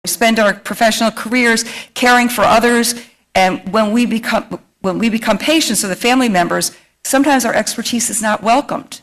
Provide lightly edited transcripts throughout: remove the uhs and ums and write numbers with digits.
spend our professional careers caring for others, and when we become patients or the family members, sometimes our expertise is not welcomed.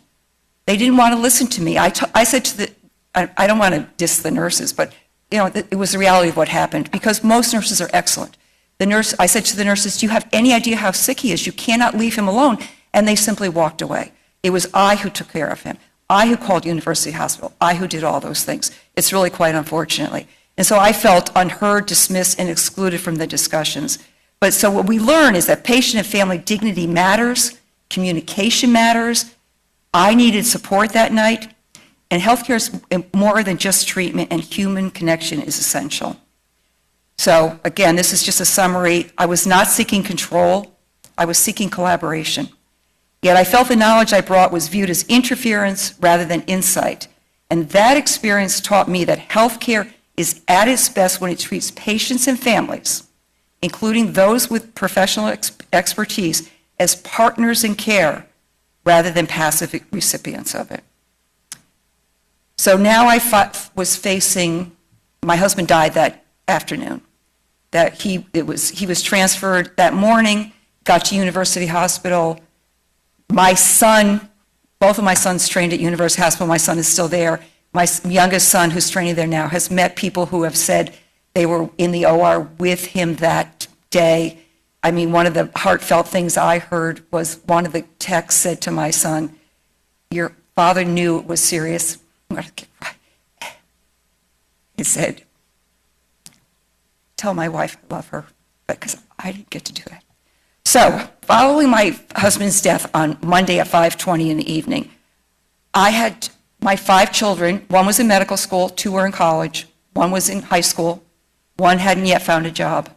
They didn't want to listen to me. I said to I don't want to diss the nurses, but it was the reality of what happened, because most nurses are excellent. I said to the nurses, do you have any idea how sick he is? You cannot leave him alone. And they simply walked away. It was I who took care of him. I who called University Hospital. I who did all those things. It's really quite unfortunately. And so I felt unheard, dismissed, and excluded from the discussions. But so what we learn is that patient and family dignity matters, communication matters. I needed support that night. And healthcare is more than just treatment, and human connection is essential. So again, this is just a summary. I was not seeking control. I was seeking collaboration. Yet I felt the knowledge I brought was viewed as interference rather than insight. And that experience taught me that healthcare is at its best when it treats patients and families, including those with professional expertise, as partners in care rather than passive recipients of it. So now I was facing, my husband died that afternoon. He was transferred that morning, got to University Hospital. My son, both of my sons trained at University Hospital. My son is still there. My youngest son, who's training there now, has met people who have said they were in the OR with him that day. I mean, one of the heartfelt things I heard was one of the techs said to my son, "Your father knew it was serious." He said, "Tell my wife I love her," because I didn't get to do that. So, following my husband's death on Monday at 5:20 in the evening, I had my 5 children. One was in medical school, 2 were in college, 1 was in high school, 1 hadn't yet found a job.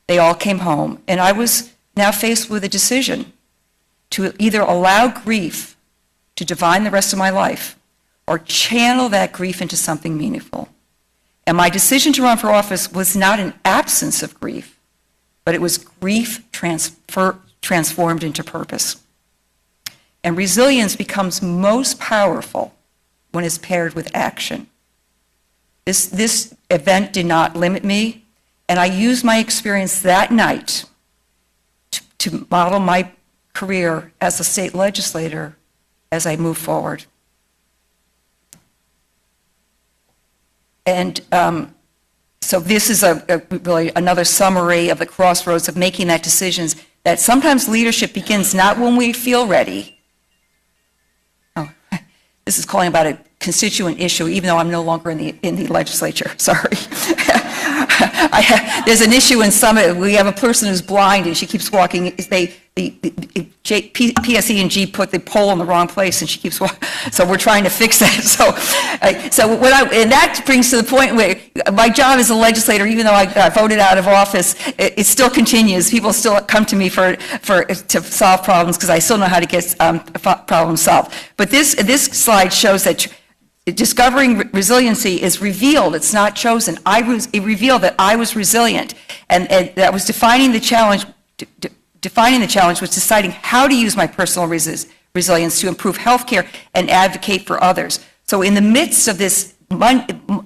They all came home, and I was now faced with a decision to either allow grief to define the rest of my life or channel that grief into something meaningful. And my decision to run for office was not an absence of grief, but it was grief transformed into purpose. And resilience becomes most powerful when it's paired with action. This event did not limit me, and I used my experience that night to model my career as a state legislator as I move forward. And so this is really another summary of the crossroads of making that decisions, that sometimes leadership begins not when we feel ready. Oh, this is calling about a constituent issue, even though I'm no longer in the legislature, sorry. There's an issue in Summit. We have a person who's blind and she keeps walking. PSE and G put the pole in the wrong place and she keeps walking. So we're trying to fix that. And that brings to the point where my job as a legislator, even though I got voted out of office, it still continues. People still come to me to solve problems because I still know how to get problems solved. But this slide shows that discovering resiliency is revealed. It's not chosen. It revealed that I was resilient, and that was defining the challenge. Defining the challenge was deciding how to use my personal resilience to improve healthcare and advocate for others. So in the midst of this,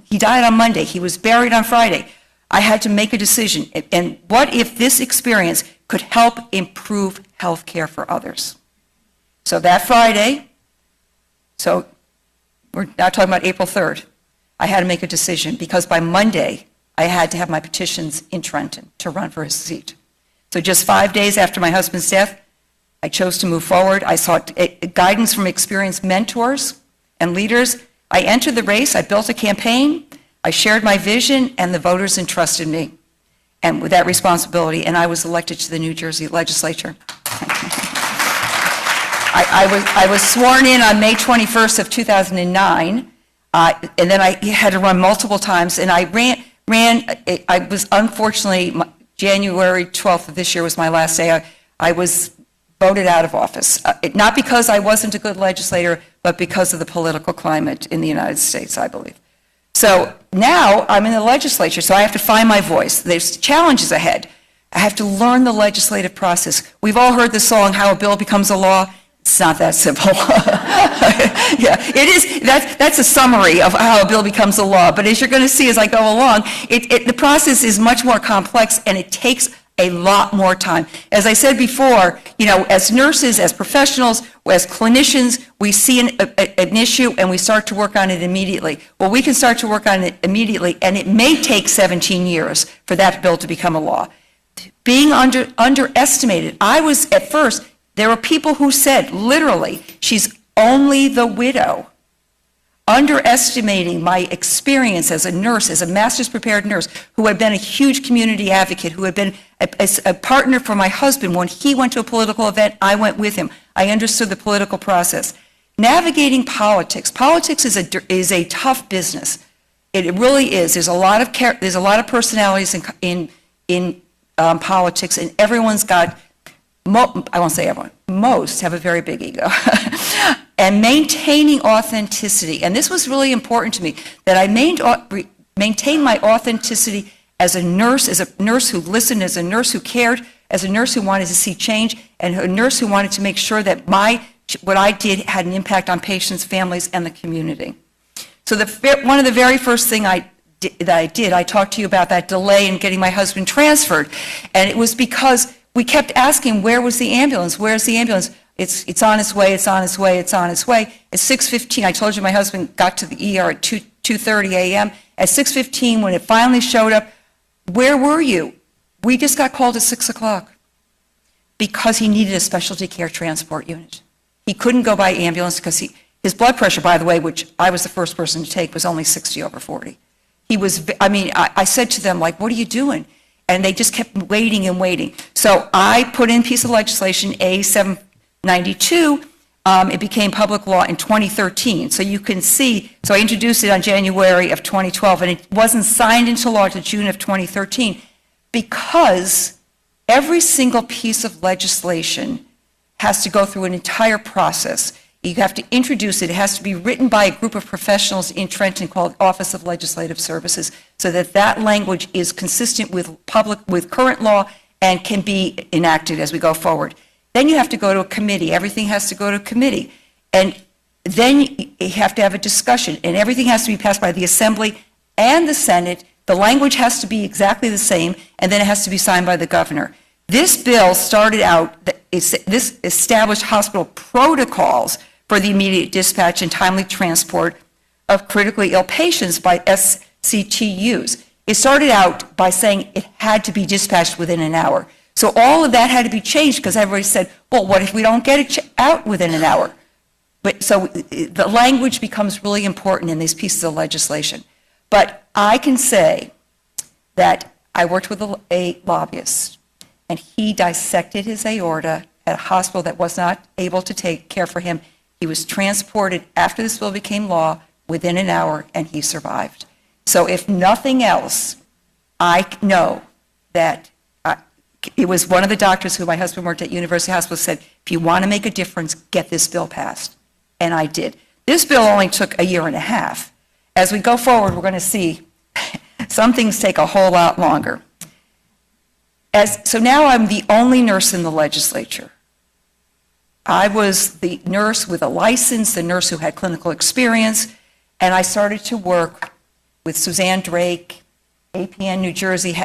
he died on Monday. He was buried on Friday. I had to make a decision. And what if this experience could help improve healthcare for others? So that Friday, so we're now talking about April 3rd, I had to make a decision because by Monday, I had to have my petitions in Trenton to run for his seat. So just 5 days after my husband's death, I chose to move forward. I sought guidance from experienced mentors and leaders. I entered the race. I built a campaign. I shared my vision, and the voters entrusted me and with that responsibility, and I was elected to the New Jersey legislature. I was sworn in on May 21st of 2009, and then I had to run multiple times, and I was unfortunately, January 12th of this year was my last day. I was voted out of office, not because I wasn't a good legislator, but because of the political climate in the United States, I believe. So now I'm in the legislature, so I have to find my voice. There's challenges ahead. I have to learn the legislative process. We've all heard the song, How a Bill Becomes a Law. It's not that simple. Yeah, it is. That's a summary of how a bill becomes a law. But as you're going to see as I go along, the process is much more complex, and it takes a lot more time. As I said before, as nurses, as professionals, as clinicians, we see an issue and we start to work on it immediately. Well, we can start to work on it immediately, and it may take 17 years for that bill to become a law. Being underestimated. At first, there were people who said, literally, she's only the widow. Underestimating my experience as a nurse, as a master's prepared nurse, who had been a huge community advocate, who had been a partner for my husband. When he went to a political event, I went with him. I understood the political process. Navigating politics. Politics is a tough business. It really is. There's a lot of personalities in politics, and everyone's got. I won't say everyone. Most have a very big ego. And maintaining authenticity. And this was really important to me, that I maintained my authenticity as a nurse who listened, as a nurse who cared, as a nurse who wanted to see change, and a nurse who wanted to make sure that what I did had an impact on patients, families, and the community. So one of the very first things I did, I talked to you about that delay in getting my husband transferred. And it was because we kept asking, where was the ambulance? Where's the ambulance? It's on its way, it's on its way, it's on its way. At 6:15, I told you my husband got to the ER at 2:30 a.m. At 6:15, when it finally showed up, where were you? We just got called at 6 o'clock because he needed a specialty care transport unit. He couldn't go by ambulance because his blood pressure, by the way, which I was the first person to take, was only 60/40. I said to them, like, what are you doing? And they just kept waiting and waiting. So I put in a piece of legislation, A792. It became public law in 2013. So you can see, so I introduced it on January of 2012, and it wasn't signed into law until June of 2013, because every single piece of legislation has to go through an entire process. You have to introduce it. It has to be written by a group of professionals in Trenton called Office of Legislative Services, so that that language is consistent with current law and can be enacted as we go forward. Then you have to go to a committee. Everything has to go to a committee. And then you have to have a discussion, and everything has to be passed by the Assembly and the Senate. The language has to be exactly the same, and then it has to be signed by the governor. This bill started out, this established hospital protocols for the immediate dispatch and timely transport of critically ill patients by SCTUs. It started out by saying it had to be dispatched within an hour. So all of that had to be changed because everybody said, well, what if we don't get it out within an hour? But so the language becomes really important in these pieces of legislation. But I can say that I worked with a lobbyist, and he dissected his aorta at a hospital that was not able to take care for him. He was transported after this bill became law within an hour, and he survived. So if nothing else, I know that it was one of the doctors who my husband worked at University Hospital said, if you want to make a difference, get this bill passed. And I did. This bill only took a year and a half. As we go forward, we're going to see some things take a whole lot longer. So now I'm the only nurse in the legislature. I was the nurse with a license, the nurse who had clinical experience, and I started to work with Suzanne Drake, APN New Jersey,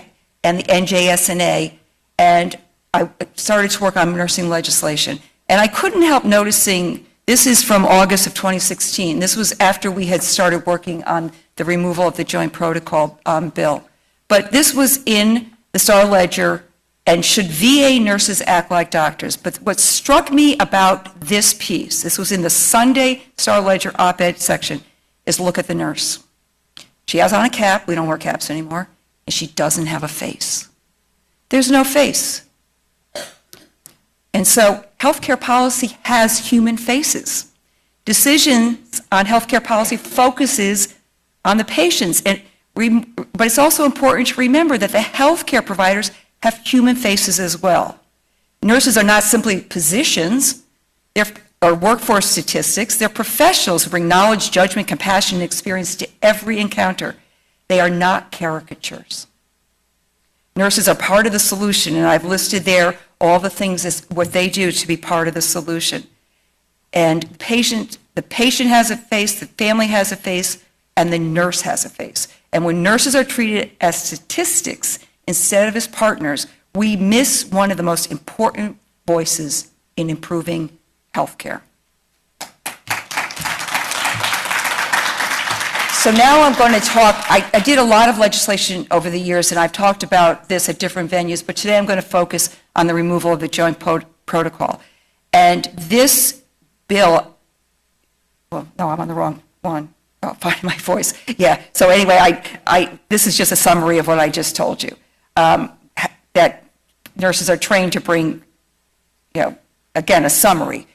and the NJSNA, and I started to work on nursing legislation. And I couldn't help noticing, this is from August of 2016. This was after we had started working on the removal of the joint protocol bill. But this was in the Star Ledger, and should VA nurses act like doctors? But what struck me about this piece, this was in the Sunday Star Ledger op-ed section, is look at the nurse. She has on a cap, we don't wear caps anymore, and she doesn't have a face. There's no face. And so healthcare policy has human faces. Decisions on healthcare policy focuses on the patients, but it's also important to remember that the healthcare providers have human faces as well. Nurses are not simply physicians or workforce statistics. They're professionals who bring knowledge, judgment, compassion, and experience to every encounter. They are not caricatures. Nurses are part of the solution, and I've listed there all the things, what they do to be part of the solution. And the patient has a face, the family has a face, and the nurse has a face. And when nurses are treated as statistics instead of as partners, we miss one of the most important voices in improving healthcare. So now I'm going to talk, I did a lot of legislation over the years, and I've talked about this at different venues, but today I'm going to focus on the removal of the joint protocol. And this bill, well, no, I'm on the wrong one. I'll find my voice. Yeah, so anyway, this is just a summary of what I just told you. That nurses are trained to bring, again, a summary,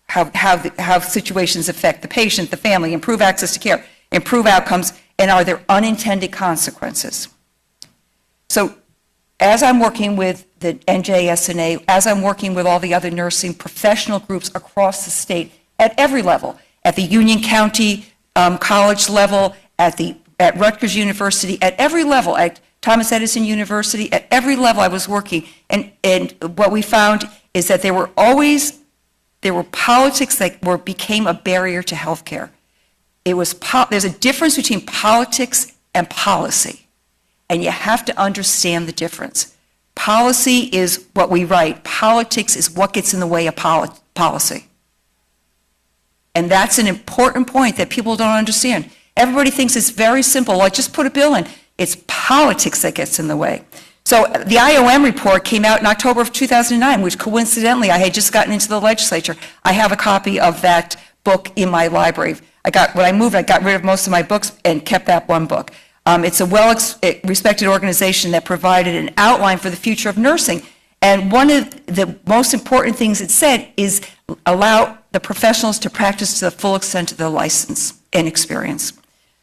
how situations affect the patient, the family, improve access to care, improve outcomes, and are there unintended consequences? So as I'm working with the NJSNA, as I'm working with all the other nursing professional groups across the state at every level, at the Union County college level, at Rutgers University, at every level, at Thomas Edison University, at every level I was working, and what we found is that there were politics that became a barrier to healthcare. There's a difference between politics and policy, and you have to understand the difference. Policy is what we write. Politics is what gets in the way of policy. And that's an important point that people don't understand. Everybody thinks it's very simple. Like, just put a bill in. It's politics that gets in the way. So the IOM report came out in October of 2009, which coincidentally I had just gotten into the legislature. I have a copy of that book in my library. When I moved, I got rid of most of my books and kept that one book. It's a well-respected organization that provided an outline for the future of nursing. And one of the most important things it said is allow the professionals to practice to the full extent of their license and experience.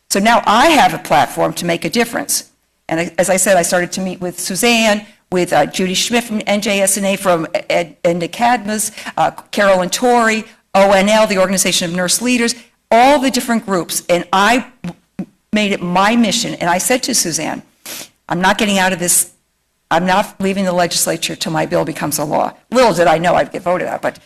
So now I have a platform to make a difference. And as I said, I started to meet with Suzanne, with Judy Schmidt from NJSNA, from NCADMAS, Carolyn Torrey, ONL, the Organization of Nurse Leaders, all the different groups. And I made it my mission. And I said to Suzanne, I'm not getting out of this. I'm not leaving the legislature till my bill becomes a law. Little did I know I'd get voted out, but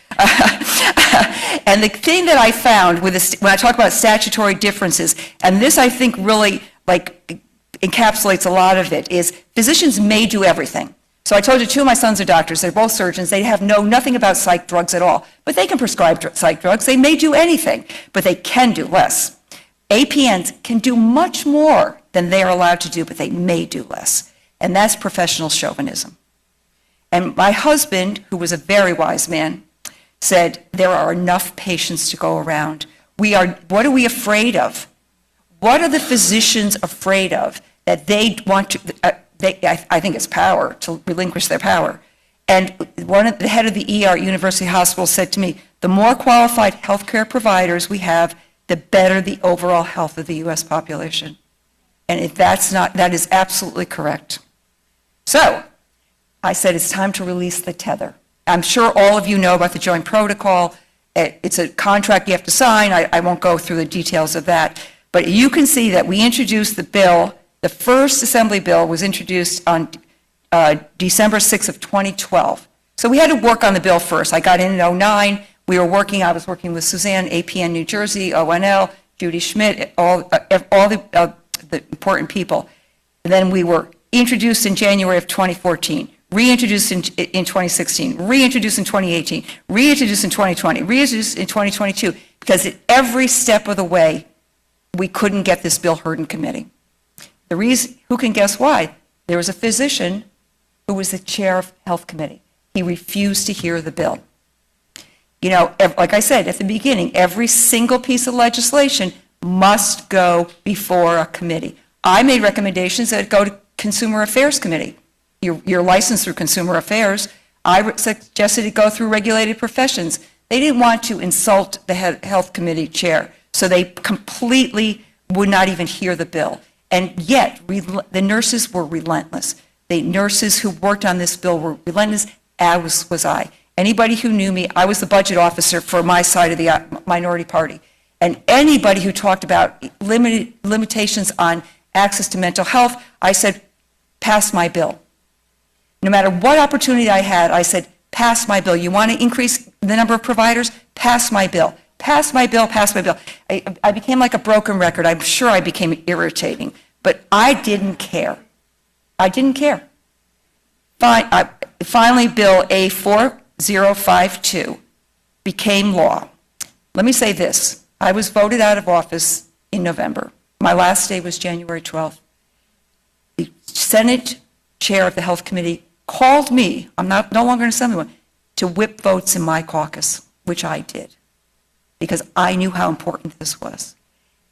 and the thing that I found with this, when I talk about statutory differences, and this I think really encapsulates a lot of it, is physicians may do everything. So I told you 2 of my sons are doctors. They're both surgeons. They have nothing about psych drugs at all, but they can prescribe psych drugs. They may do anything, but they can do less. APNs can do much more than they are allowed to do, but they may do less. And that's professional chauvinism. And my husband, who was a very wise man, said, there are enough patients to go around. What are we afraid of? What are the physicians afraid of that they want to, I think it's power, to relinquish their power. And the head of the ER at University Hospital said to me, the more qualified healthcare providers we have, the better the overall health of the U.S. population. And if that is absolutely correct. So I said, it's time to release the tether. I'm sure all of you know about the joint protocol. It's a contract you have to sign. I won't go through the details of that. But you can see that we introduced the bill. The first assembly bill was introduced on December 6th of 2012. So we had to work on the bill first. I got in 2009. I was working with Suzanne, APN New Jersey, ONL, Judy Schmidt, all the important people. And then we were introduced in January of 2014, reintroduced in 2016, reintroduced in 2018, reintroduced in 2020, reintroduced in 2022, because at every step of the way, we couldn't get this bill heard in committee. The reason, who can guess why? There was a physician who was the chair of health committee. He refused to hear the bill. You know, like I said at the beginning, every single piece of legislation must go before a committee. I made recommendations that go to Consumer Affairs Committee. You're licensed through Consumer Affairs. I suggested it go through Regulated Professions. They didn't want to insult the Health Committee chair, so they completely would not even hear the bill. And yet, the nurses were relentless. The nurses who worked on this bill were relentless, as was I. Anybody who knew me, I was the budget officer for my side of the minority party. And anybody who talked about limitations on access to mental health, I said, pass my bill. No matter what opportunity I had, I said, pass my bill. You want to increase the number of providers, pass my bill. Pass my bill, pass my bill. I became like a broken record. I'm sure I became irritating, but I didn't care. I didn't care. Finally, Bill A4052 became law. Let me say this. I was voted out of office in November. My last day was January 12th. The Senate chair of the Health Committee called me, I'm no longer an assemblywoman, to whip votes in my caucus, which I did, because I knew how important this was.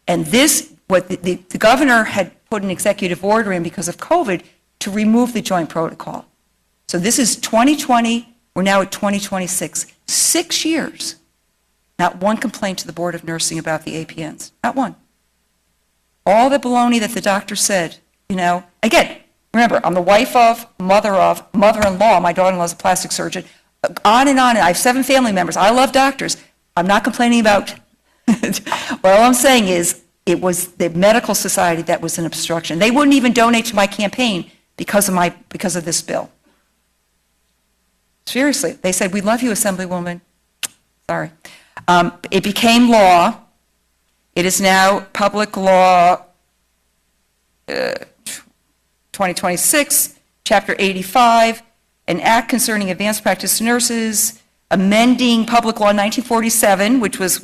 And this, what the governor had put an executive order in because of COVID to remove the joint protocol. So this is 2020, we're now at 2026, 6 years. Not one complaint to the Board of Nursing about the APNs, not one. All the baloney that the doctor said, again, remember, I'm the wife of, mother-in-law, my daughter-in-law is a plastic surgeon, on and on, and I have 7 family members. I love doctors. I'm not complaining about, but all I'm saying is it was the medical society that was an obstruction. They wouldn't even donate to my campaign because of this bill. Seriously, they said, we love you, Assemblywoman. Sorry. It became law. It is now Public Law 2026, Chapter 85, an act concerning advanced practice nurses, amending Public Law 1947, which was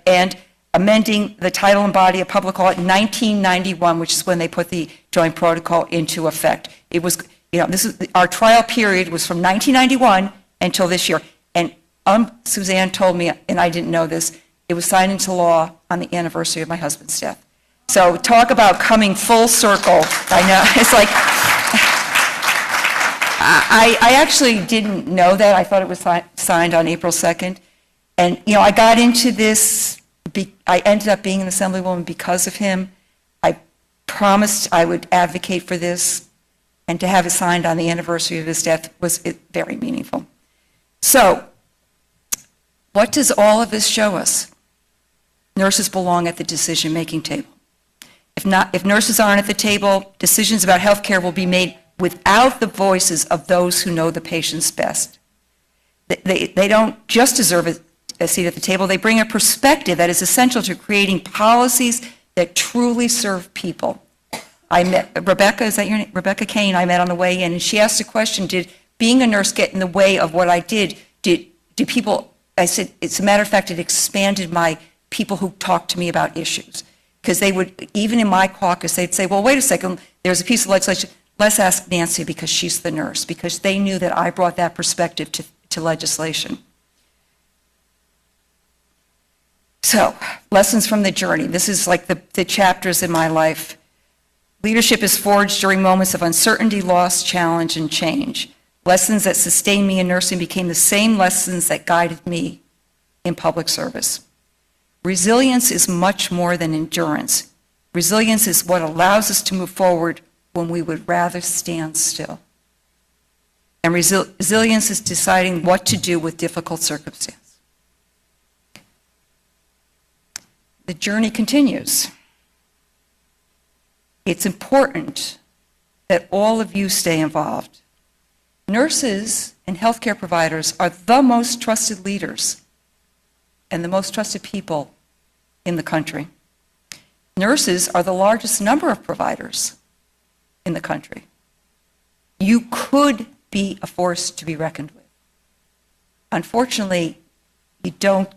and amending the title and body of Public Law 1991, which is when they put the joint protocol into effect. It was, our trial period was from 1991 until this year. And Suzanne told me, and I didn't know this, it was signed into law on the anniversary of my husband's death. So talk about coming full circle. I know, it's like, I actually didn't know that. I thought it was signed on April 2nd. And, I got into this, I ended up being an Assemblywoman because of him. I promised I would advocate for this, and to have it signed on the anniversary of his death was very meaningful. So, what does all of this show us? Nurses belong at the decision-making table. If nurses aren't at the table, decisions about health care will be made without the voices of those who know the patients best. They don't just deserve a seat at the table, they bring a perspective that is essential to creating policies that truly serve people. I met Rebecca, is that your name? Rebecca Kane, I met on the way in, and she asked a question, did being a nurse get in the way of what I did? Did people, I said, as a matter of fact, it expanded my people who talked to me about issues. Because they would, even in my caucus, they'd say, well, wait a second, there's a piece of legislation, let's ask Nancy because she's the nurse, because they knew that I brought that perspective to legislation. So, lessons from the journey. This is like the chapters in my life. Leadership is forged during moments of uncertainty, loss, challenge, and change. Lessons that sustained me in nursing became the same lessons that guided me in public service. Resilience is much more than endurance. Resilience is what allows us to move forward when we would rather stand still. And resilience is deciding what to do with difficult circumstances. The journey continues. It's important that all of you stay involved. Nurses and healthcare providers are the most trusted leaders and the most trusted people in the country. Nurses are the largest number of providers in the country. You could be a force to be reckoned with. Unfortunately, you don't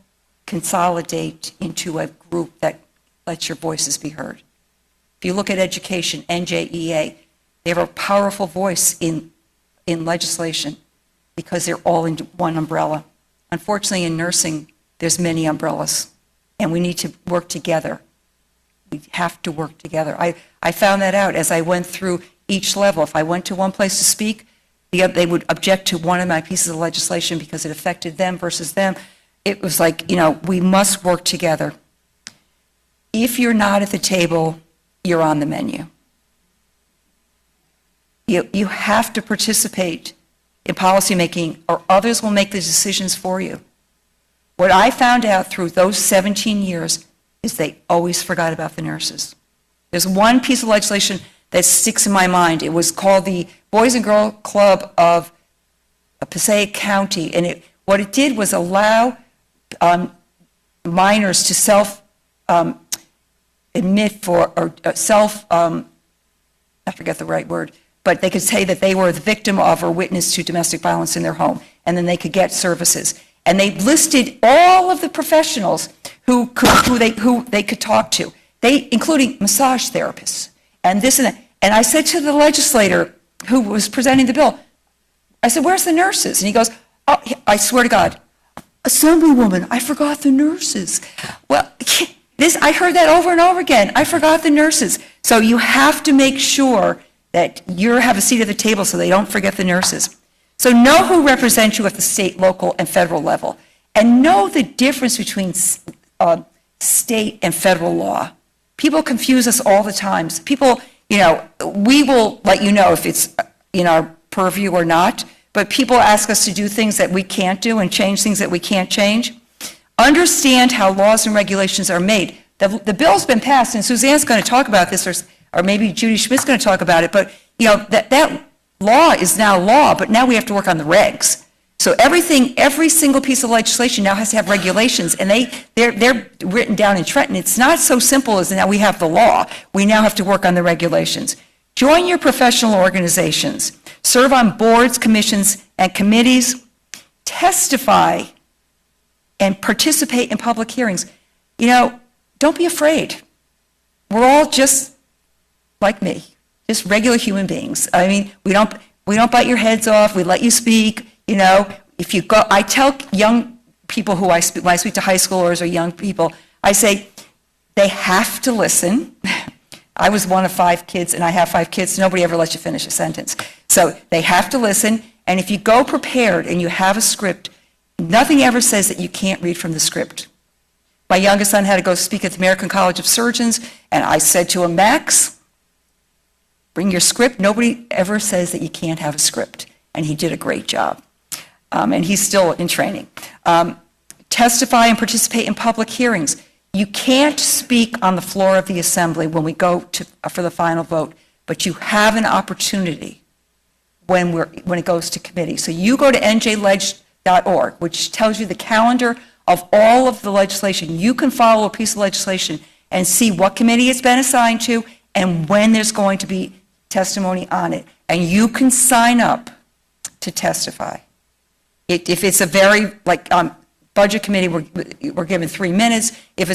consolidate into a group that lets your voices be heard. If you look at education, NJEA, they have a powerful voice in legislation because they're all in one umbrella. Unfortunately, in nursing, there's many umbrellas, and we need to work together. We have to work together. I found that out as I went through each level. If I went to one place to speak, they would object to one of my pieces of legislation because it affected them versus them. It was like, we must work together. If you're not at the table, you're on the menu. You have to participate in policymaking, or others will make the decisions for you. What I found out through those 17 years is they always forgot about the nurses. There's one piece of legislation that sticks in my mind. It was called the Boys and Girls Club of Passaic County, and What it did was allow minors to self-admit I forget the right word, but they could say that they were the victim of or witness to domestic violence in their home, and then they could get services. And they listed all of the professionals who they could talk to, including massage therapists, and this and that. And I said to the legislator who was presenting the bill, I said, "Where's the nurses?" And he goes, "Oh, I swear to God, Assemblywoman, I forgot the nurses." Well, I heard that over and over again. I forgot the nurses. So you have to make sure that you have a seat at the table so they don't forget the nurses. So know who represents you at the state, local, and federal level. And know the difference between state and federal law. People confuse us all the time. People, we will let you know if it's in our purview or not, but people ask us to do things that we can't do and change things that we can't change. Understand how laws and regulations are made. The bill's been passed, and Suzanne's going to talk about this, or maybe Judy Schmidt's going to talk about it, but that law is now law, but now we have to work on the regs. So every single piece of legislation now has to have regulations, and they're written down in Trenton. It's not so simple as now we have the law. We now have to work on the regulations. Join your professional organizations. Serve on boards, commissions, and committees. Testify and participate in public hearings. Don't be afraid. We're all just like me, just regular human beings. I mean, we don't bite your heads off. We let you speak. If you go, I tell young people when I speak to high schoolers or young people, I say they have to listen. I was one of 5 kids, and I have 5 kids. Nobody ever lets you finish a sentence. So they have to listen, and if you go prepared and you have a script, nothing ever says that you can't read from the script. My youngest son had to go speak at the American College of Surgeons, and I said to him, "Max, bring your script." Nobody ever says that you can't have a script, and he did a great job. And he's still in training. Testify and participate in public hearings. You can't speak on the floor of the assembly when we go for the final vote, but you have an opportunity when it goes to committee. So you go to njleg.org, which tells you the calendar of all of the legislation. You can follow a piece of legislation and see what committee it's been assigned to and when there's going to be testimony on it. And you can sign up to testify. If it's a very, budget committee, we're given 3 minutes. If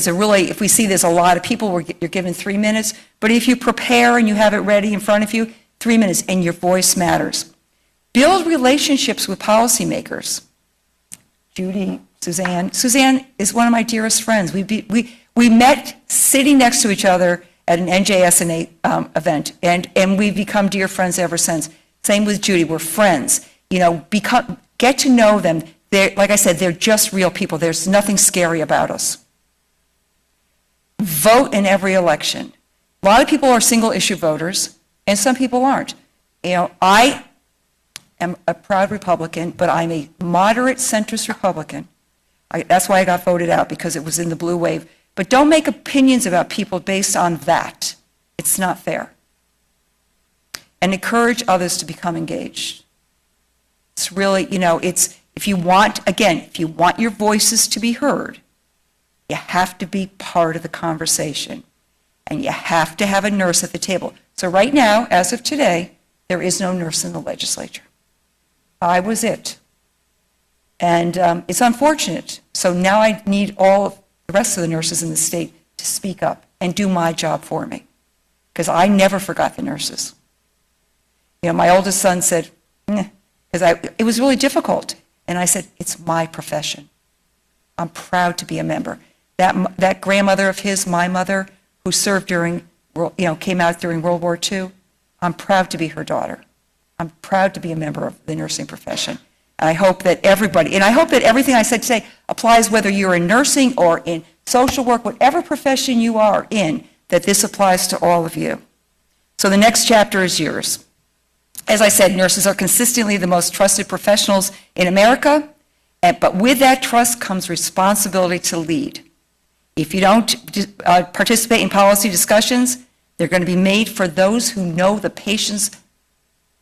we see there's a lot of people, you're given 3 minutes. But if you prepare and you have it ready in front of you, 3 minutes, and your voice matters. Build relationships with policymakers. Judy, Suzanne is one of my dearest friends. We met sitting next to each other at an NJSNA event, and we've become dear friends ever since. Same with Judy, we're friends. Get to know them. Like I said, they're just real people. There's nothing scary about us. Vote in every election. A lot of people are single-issue voters, and some people aren't. I am a proud Republican, but I'm a moderate centrist Republican. That's why I got voted out, because it was in the blue wave. But don't make opinions about people based on that. It's not fair. And encourage others to become engaged. It's really, if you want your voices to be heard, you have to be part of the conversation. And you have to have a nurse at the table. So right now, as of today, there is no nurse in the legislature. I was it. And it's unfortunate. So now I need all of the rest of the nurses in the state to speak up and do my job for me. Because I never forgot the nurses. My oldest son said, because it was really difficult. And I said, it's my profession. I'm proud to be a member. That grandmother of his, my mother, who served came out during World War II, I'm proud to be her daughter. I'm proud to be a member of the nursing profession. And I hope that everything I said today applies whether you're in nursing or in social work, whatever profession you are in, that this applies to all of you. So the next chapter is yours. As I said, nurses are consistently the most trusted professionals in America, but with that trust comes responsibility to lead. If you don't participate in policy discussions, they're going to be made for those who know the patients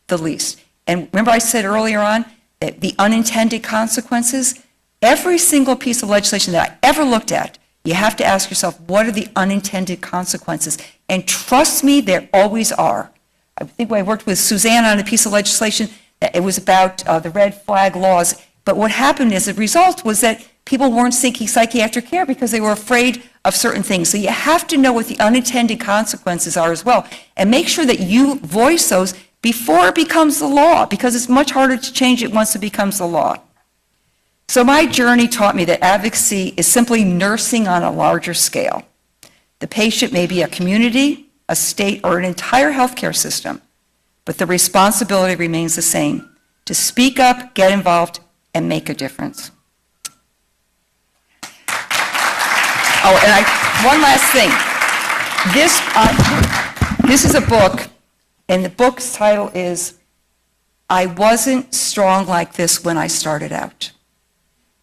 the least. And remember I said earlier on, the unintended consequences, every single piece of legislation that I ever looked at, you have to ask yourself, what are the unintended consequences? And trust me, there always are. I think when I worked with Suzanne on a piece of legislation, it was about the red flag laws. But what happened as a result was that people weren't seeking psychiatric care because they were afraid of certain things. So you have to know what the unintended consequences are as well. And make sure that you voice those before it becomes the law, because it's much harder to change it once it becomes the law. So my journey taught me that advocacy is simply nursing on a larger scale. The patient may be a community, a state, or an entire healthcare system, but the responsibility remains the same: to speak up, get involved, and make a difference. Oh, and one last thing. This is a book, and the book's title is "I Wasn't Strong Like This When I Started Out."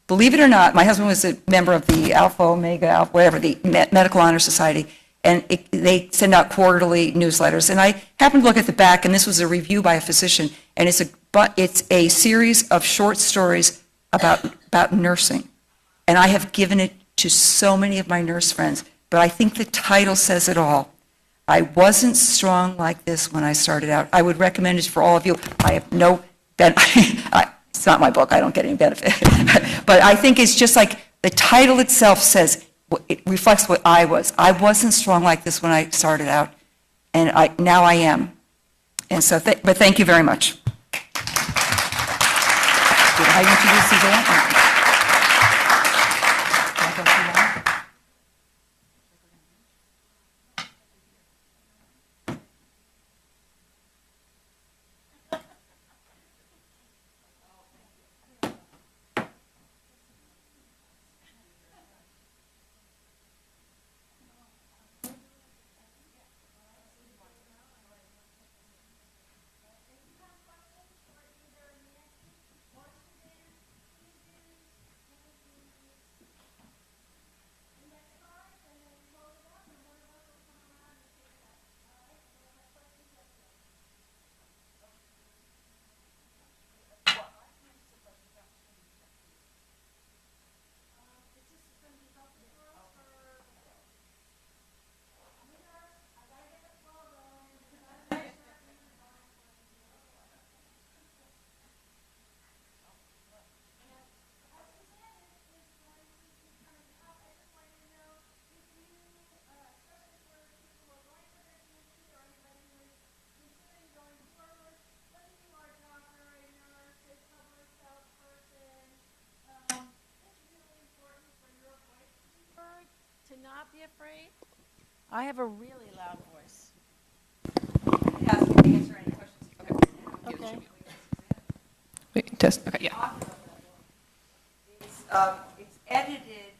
Believe it or not, my husband was a member of the Alpha Omega, Alpha, whatever, the Medical Honor Society, and they send out quarterly newsletters. And I happened to look at the back, and this was a review by a physician, and it's a series of short stories about nursing. And I have given it to so many of my nurse friends, but I think the title says it all. I wasn't strong like this when I started out. I would recommend it for all of you. I have no it's not my book, I don't get any benefit. But I think it's just like the title itself says, it reflects what I was. I wasn't strong like this when I started out, and now I am. And so, but thank you very much. Did I introduce you there? Not be afraid. I have a really loud voice. Answer any questions. Okay. Wait, test. Okay, yeah. It's edited.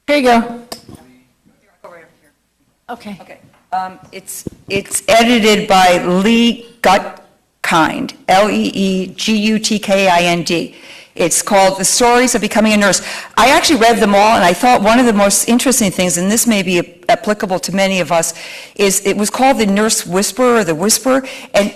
Here you go. Go right over here. Okay. Okay. It's edited by Lee Gutkind, Leegutkind. It's called The Stories of Becoming a Nurse. I actually read them all, and I thought one of the most interesting things, and this may be applicable to many of us, is it was called The Nurse Whisperer, or The Whisperer. And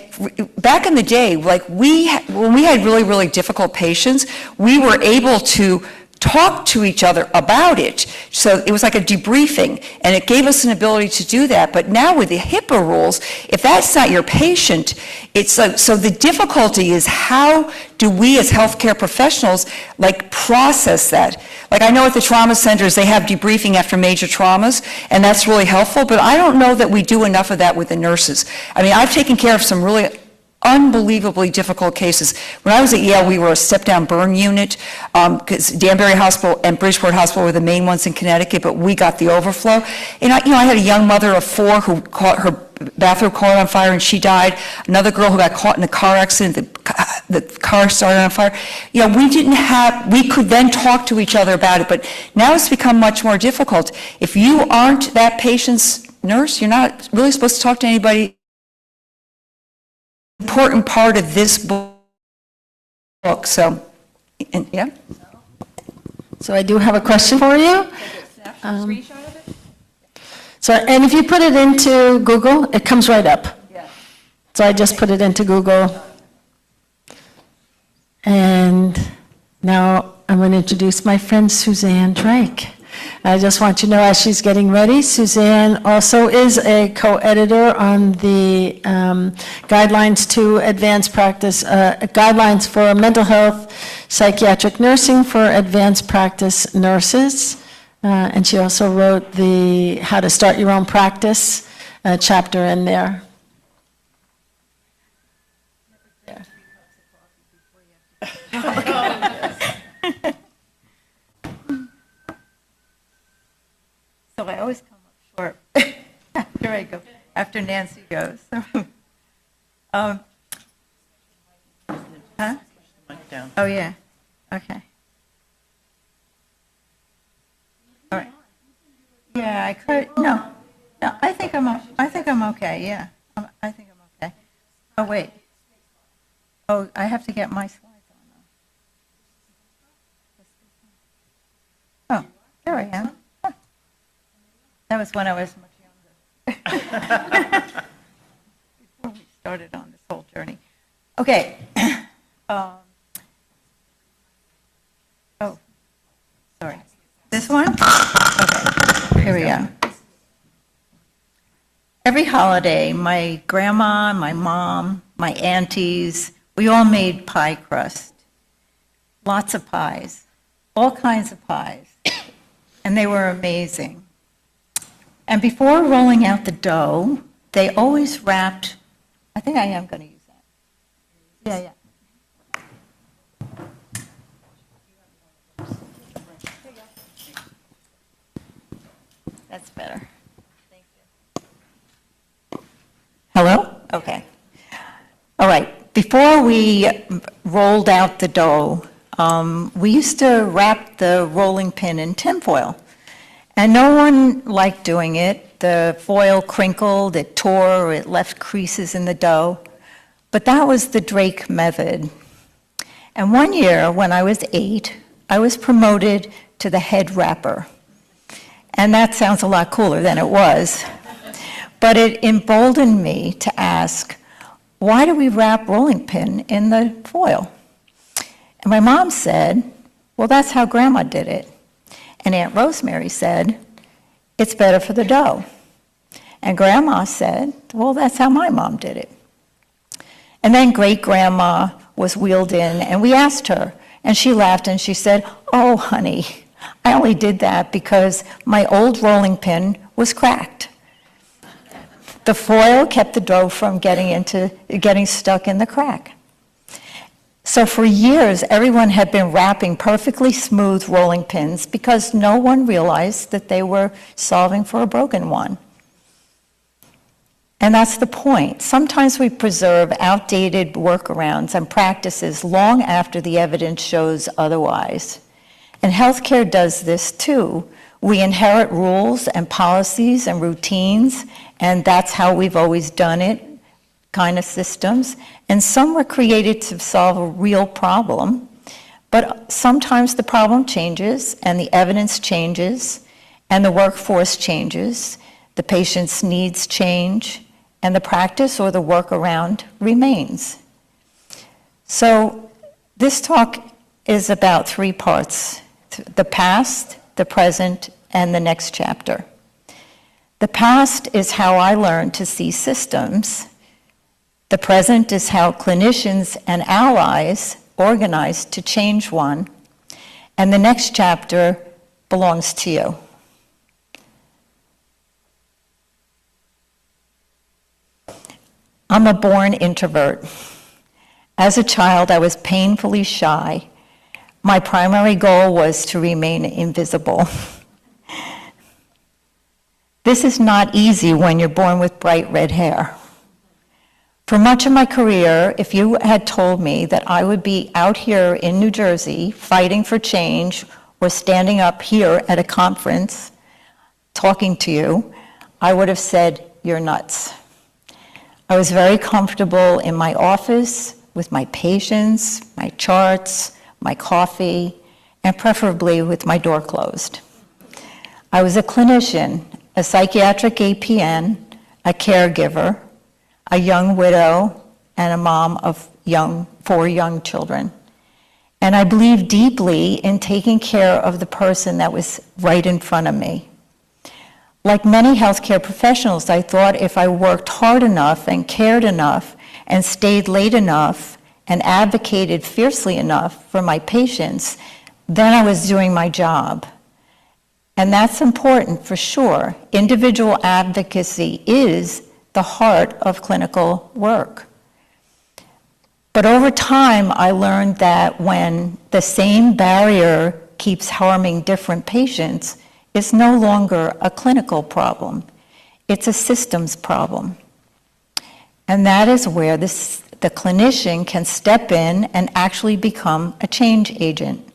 back in the day, like when we had really, really difficult patients, we were able to talk to each other about it. So it was like a debriefing, and it gave us an ability to do that. But now with the HIPAA rules, if that's not your patient, it's like, so the difficulty is how do we as healthcare professionals like process that? Like I know at the trauma centers, they have debriefing after major traumas, and that's really helpful, but I don't know that we do enough of that with the nurses. I mean, I've taken care of some really unbelievably difficult cases. When I was at Yale, we were a step-down burn unit because Danbury Hospital and Bridgeport Hospital were the main ones in Connecticut, but we got the overflow. And I had a young mother of 4 who caught her bathroom caught on fire and she died. Another girl who got caught in a car accident, the car started on fire. We could then talk to each other about it, but now it's become much more difficult. If you aren't that patient's nurse, you're not really supposed to talk to anybody. Important part of this book. So, yeah. So I do have a question for you. So, and if you put it into Google, it comes right up. Yeah. So I just put it into Google. And now I'm going to introduce my friend Suzanne Drake. I just want you to know, as she's getting ready, Suzanne also is a co-editor on the Guidelines to Advanced Practice, Guidelines for Mental Health Psychiatric Nursing for Advanced Practice Nurses. And she also wrote the How to Start Your Own Practice chapter in there. So I always come up short after I go, after Nancy goes. Huh? Oh, yeah. Okay. All right. Yeah, I could. No, I think I'm okay. Yeah, I think I'm okay. Oh, wait. Oh, I have to get my slides on. Oh, there I am. Huh. That was when I was much younger. Before we started on this whole journey. Okay. Oh, sorry. This one? Okay. Here we go. Every holiday, my grandma, my mom, my aunties, we all made pie crust. Lots of pies. All kinds of pies. And they were amazing. And before rolling out the dough, they always wrapped, I think I am going to use that. Yeah. That's better. Thank you. Hello? Okay. All right. Before we rolled out the dough, we used to wrap the rolling pin in tinfoil. And no one liked doing it. The foil crinkled, it tore, it left creases in the dough. But that was the Drake method. And one year, when I was 8, I was promoted to the head wrapper. And that sounds a lot cooler than it was. But it emboldened me to ask, why do we wrap rolling pin in the foil? And my mom said, well, that's how Grandma did it. And Aunt Rosemary said, it's better for the dough. And Grandma said, well, that's how my mom did it. And then Great-Grandma was wheeled in, and we asked her, and she laughed and she said, oh, honey, I only did that because my old rolling pin was cracked. The foil kept the dough from getting stuck in the crack. So for years, everyone had been wrapping perfectly smooth rolling pins because no one realized that they were solving for a broken one. And that's the point. Sometimes we preserve outdated workarounds and practices long after the evidence shows otherwise. And healthcare does this too. We inherit rules and policies and routines, and that's how we've always done it, kind of systems. And some were created to solve a real problem, but sometimes the problem changes, and the evidence changes, and the workforce changes, the patient's needs change, and the practice or the workaround remains. So this talk is about 3 parts: the past, the present, and the next chapter. The past is how I learned to see systems. The present is how clinicians and allies organize to change one. And the next chapter belongs to you. I'm a born introvert. As a child, I was painfully shy. My primary goal was to remain invisible. This is not easy when you're born with bright red hair. For much of my career, if you had told me that I would be out here in New Jersey fighting for change or standing up here at a conference talking to you, I would have said, you're nuts. I was very comfortable in my office with my patients, my charts, my coffee, and preferably with my door closed. I was a clinician, a psychiatric APN, a caregiver, a young widow, and a mom of 4 young children. And I believed deeply in taking care of the person that was right in front of me. Like many healthcare professionals, I thought if I worked hard enough and cared enough and stayed late enough and advocated fiercely enough for my patients, then I was doing my job. And that's important for sure. Individual advocacy is the heart of clinical work. But over time, I learned that when the same barrier keeps harming different patients, it's no longer a clinical problem. It's a systems problem. And that is where the clinician can step in and actually become a change agent.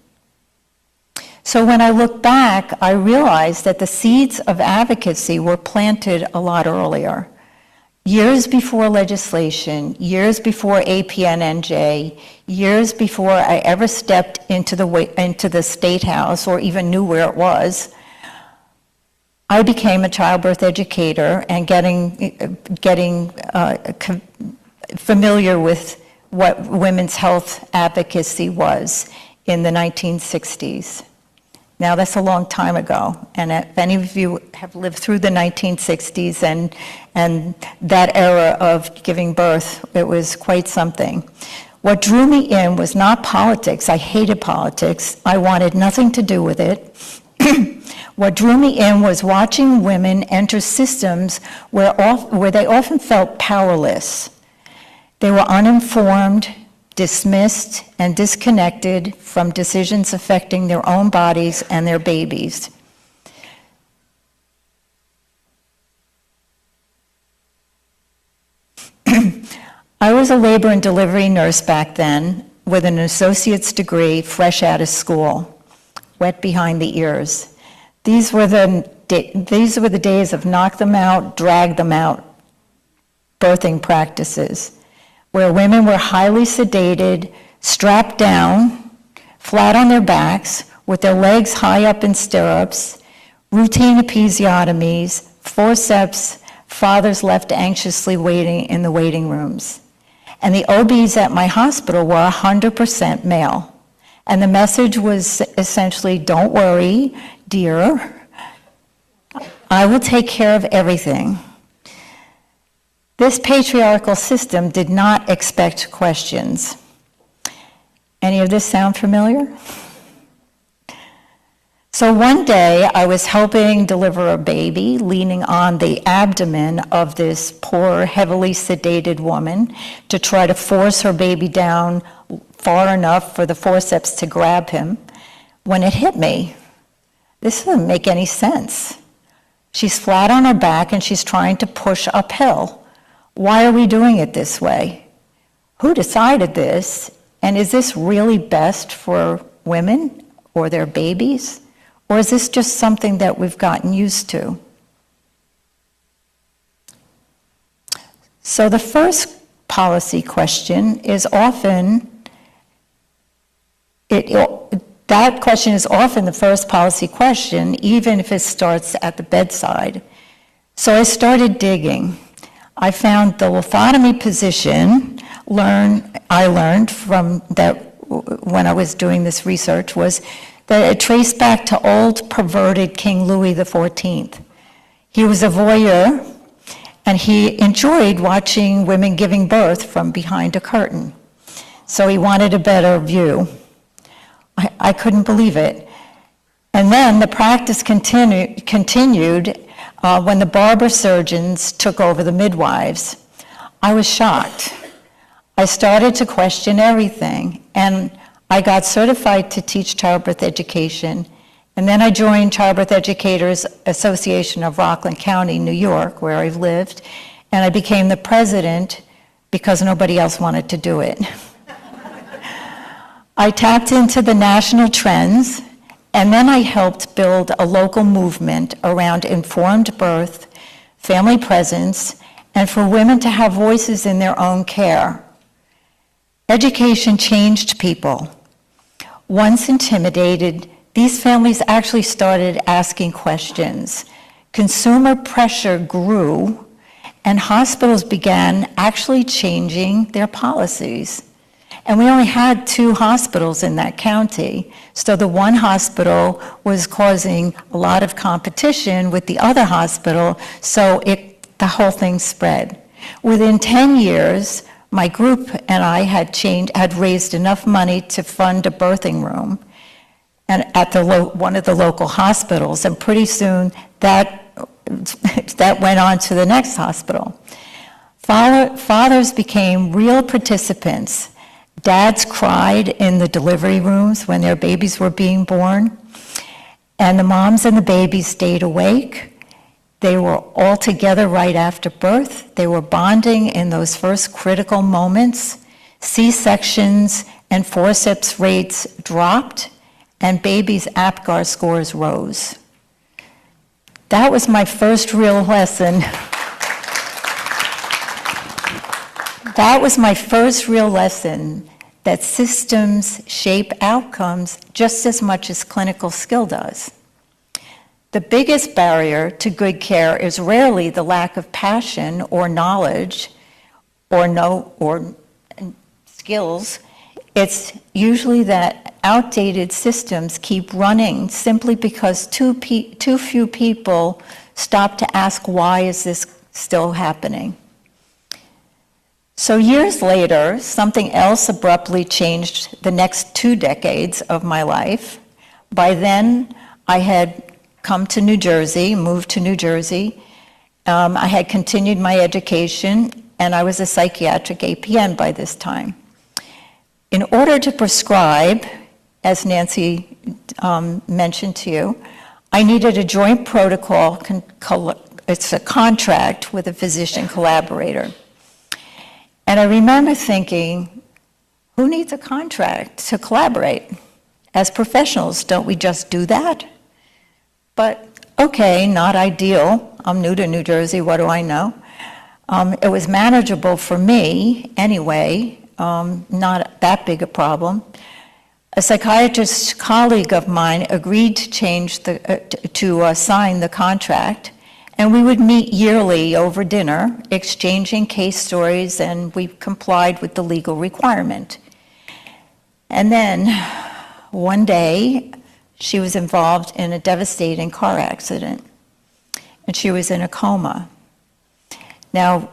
So when I look back, I realized that the seeds of advocacy were planted a lot earlier. Years before legislation, years before APNNJ, years before I ever stepped into the State House or even knew where it was, I became a childbirth educator and getting familiar with what women's health advocacy was in the 1960s. Now, that's a long time ago, and if any of you have lived through the 1960s and that era of giving birth, it was quite something. What drew me in was not politics. I hated politics. I wanted nothing to do with it. What drew me in was watching women enter systems where they often felt powerless. They were uninformed, dismissed, and disconnected from decisions affecting their own bodies and their babies. I was a labor and delivery nurse back then with an associate's degree, fresh out of school, wet behind the ears. These were the days of knock them out, drag them out birthing practices, where women were highly sedated, strapped down, flat on their backs, with their legs high up in stirrups, routine episiotomies, forceps, fathers left anxiously waiting in the waiting rooms. And the OBs at my hospital were 100% male. And the message was essentially, don't worry, dear, I will take care of everything. This patriarchal system did not expect questions. Any of this sound familiar? So one day I was helping deliver a baby, leaning on the abdomen of this poor, heavily sedated woman to try to force her baby down far enough for the forceps to grab him, when it hit me. This doesn't make any sense. She's flat on her back and she's trying to push uphill. Why are we doing it this way? Who decided this? And is this really best for women or their babies? Or is this just something that we've gotten used to? So the first policy question is often, that question is often the first policy question, even if it starts at the bedside. So I started digging. I found the lithotomy position, I learned from that when I was doing this research, was that it traced back to old perverted King Louis XIV. He was a voyeur, and he enjoyed watching women giving birth from behind a curtain. So he wanted a better view. I couldn't believe it. And then the practice continued when the barber surgeons took over the midwives. I was shocked. I started to question everything, and I got certified to teach childbirth education, and then I joined Childbirth Educators Association of Rockland County, New York, where I've lived, and I became the president because nobody else wanted to do it. I tapped into the national trends, and then I helped build a local movement around informed birth, family presence, and for women to have voices in their own care. Education changed people. Once intimidated, these families actually started asking questions. Consumer pressure grew, and hospitals began actually changing their policies. And we only had 2 hospitals in that county. So the one hospital was causing a lot of competition with the other hospital, so the whole thing spread. Within 10 years, my group and I had raised enough money to fund a birthing room and at one of the local hospitals, and pretty soon that went on to the next hospital. Fathers became real participants. Dads cried in the delivery rooms when their babies were being born, and the moms and the babies stayed awake. They were all together right after birth. They were bonding in those first critical moments. C-sections and forceps rates dropped, and babies' APGAR scores rose. That was my first real lesson. That was my first real lesson, that systems shape outcomes just as much as clinical skill does. The biggest barrier to good care is rarely the lack of passion or knowledge or skills. It's usually that outdated systems keep running simply because too few people stop to ask, why is this still happening? So years later, something else abruptly changed the next 2 decades of my life. By then, I had come to New Jersey, moved to New Jersey. I had continued my education, and I was a psychiatric APN by this time. In order to prescribe, as Nancy mentioned to you, I needed a joint protocol, it's a contract with a physician collaborator. And I remember thinking, who needs a contract to collaborate? As professionals, don't we just do that? But okay, not ideal. I'm new to New Jersey, what do I know? It was manageable for me anyway, not that big a problem. A psychiatrist colleague of mine agreed to sign the contract, and we would meet yearly over dinner, exchanging case stories, and we complied with the legal requirement. And then one day, she was involved in a devastating car accident, and she was in a coma. Now,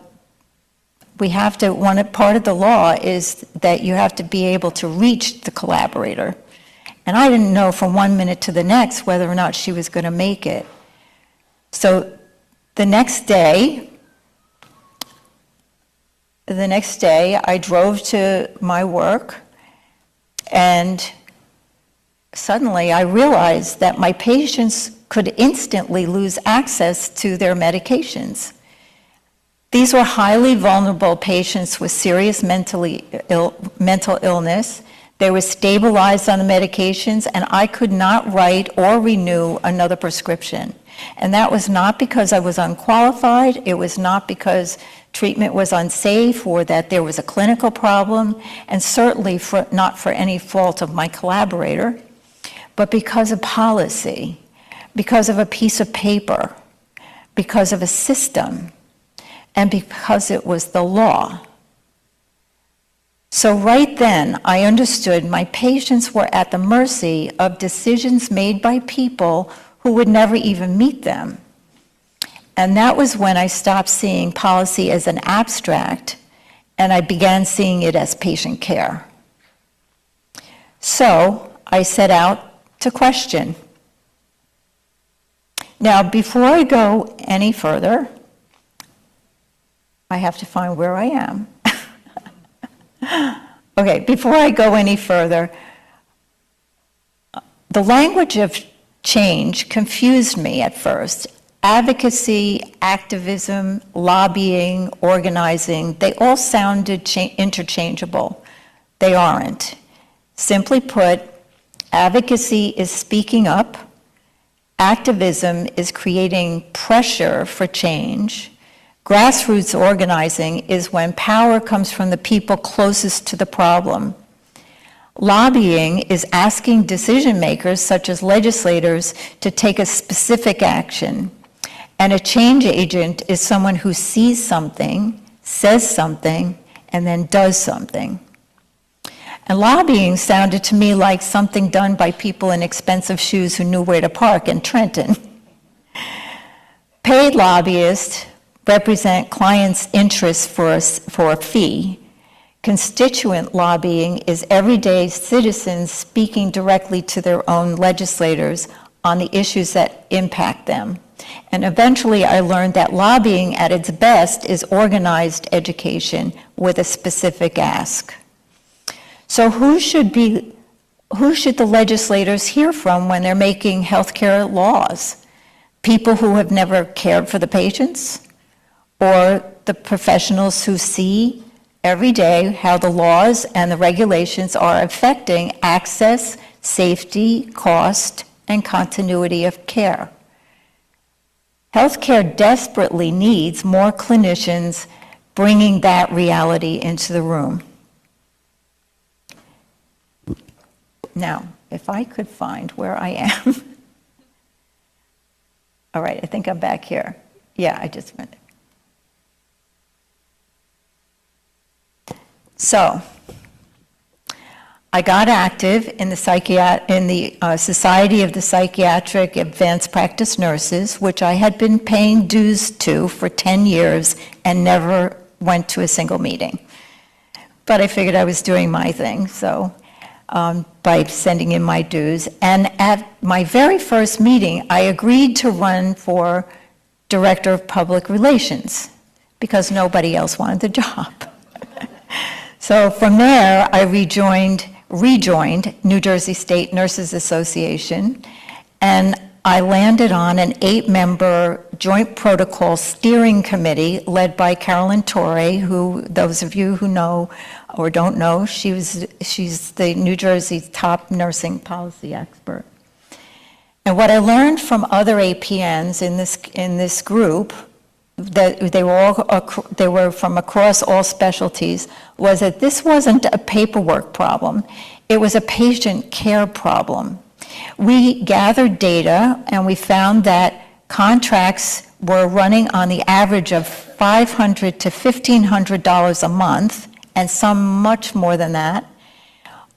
part of the law is that you have to be able to reach the collaborator. And I didn't know from one minute to the next whether or not she was going to make it. So the next day, I drove to my work, and suddenly I realized that my patients could instantly lose access to their medications. These were highly vulnerable patients with serious mental illness. They were stabilized on the medications, and I could not write or renew another prescription. And that was not because I was unqualified. It was not because treatment was unsafe or that there was a clinical problem, and certainly not for any fault of my collaborator, but because of policy, because of a piece of paper, because of a system, and because it was the law. So right then, I understood my patients were at the mercy of decisions made by people who would never even meet them. And that was when I stopped seeing policy as an abstract, and I began seeing it as patient care. So I set out to question. Now, before I go any further, I have to find where I am. Okay, before I go any further, the language of change confused me at first. Advocacy, activism, lobbying, organizing, they all sounded interchangeable. They aren't. Simply put, advocacy is speaking up. Activism is creating pressure for change. Grassroots organizing is when power comes from the people closest to the problem. Lobbying is asking decision makers, such as legislators, to take a specific action. And a change agent is someone who sees something, says something, and then does something. And lobbying sounded to me like something done by people in expensive shoes who knew where to park in Trenton. Paid lobbyists represent clients' interests for a fee. Constituent lobbying is everyday citizens speaking directly to their own legislators on the issues that impact them. And eventually I learned that lobbying at its best is organized education with a specific ask. So who should the legislators hear from when they're making healthcare laws? People who have never cared for the patients, or the professionals who see every day how the laws and the regulations are affecting access, safety, cost, and continuity of care? Healthcare desperately needs more clinicians bringing that reality into the room. Now, if I could find where I am. All right, I think I'm back here. Yeah, I just went. So, I got active in the Society of the Psychiatric Advanced Practice Nurses, which I had been paying dues to for 10 years and never went to a single meeting. But I figured I was doing my thing, so by sending in my dues. And at my very first meeting, I agreed to run for Director of Public Relations because nobody else wanted the job. So from there, I rejoined New Jersey State Nurses Association, and I landed on an 8-member joint protocol steering committee led by Carolyn Torrey, who, those of you who know or don't know, she's the New Jersey's top nursing policy expert. And what I learned from other APNs in this group, that they were from across all specialties, was that this wasn't a paperwork problem, it was a patient care problem. We gathered data and we found that contracts were running on the average of $500 to $1,500 a month, and some much more than that,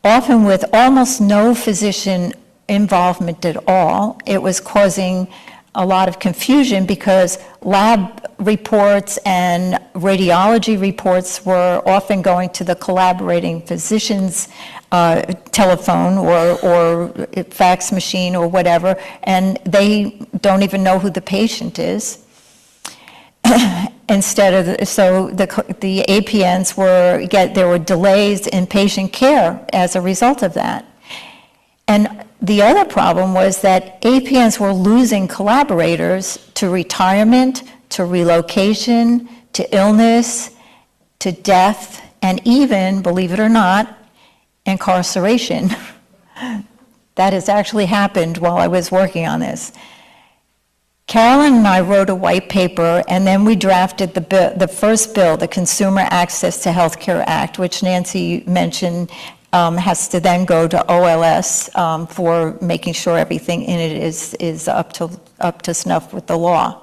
often with almost no physician involvement at all. It was causing a lot of confusion because lab reports and radiology reports were often going to the collaborating physician's telephone or fax machine or whatever, and they don't even know who the patient is. So the APNs there were delays in patient care as a result of that. And the other problem was that APNs were losing collaborators to retirement, to relocation, to illness, to death, and even, believe it or not, incarceration. That has actually happened while I was working on this. Carolyn and I wrote a white paper, and then we drafted the first bill, the Consumer Access to Healthcare Act, which Nancy mentioned has to then go to OLS for making sure everything in it is up to snuff with the law.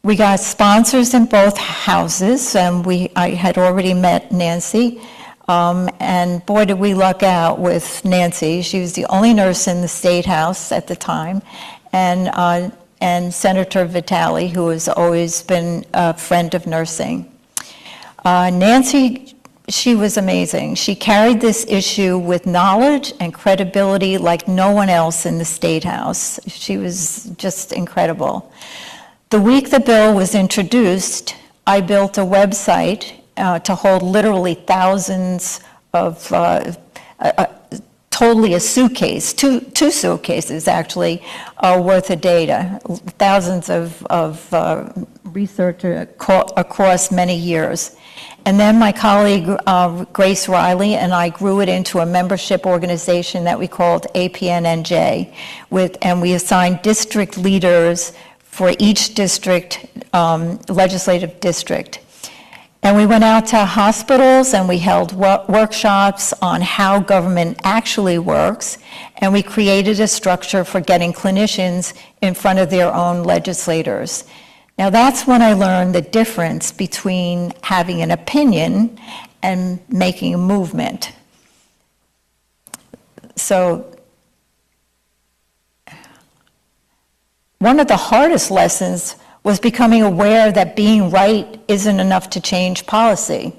We got sponsors in both houses, and I had already met Nancy, and boy did we luck out with Nancy. She was the only nurse in the State House at the time, and Senator Vitale, who has always been a friend of nursing. Nancy, she was amazing. She carried this issue with knowledge and credibility like no one else in the State House. She was just incredible. The week the bill was introduced, I built a website to hold literally thousands of, totally a suitcase, two suitcases actually, worth of data, thousands of research across many years. And then my colleague, Grace Riley, and I grew it into a membership organization that we called APNNJ, and we assigned district leaders for each district, legislative district. And we went out to hospitals and we held workshops on how government actually works, and we created a structure for getting clinicians in front of their own legislators. Now that's when I learned the difference between having an opinion and making a movement. So one of the hardest lessons was becoming aware that being right isn't enough to change policy.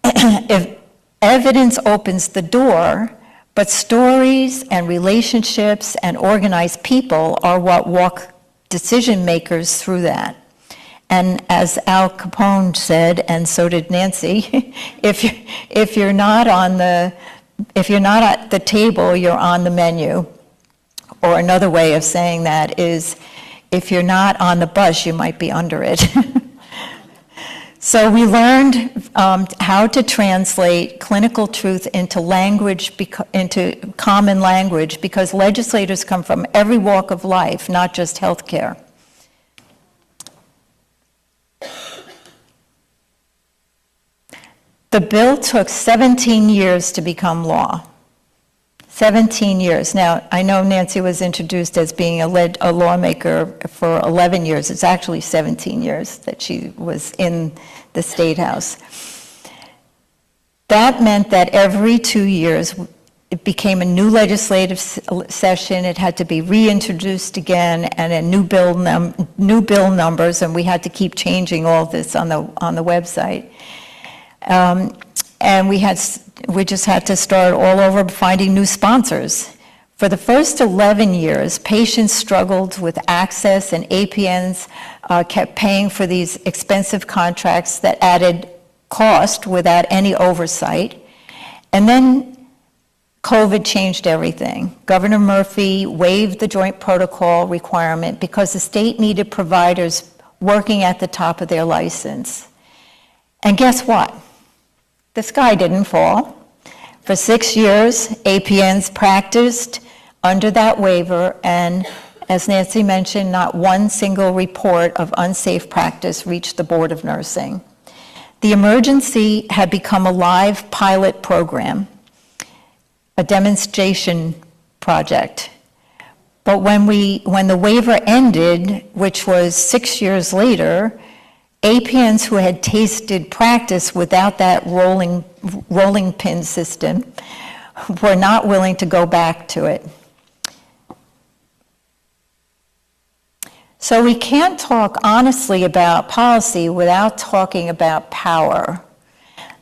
If evidence opens the door, but stories and relationships and organized people are what walk decision makers through that. And as Al Capone said, and so did Nancy, if you're not at the table, you're on the menu. Or another way of saying that is, if you're not on the bus, you might be under it. So we learned how to translate clinical truth into language, into common language, because legislators come from every walk of life, not just healthcare. The bill took 17 years to become law. 17 years. Now, I know Nancy was introduced as being a lawmaker for 11 years. It's actually 17 years that she was in the State House. That meant that every 2 years, it became a new legislative session. It had to be reintroduced again, and a new bill numbers, and we had to keep changing all this on the website. And we just had to start all over finding new sponsors. For the first 11 years, patients struggled with access, and APNs kept paying for these expensive contracts that added cost without any oversight. And then COVID changed everything. Governor Murphy waived the joint protocol requirement because the state needed providers working at the top of their license. And guess what? The sky didn't fall. For 6 years, APNs practiced under that waiver, and as Nancy mentioned, not one single report of unsafe practice reached the Board of Nursing. The emergency had become a live pilot program, a demonstration project. But when the waiver ended, which was 6 years later, APNs who had tasted practice without that rolling pin system were not willing to go back to it. So we can't talk honestly about policy without talking about power.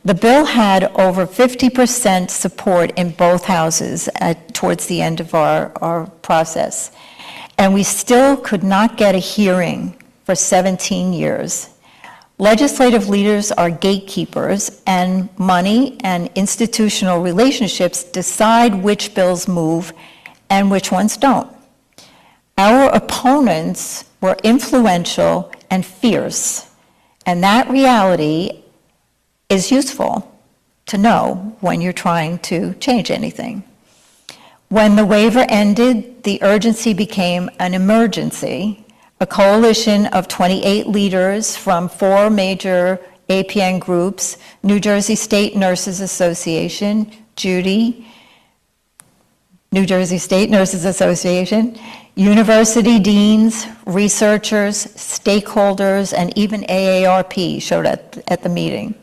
The bill had over 50% support in both houses towards the end of our process, and we still could not get a hearing for 17 years. Legislative leaders are gatekeepers, and money and institutional relationships decide which bills move and which ones don't. Our opponents were influential and fierce, and that reality is useful to know when you're trying to change anything. When the waiver ended, the urgency became an emergency. A coalition of 28 leaders from 4 major APN groups, New Jersey State Nurses Association, Judy, New Jersey State Nurses Association, university deans, researchers, stakeholders, and even AARP showed up at the meeting.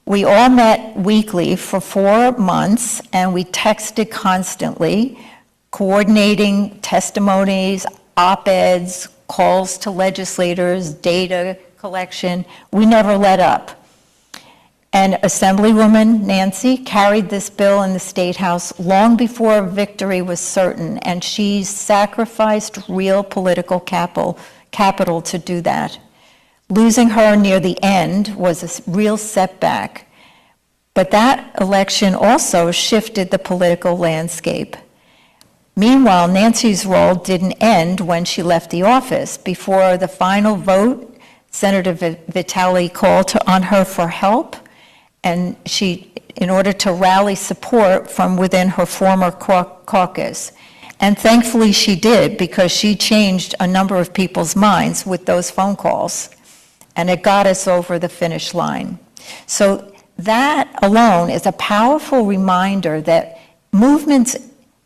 We all met weekly for 4 months, and we texted constantly, coordinating testimonies, op-eds, calls to legislators, data collection. We never let up. And Assemblywoman Nancy carried this bill in the State House long before victory was certain, and she sacrificed real political capital to do that. Losing her near the end was a real setback, but that election also shifted the political landscape. Meanwhile, Nancy's role didn't end when she left the office. Before the final vote, Senator Vitale called on her for help, and in order to rally support from within her former caucus. And thankfully she did, because she changed a number of people's minds with those phone calls, and it got us over the finish line. So that alone is a powerful reminder that movements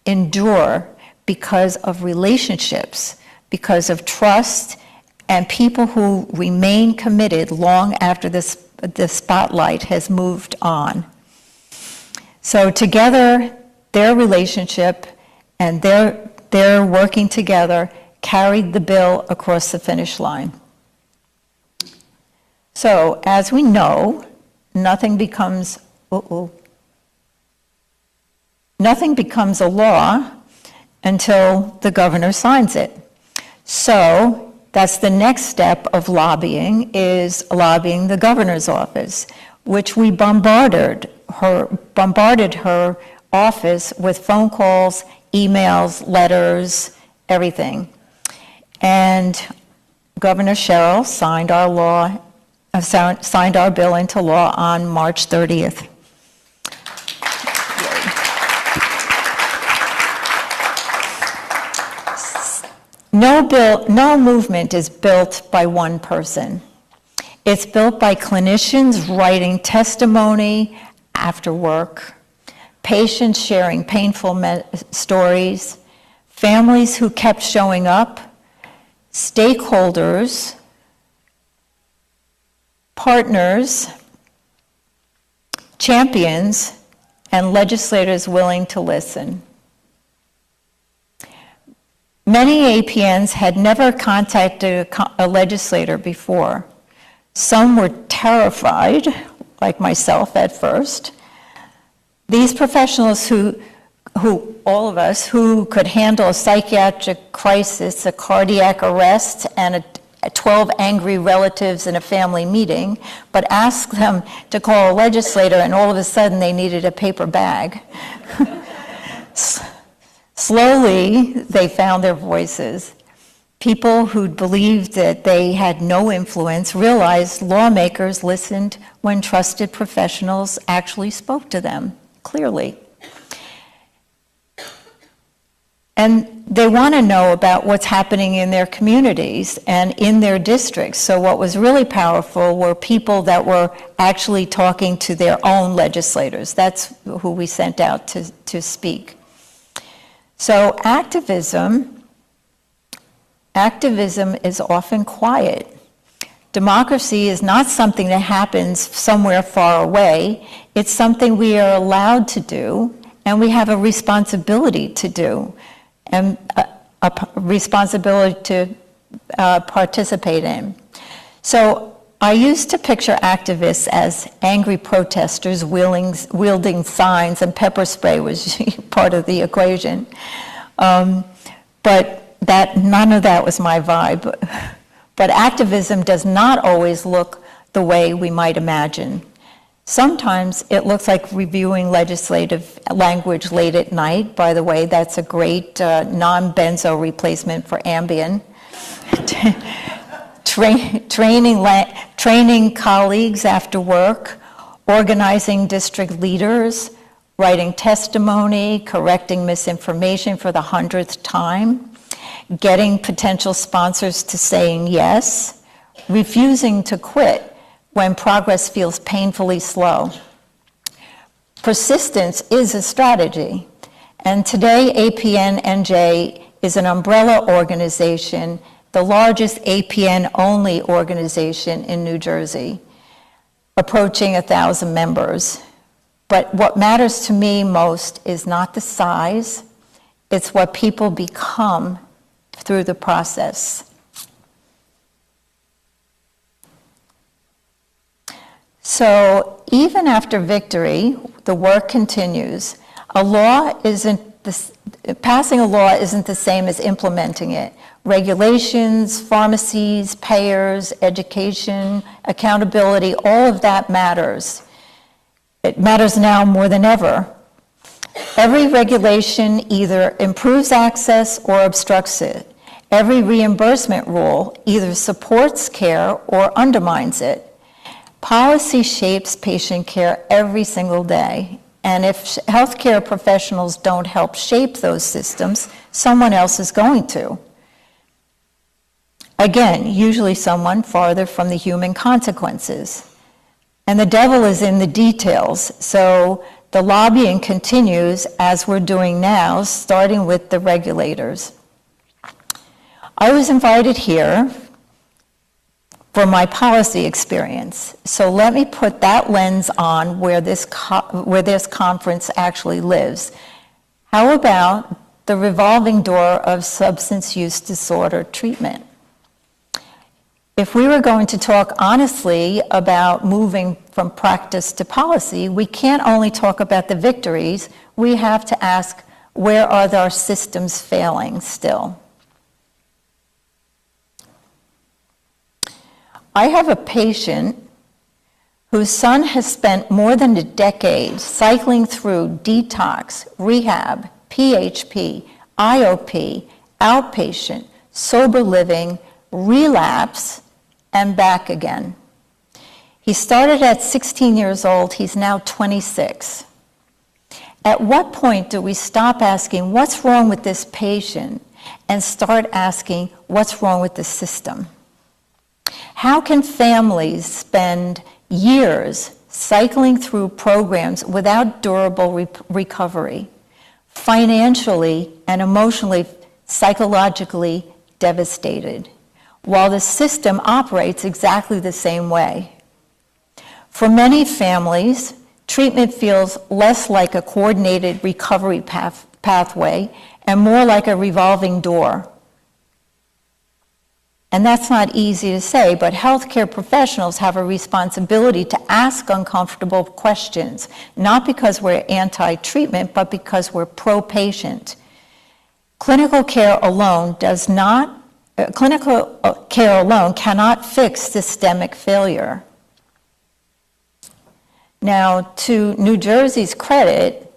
endure because of relationships, because of trust, and people who remain committed long after the spotlight has moved on. So together, their relationship and their working together carried the bill across the finish line. So, as we know, nothing becomes a law until the governor signs it. So, that's the next step of lobbying, is lobbying the governor's office, which we bombarded her office with phone calls, emails, letters, everything. And Governor Sherrill signed our bill into law on March 30th. No movement is built by one person. It's built by clinicians writing testimony after work, patients sharing painful stories, families who kept showing up, stakeholders, partners, champions, and legislators willing to listen. Many APNs had never contacted a legislator before. Some were terrified, like myself at first. These professionals who all of us, who could handle a psychiatric crisis, a cardiac arrest, and 12 angry relatives in a family meeting, but ask them to call a legislator and all of a sudden they needed a paper bag. Slowly, they found their voices. People who believed that they had no influence realized lawmakers listened when trusted professionals actually spoke to them clearly. And they want to know about what's happening in their communities and in their districts. So what was really powerful were people that were actually talking to their own legislators. That's who we sent out to speak. So activism is often quiet. Democracy is not something that happens somewhere far away. It's something we are allowed to do, and we have a responsibility to do, and a responsibility to participate in. So I used to picture activists as angry protesters wielding signs, and pepper spray was part of the equation. But none of that was my vibe. But activism does not always look the way we might imagine. Sometimes it looks like reviewing legislative language late at night. By the way, that's a great non-benzo replacement for Ambien. Training colleagues after work, organizing district leaders, writing testimony, correcting misinformation for the 100th time, getting potential sponsors to saying yes, refusing to quit when progress feels painfully slow. Persistence is a strategy, and today APN-NJ is an umbrella organization, the largest APN-only organization in New Jersey, approaching 1,000 members. But what matters to me most is not the size, it's what people become through the process. So even after victory, the work continues. Passing a law isn't the same as implementing it. Regulations, pharmacies, payers, education, accountability, all of that matters. It matters now more than ever. Every regulation either improves access or obstructs it. Every reimbursement rule either supports care or undermines it. Policy shapes patient care every single day. And if healthcare professionals don't help shape those systems, someone else is going to. Again, usually someone farther from the human consequences. And the devil is in the details. So the lobbying continues as we're doing now, starting with the regulators. I was invited here for my policy experience. So let me put that lens on where this conference actually lives. How about the revolving door of substance use disorder treatment? If we were going to talk honestly about moving from practice to policy, we can't only talk about the victories, we have to ask, where are our systems failing still? I have a patient whose son has spent more than a decade cycling through detox, rehab, PHP, IOP, outpatient, sober living, relapse, and back again. He started at 16 years old, he's now 26. At what point do we stop asking, what's wrong with this patient, and start asking, what's wrong with the system? How can families spend years cycling through programs without durable recovery, financially and emotionally, psychologically devastated, while the system operates exactly the same way? For many families, treatment feels less like a coordinated recovery pathway and more like a revolving door. And that's not easy to say, but healthcare professionals have a responsibility to ask uncomfortable questions, not because we're anti-treatment, but because we're pro-patient. Clinical care alone cannot fix systemic failure. Now, to New Jersey's credit,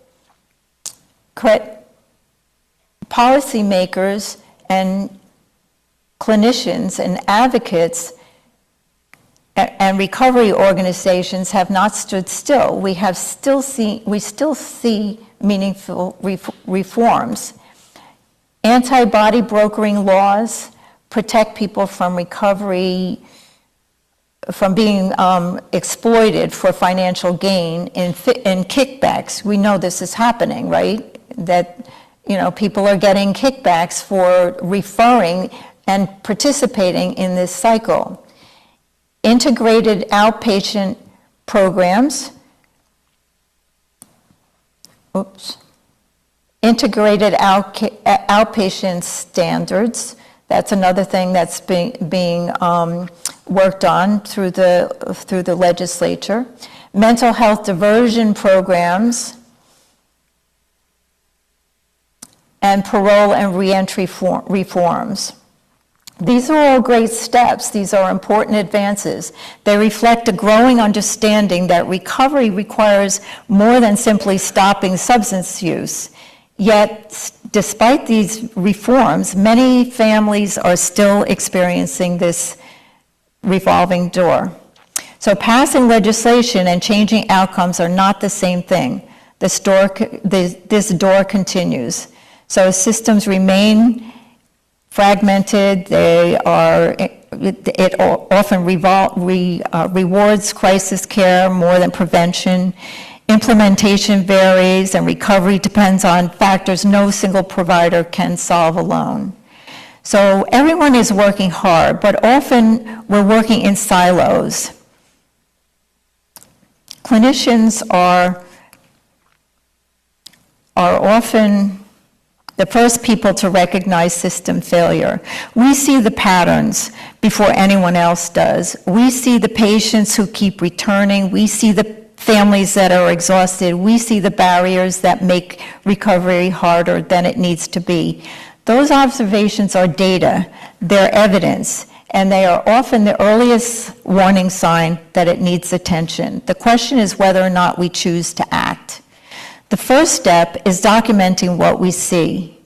policymakers and clinicians and advocates and recovery organizations have not stood still. We still see meaningful reforms. Anti-body brokering laws protect people from recovery, from being exploited for financial gain in kickbacks. We know this is happening, right? That, people are getting kickbacks for referring and participating in this cycle. Integrated outpatient programs, integrated outpatient standards, that's another thing that's being worked on through the legislature. Mental health diversion programs, and parole and reentry reforms. These are all great steps. These are important advances. They reflect a growing understanding that recovery requires more than simply stopping substance use. Yet, despite these reforms, many families are still experiencing this revolving door. So passing legislation and changing outcomes are not the same thing. This door continues. So systems remain fragmented. It often rewards crisis care more than prevention. Implementation varies, and recovery depends on factors no single provider can solve alone. So everyone is working hard, but often we're working in silos. Clinicians are often the first people to recognize system failure. We see the patterns before anyone else does. We see the patients who keep returning. We see the families that are exhausted. We see the barriers that make recovery harder than it needs to be. Those observations are data, they're evidence, and they are often the earliest warning sign that it needs attention. The question is whether or not we choose to act. The first step is documenting what we see.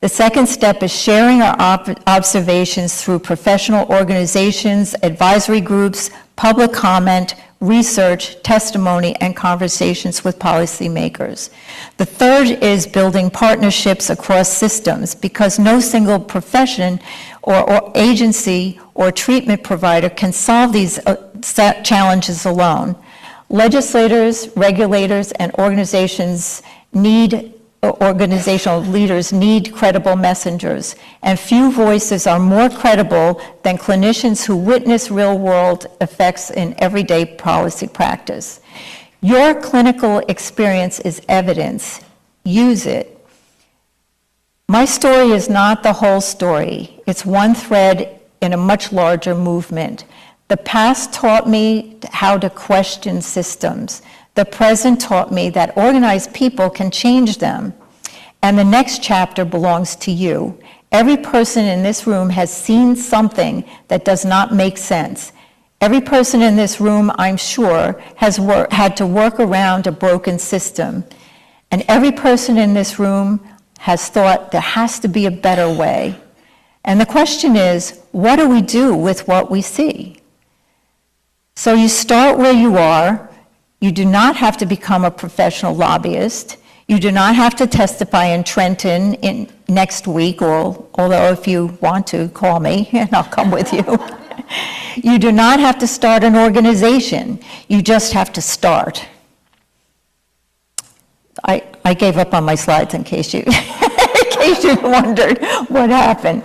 The second step is sharing our observations through professional organizations, advisory groups, public comment, research, testimony, and conversations with policymakers. The third is building partnerships across systems, because no single profession or agency or treatment provider can solve these challenges alone. Legislators, regulators, and organizational leaders need credible messengers, and few voices are more credible than clinicians who witness real-world effects in everyday policy practice. Your clinical experience is evidence. Use it. My story is not the whole story. It's one thread in a much larger movement. The past taught me how to question systems. The present taught me that organized people can change them. And the next chapter belongs to you. Every person in this room has seen something that does not make sense. Every person in this room, I'm sure, has had to work around a broken system. And every person in this room has thought there has to be a better way. And the question is, what do we do with what we see? So you start where you are. You do not have to become a professional lobbyist. You do not have to testify in Trenton next week, or although if you want to, call me and I'll come with you. You do not have to start an organization. You just have to start. I gave up on my slides in case you wondered what happened.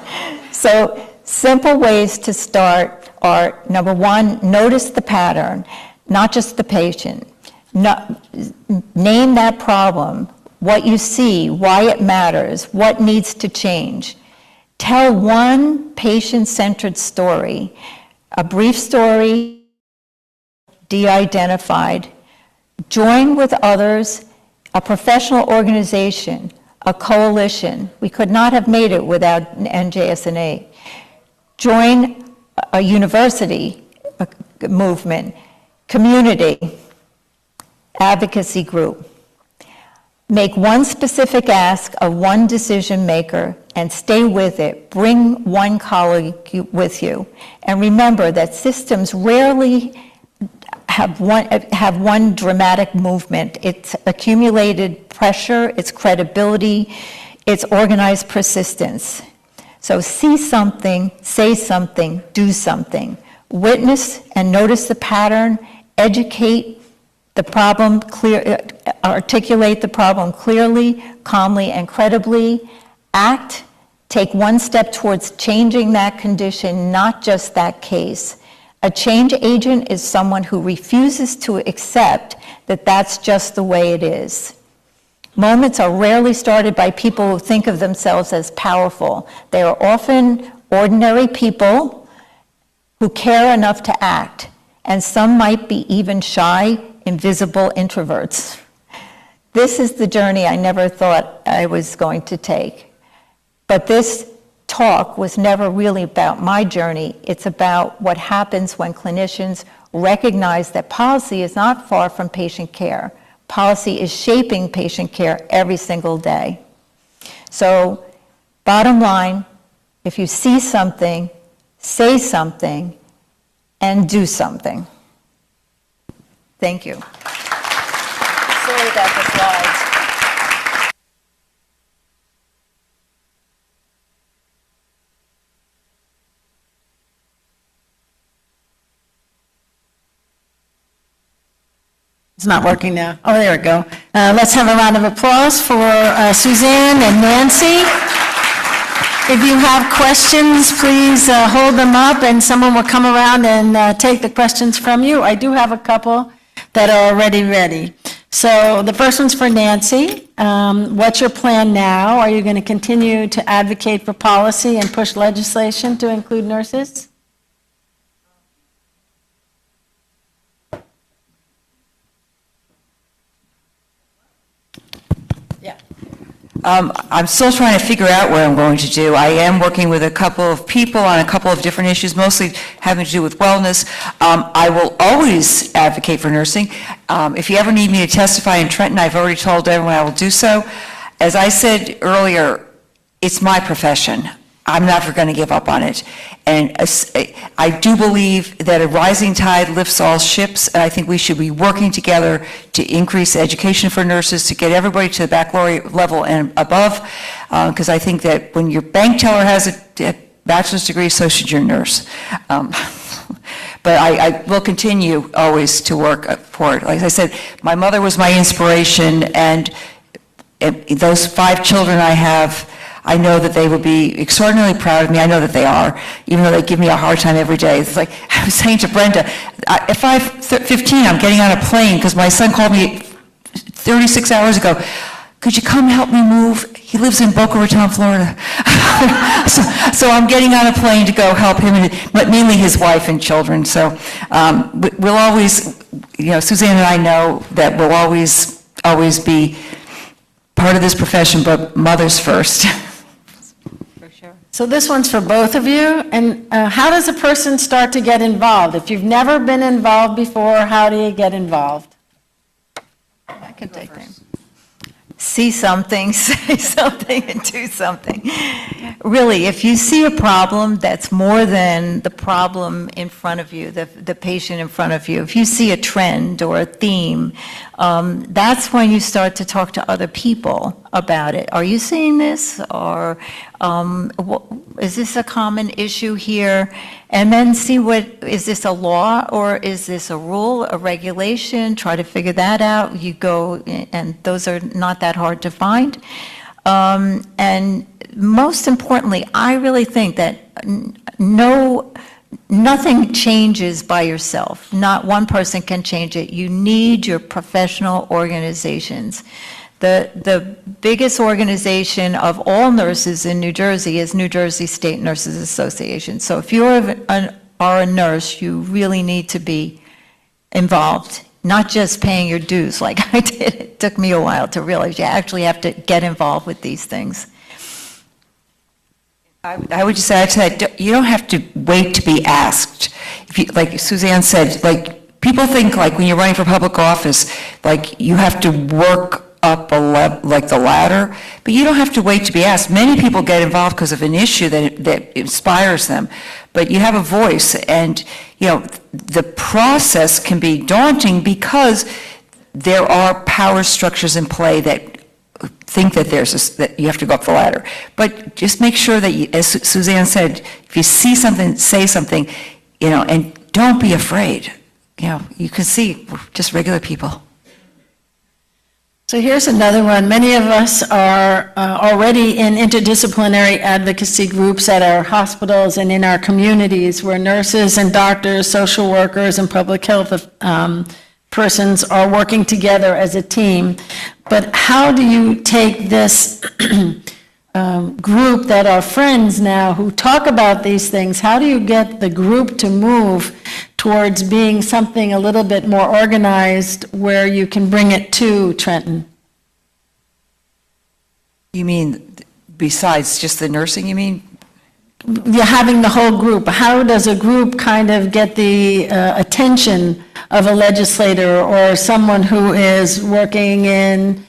So simple ways to start are, number one, notice the pattern, not just the patient. Name that problem, what you see, why it matters, what needs to change. Tell one patient-centered story, a brief story, de-identified. Join with others, a professional organization, a coalition. We could not have made it without NJSNA. Join a university, a movement, community, advocacy group. Make one specific ask of one decision maker and stay with it. Bring one colleague with you. And remember that systems rarely have one dramatic movement. It's accumulated pressure, it's credibility, it's organized persistence. So see something, say something, do something. Witness and notice the pattern, educate the problem, articulate the problem clearly, calmly, and credibly. Act, take one step towards changing that condition, not just that case. A change agent is someone who refuses to accept that that's just the way it is. Moments are rarely started by people who think of themselves as powerful. They are often ordinary people who care enough to act, and some might be even shy, invisible introverts. This is the journey I never thought I was going to take. But this talk was never really about my journey. It's about what happens when clinicians recognize that policy is not far from patient care. Policy is shaping patient care every single day. So, bottom line, if you see something, say something, and do something. Thank you. Sorry about the slides. It's not working now. Oh, there we go. Let's have a round of applause for Suzanne and Nancy. If you have questions, please hold them up and someone will come around and take the questions from you. I do have a couple that are already ready. So the first one's for Nancy. What's your plan now? Are you going to continue to advocate for policy and push legislation to include nurses? I'm still trying to figure out what I'm going to do. I am working with a couple of people on a couple of different issues, mostly having to do with wellness. I will always advocate for nursing. If you ever need me to testify in Trenton, I've already told everyone I will do so. As I said earlier, it's my profession. I'm never going to give up on it. And I do believe that a rising tide lifts all ships, and I think we should be working together to increase education for nurses, to get everybody to the baccalaureate level and above, because I think that when your bank teller has a bachelor's degree, so should your nurse. But I will continue always to work for it. Like I said, my mother was my inspiration, and those 5 children I have, I know that they will be extraordinarily proud of me. I know that they are, even though they give me a hard time every day. It's like I was saying to Brenda, at 5:15, I'm getting on a plane because my son called me 36 hours ago. Could you come help me move? He lives in Boca Raton, Florida. so I'm getting on a plane to go help him, but mainly his wife and children. So we'll always, Suzanne and I know that we'll always be part of this profession, but mothers first. So this one's for both of you. And how does a person start to get involved? If you've never been involved before, how do you get involved? I can take that. See something, say something, and do something. Really, if you see a problem that's more than the problem in front of you, the patient in front of you, if you see a trend or a theme, that's when you start to talk to other people about it. Are you seeing this? Or is this a common issue here? And then see is this a law or is this a rule, a regulation? Try to figure that out. You go, and those are not that hard to find. And most importantly, I really think that nothing changes by yourself. Not one person can change it. You need your professional organizations. The biggest organization of all nurses in New Jersey is New Jersey State Nurses Association. So if you are a nurse, you really need to be involved, not just paying your dues like I did. It took me a while to realize you actually have to get involved with these things. I would just add to that, you don't have to wait to be asked. Like Suzanne said, like people think like when you're running for public office, like you have to work up like the ladder, but you don't have to wait to be asked. Many people get involved because of an issue that inspires them, but you have a voice, and the process can be daunting because there are power structures in play that think that that you have to go up the ladder. But just make sure that, as Suzanne said, if you see something, say something, and don't be afraid. You can see we're just regular people. So here's another one. Many of us are already in interdisciplinary advocacy groups at our hospitals and in our communities where nurses and doctors, social workers, and public health persons are working together as a team. But how do you take this group that are friends now who talk about these things, how do you get the group to move towards being something a little bit more organized where you can bring it to Trenton? You mean besides just the nursing, you mean? You're having the whole group. How does a group kind of get the attention of a legislator or someone who is working in,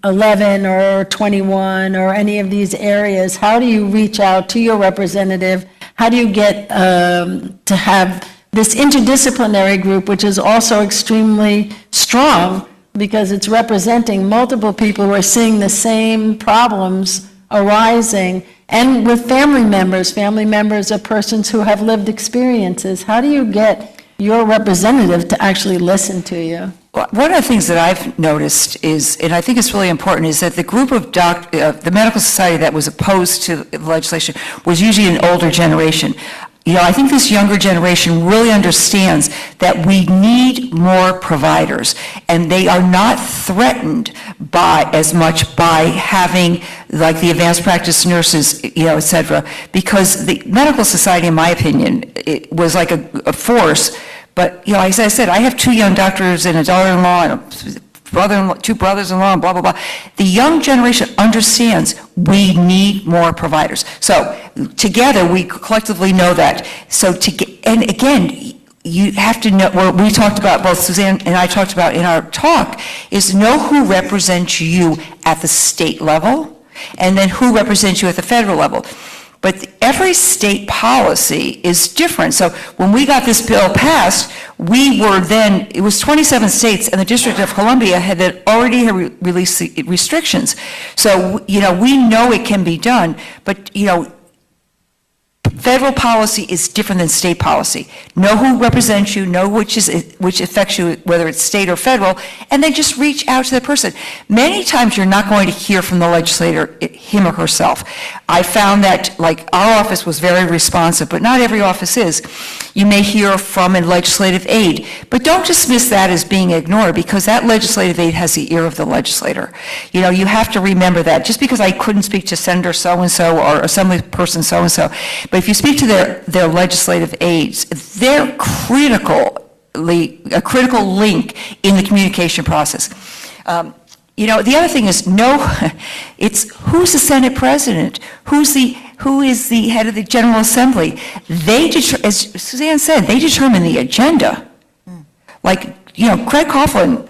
11 or 21 or any of these areas? How do you reach out to your representative? How do you get to have this interdisciplinary group, which is also extremely strong because it's representing multiple people who are seeing the same problems arising, and with family members are persons who have lived experiences? How do you get your representative to actually listen to you? Well, one of the things that I've noticed is, and I think it's really important, is that the group of the medical society that was opposed to the legislation was usually an older generation. I think this younger generation really understands that we need more providers, and they are not threatened as much by having like the advanced practice nurses, et cetera, because the medical society, in my opinion, it was like a force. But, as I said, I have 2 young doctors and a daughter-in-law and a 2 brothers-in-law and blah, blah, blah. The young generation understands we need more providers. So together, we collectively know that. And again, you have to know, what we talked about, both Suzanne and I talked about in our talk, is know who represents you at the state level and then who represents you at the federal level. But every state policy is different. So when we got this bill passed, it was 27 states, and the District of Columbia had already released the restrictions. So, we know it can be done, but, federal policy is different than state policy. Know who represents you, know which affects you, whether it's state or federal, and then just reach out to the person. Many times you're not going to hear from the legislator, him or herself. I found that, like, our office was very responsive, but not every office is. You may hear from a legislative aide, but don't dismiss that as being ignored, because that legislative aide has the ear of the legislator. You know, you have to remember that. Just because I couldn't speak to Senator so-and-so or Assembly person so-and-so, but if you speak to their legislative aides, they're a critical link in the communication process. You know, the other thing is, it's who's the Senate president, who is the head of the General Assembly. As Suzanne said, they determine the agenda. Like, you know, Craig Coughlin,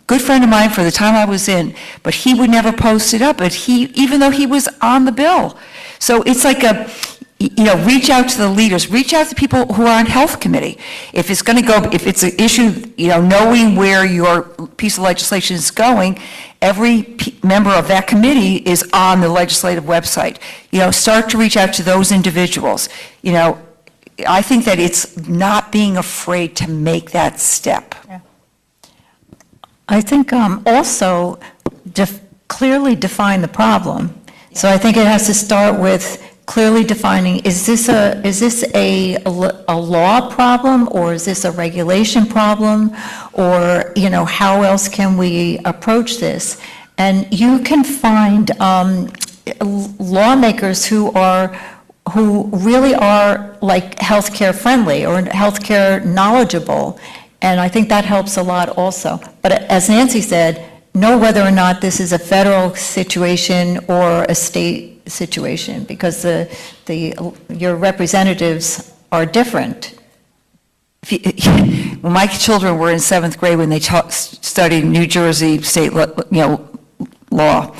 good friend of mine for the time I was in, but he would never post it up, even though he was on the bill. So it's like reach out to the leaders, reach out to people who are on health committee. If it's an issue, knowing where your piece of legislation is going, every member of that committee is on the legislative website. Start to reach out to those individuals. I think that it's not being afraid to make that step. Yeah. I think also clearly define the problem. So I think it has to start with clearly defining, is this a law problem, or is this a regulation problem, or how else can we approach this? And you can find lawmakers who really are like healthcare friendly or healthcare knowledgeable, and I think that helps a lot also. But as Nancy said, know whether or not this is a federal situation or a state situation, because your representatives are different. When my children were in 7th grade, when they studied New Jersey state law,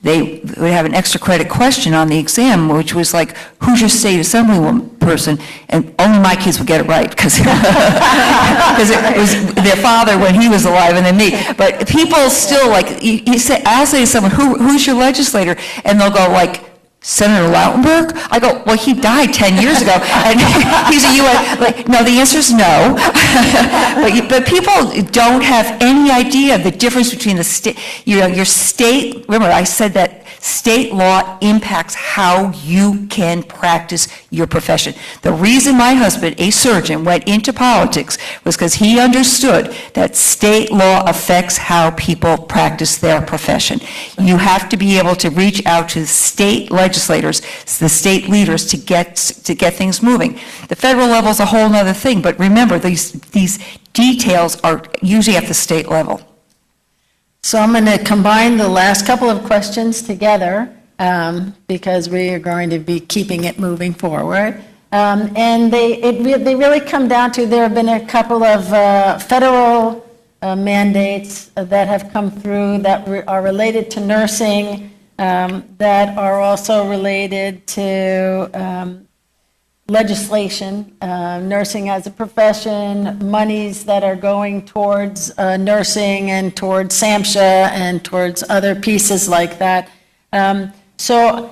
they would have an extra credit question on the exam, which was like, who's your state assemblywoman person? And only my kids would get it right, because it was their father when he was alive and then me. But people still, like, I'll say to someone, who's your legislator? And they'll go like, Senator Lautenberg? I go, well, he died 10 years ago, and he's a U.S. Like, no, the answer is no. but people don't have any idea the difference between the state, your state. Remember, I said that state law impacts how you can practice your profession. The reason my husband, a surgeon, went into politics was because he understood that state law affects how people practice their profession. You have to be able to reach out to the state legislators, the state leaders, to get things moving. The federal level is a whole other thing, but remember, these details are usually at the state level. So I'm going to combine the last couple of questions together because we are going to be keeping it moving forward. And they really come down to, there have been a couple of federal mandates that have come through that are related to nursing, that are also related to legislation, nursing as a profession, monies that are going towards nursing and towards SAMHSA and towards other pieces like that. So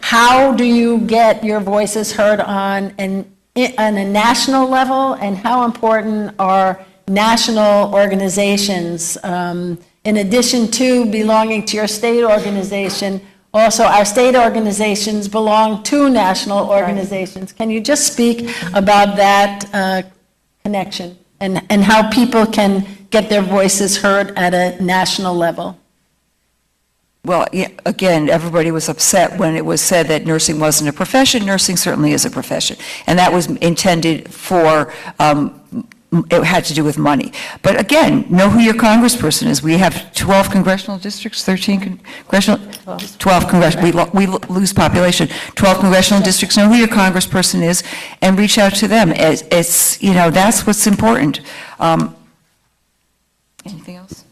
how do you get your voices heard on a national level, and how important are national organizations, in addition to belonging to your state organization? Also, our state organizations belong to national organizations. Can you just speak about that connection and how people can get their voices heard at a national level? Well, yeah, again, everybody was upset when it was said that nursing wasn't a profession. Nursing certainly is a profession, and that was intended for it had to do with money. But again, know who your congressperson is. We have 12 congressional districts, 13 congressional, 12 congressional, we lose population, 12 congressional districts. Know who your congressperson is and reach out to them. It's that's what's important. Anything else?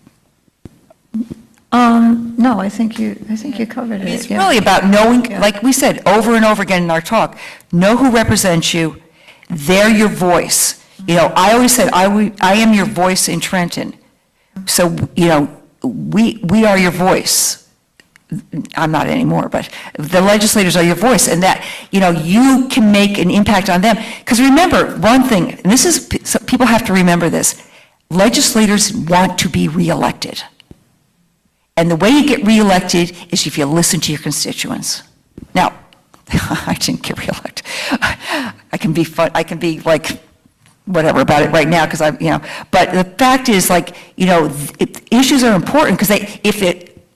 No, I think you covered it. It's really about knowing, like we said over and over again in our talk, know who represents you. They're your voice. I always said, I am your voice in Trenton. So, we are your voice. I'm not anymore, but the legislators are your voice, and that, you can make an impact on them. Because remember, one thing, and this is, so people have to remember this, legislators want to be reelected. And the way you get reelected is if you listen to your constituents. Now, I didn't get reelected. I can be fun, I can be like, whatever about it right now, because but the fact is, issues are important, because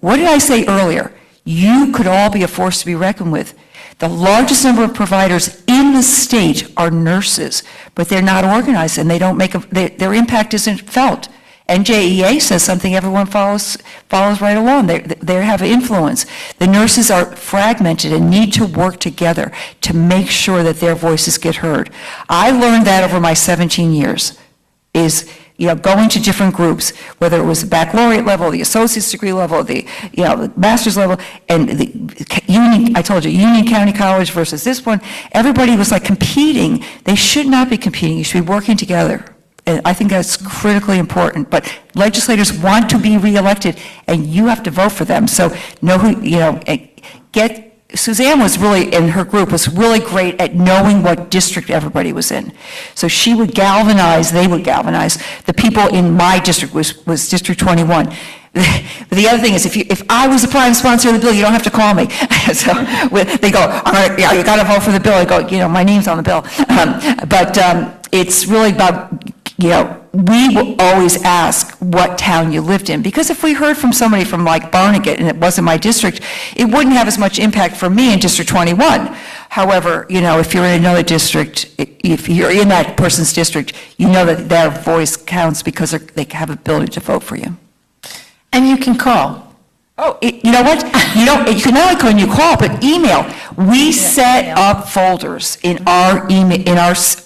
what did I say earlier? You could all be a force to be reckoned with. The largest number of providers in the state are nurses, but they're not organized, and they don't their impact isn't felt. NJEA says something, everyone follows right along. They have influence. The nurses are fragmented and need to work together to make sure that their voices get heard. I learned that over my 17 years, is going to different groups, whether it was the baccalaureate level, the associate's degree level, the master's level, and the Union, I told you, Union County College versus this one, everybody was like competing. They should not be competing. You should be working together. And I think that's critically important. But legislators want to be reelected, and you have to vote for them. So know who, Suzanne was really, in her group, was really great at knowing what district everybody was in. So she would galvanize, they would galvanize. The people in my district was District 21. But the other thing is, if I was the prime sponsor of the bill, you don't have to call me. So they go, you got to vote for the bill. I go, my name's on the bill. But it's really about, we will always ask what town you lived in, because if we heard from somebody from like Barnegat and it wasn't my district, it wouldn't have as much impact for me in District 21. However, if you're in another district, if you're in that person's district, you know that their voice counts because they have ability to vote for you. And you can call. Oh, you know what? You can not only call and you call, but email. We set up folders in our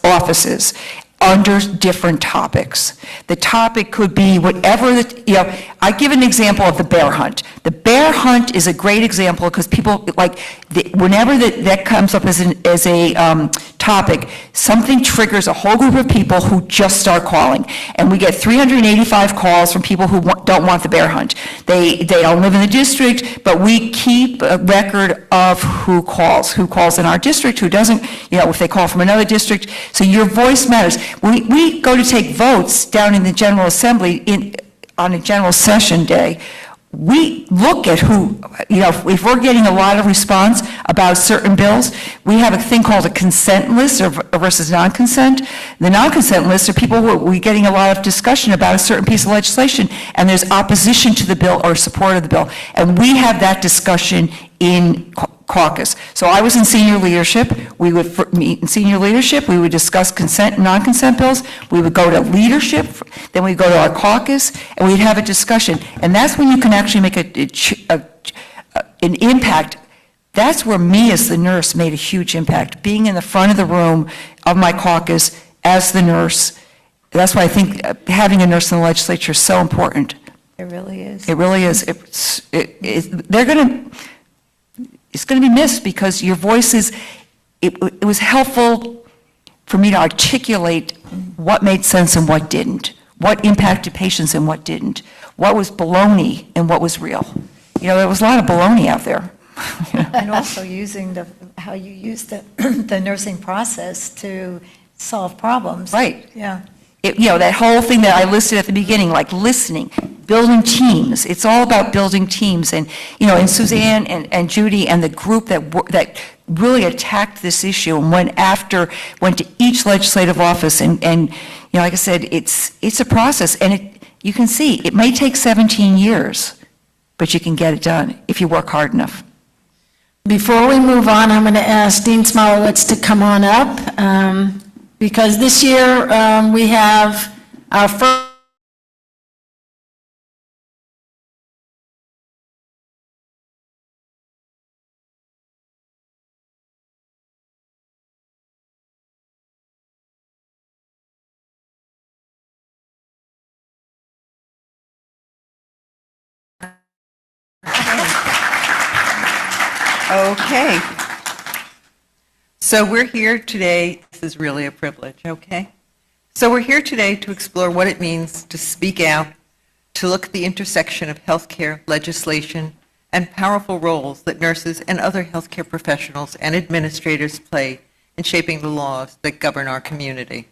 offices under different topics. The topic could be whatever, I give an example of the bear hunt. The bear hunt is a great example because people, whenever that comes up as a topic, something triggers a whole group of people who just start calling. And we get 385 calls from people who don't want the bear hunt. They don't live in the district, but we keep a record of who calls in our district, who doesn't, if they call from another district. So your voice matters. We go to take votes down in the General Assembly on a general session day. We look at who, if we're getting a lot of response about certain bills, we have a thing called a consent list versus non-consent. The non-consent list are people who we're getting a lot of discussion about a certain piece of legislation, and there's opposition to the bill or support of the bill. And we have that discussion in caucus. So I was in senior leadership. We would meet in senior leadership. We would discuss consent and non-consent bills. We would go to leadership. Then we'd go to our caucus, and we'd have a discussion. And that's when you can actually make an impact. That's where me as the nurse made a huge impact, being in the front of the room of my caucus as the nurse. That's why I think having a nurse in the legislature is so important. It really is. It really is. It's going to be missed because your voice it was helpful for me to articulate what made sense and what didn't, what impacted patients and what didn't, what was baloney and what was real. There was a lot of baloney out there. And also using how you use the nursing process to solve problems. Right. Yeah. That whole thing that I listed at the beginning, like listening, building teams. It's all about building teams. And, and Suzanne and Judy and the group that really attacked this issue and went to each legislative office. And like I said, it's a process. And you can see, it may take 17 years, but you can get it done if you work hard enough. Before we move on, I'm going to ask Dean Smolowitz to come on up. Because this year we have our first Okay. So we're here today, this is really a privilege, okay? So we're here today to explore what it means to speak out, to look at the intersection of healthcare, legislation, and powerful roles that nurses and other healthcare professionals and administrators play in shaping the laws that govern our community.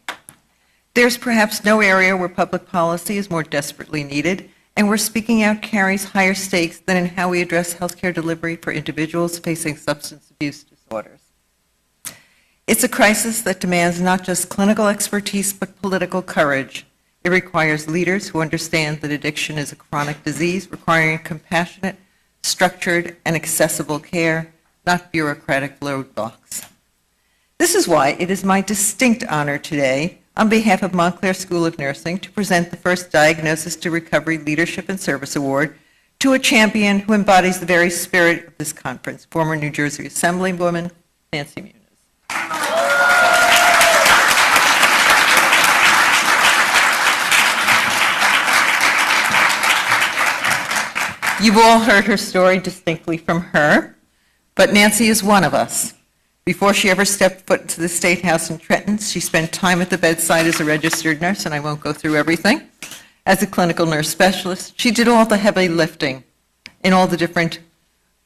There's perhaps no area where public policy is more desperately needed, and where speaking out carries higher stakes than in how we address healthcare delivery for individuals facing substance abuse disorders. It's a crisis that demands not just clinical expertise, but political courage. It requires leaders who understand that addiction is a chronic disease requiring compassionate, structured, and accessible care, not bureaucratic roadblocks. This is why it is my distinct honor today, on behalf of Montclair School of Nursing, to present the first Diagnosis to Recovery Leadership and Service Award to a champion who embodies the very spirit of this conference, former New Jersey Assemblywoman Nancy Muniz. You've all heard her story distinctly from her, but Nancy is one of us. Before she ever stepped foot into the State House in Trenton, she spent time at the bedside as a registered nurse, and I won't go through everything. As a clinical nurse specialist, she did all the heavy lifting in all the different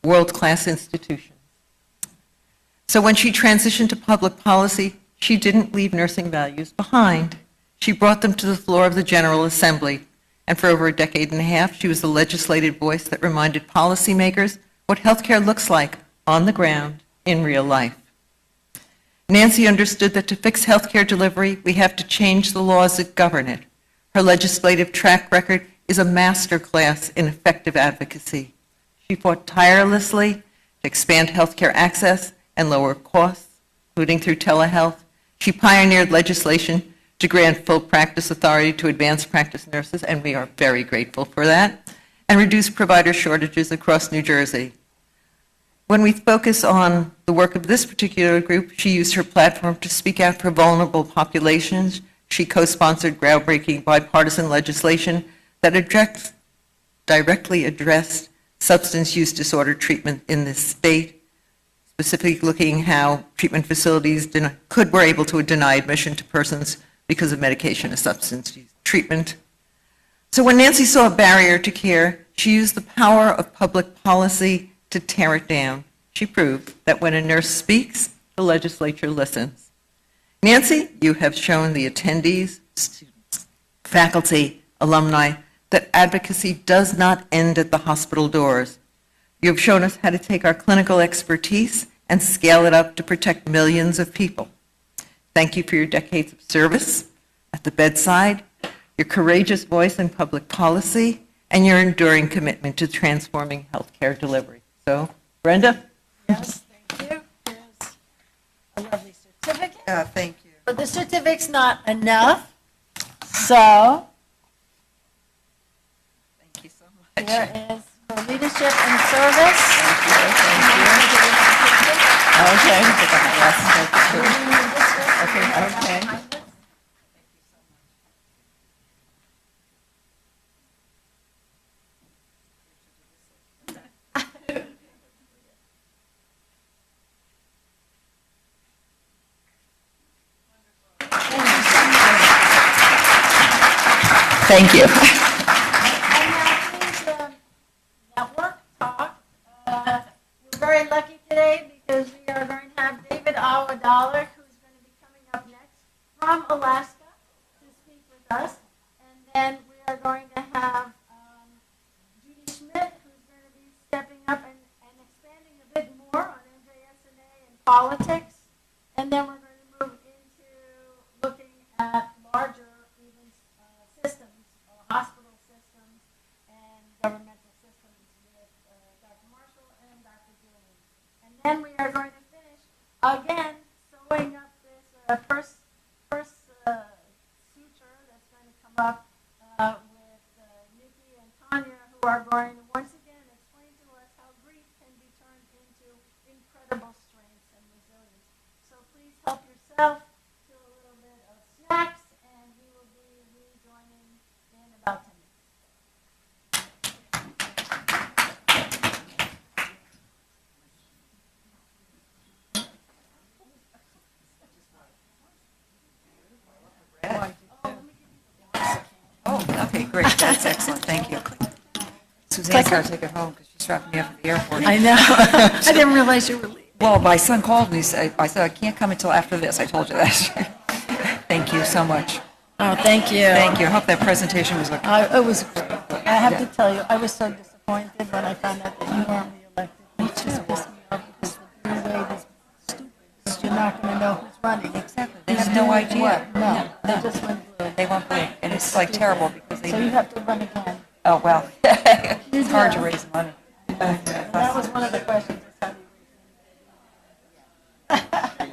world-class institutions. So when she transitioned to public policy, she didn't leave nursing values behind. She brought them to the floor of the General Assembly, and for over a decade and a half, she was the legislative voice that reminded policymakers what healthcare looks like on the ground in real life. Nancy understood that to fix healthcare delivery, we have to change the laws that govern it. Her legislative track record is a masterclass in effective advocacy. She fought tirelessly to expand healthcare access and lower costs, including through telehealth. She pioneered legislation to grant full practice authority to advanced practice nurses, and we are very grateful for that, and reduce provider shortages across New Jersey. When we focus on the work of this particular group, she used her platform to speak out for vulnerable populations. She co-sponsored groundbreaking bipartisan legislation that directly addressed substance use disorder treatment in this state, specifically looking how treatment facilities were able to deny admission to persons because of medication or substance use treatment. So when Nancy saw a barrier to care, she used the power of public policy to tear it down. She proved that when a nurse speaks, the legislature listens. Nancy, you have shown the attendees, students, faculty, alumni, that advocacy does not end at the hospital doors. You have shown us how to take our clinical expertise and scale it up to protect millions of people. Thank you for your decades of service at the bedside, your courageous voice in public policy, and your enduring commitment to transforming healthcare delivery. So, Brenda? Yes, thank you. Here's a lovely certificate. Thank you. But the certificate's not enough, so Thank you so much. here is for leadership and service. Okay. Okay. Thank you. And now please, network talk. We're very lucky today because we are going to have David Awadallah, who's going to be coming up next from Alaska to speak with us. And then we are going to have Judy Schmidt, who's going to be stepping up and expanding a bit more on NJSNA and politics. And then we're going to move into looking at larger systems, hospital systems, and governmental systems with Dr. Marshall and Dr. Julian. And then we are going to finish, again, sewing up this first suture that's going to come up with Nikki and Tanya, who are going to once again explain to us how grief can be turned into incredible strength and resilience. So please help yourself to a little bit of snacks, and we will be rejoining in about 10 minutes. Oh, okay, great. That's excellent. Thank you. Suzanne's got to take it home because she's Just dropped me off at the airport. I know. I didn't realize you were leaving. Well, my son called me, I said, I can't come until after this, I told you that. Thank you so much. Oh, thank you. Thank you, I hope that presentation was okay. It was great. I have to tell you, I was so disappointed when I found out that you weren't reelected. It just pissed me off because the blue wave is stupid, because you're not going to know who's running. Exactly, they have no idea. What? No, they just went blue. They won't believe, and it's like terrible because So you they, have to run again. oh, well, it's hard to raise money. That was one of the questions. Is how do you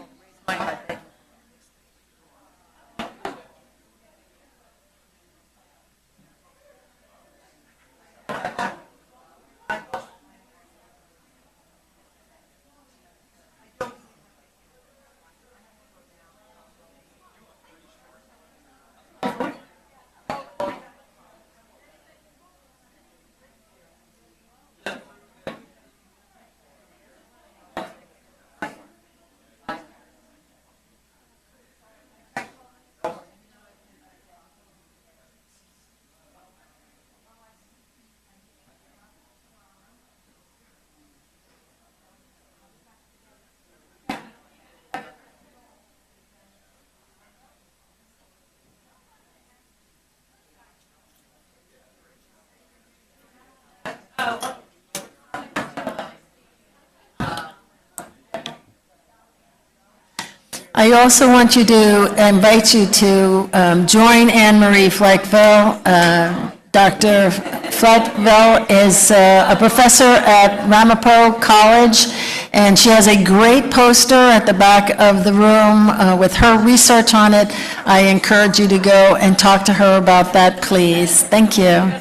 I also want you to invite you to join Anne Marie Fleckville. Dr. Fleckville is a professor at Ramapo College, and she has a great poster at the back of the room with her research on it. I encourage you to go and talk to her about that, please. Thank you.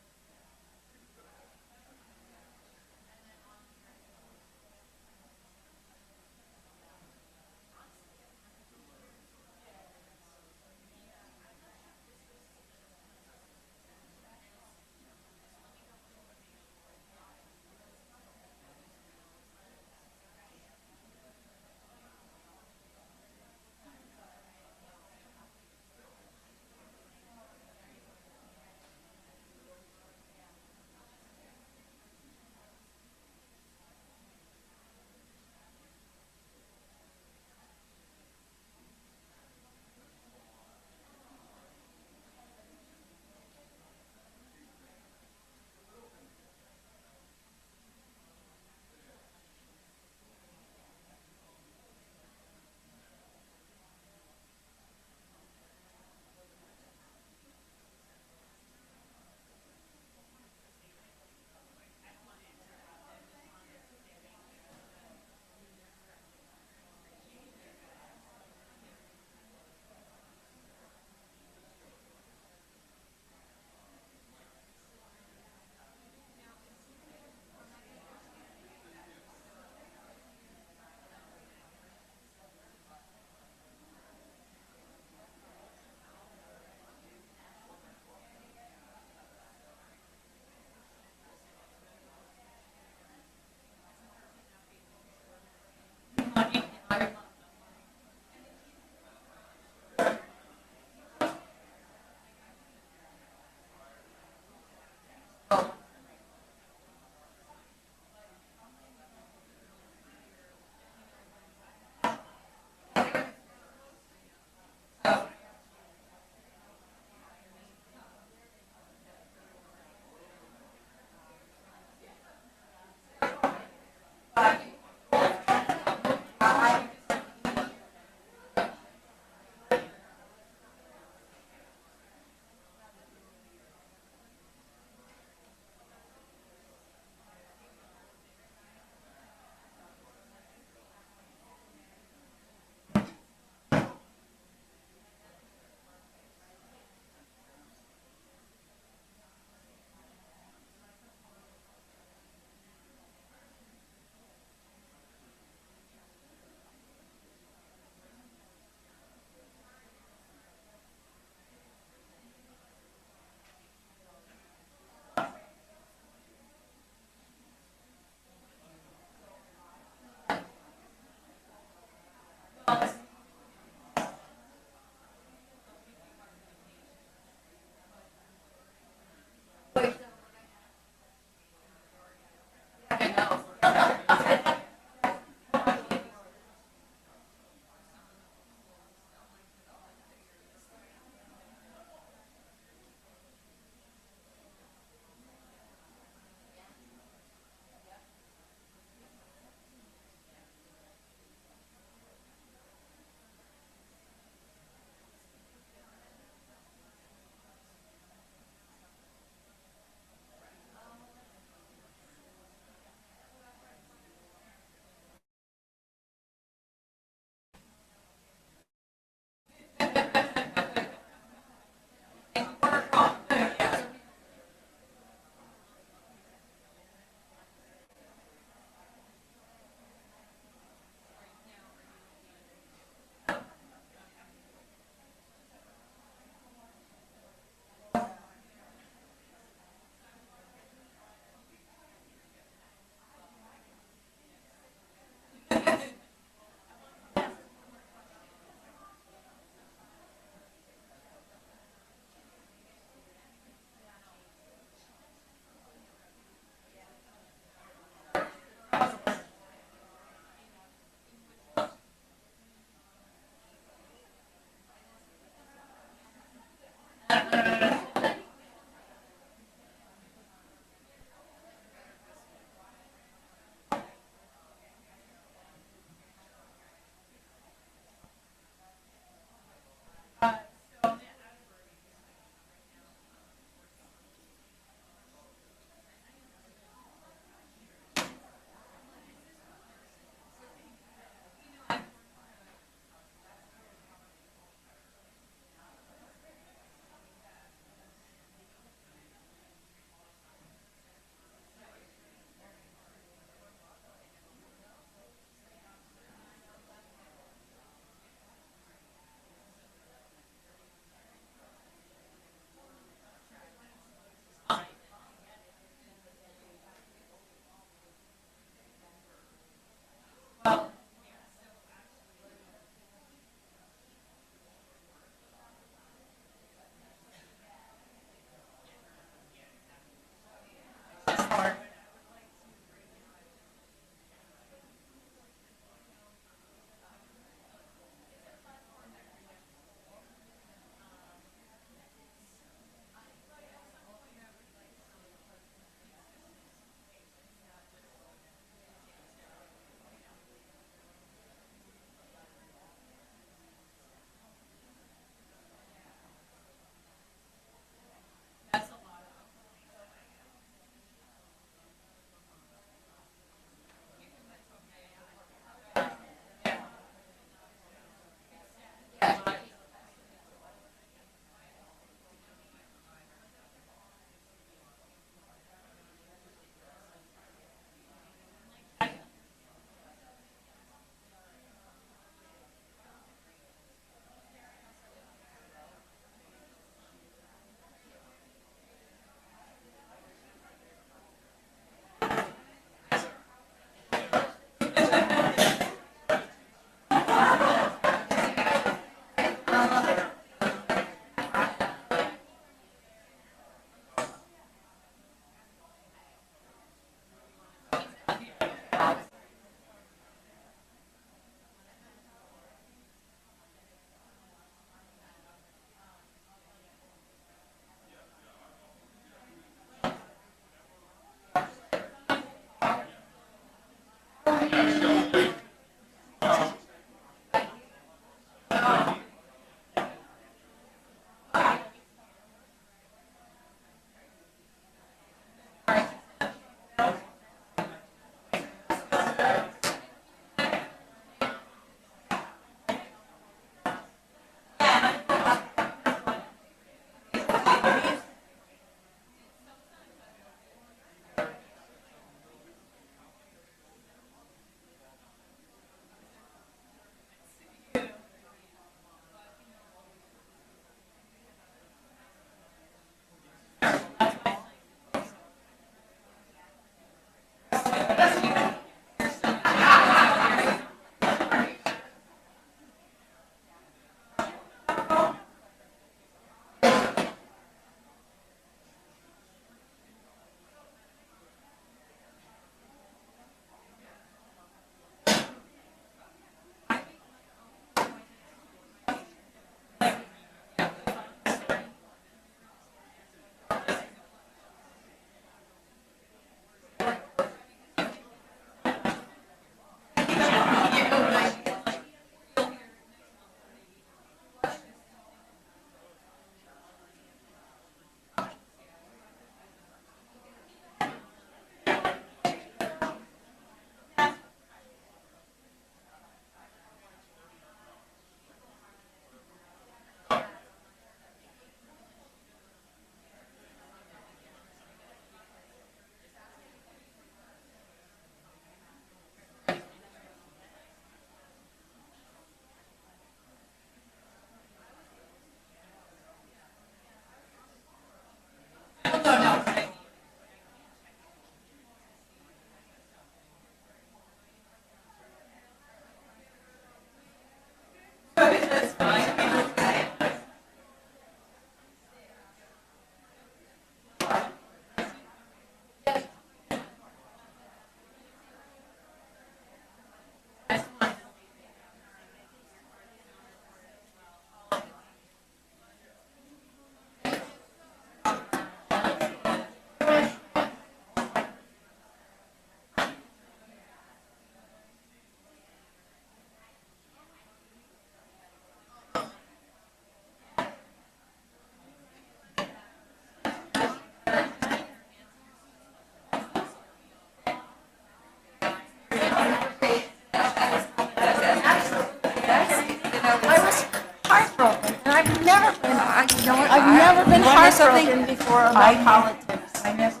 know something? heartbroken before about politics. I never.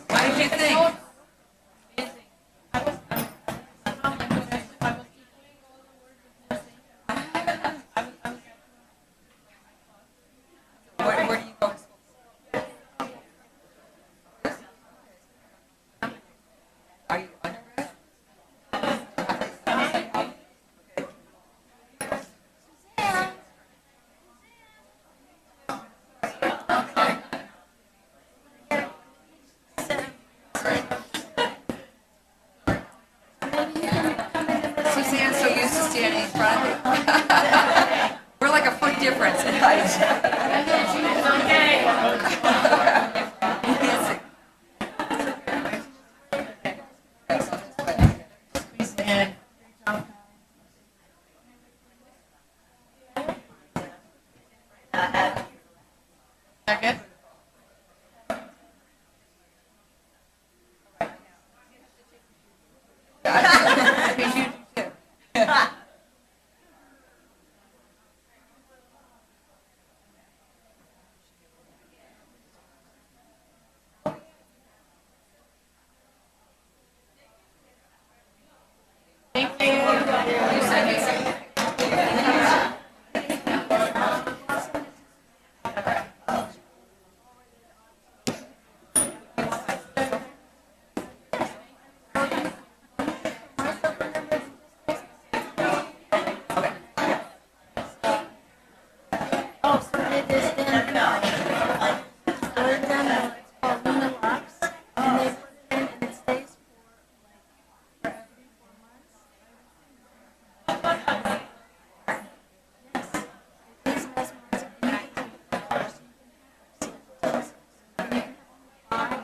What did you think? Where do you go to school? Are you undergrad? Suzanne's so used to standing in front of me. We're like a foot difference in height. Good. Oh, so it is then, like, ordered them, it's called Luna Locks, and they put it in and it stays for, like, for 3-4 months. Yes, it is mesmerizing. And you can take the colors, you can have symptoms, and you can have them live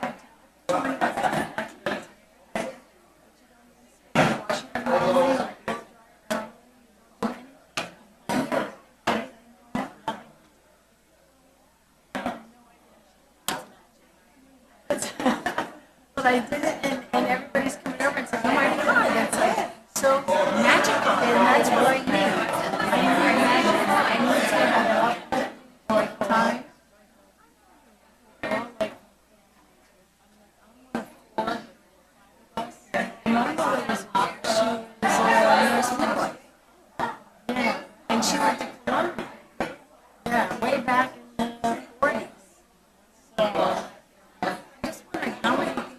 But I did it, and everybody's coming over and saying, oh my God, that's like so magical, and that's what I need. I need to have like time. My mother was, she was a nurse midwife. Yeah, and she went to Columbia. Yeah, way back in the 40s. So, I'm just wondering how many people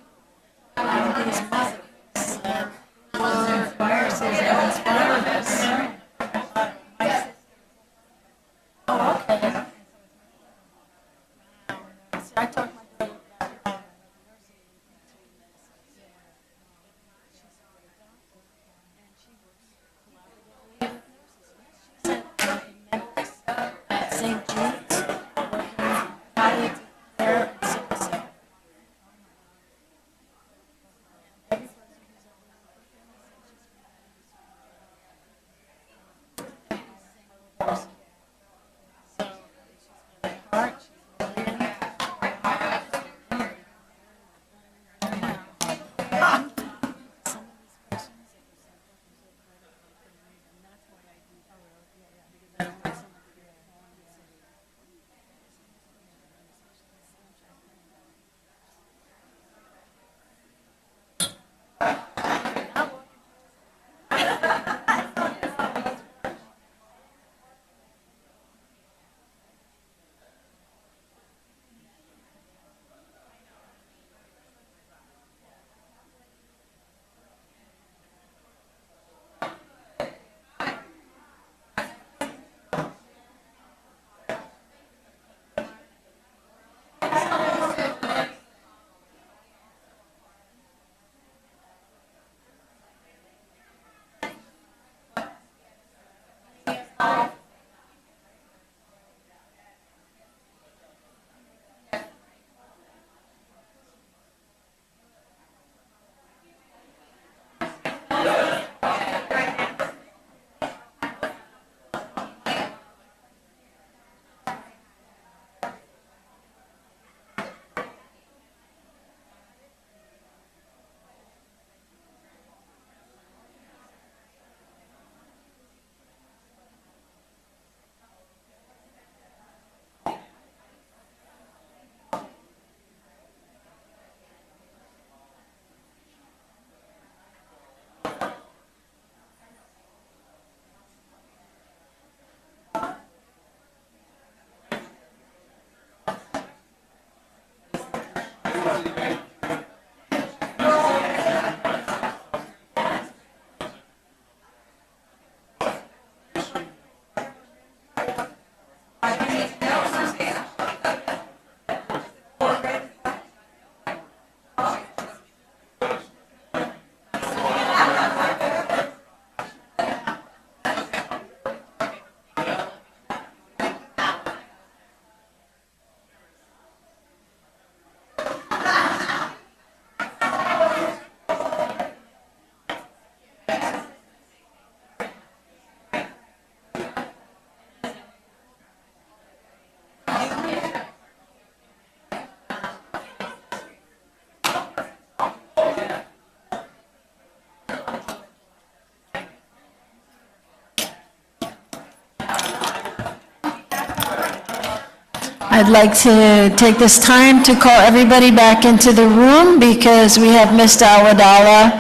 I'd like to take this time to call everybody back into the room because we have Mr. Awadala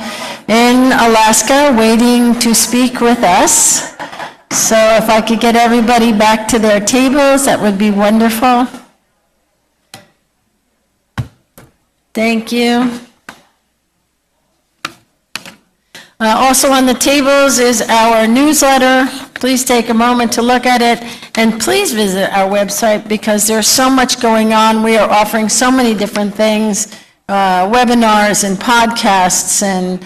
in Alaska waiting to speak with us. So if I could get everybody back to their tables, that would be wonderful. Thank you. Also on the tables is our newsletter. Please take a moment to look at it, and please visit our website because there's so much going on. We are offering so many different things, webinars and podcasts and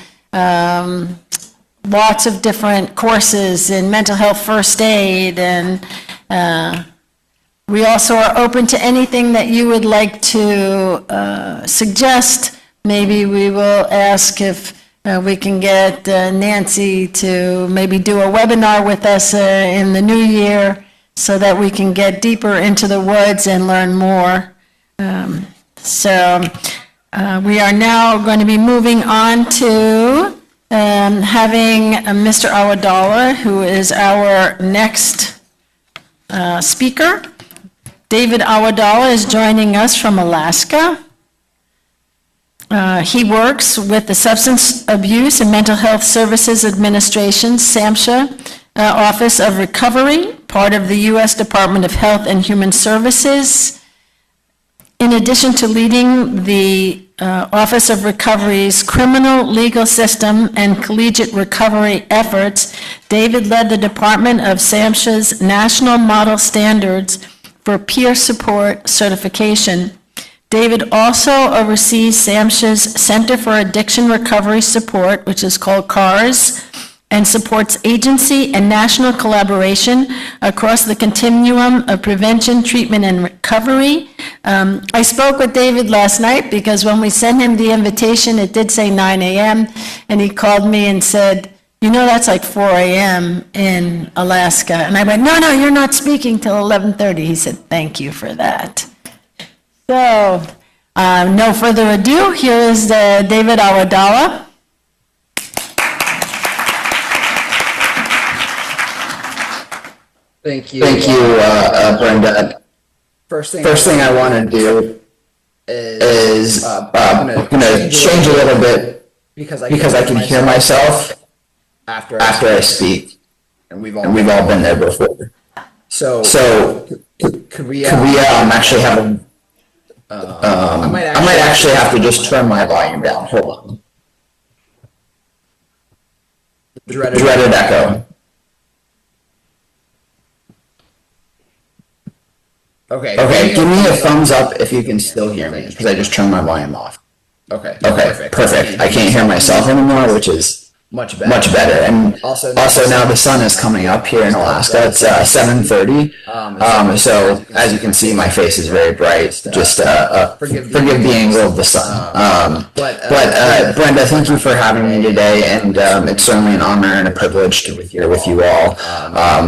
lots of different courses in mental health first aid, and we also are open to anything that you would like to suggest. Maybe we will ask if we can get Nancy to maybe do a webinar with us in the new year so that we can get deeper into the woods and learn more. So we are now going to be moving on to having Mr. Awadala, who is our next speaker. David Awadala is joining us from Alaska. He works with the Substance Abuse and Mental Health Services Administration, SAMHSA, Office of Recovery, part of the U.S. Department of Health and Human Services. In addition to leading the Office of Recovery's criminal legal system and collegiate recovery efforts, David led the Department of SAMHSA's National Model Standards for Peer Support Certification. David also oversees SAMHSA's Center for Addiction Recovery Support, which is called CARS, and supports agency and national collaboration across the continuum of prevention, treatment, and recovery. I spoke with David last night because when we sent him the invitation, it did say 9 a.m., and he called me and said, you know, that's like 4 a.m. in Alaska. And I went, no, you're not speaking till 11:30. He said, thank you for that. So, no further ado, here is David Awadala. Thank you, Brenda. First thing I want to do is I'm going to change a little bit because I can hear myself after I speak, and we've all been there before. So could we actually have a I might actually have to just turn my volume down. Hold on. The dreaded echo. Okay, give me a thumbs up if you can still hear me, because I just turned my volume off. Okay, perfect. I can't hear myself anymore, which is much better. And also now the sun is coming up here in Alaska. It's 7:30. So as you can see, my face is very bright. Just forgive the angle of the sun. But Brenda, thank you for having me today, and it's certainly an honor and a privilege to be here with you all.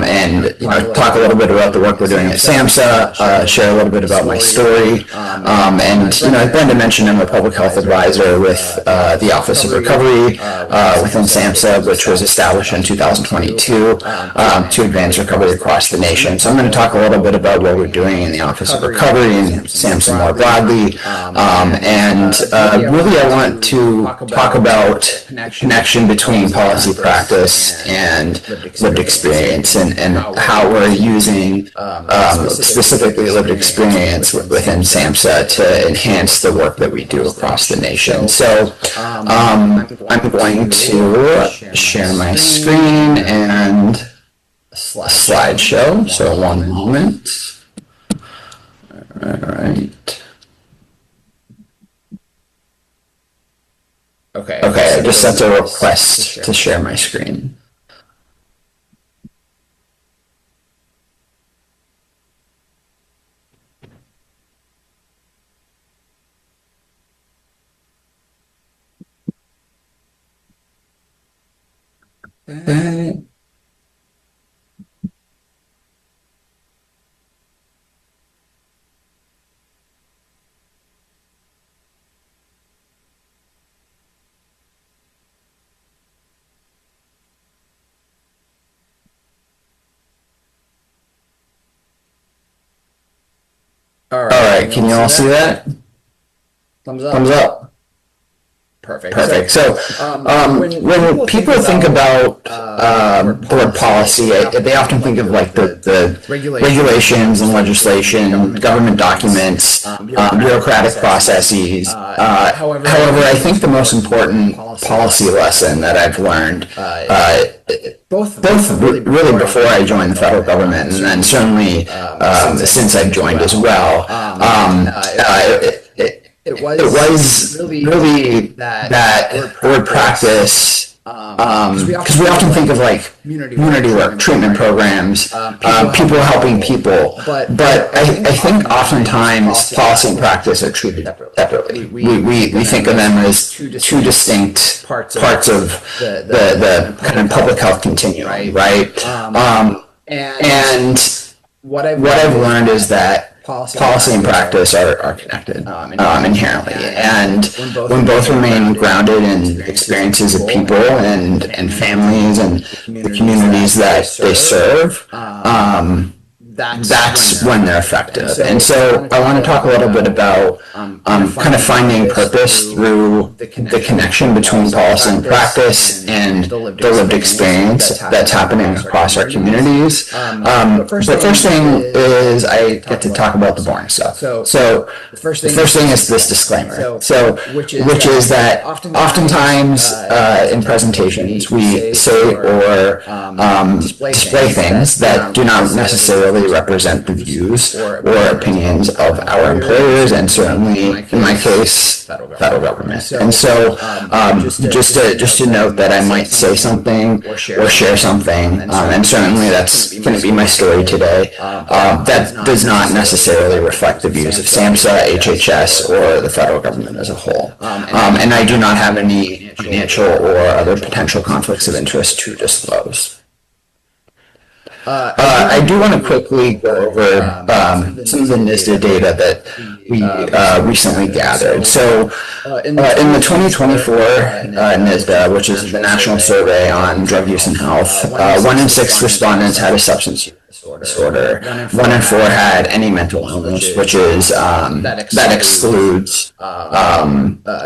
And talk a little bit about the work we're doing at SAMHSA, share a little bit about my story, and as Brenda mentioned, I'm a public health advisor with the Office of Recovery within SAMHSA, which was established in 2022 to advance recovery across the nation. So I'm going to talk a little bit about what we're doing in the Office of Recovery and SAMHSA more broadly. And really I want to talk about connection between policy practice and lived experience, and how we're using specifically lived experience within SAMHSA to enhance the work that we do across the nation. So I'm going to share my screen and a slideshow. So one moment. All right. Okay, I just sent a request to share my screen. Okay. All right, can you all see that? Thumbs up. Thumbs up. Perfect. Perfect. So, when people think about board policy, they often think of like the regulations and legislation, government documents, bureaucratic processes. However, I think the most important policy lesson that I've learned, both really before I joined the federal government, and then certainly since I've joined as well, it was really that board practice, because we often think of like community work, treatment programs, people helping people, but I think oftentimes policy and practice are treated separately. We think of them as two distinct parts of the kind of public health continuum, right? And what I've learned is that policy and practice are connected inherently, and when both remain grounded in experiences of people and families and the communities that they serve, that's when they're effective. And so I want to talk a little bit about kind of finding purpose through the connection between policy and practice and the lived experience that's happening across our communities. The first thing is I get to talk about the boring stuff. So the first thing is this disclaimer. So which is that oftentimes in presentations we say or display things that do not necessarily represent the views or opinions of our employers, and certainly in my case federal government. And so just to note that I might say something or share something, and certainly that's going to be my story today, that does not necessarily reflect the views of SAMHSA, HHS, or the federal government as a whole. And I do not have any financial or other potential conflicts of interest to disclose. I do want to quickly go over some of the NISDA data that we recently gathered. So in the 2024 NISDA, which is the National Survey on Drug Use and Health, 1 in 6 respondents had a substance use disorder. 1 in 4 had any mental illness, which is that excludes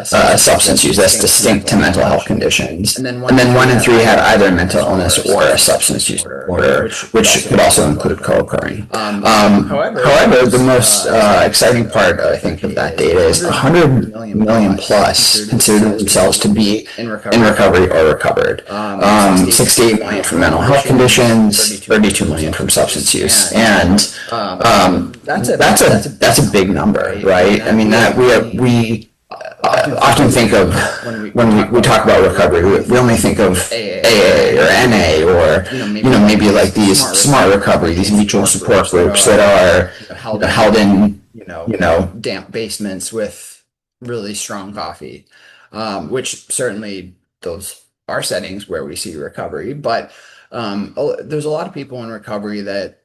substance use. That's distinct to mental health conditions. And then 1 in 3 had either mental illness or a substance use disorder, which could also include co-occurring. However, the most exciting part, I think, of that data is 100 million plus consider themselves to be in recovery or recovered. 68 million from mental health conditions, 32 million from substance use, and that's a big number, right? I mean, that we often think of when we talk about recovery, we only think of AA or NA, or maybe like these smart recovery, these mutual support groups that are held in damp basements with really strong coffee, which certainly those are settings where we see recovery, but there's a lot of people in recovery that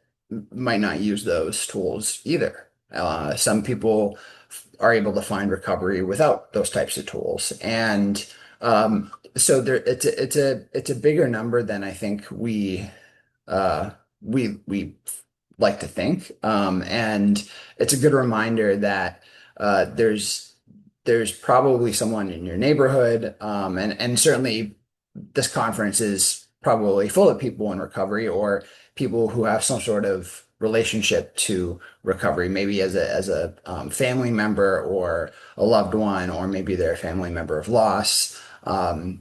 might not use those tools either. Some people are able to find recovery without those types of tools, and so it's a bigger number than I think we like to think, and it's a good reminder that there's probably someone in your neighborhood, and certainly this conference is probably full of people in recovery or people who have some sort of relationship to recovery, maybe as a family member or a loved one, or maybe they're a family member of loss. But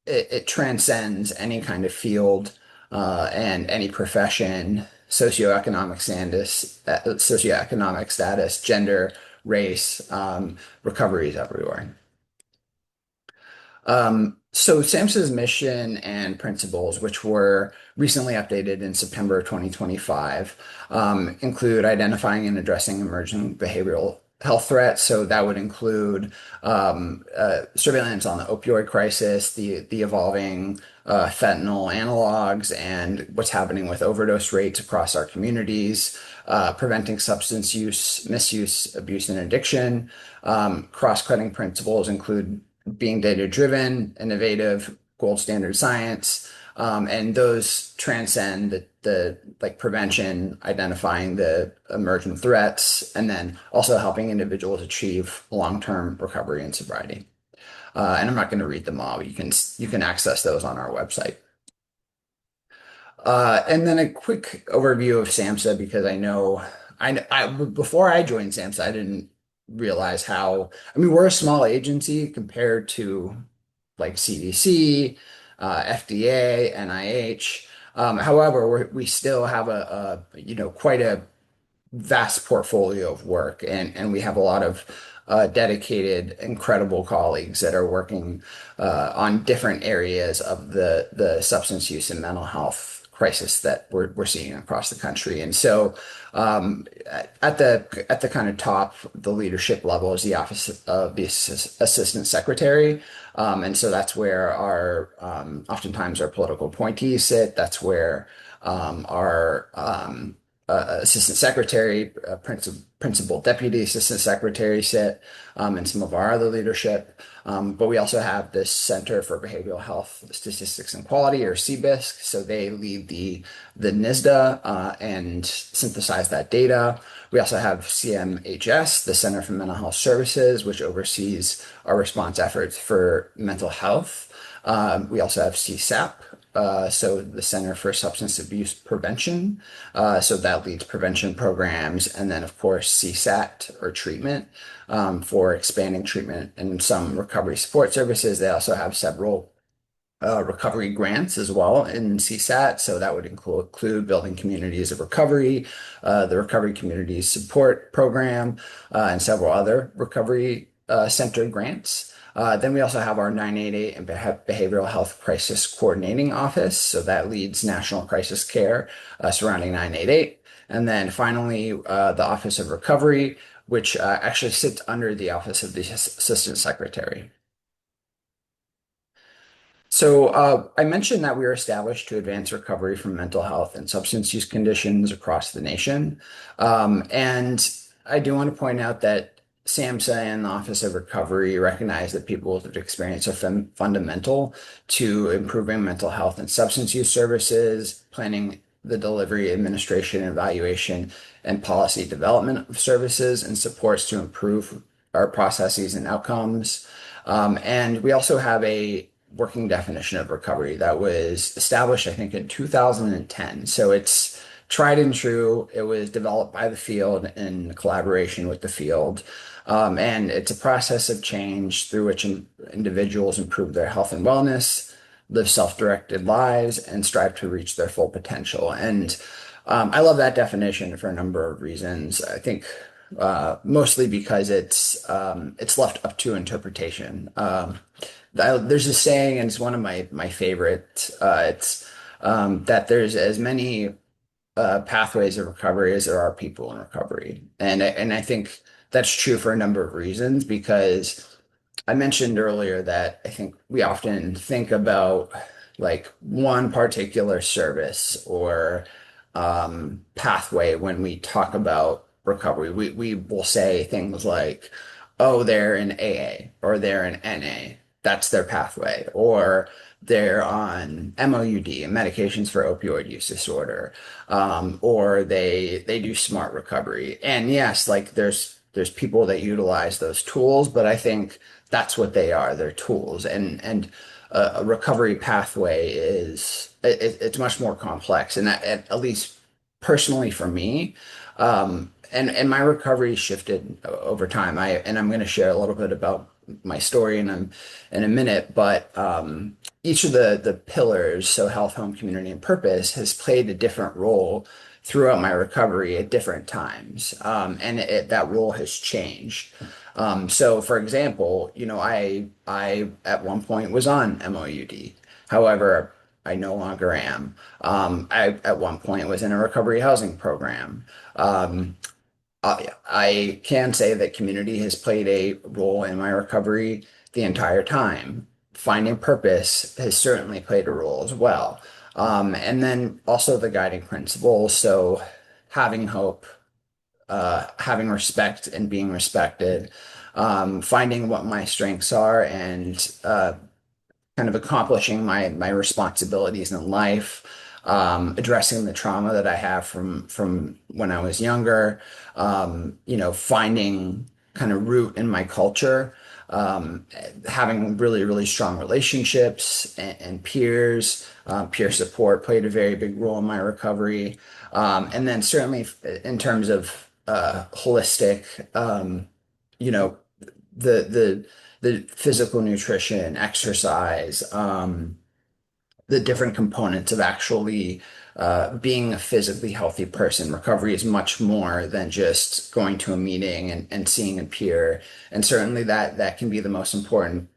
it transcends any kind of field and any profession, socioeconomic status, gender, race. Recovery is everywhere. So SAMHSA's mission and principles, which were recently updated in September 2025, include identifying and addressing emerging behavioral health threats. So that would include surveillance on the opioid crisis, the evolving fentanyl analogs, and what's happening with overdose rates across our communities, preventing substance use, misuse, abuse, and addiction. Cross-cutting principles include being data-driven, innovative, gold standard science, And those transcend the like prevention, identifying the emergent threats, and then also helping individuals achieve long-term recovery and sobriety. And I'm not going to read them all. You can access those on our website. And then a quick overview of SAMHSA, because before I joined SAMHSA, I didn't realize how, I mean, we're a small agency compared to like CDC, FDA, NIH. However, we still have quite a vast portfolio of work, and we have a lot of dedicated, incredible colleagues that are working on different areas of the substance use and mental health crisis that we're seeing across the country. And so at the kind of top, the leadership level is the Office of the Assistant Secretary. And so that's where our oftentimes our political appointees sit. That's where our assistant secretary, principal deputy assistant secretary sit, and some of our other leadership. But we also have this Center for Behavioral Health Statistics and Quality, or CBISC. So they lead the NISDA and synthesize that data. We also have CMHS, the Center for Mental Health Services, which oversees our response efforts for mental health. We also have CSAP, so the Center for Substance Abuse Prevention. So that leads prevention programs. And then, of course, CSAT, or treatment, for expanding treatment and some recovery support services. They also have several recovery grants as well in CSAT. So that would include building communities of recovery, the Recovery Communities Support Program, and several other recovery centered grants. Then we also have our 988 and Behavioral Health Crisis Coordinating Office. So that leads national crisis care surrounding 988. And then finally, the Office of Recovery, which actually sits under the Office of the Assistant Secretary. So I mentioned that we were established to advance recovery from mental health and substance use conditions across the nation. And I do want to point out that SAMHSA and the Office of Recovery recognize that people with experience are fundamental to improving mental health and substance use services, planning the delivery, administration, evaluation, and policy development of services and supports to improve our processes and outcomes. And we also have a working definition of recovery that was established, I think, in 2010. So it's tried and true. It was developed by the field in collaboration with the field. And it's a process of change through which individuals improve their health and wellness, live self-directed lives, and strive to reach their full potential. And I love that definition for a number of reasons. I think mostly because it's left up to interpretation. There's a saying, and it's one of my favorite. It's that there's as many pathways of recovery as there are people in recovery, and I think that's true for a number of reasons, because I mentioned earlier that I think we often think about like one particular service or pathway when we talk about recovery. We will say things like, oh, they're in AA or they're in NA. That's their pathway. Or they're on MOUD, medications for opioid use disorder, or they do smart recovery. And yes, like there's people that utilize those tools, but I think that's what they are. They're tools. And a recovery pathway it's much more complex. And at least personally for me, and my recovery shifted over time. I'm going to share a little bit about my story in a minute, but each of the pillars, so health, home, community, and purpose, has played a different role throughout my recovery at different times, and that role has changed. So, for example, I at one point was on MOUD. However, I no longer am. I at one point was in a recovery housing program. I can say that community has played a role in my recovery the entire time. Finding purpose has certainly played a role as well. And then also the guiding principles. So having hope, having respect and being respected, finding what my strengths are, and kind of accomplishing my responsibilities in life, addressing the trauma that I have from when I was younger, finding kind of root in my culture, having really, really strong relationships and peers. Peer support played a very big role in my recovery. And then certainly in terms of holistic, you know, the physical nutrition, exercise, the different components of actually being a physically healthy person. Recovery is much more than just going to a meeting and seeing a peer. And certainly that can be the most important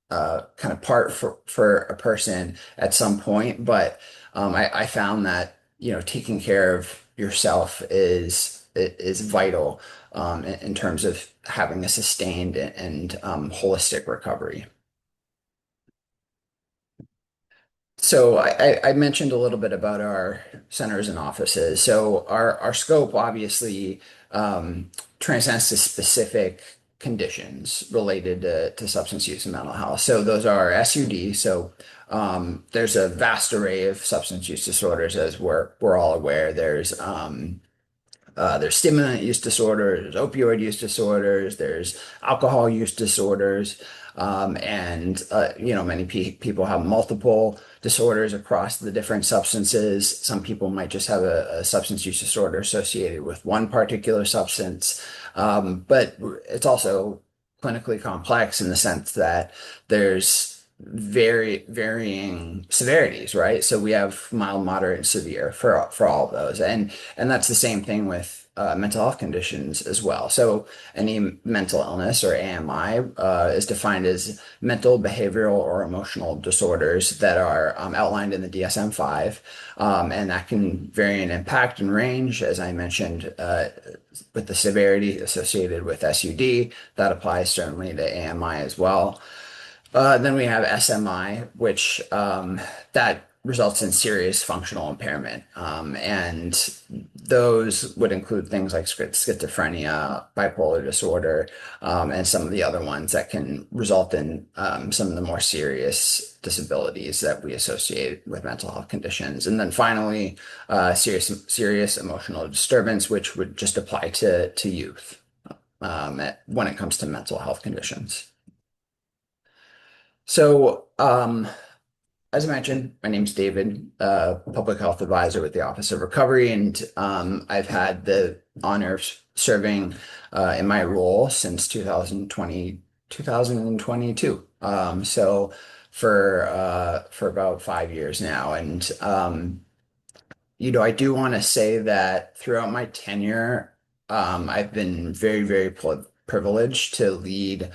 kind of part for a person at some point. But I found that, taking care of yourself is vital in terms of having a sustained and holistic recovery. So I mentioned a little bit about our centers and offices. So our scope obviously transcends to specific conditions related to substance use and mental health. So those are SUD. So there's a vast array of substance use disorders, as we're all aware. There's stimulant use disorders, there's opioid use disorders, there's alcohol use disorders, and many people have multiple disorders across the different substances. Some people might just have a substance use disorder associated with one particular substance, but it's also clinically complex in the sense that there's very varying severities, right? So we have mild, moderate, and severe for all of those, and that's the same thing with mental health conditions as well. So any mental illness or AMI is defined as mental, behavioral, or emotional disorders that are outlined in the DSM-5, and that can vary in impact and range, as I mentioned, with the severity associated with SUD. That applies certainly to AMI as well. Then we have SMI, which that results in serious functional impairment. And those would include things like schizophrenia, bipolar disorder, and some of the other ones that can result in some of the more serious disabilities that we associate with mental health conditions. And then finally, serious emotional disturbance, which would just apply to youth when it comes to mental health conditions. So, as I mentioned, my name's David, public health advisor with the Office of Recovery, and I've had the honor of serving in my role since 2022. So for about 5 years now, and I do want to say that throughout my tenure, I've been very, very privileged to lead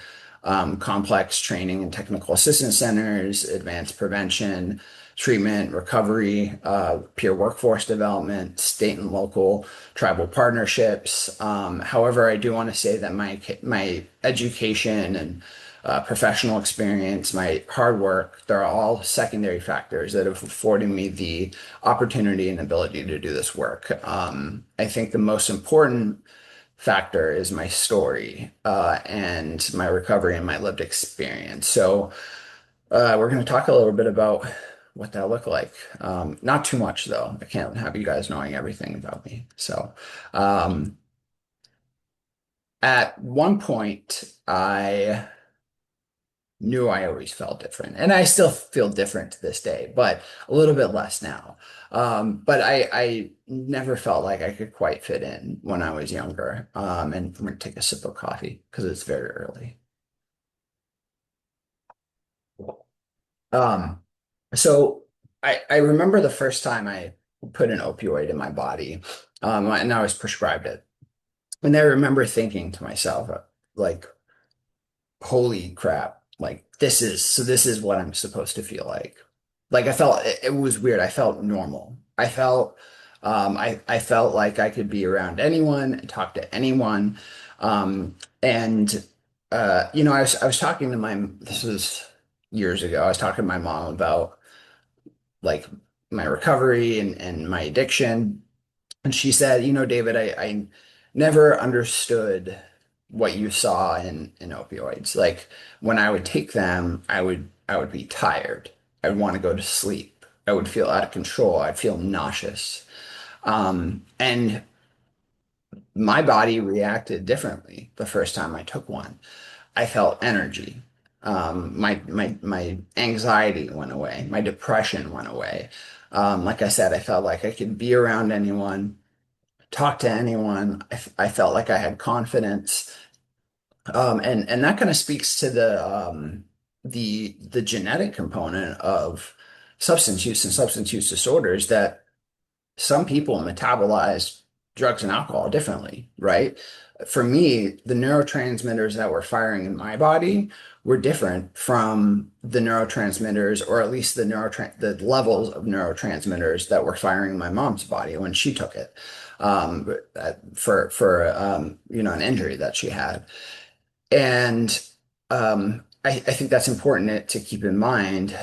complex training and technical assistance centers, advanced prevention, treatment, recovery, peer workforce development, state and local tribal partnerships. However, I do want to say that my education and professional experience, my hard work, they're all secondary factors that have afforded me the opportunity and ability to do this work. I think the most important factor is my story and my recovery and my lived experience. So we're going to talk a little bit about what that looked like. Not too much, though. I can't have you guys knowing everything about me. So at one point, I knew I always felt different, and I still feel different to this day, but a little bit less now. But I never felt like I could quite fit in when I was younger. And I'm going to take a sip of coffee because it's very early. So I remember the first time I put an opioid in my body, and I was prescribed it. And I remember thinking to myself, like, holy crap, like this is what I'm supposed to feel like. Like I felt it was weird. I felt normal. I felt like I could be around anyone and talk to anyone. And I was talking to this was years ago. I was talking to my mom about like my recovery and my addiction. And she said, David, I never understood what you saw in opioids. Like when I would take them, I would I would be tired. I would want to go to sleep. I would feel out of control. I'd feel nauseous. And my body reacted differently the first time I took one. I felt energy. My anxiety went away. My depression went away. Like I said, I felt like I could be around anyone, talk to anyone. I felt like I had confidence. And that kind of speaks to the genetic component of substance use and substance use disorders, that some people metabolize drugs and alcohol differently, right? For me, the neurotransmitters that were firing in my body were different from the neurotransmitters, or at least the levels of neurotransmitters that were firing in my mom's body when she took it, for an injury that she had. And I think that's important to keep in mind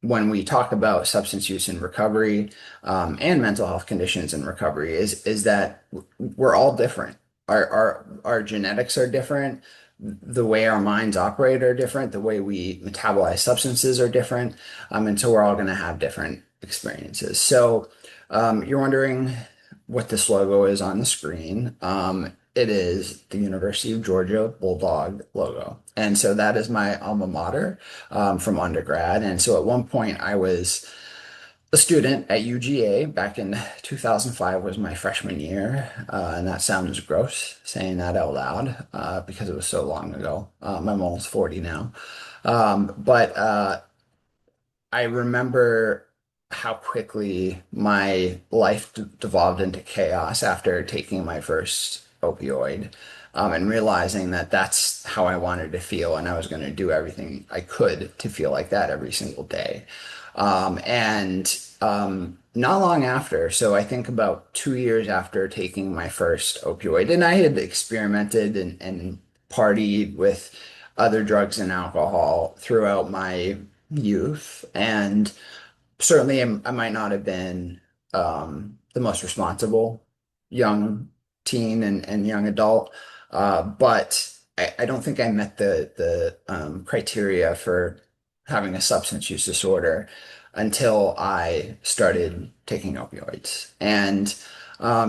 when we talk about substance use in recovery, and mental health conditions in recovery, is that we're all different. Our genetics are different. The way our minds operate are different. The way we metabolize substances are different. And so we're all going to have different experiences. So you're wondering what this logo is on the screen. It is the University of Georgia Bulldog logo. And so that is my alma mater from undergrad. And so at one point I was a student at UGA back in 2005 was my freshman year. And that sounds gross saying that out loud because it was so long ago. I'm almost 40 now. But I remember how quickly my life devolved into chaos after taking my first opioid, and realizing that that's how I wanted to feel, and I was going to do everything I could to feel like that every single day. And not long after, so I think about 2 years after taking my first opioid, and I had experimented and partied with other drugs and alcohol throughout my youth, and certainly I might not have been the most responsible young teen and young adult, but I don't think I met the criteria for having a substance use disorder until I started taking opioids. And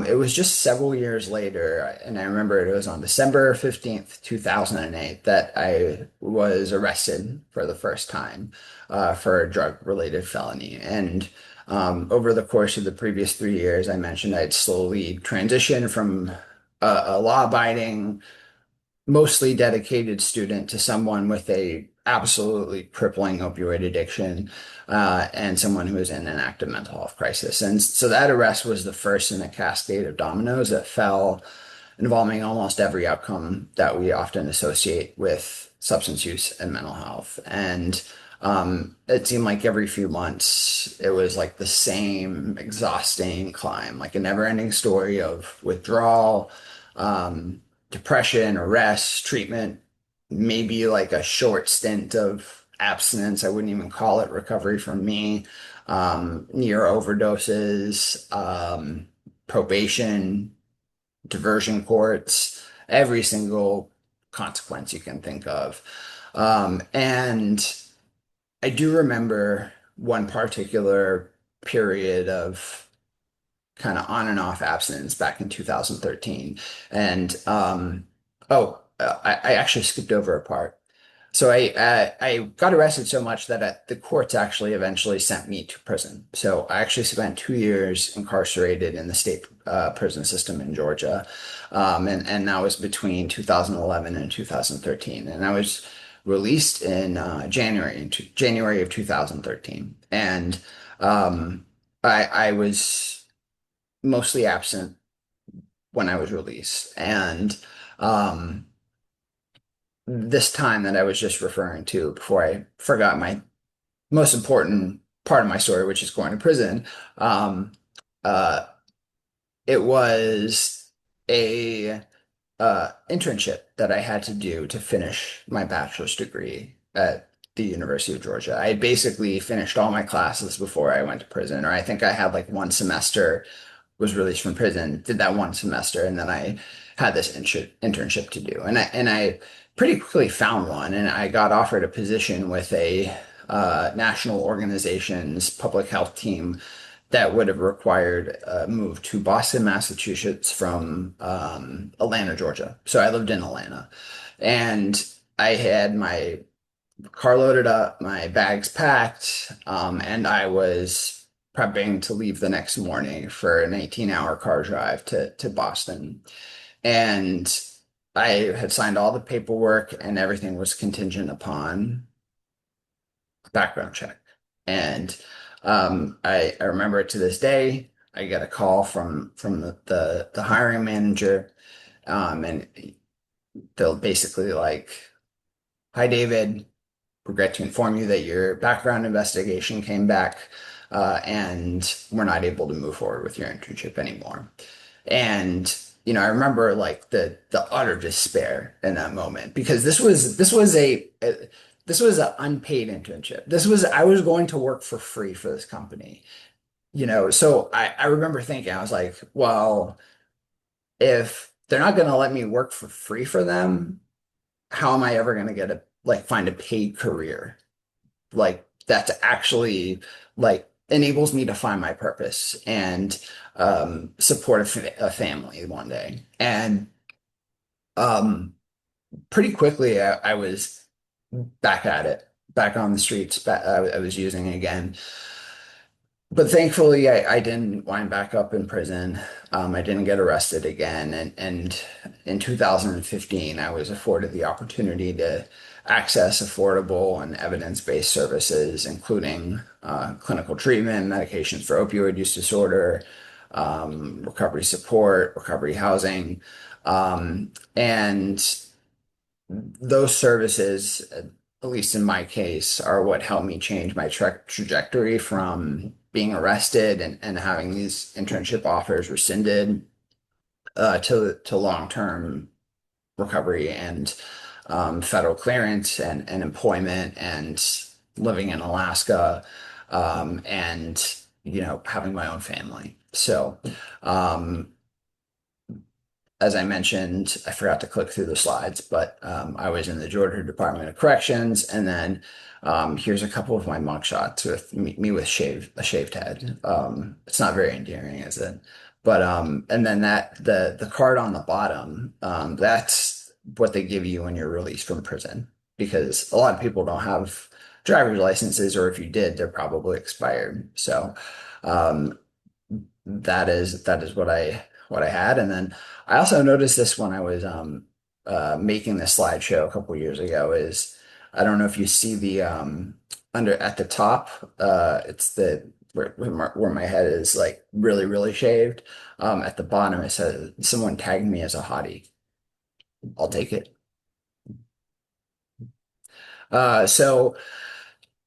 it was just several years later, and I remember it was on December 15th, 2008, that I was arrested for the first time for a drug-related felony. And over the course of the previous 3 years, I mentioned I'd slowly transitioned from a law-abiding, mostly dedicated student to someone with a absolutely crippling opioid addiction, and someone who was in an active mental health crisis. And so that arrest was the first in a cascade of dominoes that fell, involving almost every outcome that we often associate with substance use and mental health. And it seemed like every few months it was like the same exhausting climb, like a never-ending story of withdrawal, depression, arrest, treatment, maybe like a short stint of abstinence. I wouldn't even call it recovery for me. Near overdoses, probation, diversion courts, every single consequence you can think of. And I do remember one particular period of kind of on and off abstinence back in 2013. And I actually skipped over a part. So I got arrested so much that the courts actually eventually sent me to prison. So I actually spent 2 years incarcerated in the state prison system in Georgia. And that was between 2011 and 2013. And I was released in January of 2013. And I was mostly absent when I was released. And this time that I was just referring to before I forgot my most important part of my story, which is going to prison, it was a internship that I had to do to finish my bachelor's degree at the University of Georgia. I had basically finished all my classes before I went to prison, or I think I had like one semester, was released from prison, did that one semester, and then I had this internship to do. And I pretty quickly found one, and I got offered a position with a national organization's public health team that would have required a move to Boston, Massachusetts from Atlanta, Georgia. So I lived in Atlanta, and I had my car loaded up, my bags packed, and I was prepping to leave the next morning for an 18-hour car drive to Boston. And I had signed all the paperwork, and everything was contingent upon background check. And I remember it to this day. I get a call from the hiring manager, and they'll basically like, "Hi, David. Regret to inform you that your background investigation came back, and we're not able to move forward with your internship anymore." And I remember like the utter despair in that moment, because this was an unpaid internship. I was going to work for free for this company. So I remember thinking, I was like, well, if they're not going to let me work for free for them, how am I ever going to find a paid career like that actually like enables me to find my purpose and support a family one day? And pretty quickly, I was back at it, back on the streets. I was using it again. But thankfully, I didn't wind back up in prison. I didn't get arrested again. And in 2015, I was afforded the opportunity to access affordable and evidence-based services, including clinical treatment, medications for opioid use disorder, recovery support, recovery housing. And those services, at least in my case, are what helped me change my trajectory from being arrested and having these internship offers rescinded to long-term recovery and federal clearance and employment and living in Alaska, and having my own family. So as I mentioned, I forgot to click through the slides, but I was in the Georgia Department of Corrections, and then here's a couple of my mugshots with me with a shaved head. It's not very endearing, is it? But and then the card on the bottom, that's what they give you when you're released from prison, because a lot of people don't have driver's licenses, or if you did, they're probably expired. So that is what I had. And then I also noticed this when I was making this slideshow a couple years ago. Is I don't know if you see the under at the top, it's the where my head is like really, really shaved. At the bottom, it says someone tagged me as a hottie. I'll take it. So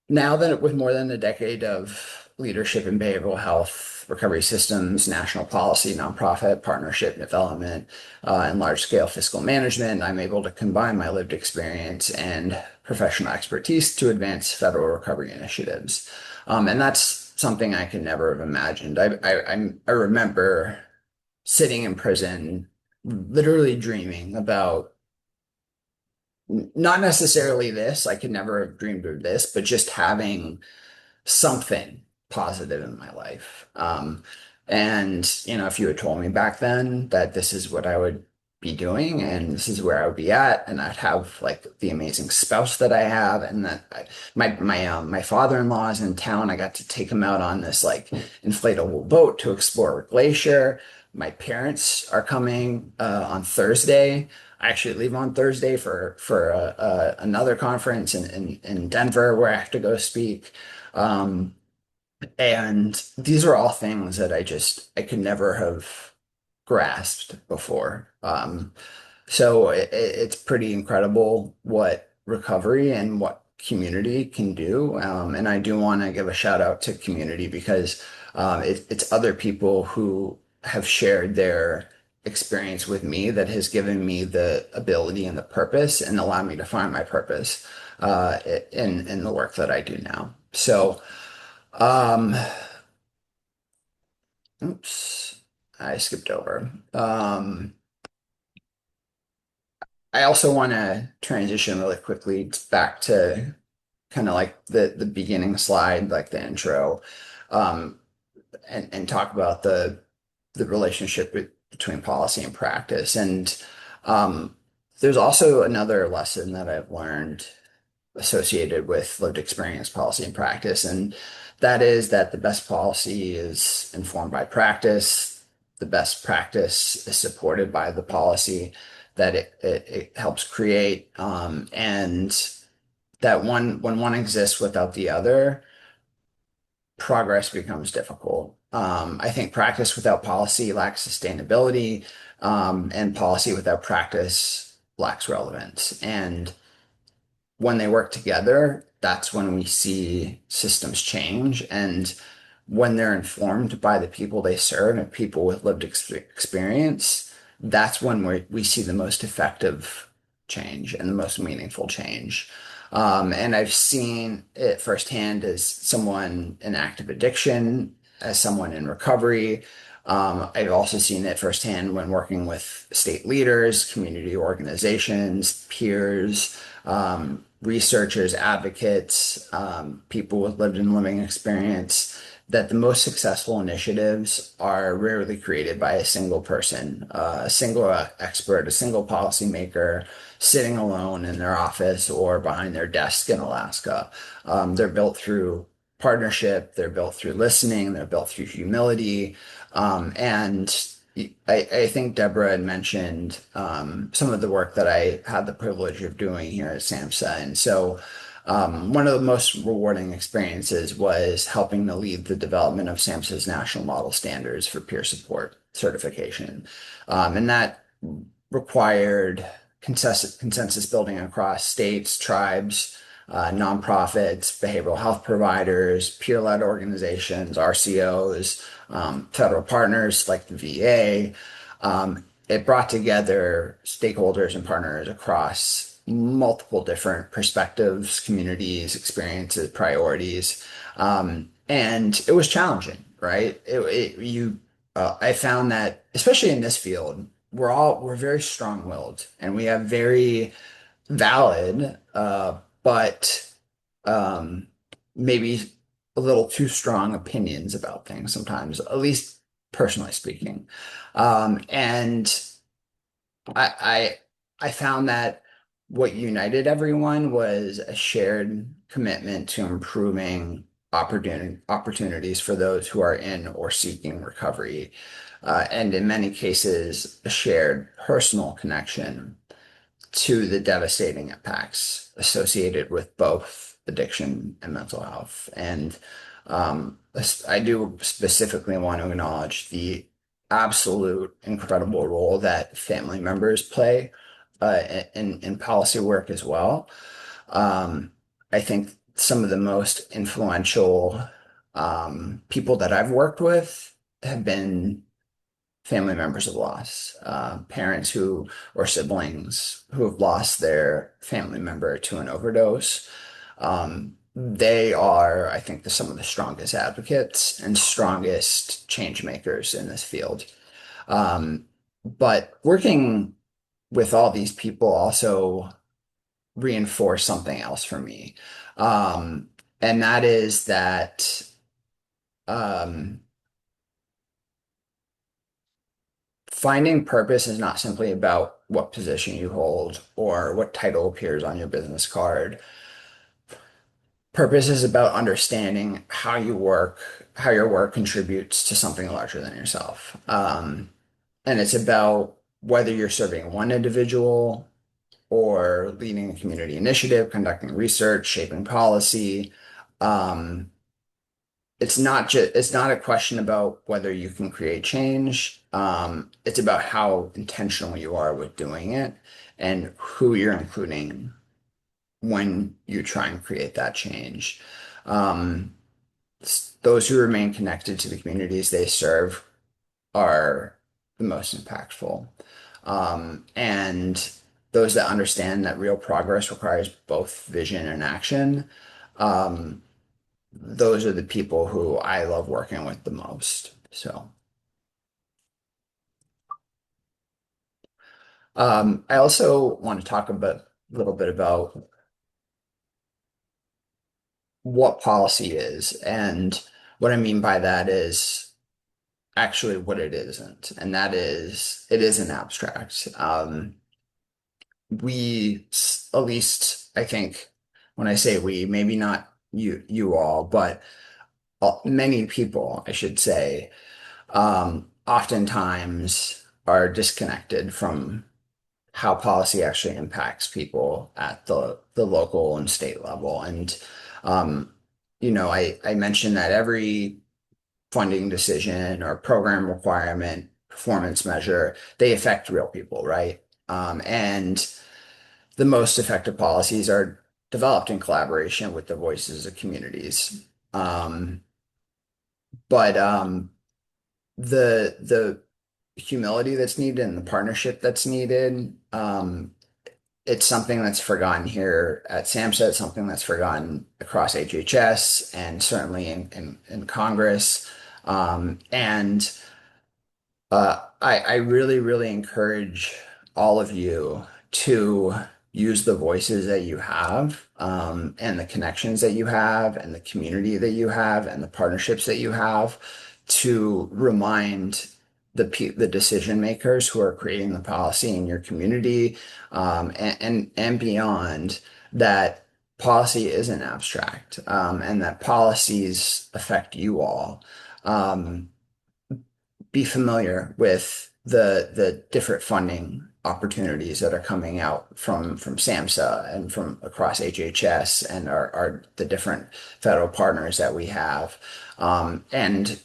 now that with more than a decade of leadership in behavioral health, recovery systems, national policy, nonprofit, partnership development, and large-scale fiscal management, I'm able to combine my lived experience and professional expertise to advance federal recovery initiatives. And that's something I could never have imagined. I remember sitting in prison, literally dreaming about not necessarily this. I could never have dreamed of this, but just having something positive in my life. And if you had told me back then that this is what I would be doing and this is where I would be at, and I'd have like the amazing spouse that I have, and that my father-in-law is in town. I got to take him out on this like inflatable boat to explore a glacier. My parents are coming on Thursday. I actually leave on Thursday for another conference in Denver where I have to go speak. And these are all things that I could never have grasped before. So it's pretty incredible what recovery and what community can do. And I do want to give a shout out to community, because it's other people who have shared their experience with me that has given me the ability and the purpose and allowed me to find my purpose in the work that I do now. So, oops, I skipped over. I also want to transition really quickly back to kind of like the beginning slide, like the intro, um, and talk about the relationship between policy and practice. And there's also another lesson that I've learned associated with lived experience, policy, and practice, and that is that the best policy is informed by practice. The best practice is supported by the policy that it helps create, and that when one exists without the other, progress becomes difficult. I think practice without policy lacks sustainability, and policy without practice lacks relevance. And when they work together, that's when we see systems change. And when they're informed by the people they serve and people with lived experience, that's when we see the most effective change and the most meaningful change. And I've seen it firsthand as someone in active addiction, as someone in recovery. I've also seen it firsthand when working with state leaders, community organizations, peers, researchers, advocates, people with lived and living experience, that the most successful initiatives are rarely created by a single person, a single expert, a single policymaker sitting alone in their office or behind their desk in Alaska. They're built through partnership, they're built through listening, they're built through humility. And I think Deborah had mentioned some of the work that I had the privilege of doing here at SAMHSA. And so one of the most rewarding experiences was helping to lead the development of SAMHSA's national model standards for peer support certification. And that required consensus building across states, tribes, nonprofits, behavioral health providers, peer-led organizations, RCOs, federal partners like the VA. It brought together stakeholders and partners across multiple different perspectives, communities, experiences, priorities. And it was challenging, right? I found that, especially in this field, we're very strong-willed and we have very valid, but maybe a little too strong opinions about things sometimes, at least personally speaking. And I found that what united everyone was a shared commitment to improving opportunities for those who are in or seeking recovery, and in many cases, a shared personal connection to the devastating impacts associated with both addiction and mental health. And I do specifically want to acknowledge the absolute incredible role that family members play in policy work as well. I think some of the most influential people that I've worked with have been family members of loss, parents who or siblings who have lost their family member to an overdose. They are, I think, some of the strongest advocates and strongest change makers in this field. But working with all these people also reinforced something else for me. And that is that finding purpose is not simply about what position you hold or what title appears on your business card. Purpose is about understanding how you work, how your work contributes to something larger than yourself. And it's about whether you're serving one individual or leading a community initiative, conducting research, shaping policy. It's not a question about whether you can create change. It's about how intentional you are with doing it and who you're including when you try and create that change. Those who remain connected to the communities they serve are the most impactful. And those that understand that real progress requires both vision and action, those are the people who I love working with the most. So, I also want to talk a little bit about what policy is. And what I mean by that is actually what it isn't. And that is, it is an abstract. At least I think when I say we, maybe not you all, but many people, I should say, oftentimes are disconnected from how policy actually impacts people at the local and state level. And, I mentioned that every funding decision or program requirement, performance measure, they affect real people, right? And the most effective policies are developed in collaboration with the voices of communities. But the humility that's needed and the partnership that's needed, it's something that's forgotten here at SAMHSA. It's something that's forgotten across HHS and certainly in Congress. And I really, really encourage all of you to use the voices that you have, and the connections that you have, and the community that you have, and the partnerships that you have to remind the decision makers who are creating the policy in your community, and beyond, that policy isn't abstract, and that policies affect you all. Be familiar with the different funding opportunities that are coming out from SAMHSA and from across HHS and our the different federal partners that we have, and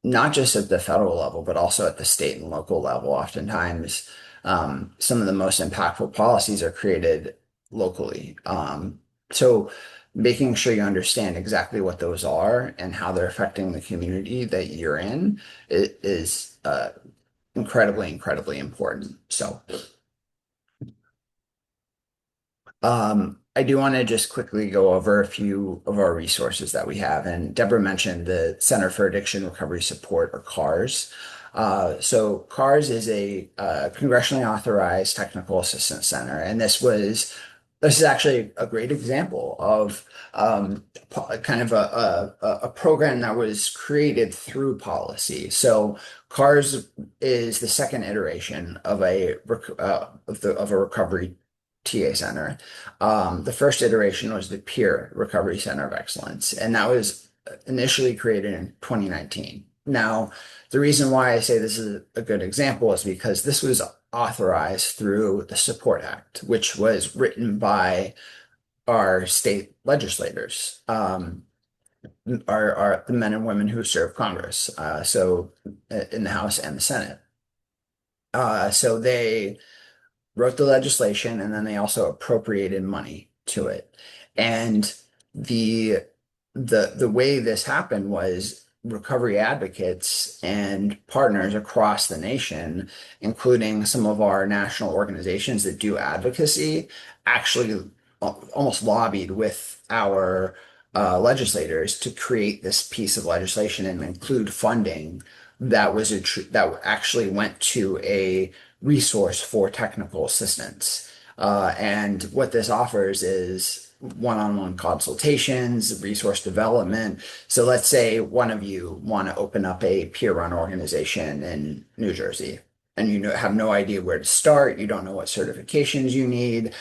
not just at the federal level, but also at the state and local level. Oftentimes, some of the most impactful policies are created locally. So making sure you understand exactly what those are and how they're affecting the community that you're in is incredibly, incredibly important. So I do want to just quickly go over a few of our resources that we have. And Deborah mentioned the Center for Addiction Recovery Support, or CARS. So CARS is a congressionally authorized technical assistance center. And this is actually a great example of kind of a program that was created through policy. So CARS is the second iteration of a recovery TA center. The first iteration was the Peer Recovery Center of Excellence, and that was initially created in 2019. Now, the reason why I say this is a good example is because this was authorized through the Support Act, which was written by our state legislators, are the men and women who serve Congress, so in the House and the Senate. So they wrote the legislation, and then they also appropriated money to it. And the way this happened was recovery advocates and partners across the nation, including some of our national organizations that do advocacy, actually almost lobbied with our legislators to create this piece of legislation and include funding that actually went to a resource for technical assistance. And what this offers is one-on-one consultations, resource development. So let's say one of you want to open up a peer-run organization in New Jersey, and you have no idea where to start. You don't know what certifications you need.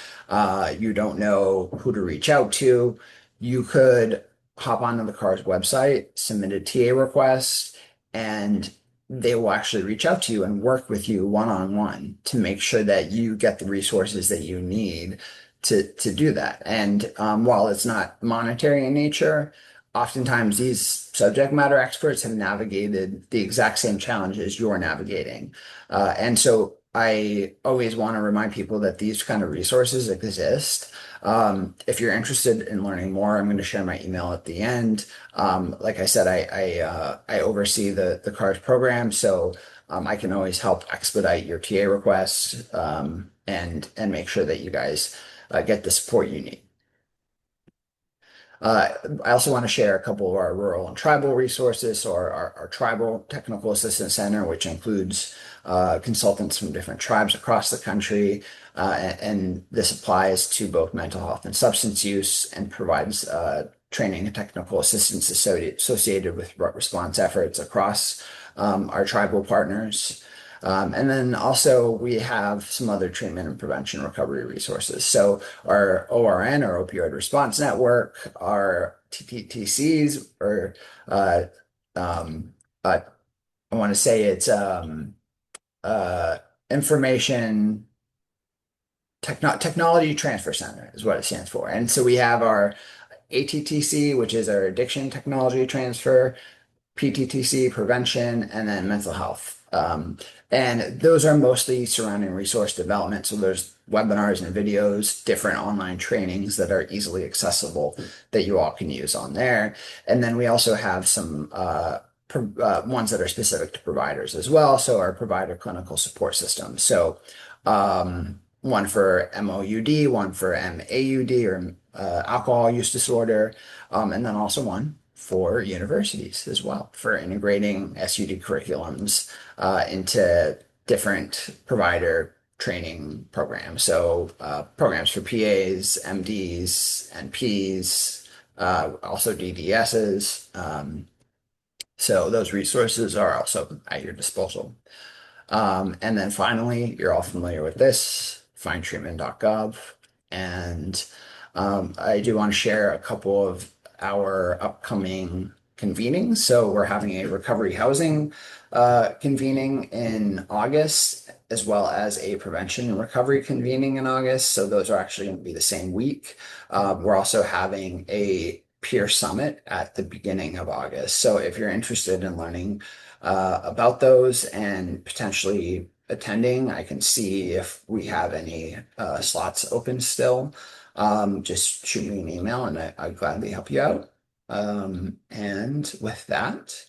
You don't know who to reach out to. You could hop onto the CARS website, submit a TA request, and they will actually reach out to you and work with you one-on-one to make sure that you get the resources that you need to do that. And while it's not monetary in nature, oftentimes these subject matter experts have navigated the exact same challenges you're navigating. And so I always want to remind people that these kind of resources exist. If you're interested in learning more, I'm going to share my email at the end. Like I said, I oversee the CARS program, so I can always help expedite your TA requests, and make sure that you guys get the support you need. I also want to share a couple of our rural and tribal resources. So our Tribal Technical Assistance Center, which includes consultants from different tribes across the country. And this applies to both mental health and substance use, and provides training and technical assistance associated with response efforts across our tribal partners. And then also we have some other treatment and prevention recovery resources. So our ORN, our Opioid Response Network, our TTCs, or I want to say it's Information Technology Transfer Center is what it stands for. And so we have our ATTC, which is our Addiction Technology Transfer, PTTC, Prevention, and then Mental Health. And those are mostly surrounding resource development. So there's webinars and videos, different online trainings that are easily accessible that you all can use on there. And then we also have some ones that are specific to providers as well. So our provider clinical support system. So one for MOUD, one for MAUD or alcohol use disorder, and then also one for universities as well for integrating SUD curriculums into different provider training programs. So programs for PAs, MDs, NPs, also DDSs. So those resources are also at your disposal. And then finally, you're all familiar with this, findtreatment.gov. And I do want to share a couple of our upcoming convenings. So we're having a recovery housing convening in August, as well as a prevention and recovery convening in August. So those are actually going to be the same week. We're also having a peer summit at the beginning of August. So if you're interested in learning about those and potentially attending, I can see if we have any slots open still. Just shoot me an email and I'd gladly help you out. And with that,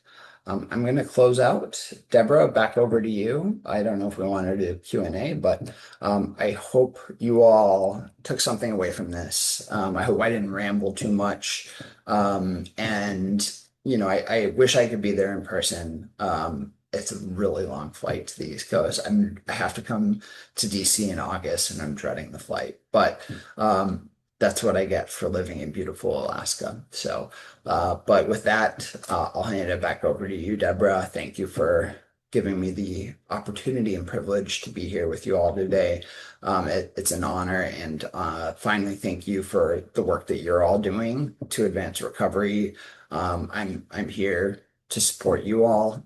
I'm going to close out. Deborah, back over to you. I don't know if we want to do Q&A, but I hope you all took something away from this. I hope I didn't ramble too much. And, you know, I wish I could be there in person. It's a really long flight to the East Coast. I have to come to DC in August and I'm dreading the flight, but that's what I get for living in beautiful Alaska. So, but with that, I'll hand it back over to you, Deborah. Thank you for giving me the opportunity and privilege to be here with you all today. It's an honor. And finally, thank you for the work that you're all doing to advance recovery. I'm here to support you all.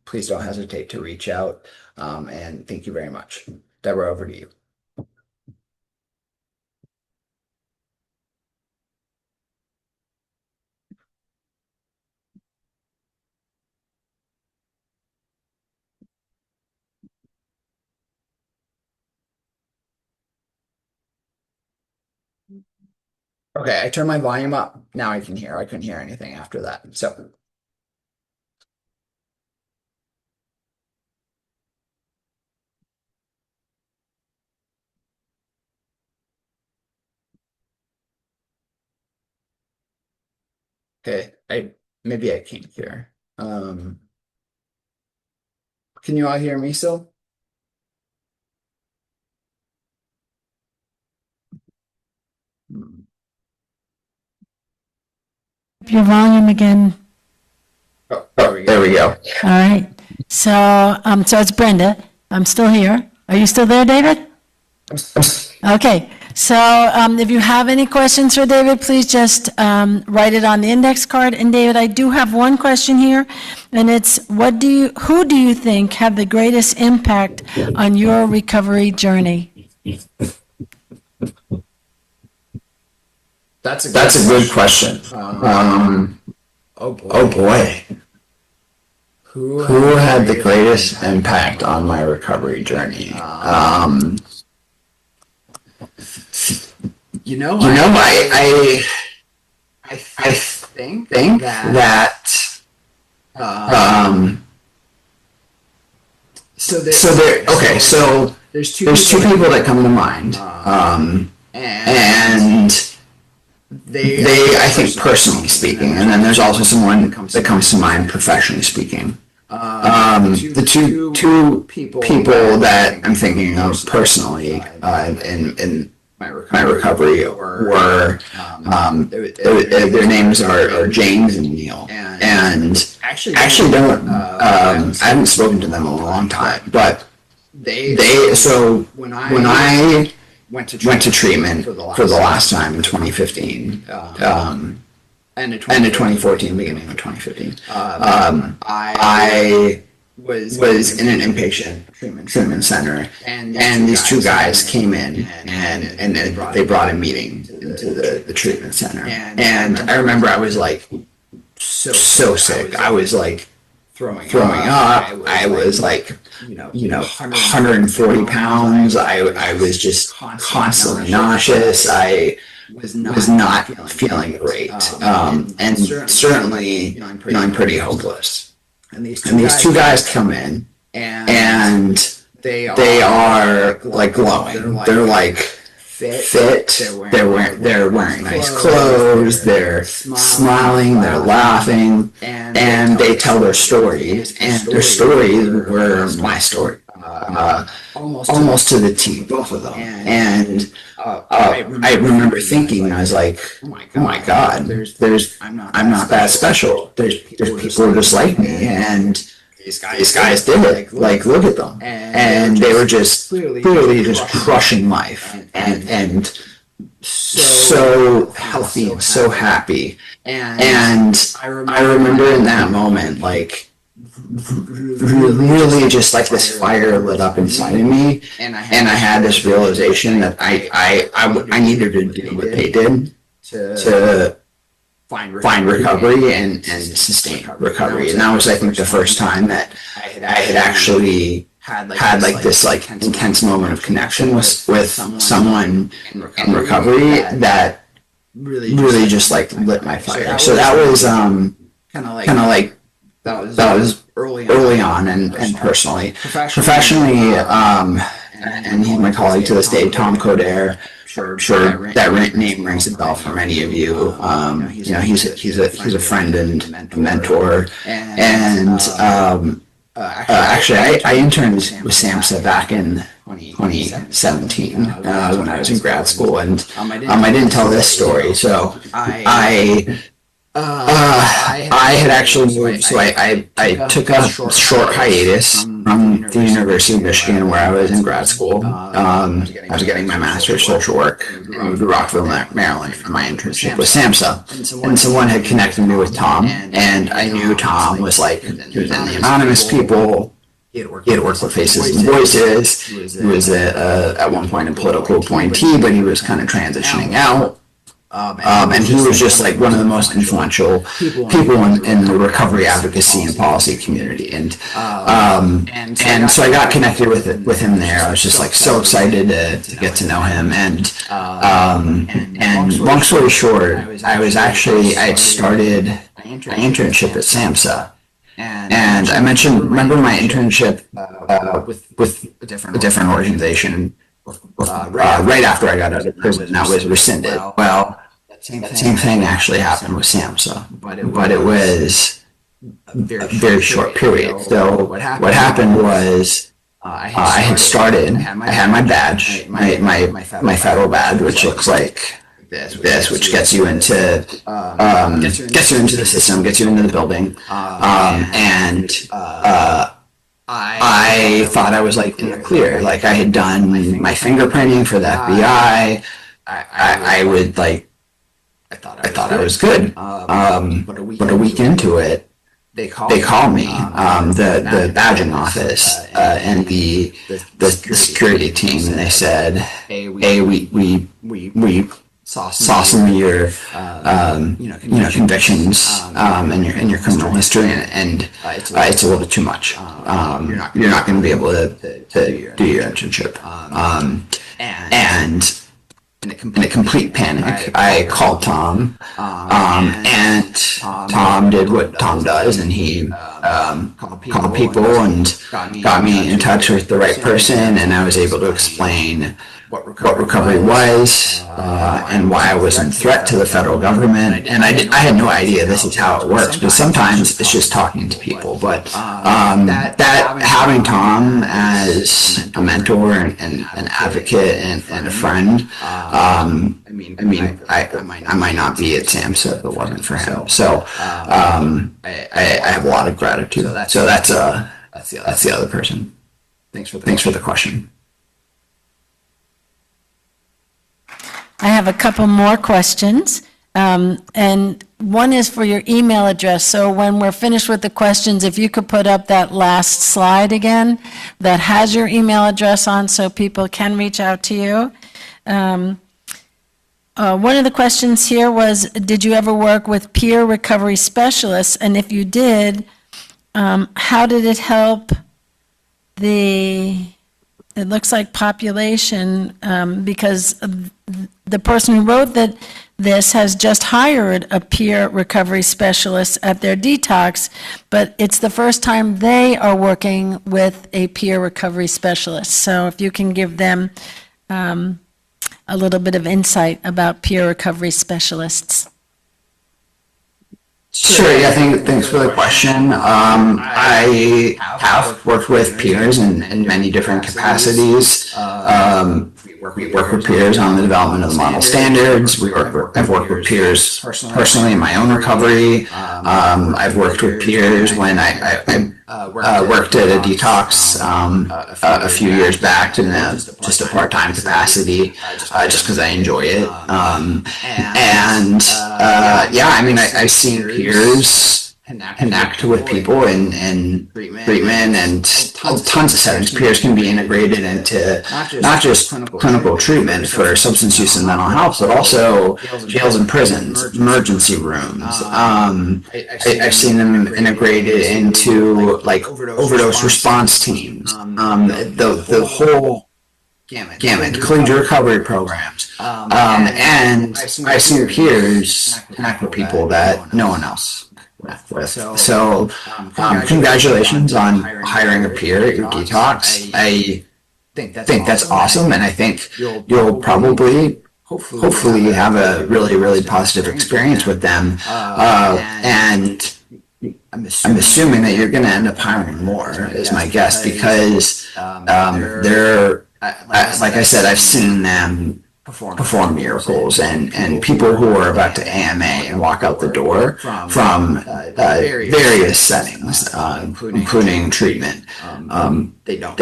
Please don't hesitate to reach out. And thank you very much. Deborah, over to you. Okay, I turned my volume up. Now I can hear. I couldn't hear anything after that. So. Okay, maybe I can't hear. Can you all hear me still? Your volume again. Oh, there we go. All right. So it's Brenda. I'm still here. Are you still there, David? Okay. So if you have any questions for David, please just write it on the index card. And David, I do have one question here, and it's who do you think had the greatest impact on your recovery journey? That's a good question. Oh boy. Who had the greatest impact on my recovery journey? I think that so there's two people that come to mind, and they I think personally speaking, and then there's also someone that comes to mind professionally speaking. The two people that I'm thinking of personally in my recovery were, their names are James and Neil. And actually don't, I haven't spoken to them in a long time, but so when I went to treatment for the last time in 2015, end of 2014, beginning of 2015, I was in an inpatient treatment center, and these two guys came in, and they brought a meeting into the treatment center. And I remember I was like so sick. I was like throwing up. I was like, 140 pounds. I was just constantly nauseous. I was not feeling great. And certainly, I'm pretty hopeless. And these two guys come in, and they are like glowing. They're like fit. They're wearing nice clothes. They're smiling. They're laughing, and they tell their stories. And their stories were my story, almost to the T, both of them. And I remember thinking, I was like, oh my God, I'm not that special. There's people just like me, and these guys did it. Like, look at them, and they were just clearly just crushing life, and so healthy and so happy. And I remember in that moment, like, really just like this fire lit up inside of me, and I had this realization that I needed to do what they did to find recovery and sustain recovery. And that was, I think, the first time that I had actually had like this like intense moment of connection with someone in recovery that really just like lit my fire. So that was kind of like that was early on and personally. Professionally, and he's my colleague to this day, Tom Coder. Sure that name rings a bell for many of you. He's a friend and a mentor. And actually, I interned with SAMHSA back in 2017 when I was in grad school, and I didn't tell this story. So I had actually moved, so I took a short hiatus from the University of Michigan where I was in grad school. I was getting my master's in social work. I moved to Rockville, Maryland for my internship with SAMHSA. And someone had connected me with Tom, and I knew Tom was like, he was in the Anonymous people. He had worked with Faces and Voices. He was at one point a political appointee, but he was kind of transitioning out. And he was just like one of the most influential people in the recovery advocacy and policy community. And so I got connected with him there. I was just like so excited to get to know him. And long story short, I had started my internship at SAMHSA. And I remember my internship with a different organization right after I got out of prison. That was rescinded. Well, that same thing actually happened with SAMHSA, but it was a very short period. So what happened was I had started. I had my badge, my federal badge, which looks like this, which gets you into the system, gets you into the building, and I thought I was like in the clear. Like I had done my fingerprinting for the FBI. I thought I was good. But a week into it, they call me, the badging office, and the security team, and they said, "Hey, we saw some of your convictions and your criminal history, and it's a little too much. You're not going to be able to do your internship." And in a complete panic, I called Tom, and Tom did what Tom does, and he called people and got me in touch with the right person, and I was able to explain what recovery was, and why I was a threat to the federal government. And I had no idea this is how it works, because sometimes it's just talking to people. But that having Tom as a mentor and an advocate and a friend, I might not be at SAMHSA if it wasn't for him. So I have a lot of gratitude. So that's the other person. Thanks for the question. I have a couple more questions, and one is for your email address. So when we're finished with the questions, if you could put up that last slide again that has your email address on so people can reach out to you. One of the questions here was, did you ever work with peer recovery specialists? And if you did, how did it help it looks like population, because the person who wrote this has just hired a peer recovery specialist at their detox, but it's the first time they are working with a peer recovery specialist. So if you can give them a little bit of insight about peer recovery specialists. Sure, yeah, thanks for the question. I have worked with peers in many different capacities. We work with peers on the development of the model standards. I've worked with peers personally in my own recovery. I've worked with peers when I worked at a detox a few years back in just a part-time capacity, just because I enjoy it. Yeah, I mean, I've seen peers connect with people in treatment and tons of settings. Peers can be integrated into not just clinical treatment for substance use and mental health, but also jails and prisons, emergency rooms. I've seen them integrated into like overdose response teams. The whole gamut, collegiate recovery programs. And I've seen peers connect with people that no one else with. So congratulations on hiring a peer at your detox. I think that's awesome, and I think you'll probably hopefully have a really, really positive experience with them. And I'm assuming that you're going to end up hiring more, is my guess, because they're, like I said, I've seen them perform miracles, and people who are about to AMA and walk out the door from various settings, including treatment, they don't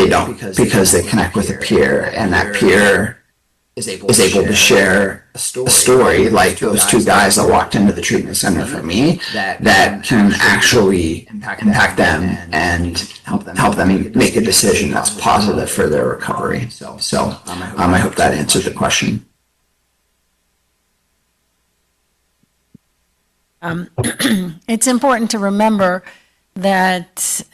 because they connect with a peer, and that peer is able to share a story like those two guys that walked into the treatment center for me that can actually impact them and help them make a decision that's positive for their recovery. So I hope that answered the question. It's important to remember that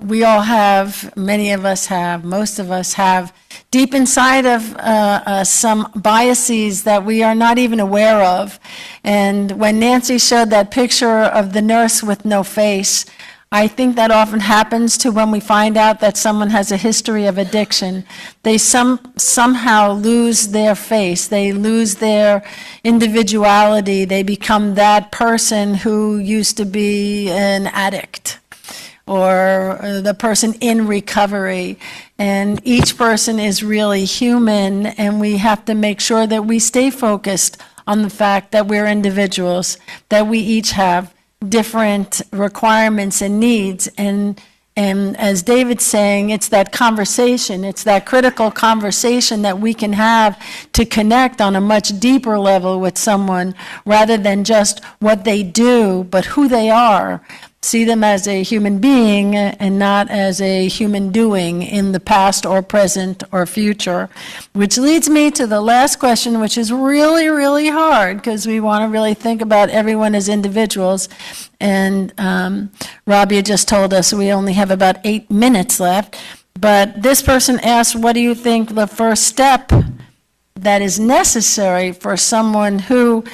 we all have, many of us have, most of us have, deep inside of some biases that we are not even aware of. And when Nancy showed that picture of the nurse with no face, I think that often happens to when we find out that someone has a history of addiction. They somehow lose their face, they lose their individuality, they become that person who used to be an addict or the person in recovery. And each person is really human, and we have to make sure that we stay focused on the fact that we're individuals, that we each have different requirements and needs. And as David's saying, it's that conversation, it's that critical conversation that we can have to connect on a much deeper level with someone, rather than just what they do, but who they are. See them as a human being and not as a human doing in the past or present or future. Which leads me to the last question, which is really, really hard, because we want to really think about everyone as individuals. And Rabia just told us we only have about 8 minutes left. But this person asked, what do you think the first step that is necessary for someone who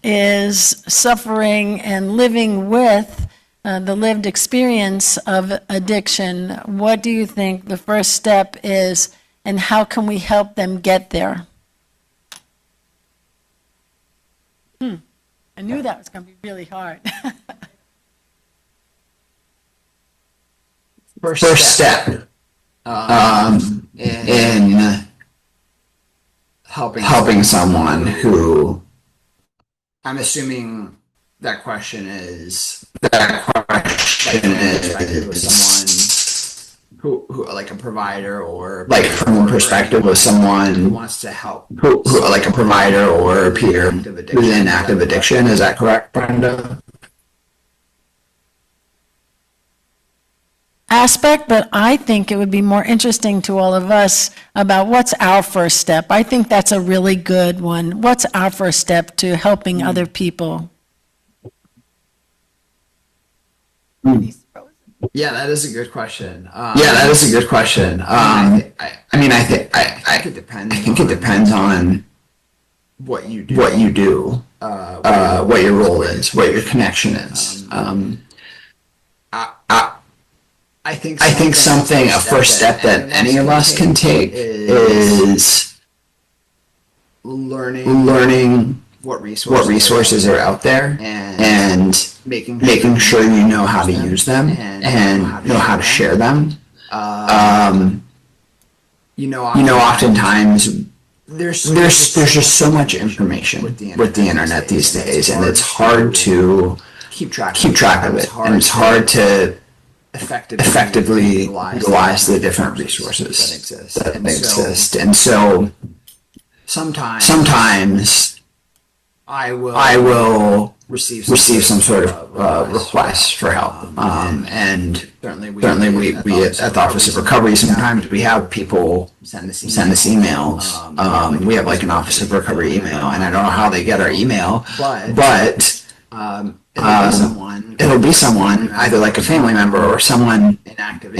is suffering and living with the lived experience of addiction? What do you think the first step is and how can we help them get there? I knew that was going to be really hard. First step in helping someone who, I'm assuming that question is someone who like a provider, or like from the perspective of someone who wants to help, who like a provider or a peer who's in active addiction. Is that correct, Brenda? Aspect, but I think it would be more interesting to all of us about what's our first step. I think that's a really good one. What's our first step to helping other people? Yeah, that is a good question. I think it depends on what you do, what your role is, what your connection is. I think a first step that any of us can take is learning what resources are out there and making sure you know how to use them and know how to share them. Oftentimes there's just so much information with the internet these days, and it's hard to keep track of it, and it's hard to effectively utilize the different resources that exist. And so sometimes I will receive some sort of request for help. And certainly we at the Office of Recovery, sometimes we have people send us emails. We have like an Office of Recovery email, and I don't know how they get our email, but it'll be someone, either like a family member or someone in active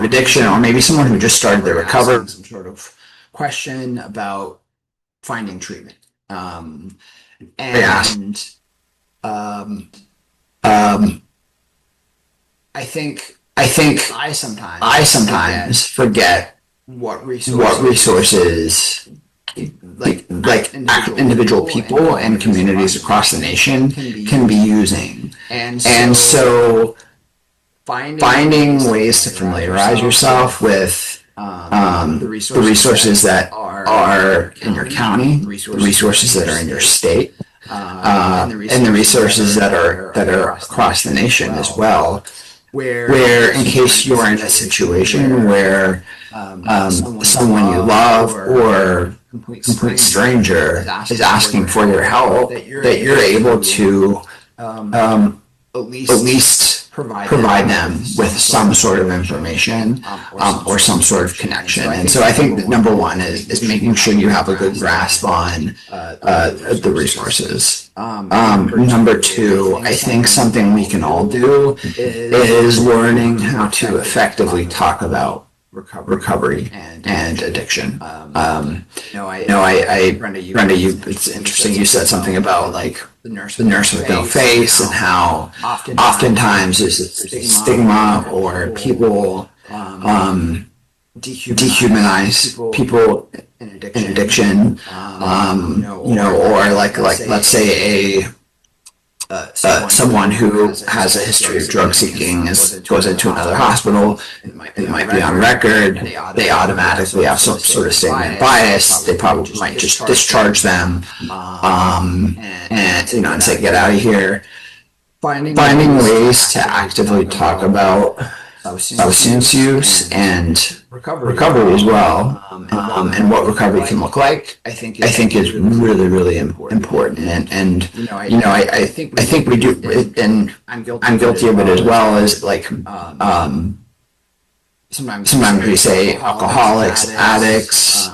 addiction, or maybe someone who just started their recovery, some sort of question about finding treatment. I think I sometimes forget what resources like individual people and communities across the nation can be using, and so finding ways to familiarize yourself with the resources that are in your county, the resources that are in your state, and the resources that are across the nation as well, where in case you're in a situation where someone you love or complete stranger is asking for your help, that you're able to at least provide them with some sort of information or some sort of connection. And so I think that number one is making sure you have a good grasp on the resources. Number two, I think something we can all do is learning how to effectively talk about recovery and addiction. Brenda, it's interesting. You said something about like the nurse with no face, and how oftentimes there's a stigma, or people dehumanize people in addiction. Or like let's say someone who has a history of drug seeking goes into another hospital. It might be on record. They automatically have some sort of statement bias. They probably might just discharge them, and say, get out of here. Finding ways to actively talk about substance use and recovery as well, and what recovery can look like, I think is really, really important. And I think we do, and I'm guilty of it as well, as like sometimes we say alcoholics, addicts.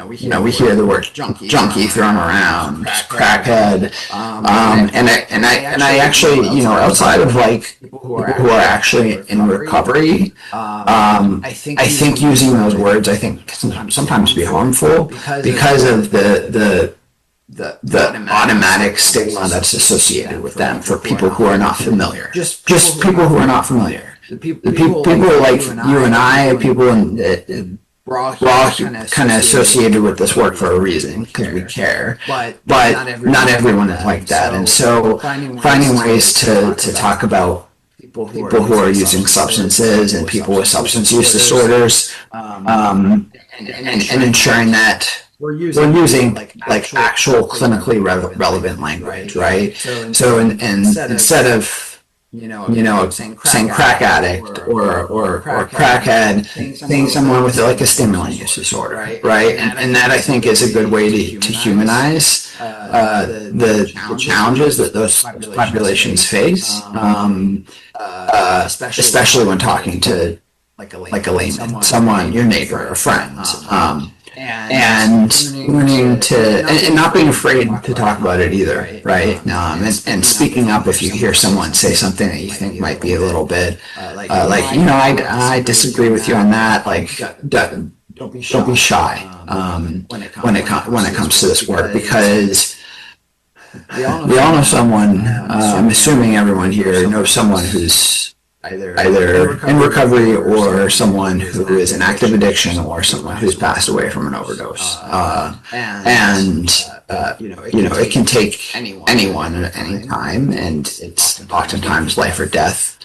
We hear the word junkie thrown around, crackhead, and I actually, outside of like who are actually in recovery, I think using those words, I think can sometimes be harmful because of the automatic stigma that's associated with them for people who are not familiar. Just people who are not familiar. The people like you and I, people we're all kind of associated with this work for a reason, because we care. But not everyone is like that. And so finding ways to talk about people who are using substances and people with substance use disorders, and ensuring that we're using like actual clinically relevant language, right? So instead of saying crack addict or crackhead, saying someone with like a stimulant use disorder, right? And that I think is a good way to humanize the challenges that those populations face, especially when talking to like a layman, someone, your neighbor, a friend. And learning to, and not being afraid to talk about it either, right? And speaking up if you hear someone say something that you think might be a little bit, I disagree with you on that. Like, don't be shy when it comes to this work, because we all know someone. I'm assuming everyone here knows someone who's either in recovery or someone who is in active addiction or someone who's passed away from an overdose. It can take anyone at any time, and it's oftentimes life or death.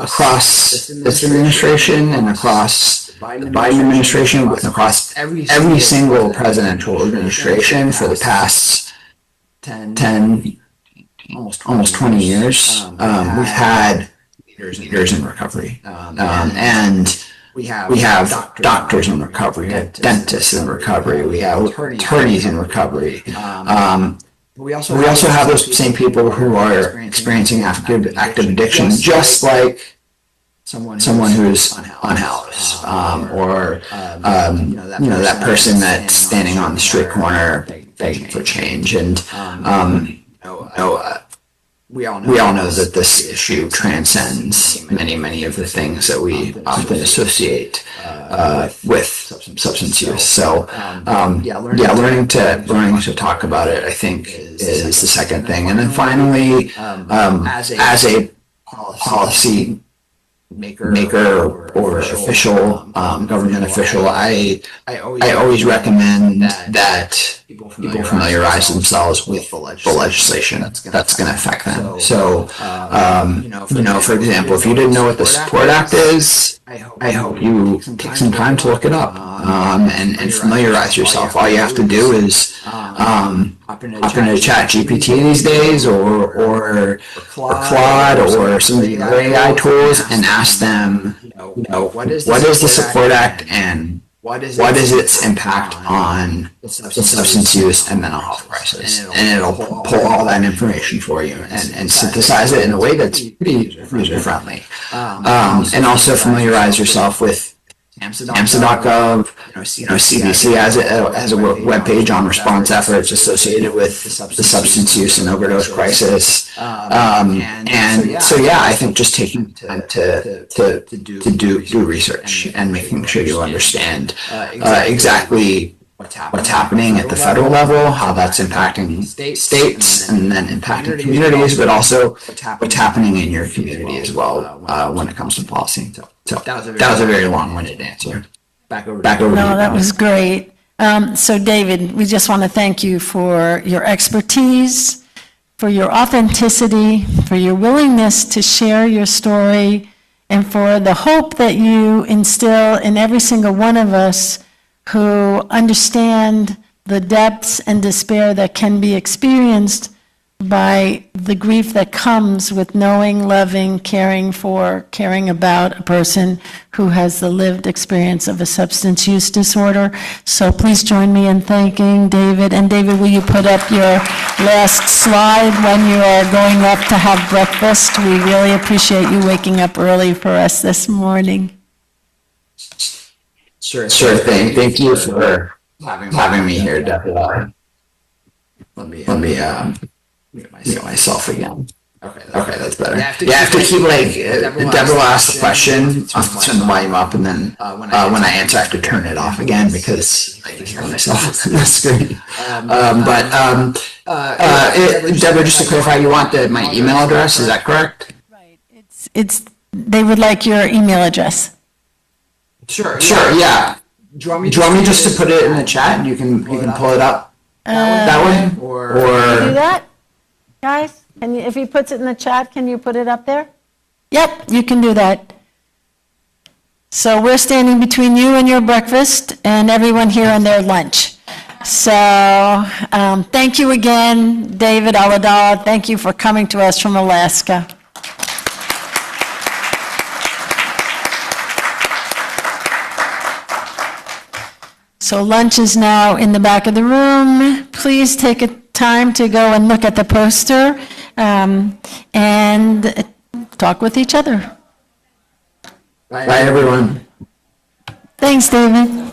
Across this administration and across the Biden administration, across every single presidential administration for the past 10 almost 20 years, we've had leaders in recovery, and we have doctors in recovery, we have dentists in recovery, we have attorneys in recovery. We also have those same people who are experiencing active addiction, just like someone who's unhoused, or that person that's standing on the street corner begging for change. And we all know that this issue transcends many of the things that we often associate with substance use. So, learning to talk about it, I think, is the second thing. And then finally, as a policy maker or official, government official, I always recommend that people familiarize themselves with the legislation that's going to affect them. So, for example, if you didn't know what the Support Act is, I hope you take some time to look it up, and familiarize yourself. All you have to do is hop into ChatGPT these days, or Claude, or some of the other AI tools, and ask them, what is the Support Act, and what is its impact on the substance use and mental health crisis? And it'll pull all that information for you and synthesize it in a way that's pretty user-friendly. And also familiarize yourself with AMSA.gov. CDC has a web page on response efforts associated with the substance use and overdose crisis. And so, I think just taking time to do research and making sure you understand exactly what's happening at the federal level, how that's impacting states and then impacting communities, but also what's happening in your community as well when it comes to policy. So that was a very long-winded answer. Back over to you. No, that was great. So David, we just want to thank you for your expertise, for your authenticity, for your willingness to share your story, and for the hope that you instill in every single one of us who understand the depths and despair that can be experienced by the grief that comes with knowing, loving, caring for, caring about a person who has the lived experience of a substance use disorder. So please join me in thanking David. And David, will you put up your last slide when you are going up to have breakfast? We really appreciate you waking up early for us this morning. Sure thing. Thank you for having me here, Deborah. Let me get myself again. Okay, that's better. You have to keep Deborah will ask the question, I'll turn the volume up, and then when I answer, I have to turn it off again because I can hear myself on the screen. Deborah, just to clarify, you want my email address? Is that correct? Right. They would like your email address. Sure, yeah. Do you want me just to put it in the chat and you can pull it up that way? Do Or that, guys? Can you, if he puts it in the chat, can you put it up there? Yep, you can do that. So we're standing between you and your breakfast and everyone here and their lunch. So thank you again, David Aladar. Thank you for coming to us from Alaska. So lunch is now in the back of the room. Please take a time to go and look at the poster and talk with each other. bye everyone. Thanks, David.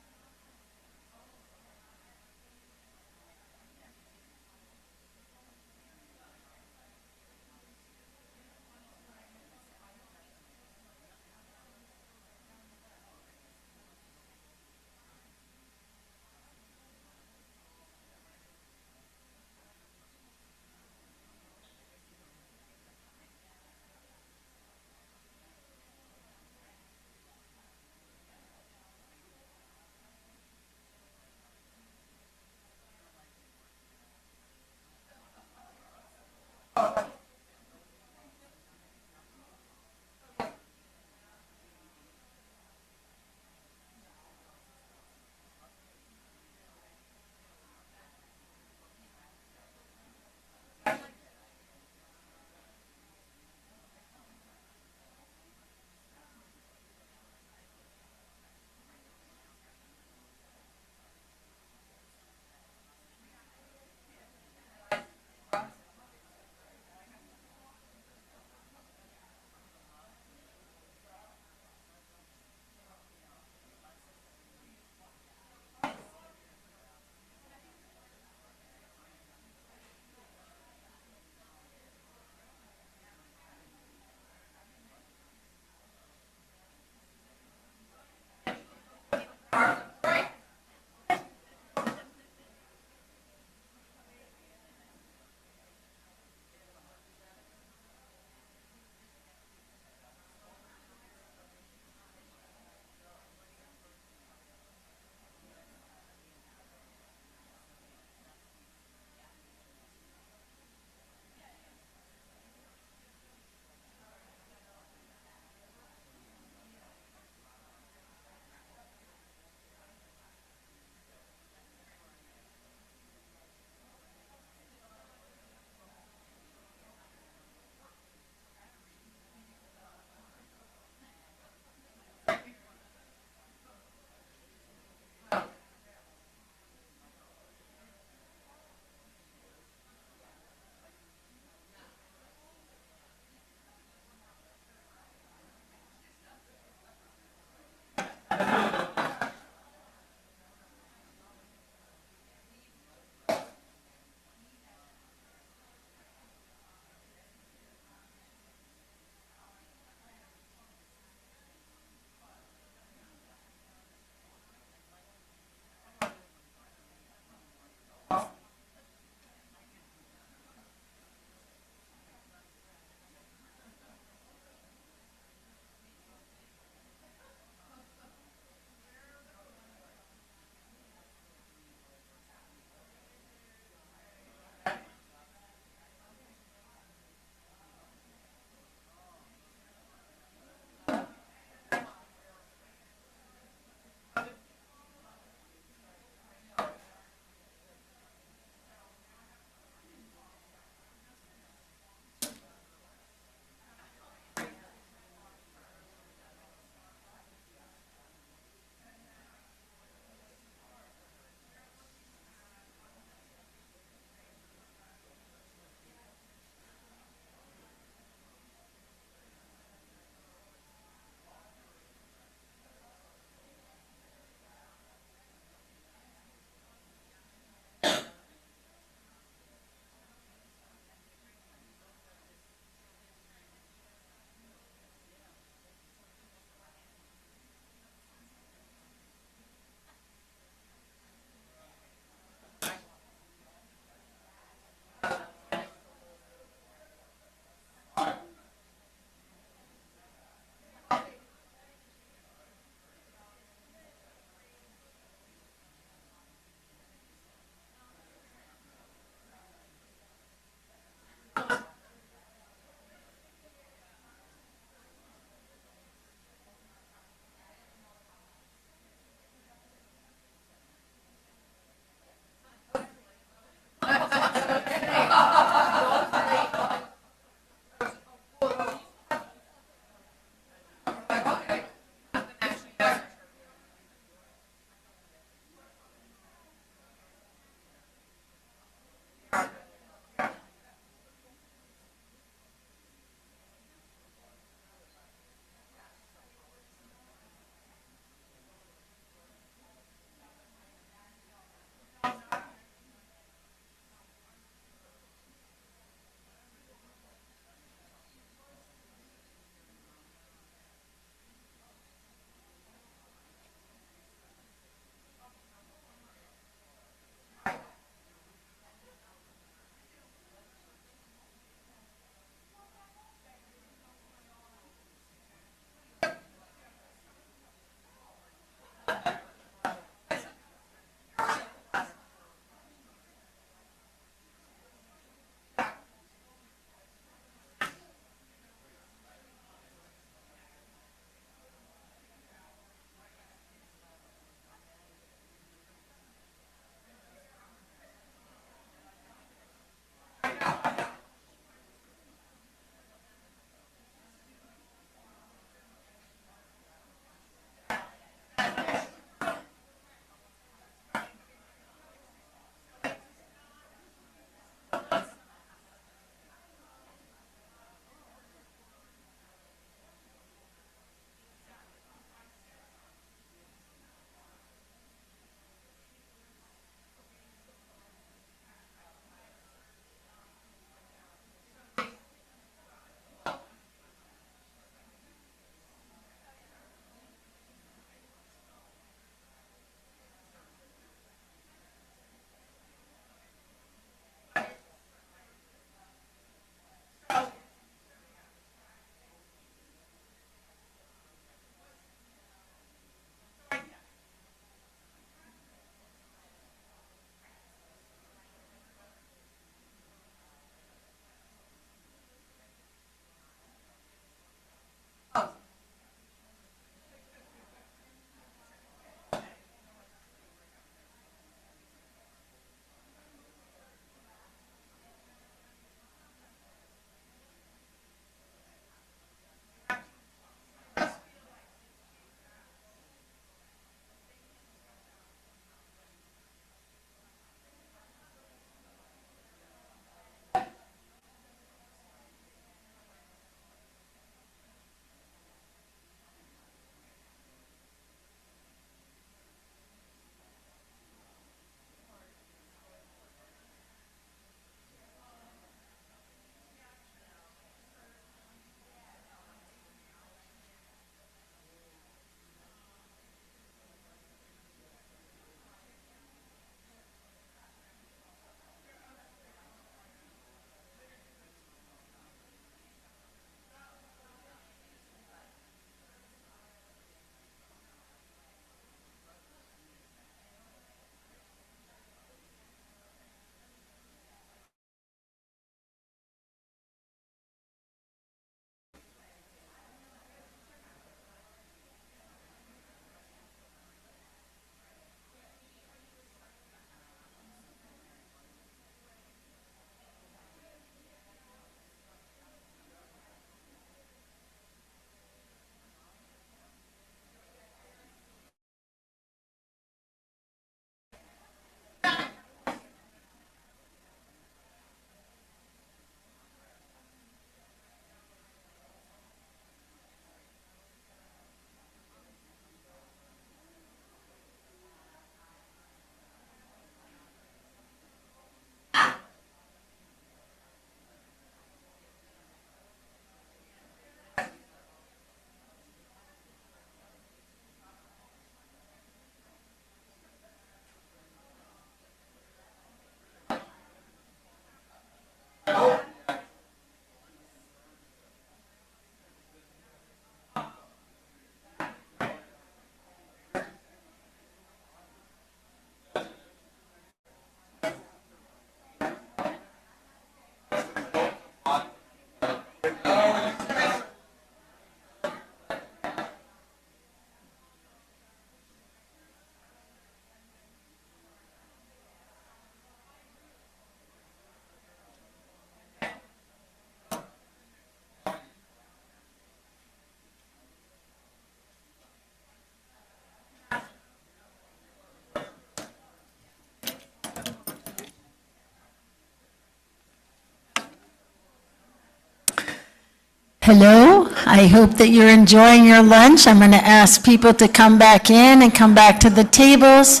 Hello, I hope that you're enjoying your lunch. I'm going to ask people to come back in and come back to the tables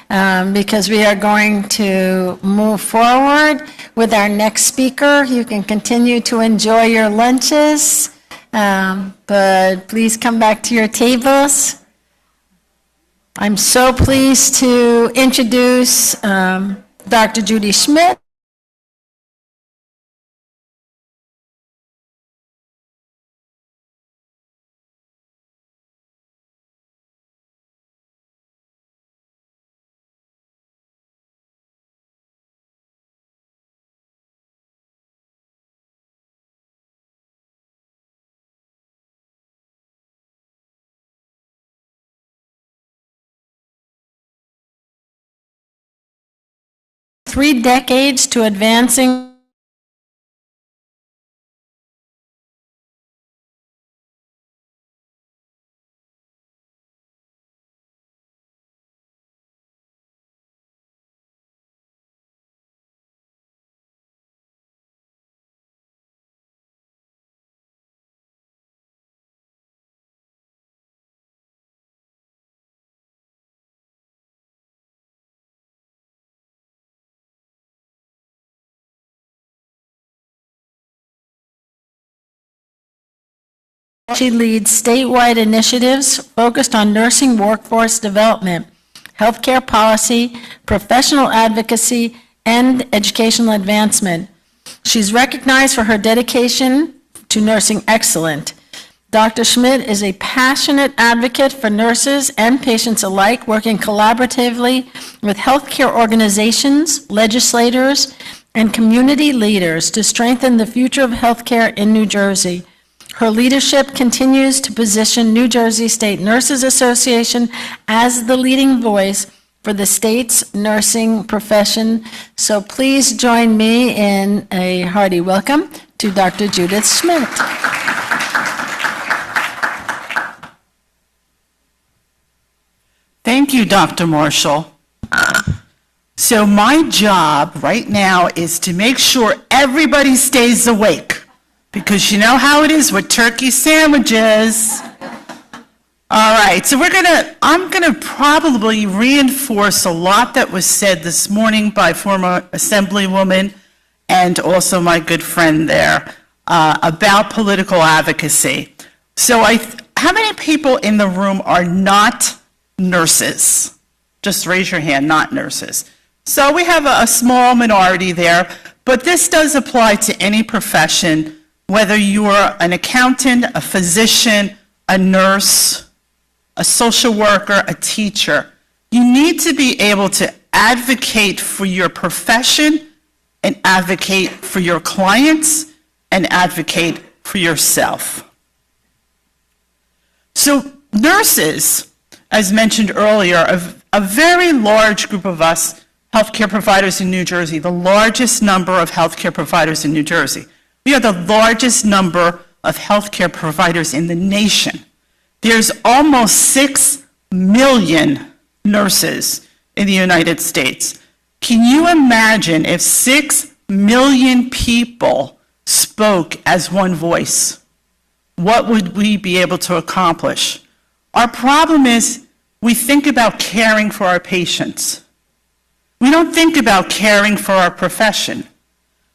because we are going to move forward with our next speaker. You can continue to enjoy your lunches, but please come back to your tables. I'm so pleased to introduce Dr. Judy Schmidt. Three decades to advancing She leads statewide initiatives focused on nursing workforce development, healthcare policy, professional advocacy, and educational advancement. She's recognized for her dedication to nursing excellence. Dr. Schmidt is a passionate advocate for nurses and patients alike, working collaboratively with healthcare organizations, legislators, and community leaders to strengthen the future of healthcare in New Jersey. Her leadership continues to position New Jersey State Nurses Association as the leading voice for the state's nursing profession. So please join me in a hearty welcome to Dr. Judith Schmidt. Thank you, Dr. Marshall. So my job right now is to make sure everybody stays awake. Because you know how it is with turkey sandwiches. All right, so I'm gonna probably reinforce a lot that was said this morning by former Assemblywoman and also my good friend there about political advocacy. So how many people in the room are not nurses? Just raise your hand, not nurses. So we have a small minority there, but this does apply to any profession, whether you're an accountant, a physician, a nurse, a social worker, a teacher. You need to be able to advocate for your profession and advocate for your clients and advocate for yourself. So nurses, as mentioned earlier, a very large group of us healthcare providers in New Jersey, the largest number of healthcare providers in New Jersey. We are the largest number of healthcare providers in the nation. There's almost 6 million nurses in the United States. Can you imagine if 6 million people spoke as one voice? What would we be able to accomplish? Our problem is we think about caring for our patients. We don't think about caring for our profession.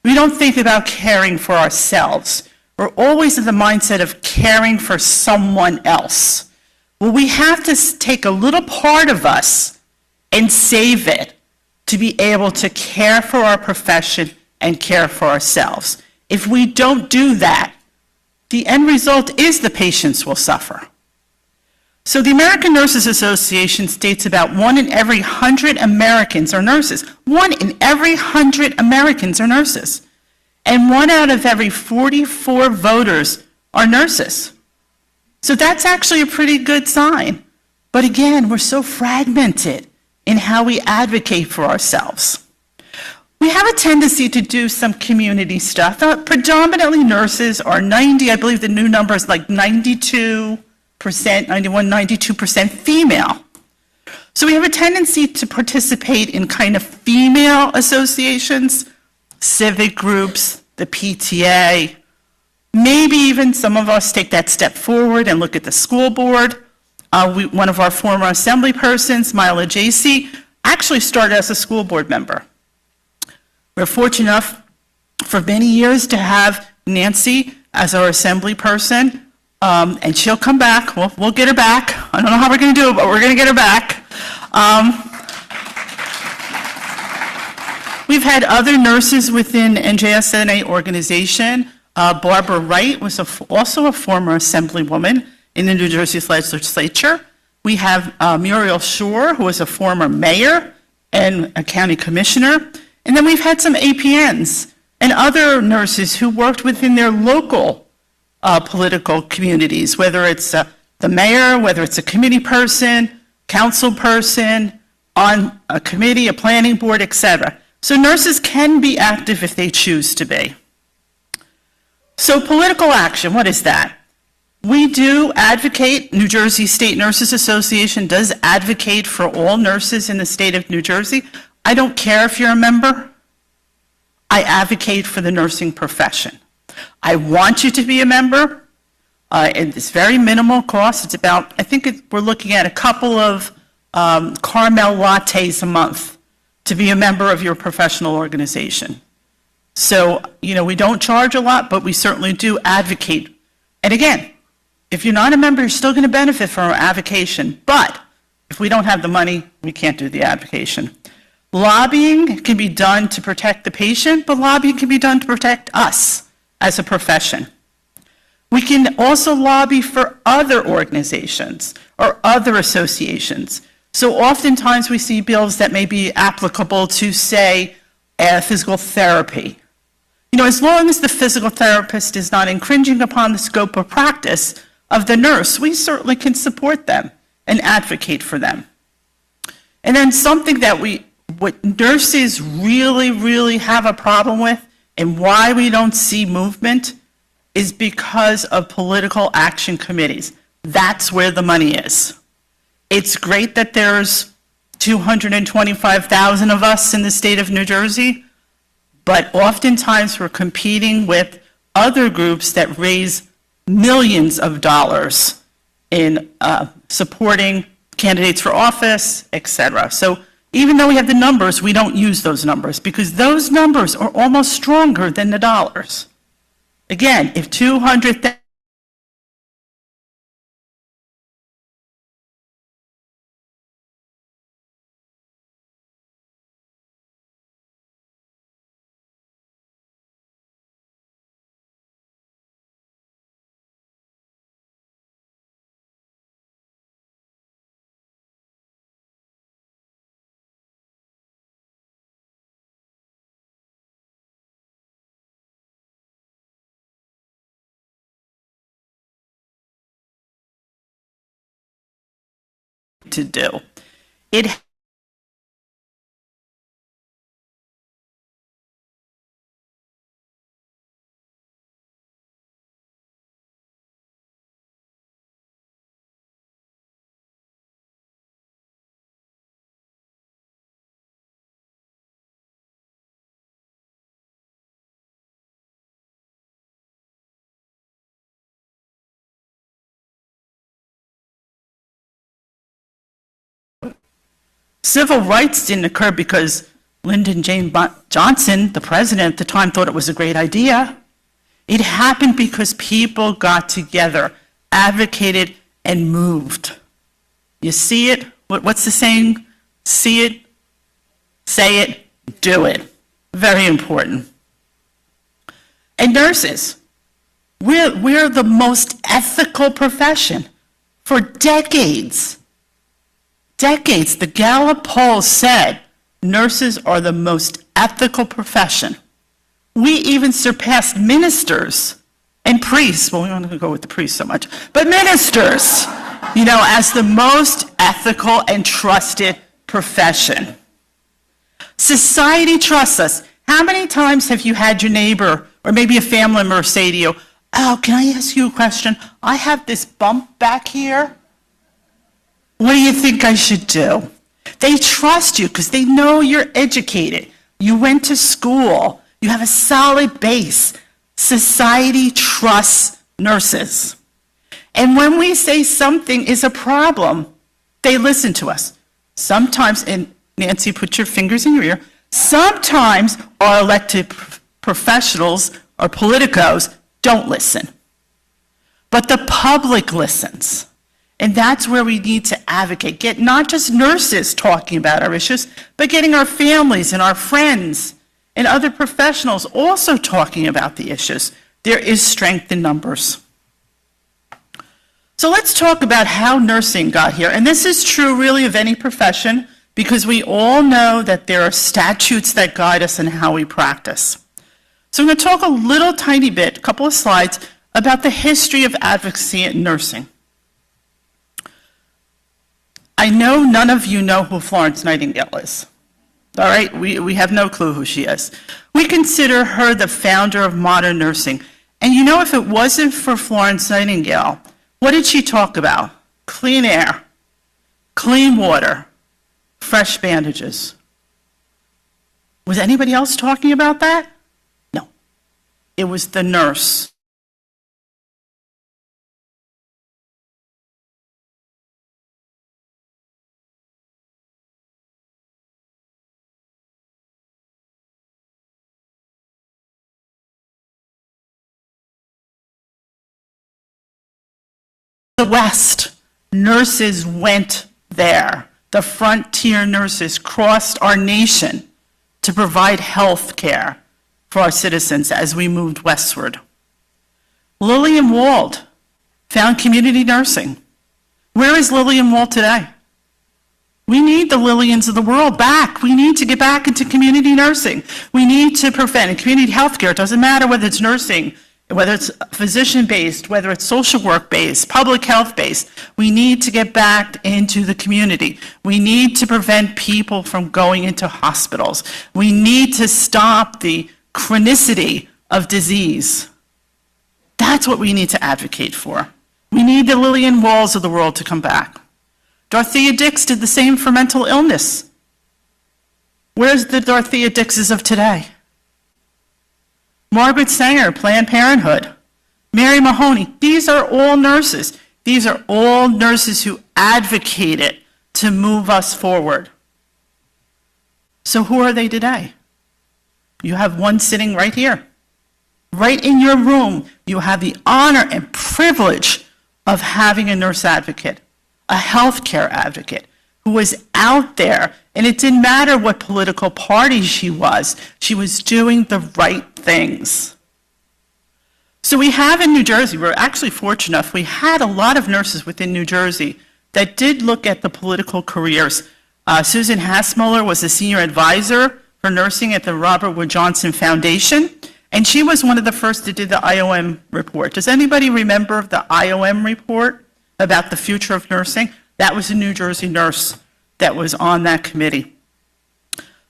We don't think about caring for ourselves. We're always in the mindset of caring for someone else. Well, we have to take a little part of us and save it to be able to care for our profession and care for ourselves. If we don't do that, the end result is the patients will suffer. So the American Nurses Association states about 1 in every 100 Americans are nurses. 1 in every 100 Americans are nurses. And 1 out of every 44 voters are nurses. So that's actually a pretty good sign. But again, we're so fragmented in how we advocate for ourselves. We have a tendency to do some community stuff. Predominantly nurses are 90, I believe the new number is like 92%, 91, 92% female. So we have a tendency to participate in kind of female associations, civic groups, the PTA. Maybe even some of us take that step forward and look at the school board. One of our former assembly persons, Myla J.C., actually started as a school board member. We're fortunate enough for many years to have Nancy as our assembly person, and she'll come back. We'll get her back. I don't know how we're going to do it, but we're going to get her back. We've had other nurses within NJSNA organization. Barbara Wright was also a former assemblywoman in the New Jersey legislature. We have Muriel Shore, who was a former mayor and a county commissioner. And then we've had some APNs and other nurses who worked within their local political communities, whether it's the mayor, whether it's a committee person, council person, on a committee, a planning board, etc. So nurses can be active if they choose to be. So political action, what is that? We do advocate, New Jersey State Nurses Association does advocate for all nurses in the state of New Jersey. I don't care if you're a member. I advocate for the nursing profession. I want you to be a member. It's very minimal cost. It's about, we're looking at a couple of caramel lattes a month to be a member of your professional organization. So, we don't charge a lot, but we certainly do advocate. And again, if you're not a member, you're still going to benefit from our advocation. But if we don't have the money, we can't do the advocation. Lobbying can be done to protect the patient, but lobbying can be done to protect us as a profession. We can also lobby for other organizations or other associations. So oftentimes we see bills that may be applicable to, say, physical therapy. As long as the physical therapist is not infringing upon the scope of practice of the nurse, we certainly can support them and advocate for them. And then something that what nurses really, really have a problem with and why we don't see movement is because of political action committees. That's where the money is. It's great that there's 225,000 of us in the state of New Jersey, but oftentimes we're competing with other groups that raise millions of dollars in supporting candidates for office, etc. So even though we have the numbers, we don't use those numbers because those numbers are almost stronger than the dollars. Again, if 200,000 to do. It Civil rights didn't occur because Lyndon James Johnson, the president at the time, thought it was a great idea. It happened because people got together, advocated, and moved. You see it? What's the saying? See it, say it, do it. Very important. And nurses, we're the most ethical profession for decades. The Gallup poll said nurses are the most ethical profession. We even surpassed ministers and priests. Well, we don't want to go with the priests so much, but ministers, as the most ethical and trusted profession. Society trusts us. How many times have you had your neighbor or maybe a family member say to you, "Oh, can I ask you a question? I have this bump back here. What do you think I should do?" They trust you because they know you're educated. You went to school. You have a solid base. Society trusts nurses. And when we say something is a problem, they listen to us. Sometimes, and Nancy, put your fingers in your ear, sometimes our elected professionals or politicos don't listen. But the public listens. And that's where we need to advocate. Get not just nurses talking about our issues, but getting our families and our friends and other professionals also talking about the issues. There is strength in numbers. So let's talk about how nursing got here. And this is true really of any profession, because we all know that there are statutes that guide us in how we practice. So I'm going to talk a little tiny bit, a couple of slides, about the history of advocacy in nursing. I know none of you know who Florence Nightingale is. All right, we have no clue who she is. We consider her the founder of modern nursing. And you know, if it wasn't for Florence Nightingale, what did she talk about? Clean air, clean water, fresh bandages. Was anybody else talking about that? No. It was the nurse. The West, nurses went there. The frontier nurses crossed our nation to provide health care for our citizens as we moved westward. Lillian Wald found community nursing. Where is Lillian Wald today? We need the Lillians of the world back. We need to get back into community nursing. We need to prevent community health care. It doesn't matter whether it's nursing, whether it's physician-based, whether it's social work-based, public health-based. We need to get back into the community. We need to prevent people from going into hospitals. We need to stop the chronicity of disease. That's what we need to advocate for. We need the Lillian Walls of the world to come back. Dorothea Dix did the same for mental illness. Where's the Dorothea Dixes of today? Margaret Sanger, Planned Parenthood. Mary Mahoney, these are all nurses. These are all nurses who advocated to move us forward. So who are they today? You have one sitting right here. Right in your room, you have the honor and privilege of having a nurse advocate, a healthcare advocate, who was out there, and it didn't matter what political party she was doing the right things. So we have in New Jersey, we're actually fortunate enough, we had a lot of nurses within New Jersey that did look at the political careers. Susan Hassmuller was a senior advisor for nursing at the Robert Wood Johnson Foundation, and she was one of the first to do the IOM report. Does anybody remember the IOM report about the future of nursing? That was a New Jersey nurse that was on that committee.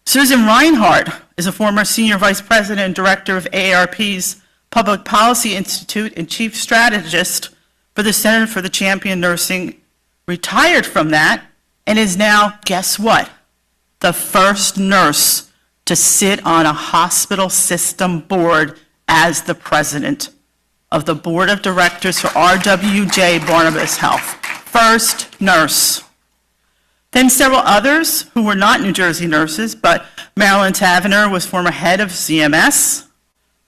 Susan Reinhardt is a former senior vice president and director of AARP's Public Policy Institute and chief strategist for the Center for the Champion Nursing, retired from that, and is now, guess what? The first nurse to sit on a hospital system board as the president of the board of directors for RWJ Barnabas Health. First nurse. Then several others who were not New Jersey nurses, but Marilyn Tavener was former head of CMS.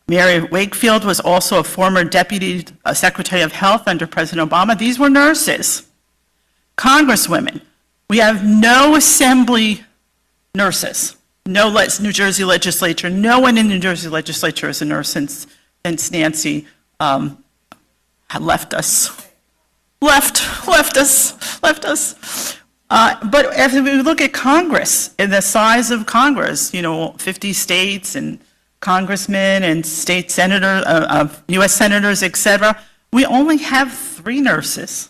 Mary Wakefield was also a former deputy secretary of health under President Obama. These were nurses. Congresswomen. We have no assembly nurses, no New Jersey legislature. No one in the New Jersey legislature is a nurse since Nancy had left us. Left us. But as we look at Congress and the size of Congress, 50 states and congressmen and state senators, U.S. senators, etc., we only have 3 nurses.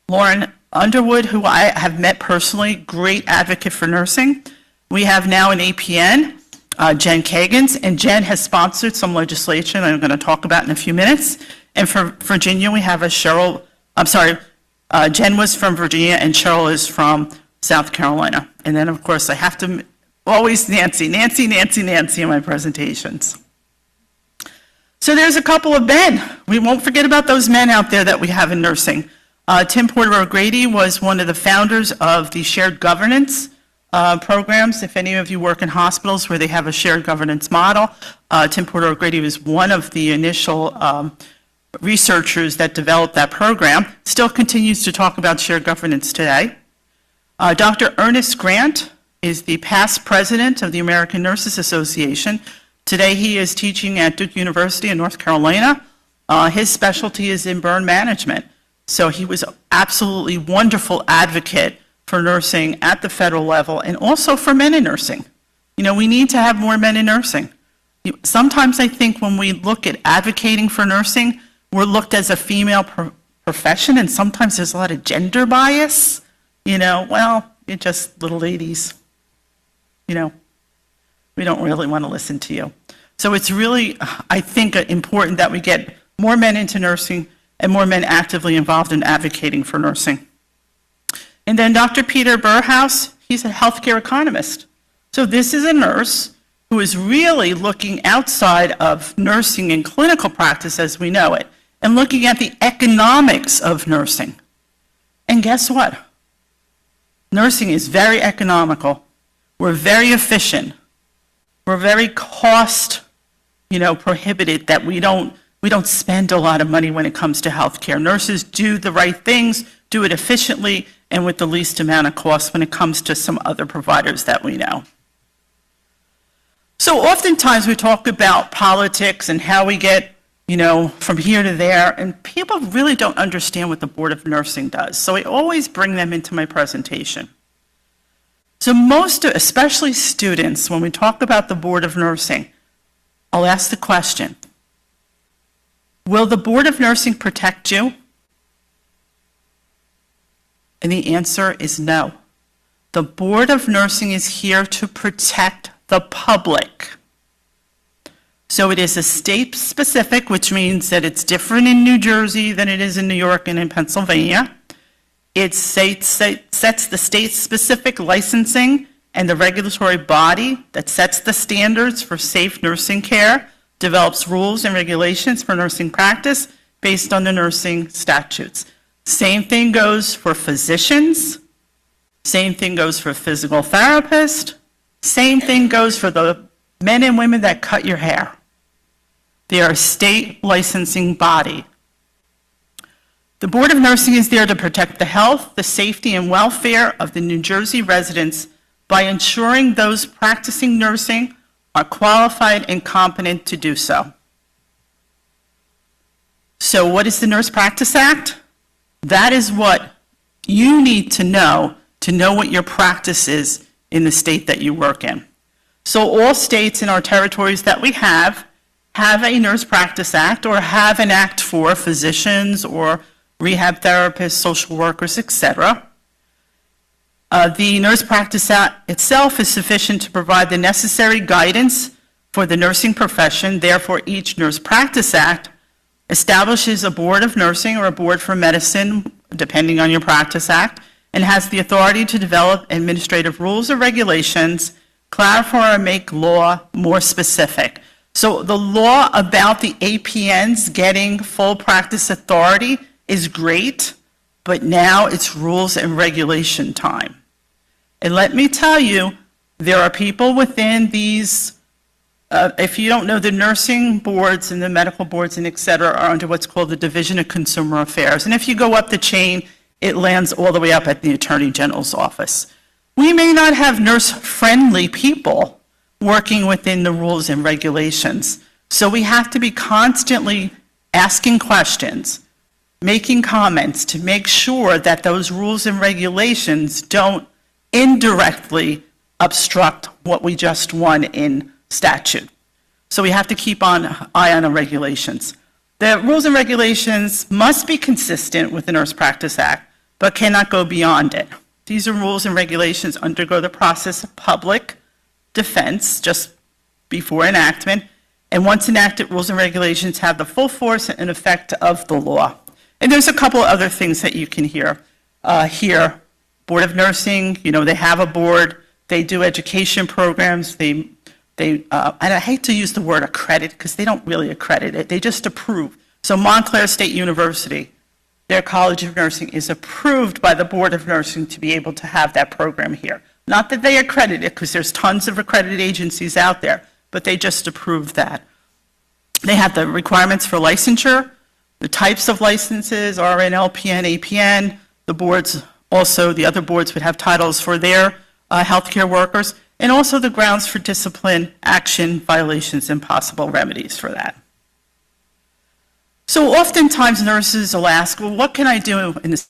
Lauren Underwood, who I have met personally, great advocate for nursing. We have now an APN, Jen Kagans, and Jen has sponsored some legislation I'm going to talk about in a few minutes. And for Virginia, we have Jen was from Virginia and Cheryl is from South Carolina. And then, of course, I have to always Nancy in my presentations. So there's a couple of men. We won't forget about those men out there that we have in nursing. Tim Porter O'Grady was one of the founders of the shared governance programs. If any of you work in hospitals where they have a shared governance model, Tim Porter O'Grady was one of the initial researchers that developed that program, still continues to talk about shared governance today. Dr. Ernest Grant is the past president of the American Nurses Association. Today he is teaching at Duke University in North Carolina. His specialty is in burn management. So he was an absolutely wonderful advocate for nursing at the federal level and also for men in nursing. You know, we need to have more men in nursing. Sometimes I think when we look at advocating for nursing, we're looked as a female profession, and sometimes there's a lot of gender bias. You know, well, you're just little ladies. You know, we don't really want to listen to you. So it's really, I think, important that we get more men into nursing and more men actively involved in advocating for nursing. And then Dr. Peter Burhouse, he's a healthcare economist. So this is a nurse who is really looking outside of nursing and clinical practice as we know it, and looking at the economics of nursing. And guess what? Nursing is very economical. We're very efficient. We're very cost, prohibited, that we don't spend a lot of money when it comes to healthcare. Nurses do the right things, do it efficiently, and with the least amount of cost when it comes to some other providers that we know. So oftentimes we talk about politics and how we get, from here to there, and people really don't understand what the Board of Nursing does. So I always bring them into my presentation. So especially students, when we talk about the Board of Nursing, I'll ask the question, will the Board of Nursing protect you? And the answer is no. The Board of Nursing is here to protect the public. So it is a state-specific, which means that it's different in New Jersey than it is in New York and in Pennsylvania. It sets the state-specific licensing and the regulatory body that sets the standards for safe nursing care, develops rules and regulations for nursing practice based on the nursing statutes. Same thing goes for physicians. Same thing goes for physical therapists. Same thing goes for the men and women that cut your hair. They are a state licensing body. The Board of Nursing is there to protect the health, the safety, and welfare of the New Jersey residents by ensuring those practicing nursing are qualified and competent to do so. So what is the Nurse Practice Act? That is what you need to know what your practice is in the state that you work in. So all states in our territories that we have a Nurse Practice Act or have an act for physicians or rehab therapists, social workers, etc. The Nurse Practice Act itself is sufficient to provide the necessary guidance for the nursing profession. Therefore, each Nurse Practice Act establishes a board of nursing or a board for medicine, depending on your practice act, and has the authority to develop administrative rules or regulations, clarify or make law more specific. So the law about the APNs getting full practice authority is great, but now it's rules and regulation time. And let me tell you, there are people within these, if you don't know, the nursing boards and the medical boards and et cetera are under what's called the Division of Consumer Affairs. And if you go up the chain, it lands all the way up at the Attorney General's office. We may not have nurse-friendly people working within the rules and regulations. So we have to be constantly asking questions, making comments to make sure that those rules and regulations don't indirectly obstruct what we just won in statute. So we have to keep an eye on the regulations. The rules and regulations must be consistent with the Nurse Practice Act, but cannot go beyond it. These are rules and regulations undergo the process of public defense just before enactment, and once enacted, rules and regulations have the full force and effect of the law. And there's a couple other things that you can hear here. Board of Nursing, they have a board, they do education programs, they and I hate to use the word accredit because they don't really accredit it, they just approve. So Montclair State University, their College of Nursing is approved by the Board of Nursing to be able to have that program here. Not that they accredit it, because there's tons of accredited agencies out there, but they just approve that. They have the requirements for licensure, the types of licenses, RN, LPN, APN. The boards, also the other boards would have titles for their healthcare workers, and also the grounds for discipline, action, violations, and possible remedies for that. So oftentimes nurses will ask, well, what can I do in this?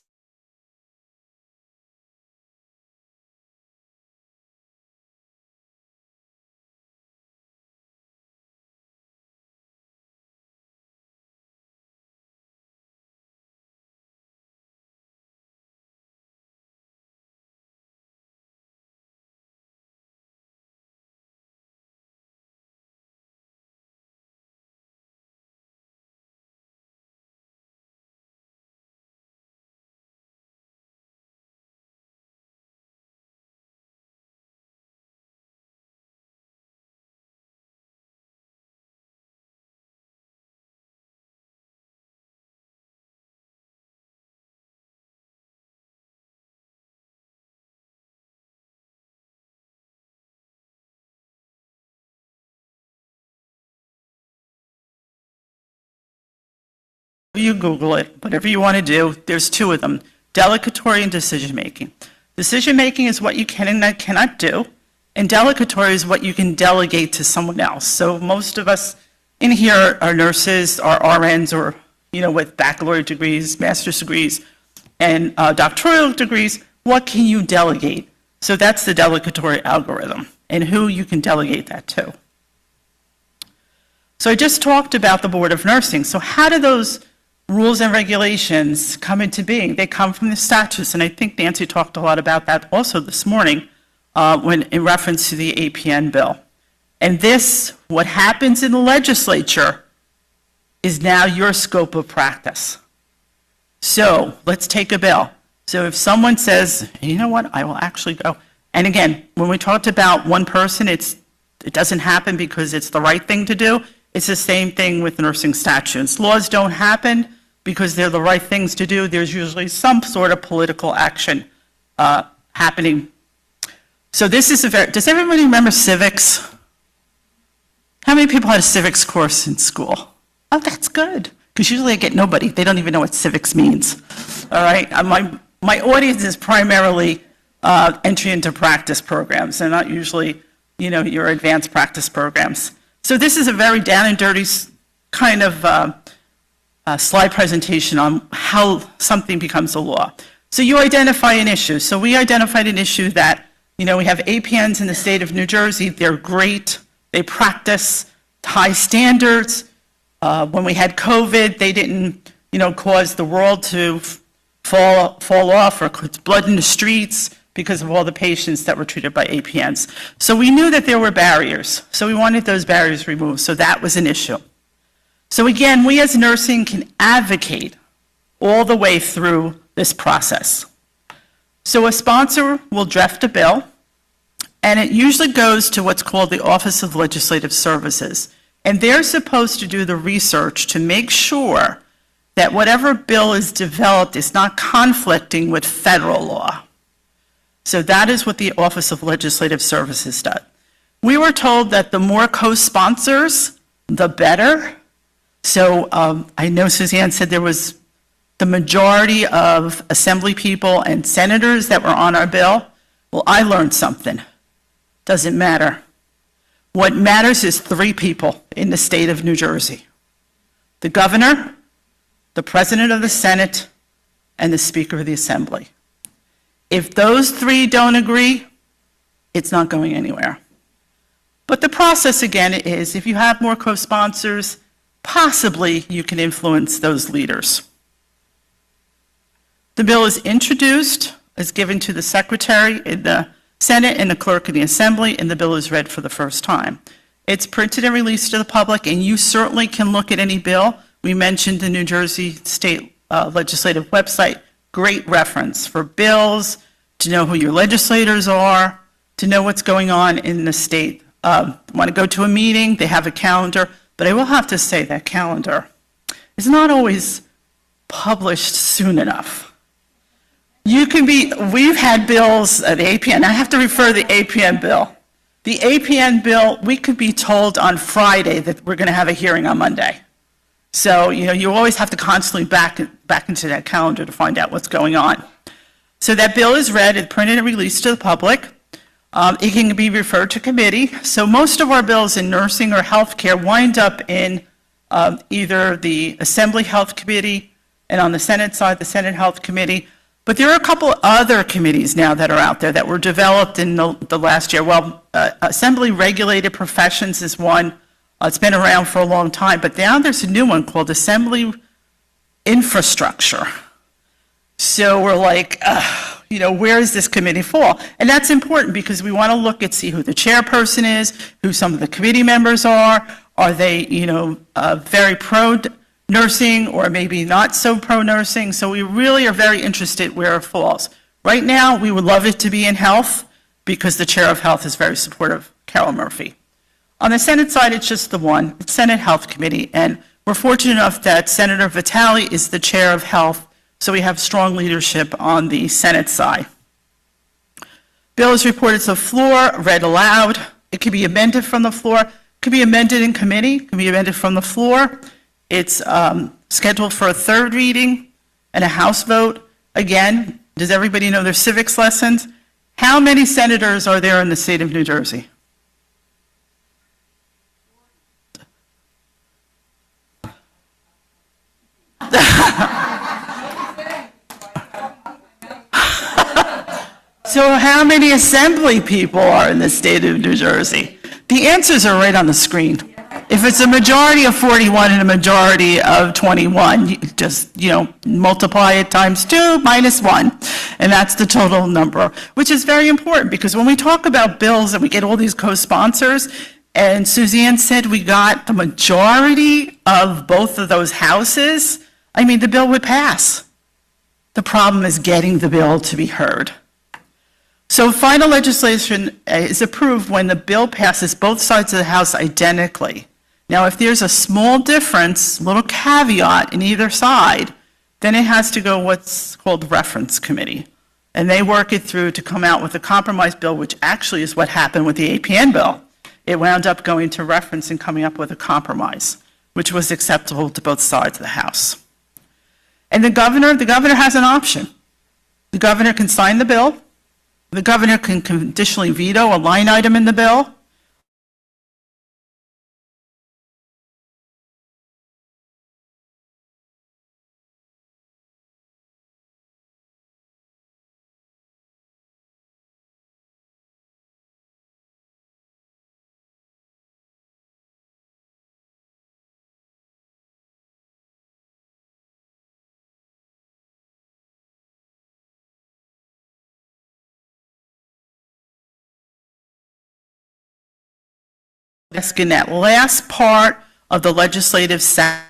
You Google it, whatever you want to do, there's two of them, delegatory and decision-making. Decision-making is what you can and cannot do, and delegatory is what you can delegate to someone else. So most of us in here are nurses, are RNs, or, with baccalaureate degrees, master's degrees, and doctoral degrees. What can you delegate? So that's the delegatory algorithm, and who you can delegate that to. So I just talked about the Board of Nursing. So how do those rules and regulations come into being? They come from the statutes, and I think Nancy talked a lot about that also this morning when in reference to the APN bill. And this, what happens in the legislature, is now your scope of practice. So let's take a bill. So if someone says, you know what, I will actually go. And again, when we talked about one person, it doesn't happen because it's the right thing to do. It's the same thing with nursing statutes. Laws don't happen because they're the right things to do. There's usually some sort of political action happening. So this is does everybody remember civics? How many people had a civics course in school? Oh, that's good. Because usually I get nobody. They don't even know what civics means. All right? My audience is primarily entry into practice programs. They're not usually, your advanced practice programs. So this is a very down and dirty kind of slide presentation on how something becomes a law. So you identify an issue. So we identified an issue that, we have APNs in the state of New Jersey. They're great. They practice high standards. When we had COVID, they didn't, cause the world to fall off or put blood in the streets because of all the patients that were treated by APNs. So we knew that there were barriers. So we wanted those barriers removed. So that was an issue. So again, we as nursing can advocate all the way through this process. So a sponsor will draft a bill, and it usually goes to what's called the Office of Legislative Services. And they're supposed to do the research to make sure that whatever bill is developed is not conflicting with federal law. So that is what the Office of Legislative Services does. We were told that the more co-sponsors, the better. So I know Suzanne said there was the majority of assembly people and senators that were on our bill. Well, I learned something. Doesn't matter. What matters is 3 people in the state of New Jersey: the governor, the president of the Senate, and the Speaker of the Assembly. If those 3 don't agree, it's not going anywhere. But the process, again, is if you have more co-sponsors, possibly you can influence those leaders. The bill is introduced, is given to the secretary in the Senate and the clerk in the Assembly, and the bill is read for the first time. It's printed and released to the public, and you certainly can look at any bill. We mentioned the New Jersey State Legislative website. Great reference for bills, to know who your legislators are, to know what's going on in the state want to go to a meeting, they have a calendar, but I will have to say that calendar is not always published soon enough. We've had bills, the APN, I have to refer to the APN bill. The APN bill, we could be told on Friday that we're going to have a hearing on Monday. So, you always have to constantly back into that calendar to find out what's going on. So that bill is read and printed and released to the public. It can be referred to committee. So most of our bills in nursing or healthcare wind up in either the Assembly Health Committee and on the Senate side, the Senate Health Committee. But there are a couple other committees now that are out there that were developed in the last year. Well, Assembly Regulated Professions is one. It's been around for a long time, but now there's a new one called Assembly Infrastructure. So we're like, where does this committee fall? And that's important because we want to look and see who the chairperson is, who some of the committee members are. Are they, very pro-nursing or maybe not so pro-nursing? So we really are very interested where it falls. Right now, we would love it to be in health because the chair of health is very supportive, Carol Murphy. On the Senate side, it's just the one, it's Senate Health Committee, and we're fortunate enough that Senator Vitale is the chair of health, so we have strong leadership on the Senate side. Bill is reported to the floor, read aloud. It can be amended from the floor, it can be amended in committee, it can be amended from the floor. It's scheduled for a third reading and a House vote. Again, does everybody know their civics lessons? How many senators are there in the state of New Jersey? So how many assembly people are in the state of New Jersey? The answers are right on the screen. If it's a majority of 41 and a majority of 21, you just, multiply it times 2 minus 1, and that's the total number, which is very important because when we talk about bills and we get all these co-sponsors, and Suzanne said we got the majority of both of those houses, the bill would pass. The problem is getting the bill to be heard. So final legislation is approved when the bill passes both sides of the House identically. Now, if there's a small difference, little caveat in either side, then it has to go what's called reference committee. And they work it through to come out with a compromise bill, which actually is what happened with the APN bill. It wound up going to reference and coming up with a compromise, which was acceptable to both sides of the House. And the governor has an option. The governor can sign the bill. The governor can conditionally veto a line item in the bill. In that last part of the legislative session.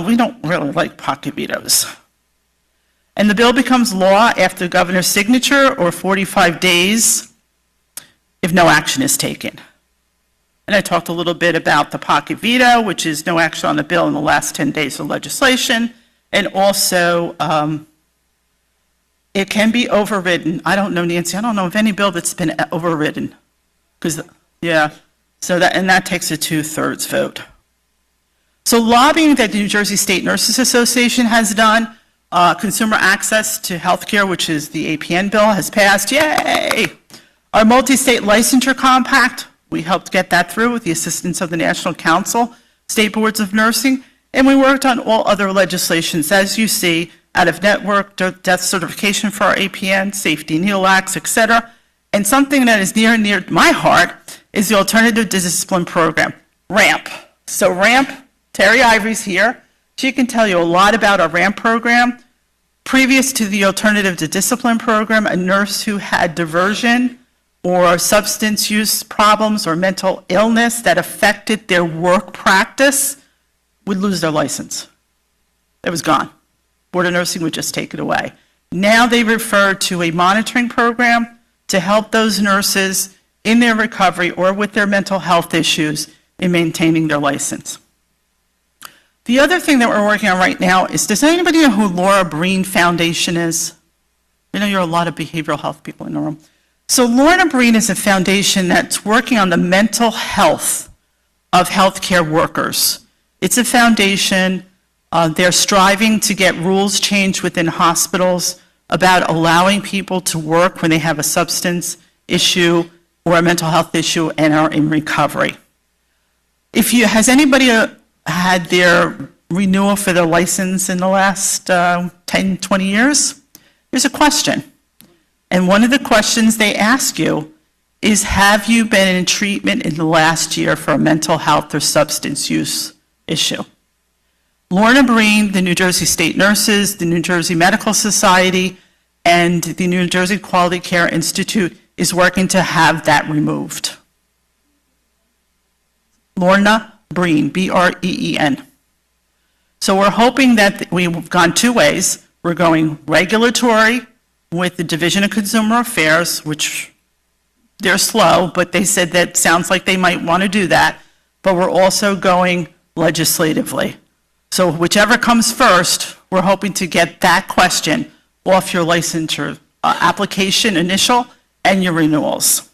We don't really like pocket vetoes. And the bill becomes law after the governor's signature or 45 days if no action is taken. And I talked a little bit about the pocket veto, which is no action on the bill in the last 10 days of legislation. And also, it can be overridden. I don't know, Nancy, I don't know of any bill that's been overridden. So that takes a 2/3 vote. So lobbying that the New Jersey State Nurses Association has done, consumer access to health care, which is the APN bill, has passed. Yay! Our multi-state licensure compact, we helped get that through with the assistance of the National Council, State Boards of Nursing, and we worked on all other legislations, as you see, out-of-network death certification for our APN, safety needle acts, et cetera. And something that is near and near my heart is the Alternative Discipline Program, RAMP. So RAMP Terry Ivory's here. She can tell you a lot about our RAMP program. Previous to the Alternative to Discipline program, a nurse who had diversion or substance use problems or mental illness that affected their work practice would lose their license. It was gone. Board of Nursing would just take it away. Now they refer to a monitoring program to help those nurses in their recovery or with their mental health issues in maintaining their license. The other thing that we're working on right now is, does anybody know who Laura Breen Foundation is? I know you're a lot of behavioral health people in the room. So Laura Breen is a foundation that's working on the mental health of healthcare workers. It's a foundation. They're striving to get rules changed within hospitals about allowing people to work when they have a substance issue or a mental health issue and are in recovery. Has anybody had their renewal for their license in the last 10, 20 years? There's a question. And one of the questions they ask you is, have you been in treatment in the last year for a mental health or substance use issue? Lorna Breen, the New Jersey State Nurses, the New Jersey Medical Society, and the New Jersey Quality Care Institute is working to have that removed. Lorna Breen, B-R-E-E-N. So we're hoping that we've gone two ways. We're going regulatory with the Division of Consumer Affairs, which they're slow, but they said that sounds like they might want to do that. But we're also going legislatively. So whichever comes first, we're hoping to get that question off your licensure application initial and your renewals.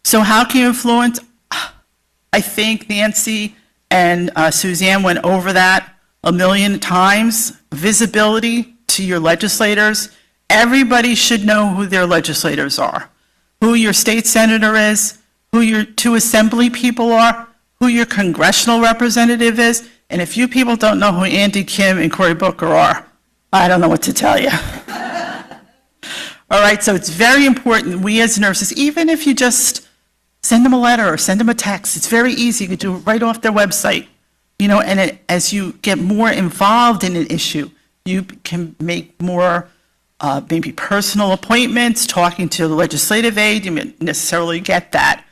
So how can you influence? I think Nancy and Suzanne went over that a million times. Visibility to your legislators. Everybody should know who their legislators are, who your state senator is, who your two assembly people are, who your congressional representative is, and if you people don't know who Andy Kim and Cory Booker are, I don't know what to tell you. All right, so it's very important, we as nurses, even if you just send them a letter or send them a text, it's very easy, you can do it right off their website. You know, and as you get more involved in an issue, you can make more maybe personal appointments, talking to the legislative aide. You may necessarily get that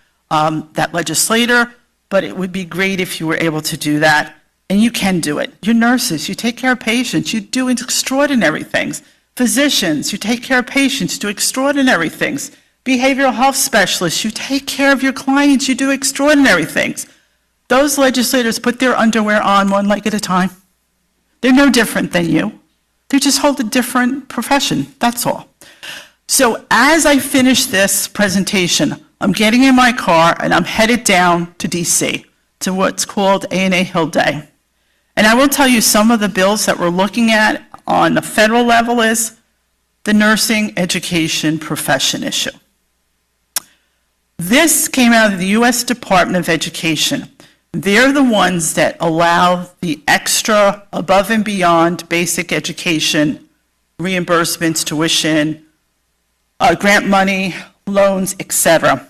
legislator, but it would be great if you were able to do that, and you can do it. You're nurses, you take care of patients, you do extraordinary things. Physicians, you take care of patients, do extraordinary things. Behavioral health specialists, you take care of your clients, you do extraordinary things. Those legislators put their underwear on one leg at a time. They're no different than you. They just hold a different profession, that's all. So as I finish this presentation, I'm getting in my car and I'm headed down to DC, to what's called A&A Hill Day. And I will tell you some of the bills that we're looking at on the federal level is the nursing education profession issue. This came out of the U.S. Department of Education. They're the ones that allow the extra above and beyond basic education, reimbursements, tuition, grant money, loans, etc.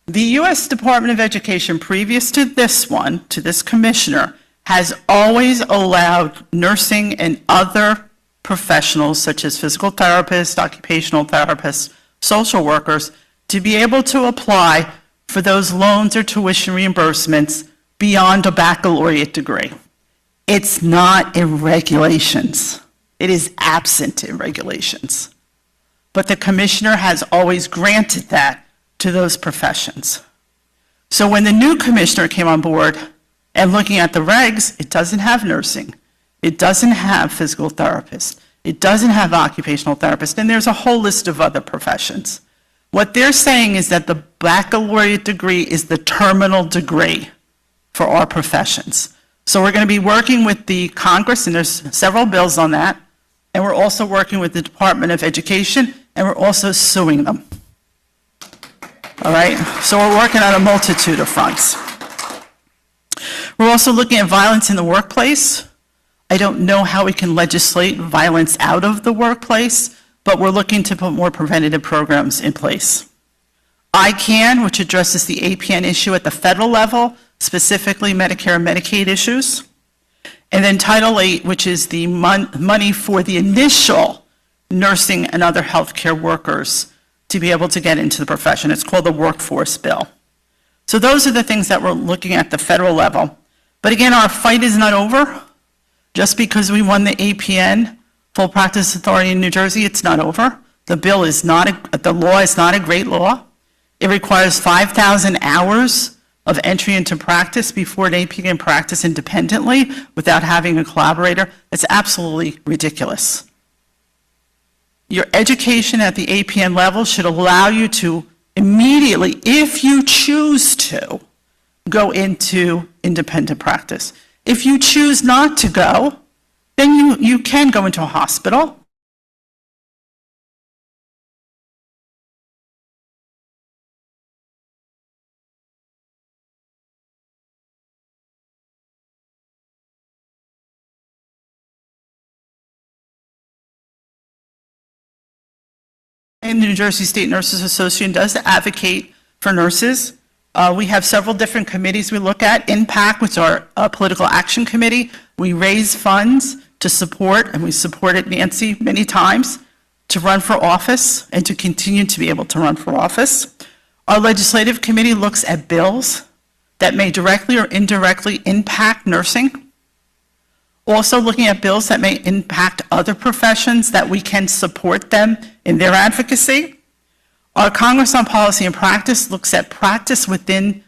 The U.S. Department of Education, previous to this one, to this commissioner, has always allowed nursing and other professionals, such as physical therapists, occupational therapists, social workers, to be able to apply for those loans or tuition reimbursements beyond a baccalaureate degree. It's not in regulations. It is absent in regulations. But the commissioner has always granted that to those professions. So when the new commissioner came on board and looking at the regs, it doesn't have nursing. It doesn't have physical therapists. It doesn't have occupational therapists. And there's a whole list of other professions. What they're saying is that the baccalaureate degree is the terminal degree for our professions. So we're going to be working with the Congress, and there's several bills on that, and we're also working with the Department of Education, and we're also suing them. All right? So we're working on a multitude of fronts. We're also looking at violence in the workplace. I don't know how we can legislate violence out of the workplace, but we're looking to put more preventative programs in place. ICANN, which addresses the APN issue at the federal level, specifically Medicare and Medicaid issues. And then Title VIII, which is the money for the initial nursing and other healthcare workers to be able to get into the profession. It's called the Workforce Bill. So those are the things that we're looking at the federal level. But again, our fight is not over. Just because we won the APN, Full Practice Authority in New Jersey, it's not over. The law is not a great law. It requires 5,000 hours of entry into practice before an APN can practice independently without having a collaborator. It's absolutely ridiculous. Your education at the APN level should allow you to immediately, if you choose to, go into independent practice. If you choose not to go, then you can go into a hospital. And the New Jersey State Nurses Association does advocate for nurses. We have several different committees we look at. IMPACT, which is our political action committee. We raise funds to support, and we supported Nancy many times, to run for office and to continue to be able to run for office. Our legislative committee looks at bills that may directly or indirectly impact nursing. Also looking at bills that may impact other professions that we can support them in their advocacy. Our Congress on Policy and Practice looks at practice within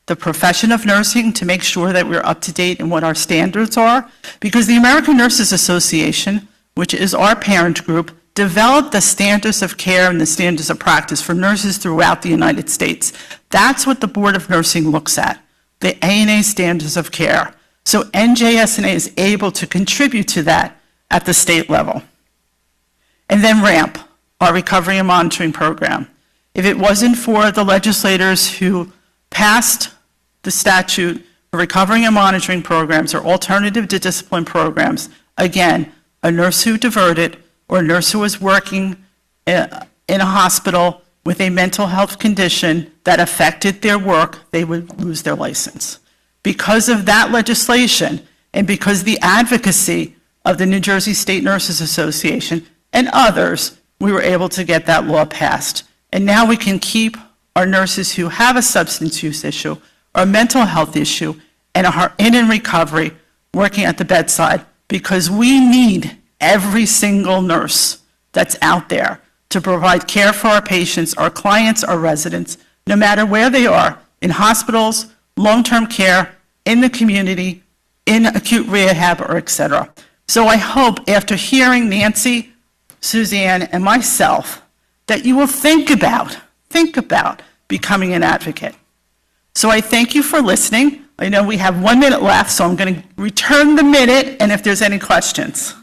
the profession of nursing to make sure that we're up to date in what our standards are, because the American Nurses Association, which is our parent group, developed the standards of care and the standards of practice for nurses throughout the United States. That's what the Board of Nursing looks at, the ANA standards of care. So NJSNA is able to contribute to that at the state level. And then RAMP, our Recovery and Monitoring Program. If it wasn't for the legislators who passed the statute for recovering and monitoring programs or alternative to discipline programs, again, a nurse who diverted or a nurse who was working in a hospital with a mental health condition that affected their work, they would lose their license. Because of that legislation and because the advocacy of the New Jersey State Nurses Association and others, we were able to get that law passed. And now we can keep our nurses who have a substance use issue or a mental health issue and are in recovery working at the bedside, because we need every single nurse that's out there to provide care for our patients, our clients, our residents, no matter where they are, in hospitals, long-term care, in the community, in acute rehab, or et cetera. So I hope after hearing Nancy, Suzanne, and myself, that you will think about becoming an advocate. So I thank you for listening. I know we have 1 minute left, so I'm going to return the minute, and if there's any questions.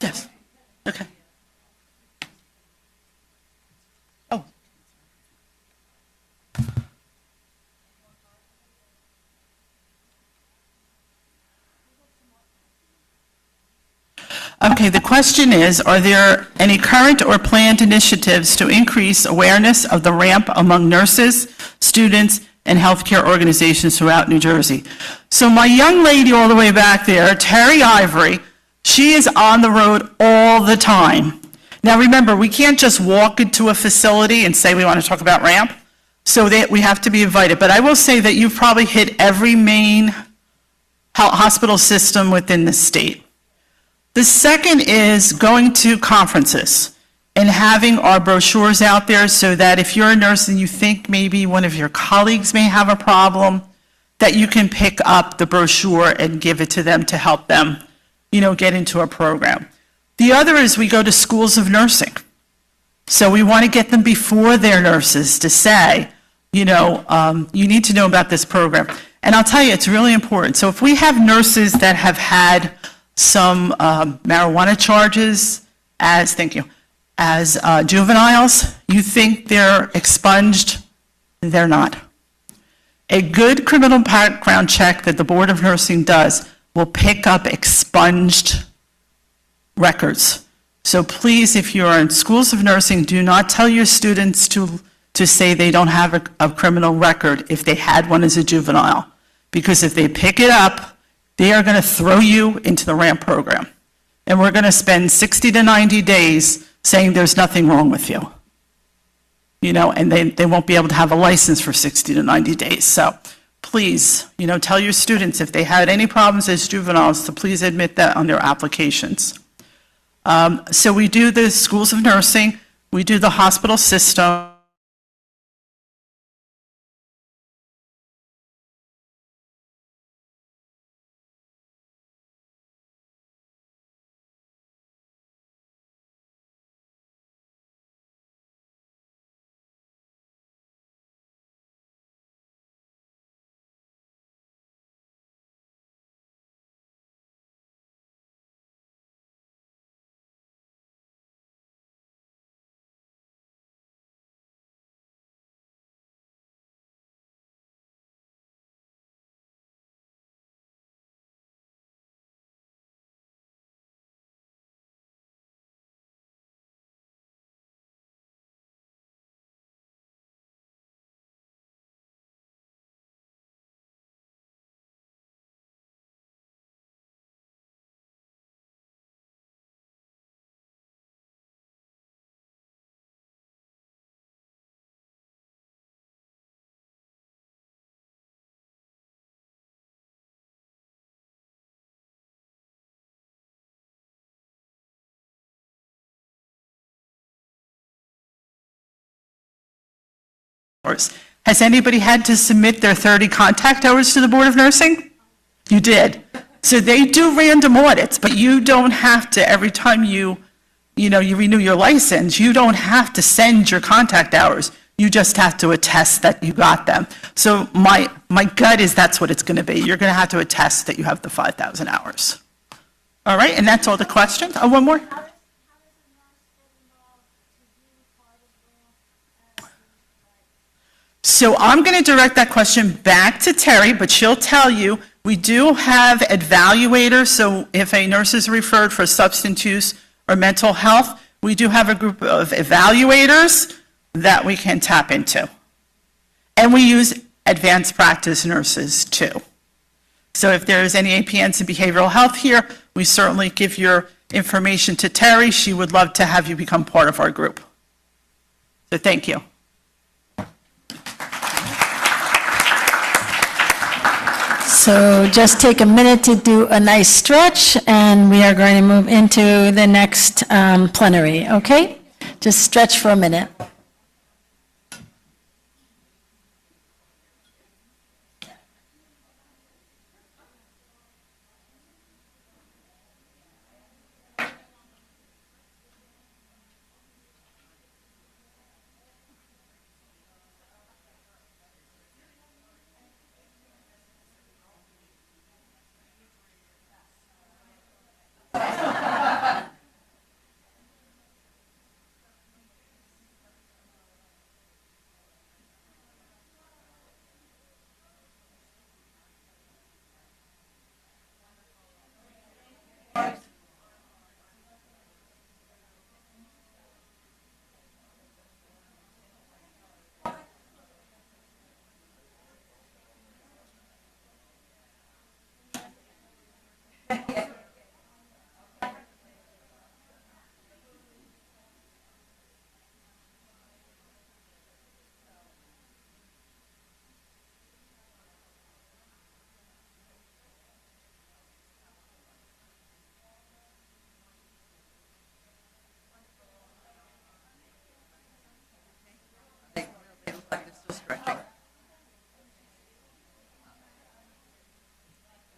Yes. Okay. Oh. Okay, the question is, are there any current or planned initiatives to increase awareness of the RAMP among nurses, students, and healthcare organizations throughout New Jersey? So my young lady all the way back there, Terry Ivory, she is on the road all the time. Now remember, we can't just walk into a facility and say we want to talk about RAMP, so that we have to be invited. But I will say that you've probably hit every main hospital system within the state. The second is going to conferences and having our brochures out there so that if you're a nurse and you think maybe one of your colleagues may have a problem, that you can pick up the brochure and give it to them to help them, get into a program. The other is we go to schools of nursing. So we want to get them before they're nurses to say, you need to know about this program. And I'll tell you, it's really important. So if we have nurses that have had some marijuana charges as juveniles, you think they're expunged? They're not. A good criminal background check that the Board of Nursing does will pick up expunged records. So please, if you're in schools of nursing, do not tell your students to say they don't have a criminal record if they had one as a juvenile. Because if they pick it up, they are going to throw you into the RAMP program. And we're going to spend 60 to 90 days saying there's nothing wrong with you. You know, and they won't be able to have a license for 60 to 90 days. So please, you know, tell your students if they had any problems as juveniles to please admit that on their applications. So we do the schools of nursing, we do the hospital system. Has anybody had to submit their 30 contact hours to the Board of Nursing? You did. So they do random audits, but you don't have to, every time you renew your license, you don't have to send your contact hours. You just have to attest that you got them. So my gut is that's what it's going to be. You're going to have to attest that you have the 5,000 hours. All right, and that's all the questions. Oh, one more. So I'm going to direct that question back to Terry, but she'll tell you we do have evaluators. So if a nurse is referred for substance use or mental health, we do have a group of evaluators that we can tap into. And we use advanced practice nurses too. So if there's any APNs in behavioral health here, we certainly give your information to Terry. She would love to have you become part of our group. So thank you. So just take a minute to do a nice stretch, and we are going to move into the next plenary, okay? Just stretch for a minute.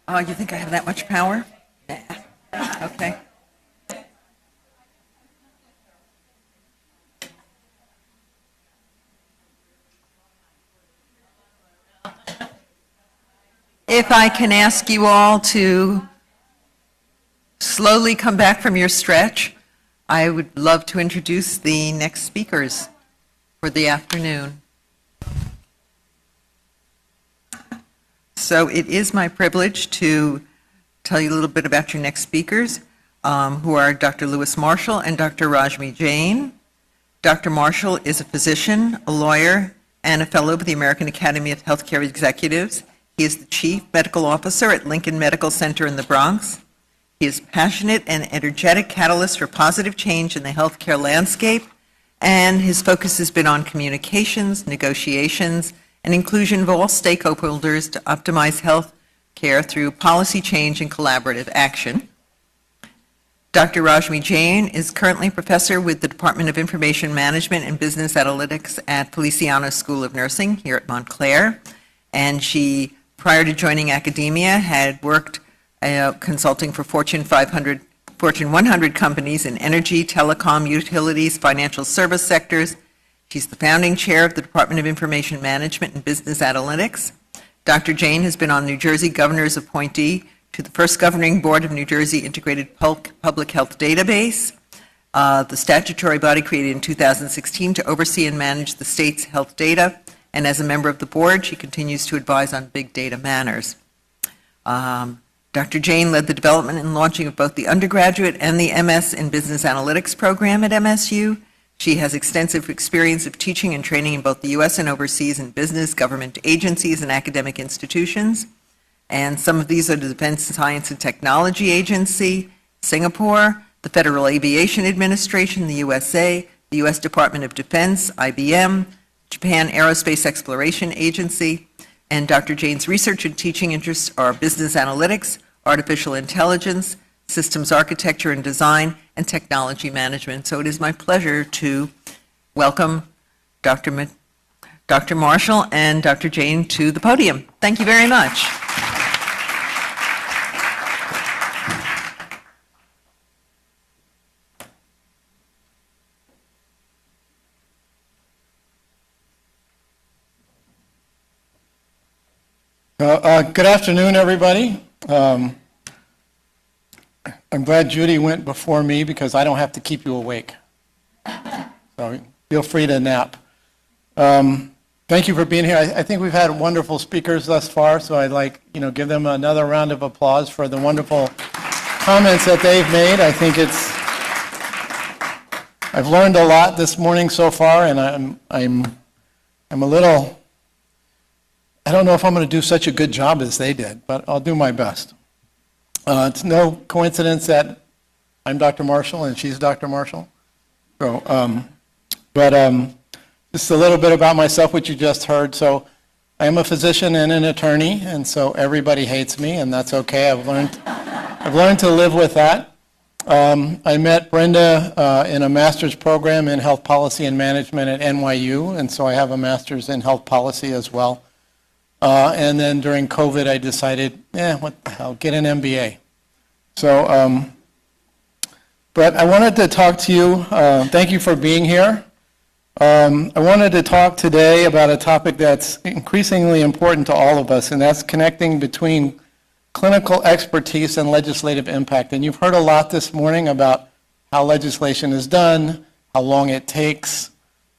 Oh, you think I have that much power? Nah. Okay. If I can ask you all to slowly come back from your stretch, I would love to introduce the next speakers for the afternoon. So it is my privilege to tell you a little bit about your next speakers, who are Dr. Lewis Marshall and Dr. Rajmi Jain. Dr. Marshall is a physician, a lawyer, and a fellow of the American Academy of Healthcare Executives. He is the Chief Medical Officer at Lincoln Medical Center in the Bronx. He is passionate and energetic catalyst for positive change in the healthcare landscape, and his focus has been on communications, negotiations, and inclusion of all stakeholders to optimize health care through policy change and collaborative action. Dr. Rajmi Jain is currently a professor with the Department of Information Management and Business Analytics at Feliciano School of Nursing here at Montclair. And she, prior to joining academia, had worked consulting for Fortune 100 companies in energy, telecom, utilities, financial service sectors. She's the founding chair of the Department of Information Management and Business Analytics. Dr. Jain has been on New Jersey Governor's appointee to the first governing board of New Jersey Integrated Public Health Database, the statutory body created in 2016 to oversee and manage the state's health data. And as a member of the board, she continues to advise on big data matters. Dr. Jain led the development and launching of both the undergraduate and the MS in Business Analytics program at MSU. She has extensive experience of teaching and training in both the U.S. and overseas in business, government agencies, and academic institutions. And some of these are the Defense Science and Technology Agency, Singapore, the Federal Aviation Administration, the USA, the U.S. Department of Defense, IBM, Japan Aerospace Exploration Agency. And Dr. Jain's research and teaching interests are business analytics, artificial intelligence, systems architecture and design, and technology management. So it is my pleasure to welcome Dr. Marshall and Dr. Jain to the podium. Thank you very much. Good afternoon, everybody. I'm glad Judy went before me because I don't have to keep you awake. So feel free to nap. Thank you for being here. I think we've had wonderful speakers thus far, so I'd like, give them another round of applause for the wonderful comments that they've made. I think I've learned a lot this morning so far, and I'm a little, I don't know if I'm going to do such a good job as they did, but I'll do my best. It's no coincidence that I'm Dr. Marshall and she's Dr. Marshall. So, just a little bit about myself, which you just heard. So, I am a physician and an attorney, and so everybody hates me, and that's okay. I've learned to live with that. I met Brenda in a master's program in health policy and management at NYU, and so I have a master's in health policy as well. And then during COVID, I decided, what the hell, get an MBA. So, but I wanted to talk to you. Thank you for being here. I wanted to talk today about a topic that's increasingly important to all of us, and that's connecting between clinical expertise and legislative impact. And you've heard a lot this morning about how legislation is done, how long it takes,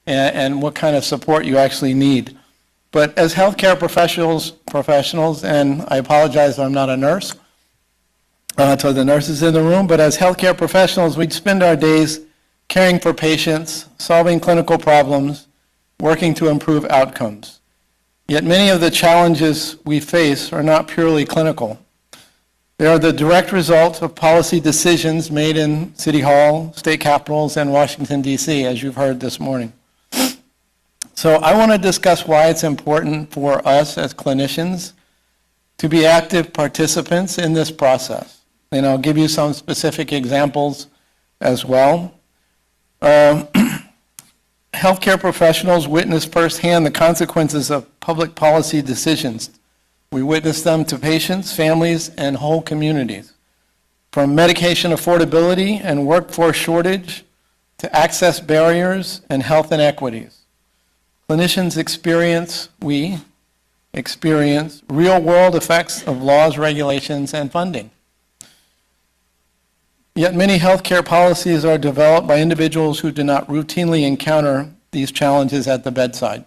and what kind of support you actually need. But as healthcare professionals, and I apologize, I'm not a nurse, to the nurses in the room, but as healthcare professionals, we spend our days caring for patients, solving clinical problems, working to improve outcomes. Yet many of the challenges we face are not purely clinical. They are the direct result of policy decisions made in City Hall, state capitals, and Washington, D.C., as you've heard this morning. So I want to discuss why it's important for us as clinicians to be active participants in this process. And I'll give you some specific examples as well. Healthcare professionals witness firsthand the consequences of public policy decisions. We witness them to patients, families, and whole communities. From medication affordability and workforce shortage to access barriers and health inequities. Clinicians we experience real-world effects of laws, regulations, and funding. Yet many healthcare policies are developed by individuals who do not routinely encounter these challenges at the bedside.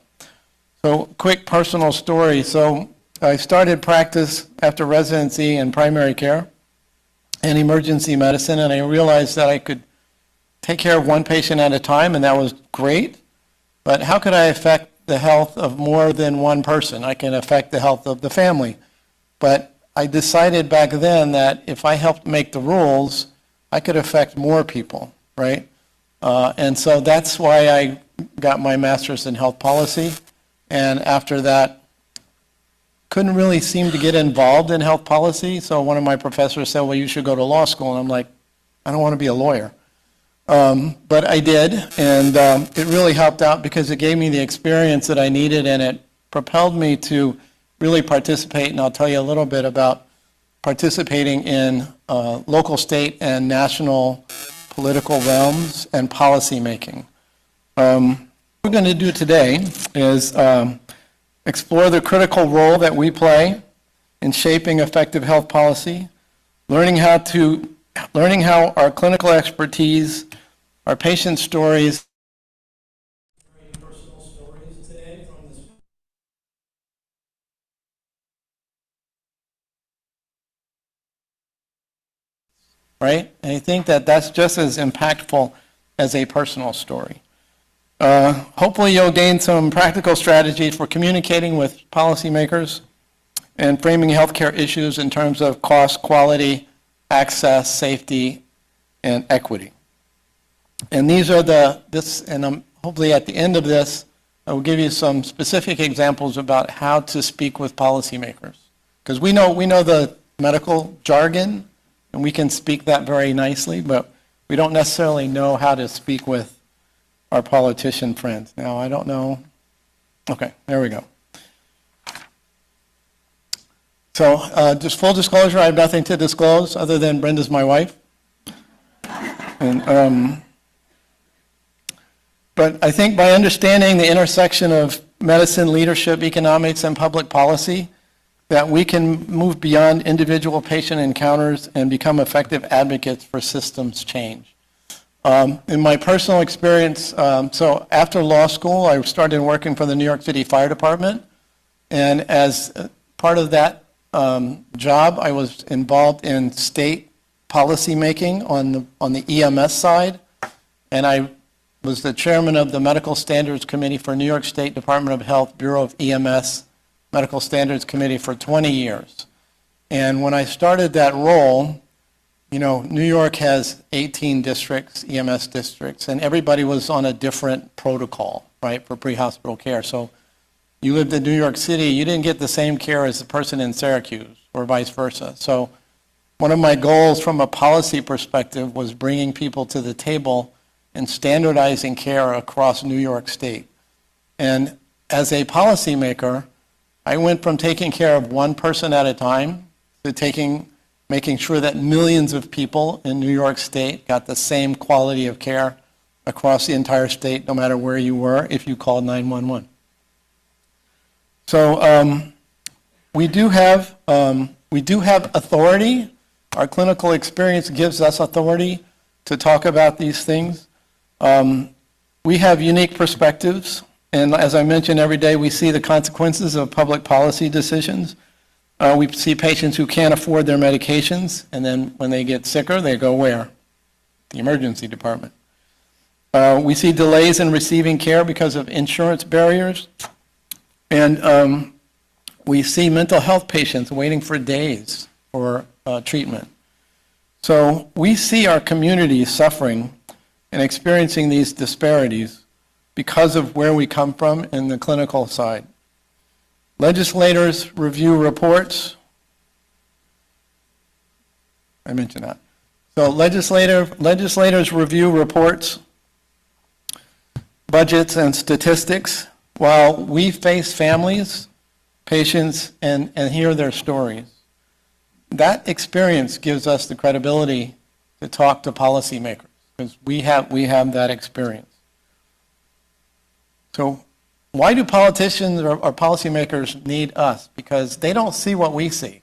So, quick personal story. So, I started practice after residency in primary care and emergency medicine, and I realized that I could take care of one patient at a time, and that was great. But how could I affect the health of more than one person? I can affect the health of the family. But I decided back then that if I helped make the rules, I could affect more people, right? And so that's why I got my master's in health policy. And after that, couldn't really seem to get involved in health policy. So one of my professors said, well, you should go to law school. And I'm like, I don't want to be a lawyer. But I did, and it really helped out because it gave me the experience that I needed, and it propelled me to really participate. And I'll tell you a little bit about participating in local, state, and national political realms and policy making. What we're going to do today is explore the critical role that we play in shaping effective health policy, learning how our clinical expertise, our patient stories, personal stories today from this. Right? And I think that that's just as impactful as a personal story. Hopefully you'll gain some practical strategies for communicating with policymakers and framing healthcare issues in terms of cost, quality, access, safety, and equity. And these are hopefully at the end of this, I will give you some specific examples about how to speak with policymakers. Because we know the medical jargon, and we can speak that very nicely, but we don't necessarily know how to speak with our politician friends. Now, I don't know. Okay, there we go. So just full disclosure, I have nothing to disclose other than Brenda's my wife. And, but I think by understanding the intersection of medicine, leadership, economics, and public policy, that we can move beyond individual patient encounters and become effective advocates for systems change. In my personal experience, so after law school, I started working for the New York City Fire Department. And as part of that job, I was involved in state policy making on the EMS side. And I was the chairman of the Medical Standards Committee for New York State Department of Health Bureau of EMS Medical Standards Committee for 20 years. And when I started that role, you know, New York has 18 districts, EMS districts, and everybody was on a different protocol, right, for pre-hospital care. So you lived in New York City, you didn't get the same care as the person in Syracuse, or vice versa. So one of my goals from a policy perspective was bringing people to the table and standardizing care across New York State. And as a policymaker, I went from taking care of one person at a time to making sure that millions of people in New York State got the same quality of care across the entire state, no matter where you were, if you called 911. So we do have authority. Our clinical experience gives us authority to talk about these things. We have unique perspectives, and as I mentioned, every day we see the consequences of public policy decisions. We see patients who can't afford their medications, and then when they get sicker, they go where? The emergency department. We see delays in receiving care because of insurance barriers, and we see mental health patients waiting for days for treatment. So we see our community suffering and experiencing these disparities because of where we come from in the clinical side. Legislators review reports. I mentioned that. So legislators review reports, budgets, and statistics while we face families, patients, and hear their stories. That experience gives us the credibility to talk to policymakers because we have that experience. So why do politicians or policymakers need us? Because they don't see what we see.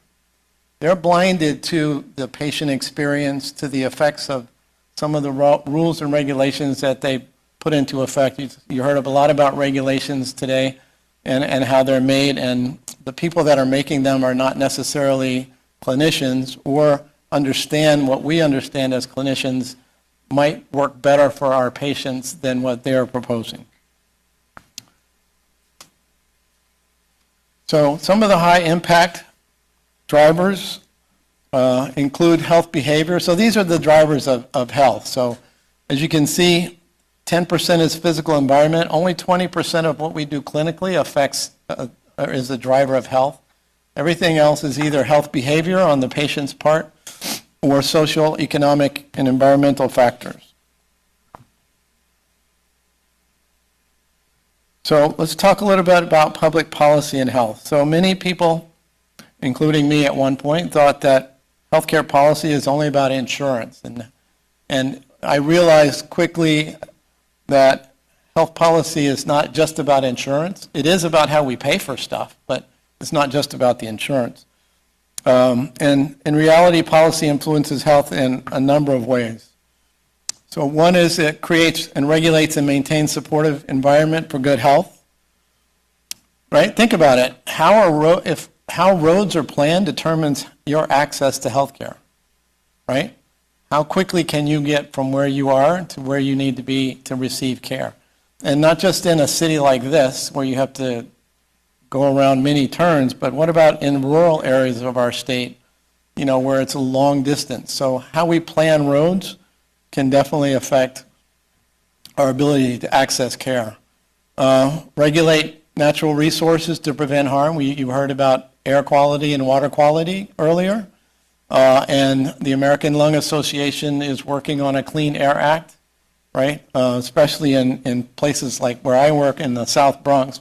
They're blinded to the patient experience, to the effects of some of the rules and regulations that they put into effect. You heard a lot about regulations today and how they're made, and the people that are making them are not necessarily clinicians or understand what we understand as clinicians might work better for our patients than what they're proposing. So some of the high impact drivers include health behavior. So these are the drivers of health. So as you can see, 10% is physical environment. Only 20% of what we do clinically is the driver of health. Everything else is either health behavior on the patient's part or social, economic, and environmental factors. So let's talk a little bit about public policy and health. So many people, including me at one point, thought that healthcare policy is only about insurance. And I realized quickly that health policy is not just about insurance. It is about how we pay for stuff, but it's not just about the insurance. And in reality, policy influences health in a number of ways. So one is it creates and regulates and maintains supportive environment for good health. Right? Think about it. How roads are planned determines your access to health care. Right? How quickly can you get from where you are to where you need to be to receive care? And not just in a city like this where you have to go around many turns, but what about in rural areas of our state, where it's a long distance? So how we plan roads can definitely affect our ability to access care. Regulate natural resources to prevent harm. You heard about air quality and water quality earlier. And the American Lung Association is working on a Clean Air Act, right? Especially in places like where I work in the South Bronx,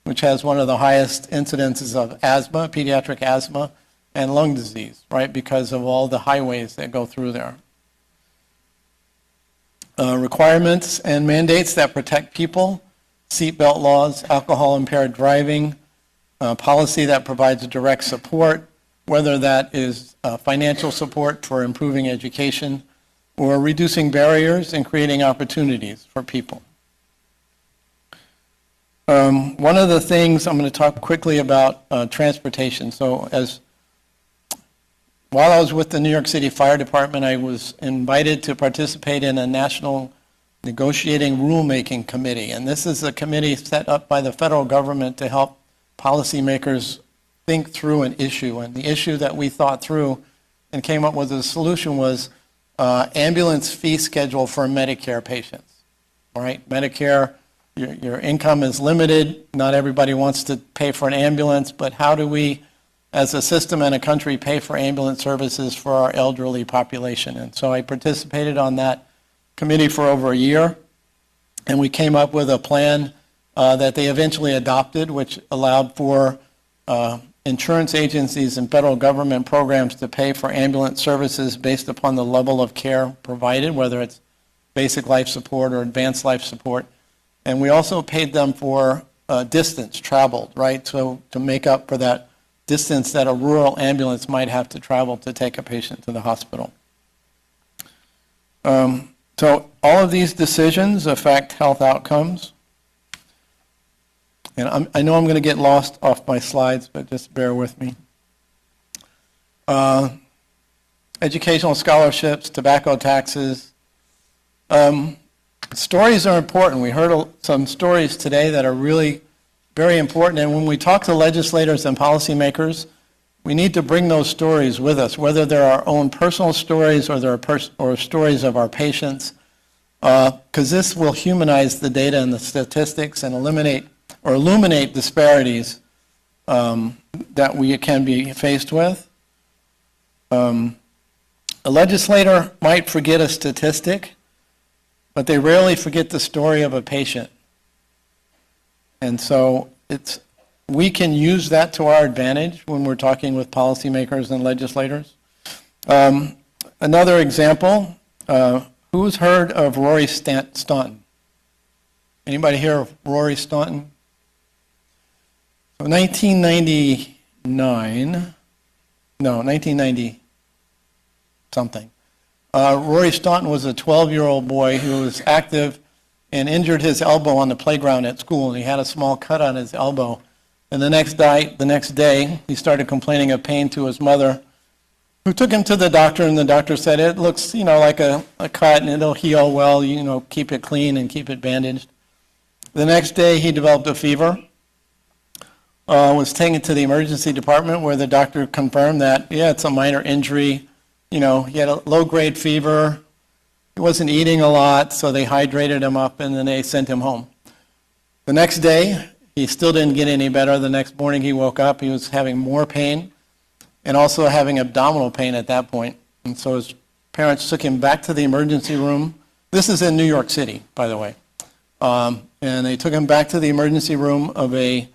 which has one of the highest incidences of asthma, pediatric asthma, and lung disease, right? Because of all the highways that go through there. Requirements and mandates that protect people, seatbelt laws, alcohol-impaired driving, policy that provides direct support, whether that is financial support for improving education or reducing barriers and creating opportunities for people. One of the things I'm going to talk quickly about transportation. So while I was with the New York City Fire Department, I was invited to participate in a national negotiating rulemaking committee. And this is a committee set up by the federal government to help policymakers think through an issue. And the issue that we thought through and came up with a solution was ambulance fee schedule for Medicare patients. All right, Medicare, your income is limited. Not everybody wants to pay for an ambulance, but how do we, as a system and a country, pay for ambulance services for our elderly population? And so I participated on that committee for over a year, and we came up with a plan that they eventually adopted, which allowed for insurance agencies and federal government programs to pay for ambulance services based upon the level of care provided, whether it's basic life support or advanced life support. And we also paid them for distance traveled, right? So to make up for that distance that a rural ambulance might have to travel to take a patient to the hospital. So all of these decisions affect health outcomes. And I know I'm going to get lost off my slides, but just bear with me. Educational scholarships, tobacco taxes. Stories are important. We heard some stories today that are really very important. And when we talk to legislators and policymakers, we need to bring those stories with us, whether they're our own personal stories or they're stories of our patients, because this will humanize the data and the statistics and illuminate disparities that we can be faced with. A legislator might forget a statistic, but they rarely forget the story of a patient. And so we can use that to our advantage when we're talking with policymakers and legislators. Another example, who's heard of Rory Staunton? Anybody hear of Rory Staunton? So 1990 something. Rory Staunton was a 12-year-old boy who was active and injured his elbow on the playground at school, and he had a small cut on his elbow. And the next day, he started complaining of pain to his mother, who took him to the doctor, and the doctor said, it looks, like a cut, and it'll heal well, keep it clean and keep it bandaged. The next day, he developed a fever, was taken to the emergency department where the doctor confirmed that, yeah, it's a minor injury. He had a low-grade fever. He wasn't eating a lot, so they hydrated him up, and then they sent him home. The next day, he still didn't get any better. The next morning, he woke up. He was having more pain and also having abdominal pain at that point. And so his parents took him back to the emergency room. This is in New York City, by the way. And they took him back to the emergency room of a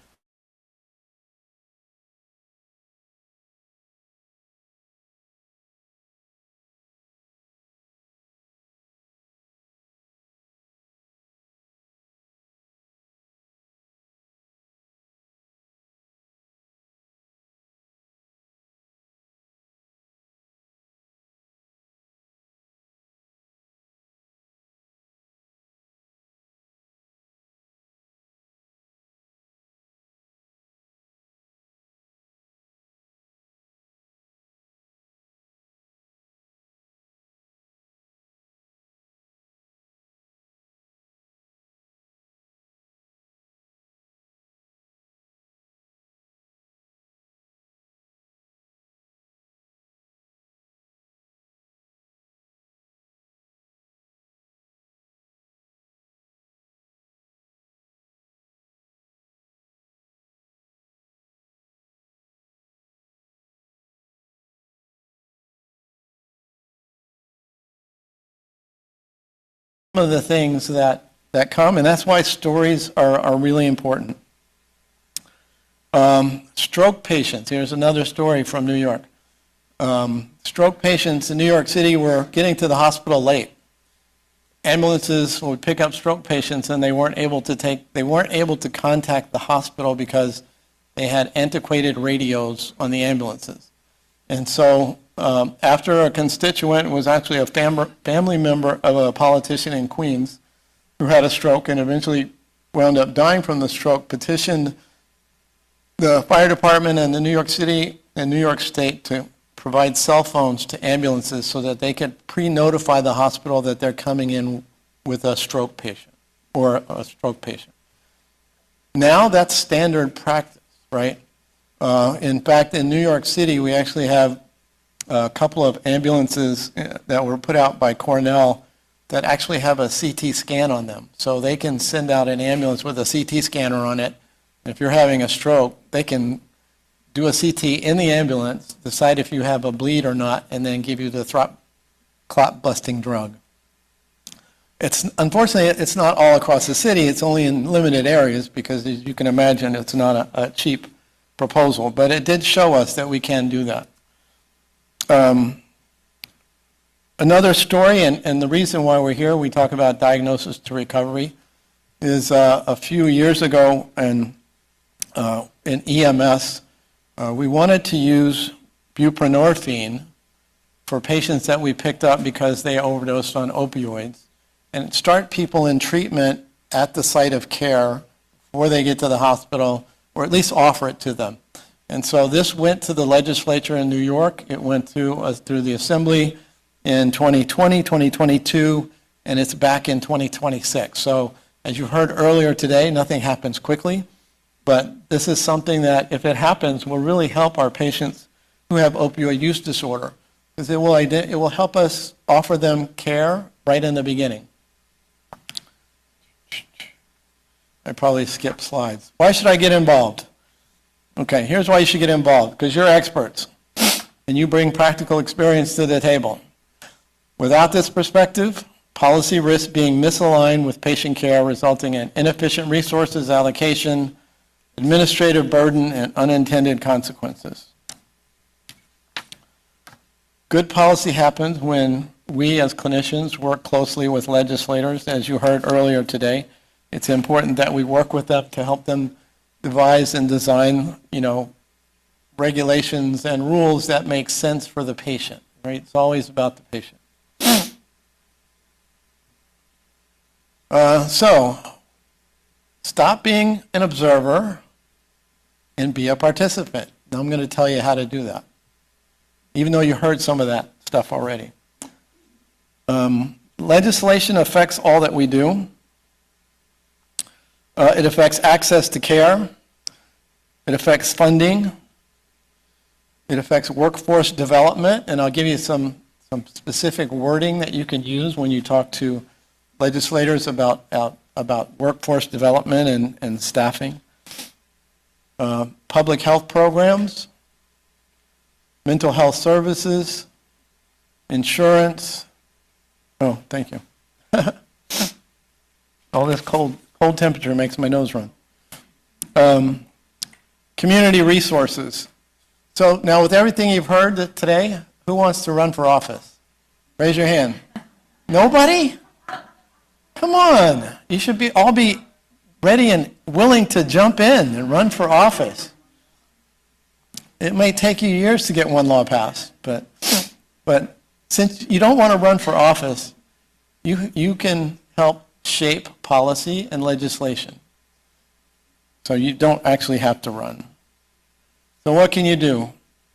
some of the things that come, and that's why stories are really important. Stroke patients, here's another story from New York. Stroke patients in New York City were getting to the hospital late. Ambulances would pick up stroke patients, and they weren't able to contact the hospital because they had antiquated radios on the ambulances. And so after a constituent was actually a family member of a politician in Queens who had a stroke and eventually wound up dying from the stroke, petitioned the fire department and the New York City and New York State to provide cell phones to ambulances so that they could pre-notify the hospital that they're coming in with a stroke patient or a stroke patient. Now that's standard practice, right? In fact, in New York City, we actually have a couple of ambulances that were put out by Cornell that actually have a CT scan on them. So they can send out an ambulance with a CT scanner on it. If you're having a stroke, they can do a CT in the ambulance, decide if you have a bleed or not, and then give you the clot-busting drug. Unfortunately, it's not all across the city. It's only in limited areas because, as you can imagine, it's not a cheap proposal. But it did show us that we can do that. Another story, and the reason why we're here, we talk about diagnosis to recovery, is a few years ago in EMS, we wanted to use buprenorphine for patients that we picked up because they overdosed on opioids and start people in treatment at the site of care before they get to the hospital, or at least offer it to them. And so this went to the legislature in New York. It went through the Assembly in 2020, 2022, and it's back in 2026. So as you heard earlier today, nothing happens quickly, but this is something that, if it happens, will really help our patients who have opioid use disorder, because it will help us offer them care right in the beginning. I probably skipped slides. Why should I get involved? Okay, here's why you should get involved, because you're experts, and you bring practical experience to the table. Without this perspective, policy risks being misaligned with patient care, resulting in inefficient resources allocation, administrative burden, and unintended consequences. Good policy happens when we as clinicians work closely with legislators, as you heard earlier today. It's important that we work with them to help them devise and design, regulations and rules that make sense for the patient, right? It's always about the patient. So, stop being an observer and be a participant. Now I'm going to tell you how to do that, even though you heard some of that stuff already. Legislation affects all that we do. It affects access to care. It affects funding. It affects workforce development, and I'll give you some specific wording that you can use when you talk to legislators about workforce development and staffing. Public health programs, mental health services, insurance. Oh, thank you. All this cold temperature makes my nose run. Community resources. So now with everything you've heard today, who wants to run for office? Raise your hand. Nobody? Come on. You should all be ready and willing to jump in and run for office. It may take you years to get one law passed, but since you don't want to run for office, you can help shape policy and legislation. So you don't actually have to run. So what can you do?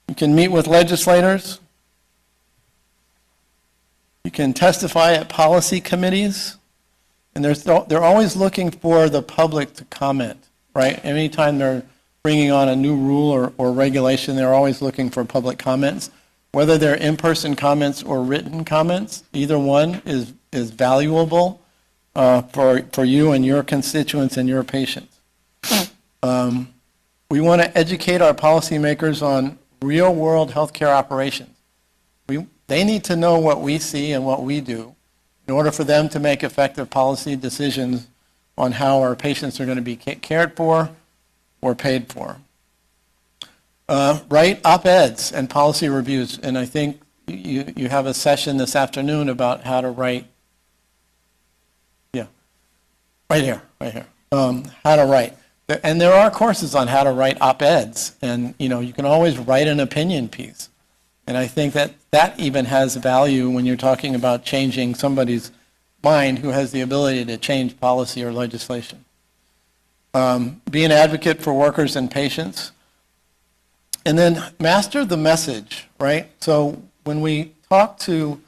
You can meet with legislators. You can testify at policy committees. And they're always looking for the public to comment, right? Anytime they're bringing on a new rule or regulation, they're always looking for public comments. Whether they're in-person comments or written comments, either one is valuable for you and your constituents and your patients. We want to educate our policymakers on real-world healthcare operations. They need to know what we see and what we do in order for them to make effective policy decisions on how our patients are going to be cared for or paid for. Write op-eds and policy reviews, and I think you have a session this afternoon about how to write, right here, how to write. And there are courses on how to write op-eds, and you can always write an opinion piece. And I think that even has value when you're talking about changing somebody's mind who has the ability to change policy or legislation. Be an advocate for workers and patients. And then master the message, right? So when we talk to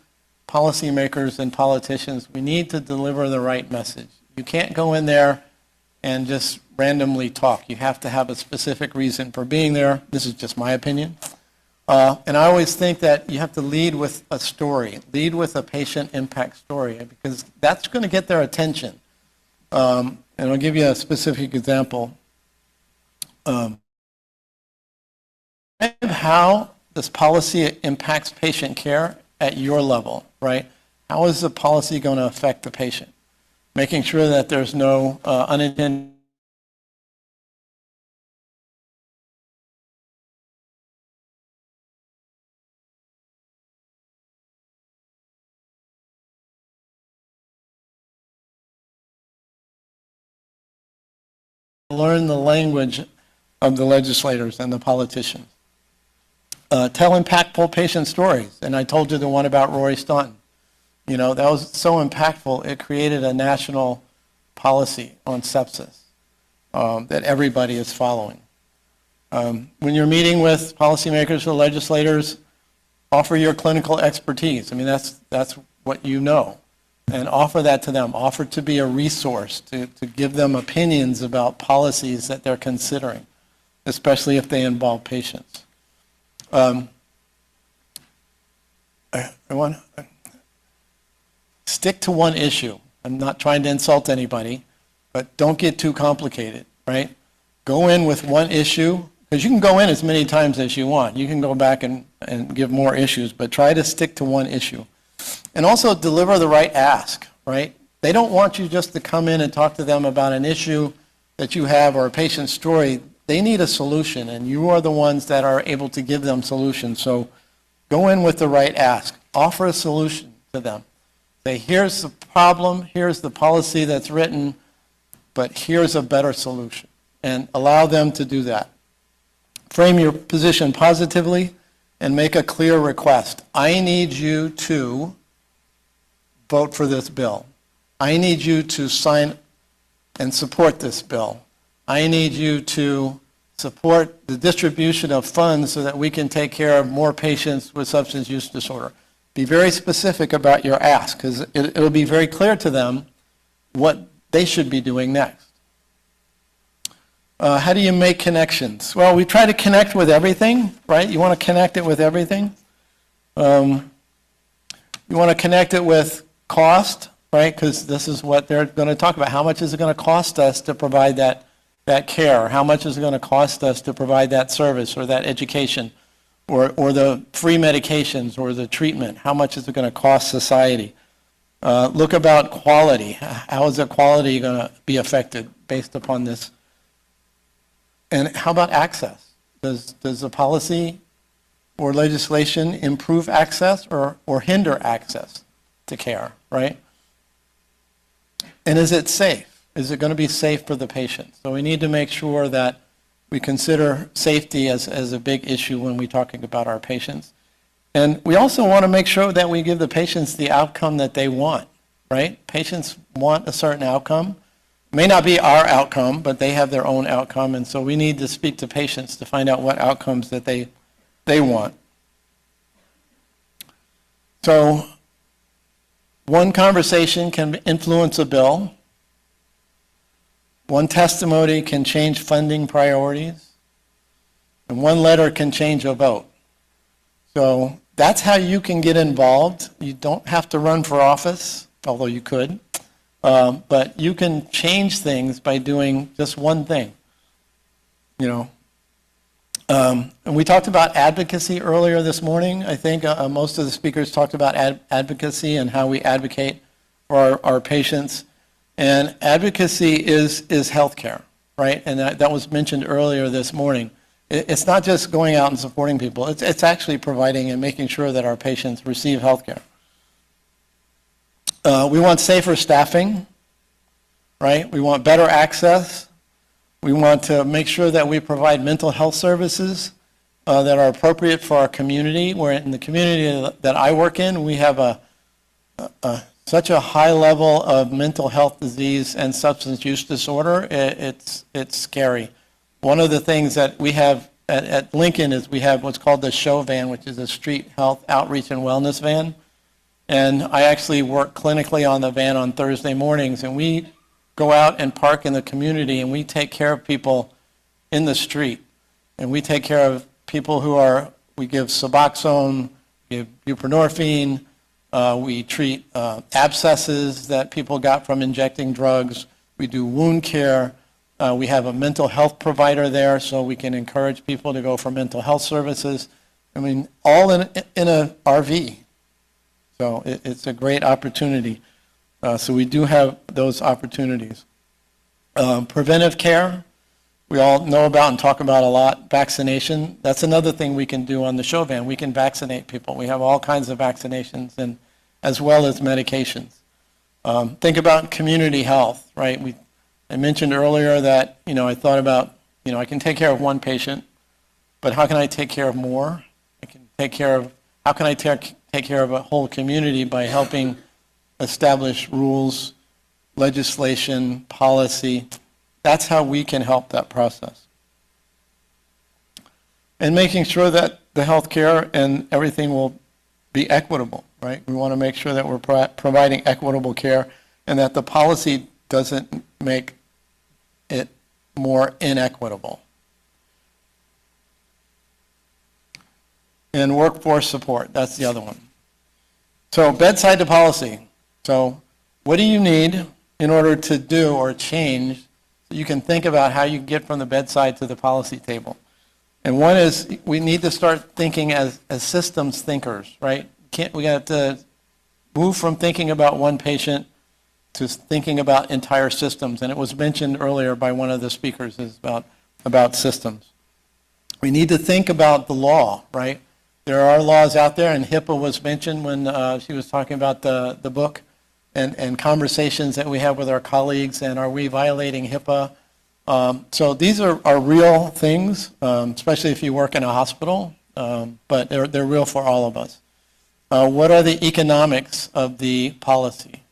policymakers and politicians, we need to deliver the right message. You can't go in there and just randomly talk. You have to have a specific reason for being there. This is just my opinion. And I always think that you have to lead with a story, lead with a patient impact story, because that's going to get their attention. And I'll give you a specific example. How this policy impacts patient care at your level, right? How is the policy going to affect the patient? Making sure that there's no unintended learn the language of the legislators and the politicians. Tell impactful patient stories. And I told you the one about Rory Staunton. That was so impactful, it created a national policy on sepsis that everybody is following. When you're meeting with policymakers or legislators, offer your clinical expertise. I mean, that's what you know. And offer that to them. Offer to be a resource, to give them opinions about policies that they're considering, especially if they involve patients. I want to stick to one issue. I'm not trying to insult anybody, but don't get too complicated, right? Go in with one issue, because you can go in as many times as you want. You can go back and give more issues, but try to stick to one issue. And also deliver the right ask, right? They don't want you just to come in and talk to them about an issue that you have or a patient's story. They need a solution, and you are the ones that are able to give them solutions. So go in with the right ask. Offer a solution to them. Say, here's the problem, here's the policy that's written, but here's a better solution. And allow them to do that. Frame your position positively and make a clear request. I need you to vote for this bill. I need you to sign and support this bill. I need you to support the distribution of funds so that we can take care of more patients with substance use disorder. Be very specific about your ask, because it'll be very clear to them what they should be doing next. How do you make connections? Well, we try to connect with everything, right? You want to connect it with everything. You want to connect it with cost, right? Because this is what they're going to talk about. How much is it going to cost us to provide that care? How much is it going to cost us to provide that service or that education or the free medications or the treatment? How much is it going to cost society? Look about quality. How is the quality going to be affected based upon this? And how about access? Does the policy or legislation improve access or hinder access to care, right? And is it safe? Is it going to be safe for the patient? So we need to make sure that we consider safety as a big issue when we're talking about our patients. And we also want to make sure that we give the patients the outcome that they want, right? Patients want a certain outcome. It may not be our outcome, but they have their own outcome, and so we need to speak to patients to find out what outcomes that they want. So one conversation can influence a bill. One testimony can change funding priorities. And one letter can change a vote. So that's how you can get involved. You don't have to run for office, although you could. But you can change things by doing just one thing, you know. And we talked about advocacy earlier this morning. I think most of the speakers talked about advocacy and how we advocate for our patients. And advocacy is healthcare, right? And that was mentioned earlier this morning. It's not just going out and supporting people. It's actually providing and making sure that our patients receive healthcare. We want safer staffing, right? We want better access. We want to make sure that we provide mental health services that are appropriate for our community. Where in the community that I work in, we have such a high level of mental health disease and substance use disorder. It's scary. One of the things that we have at Lincoln is we have what's called the SHOW van, which is a street health outreach and wellness van. And I actually work clinically on the van on Thursday mornings, and we go out and park in the community, and we take care of people in the street. And we take care of people we give Suboxone, give buprenorphine, we treat abscesses that people got from injecting drugs. We do wound care. We have a mental health provider there, so we can encourage people to go for mental health services. I mean, all in a RV. So it's a great opportunity. So we do have those opportunities. Preventive care, we all know about and talk about a lot. Vaccination, that's another thing we can do on the show van. We can vaccinate people. We have all kinds of vaccinations, and as well as medications. Think about community health, right? I mentioned earlier that, I thought about, I can take care of one patient, but how can I take care of more? How can I take care of a whole community by helping establish rules, legislation, policy? That's how we can help that process. And making sure that the health care and everything will be equitable, right? We want to make sure that we're providing equitable care and that the policy doesn't make it more inequitable. And workforce support, that's the other one. So bedside to policy. So what do you need in order to do or change so you can think about how you get from the bedside to the policy table? And one is we need to start thinking as systems thinkers, right? We got to move from thinking about one patient to thinking about entire systems. And it was mentioned earlier by one of the speakers is about systems. We need to think about the law, right? There are laws out there, and HIPAA was mentioned when she was talking about the book and conversations that we have with our colleagues, and are we violating HIPAA? So these are real things, especially if you work in a hospital, but they're real for all of us. What are the economics of the policy,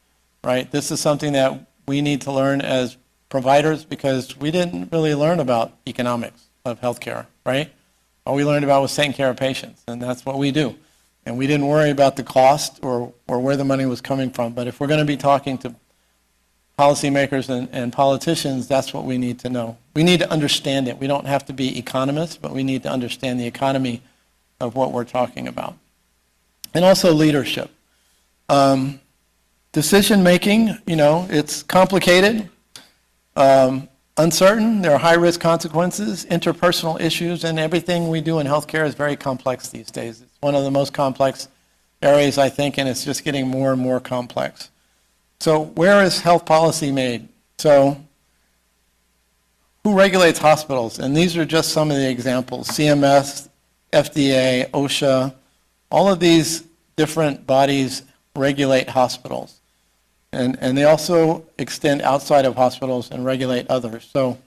right? This is something that we need to learn as providers because we didn't really learn about economics of healthcare, right? All we learned about was taking care of patients, and that's what we do. And we didn't worry about the cost or where the money was coming from. But if we're going to be talking to policymakers and politicians, that's what we need to know. We need to understand it. We don't have to be economists, but we need to understand the economy of what we're talking about. And also leadership. Decision-making, it's complicated, uncertain. There are high-risk consequences, interpersonal issues, and everything we do in healthcare is very complex these days. It's one of the most complex areas, I think, and it's just getting more and more complex. So where is health policy made? So who regulates hospitals? And these are just some of the examples. CMS, FDA, OSHA, all of these different bodies regulate hospitals. And they also extend outside of hospitals and regulate others. So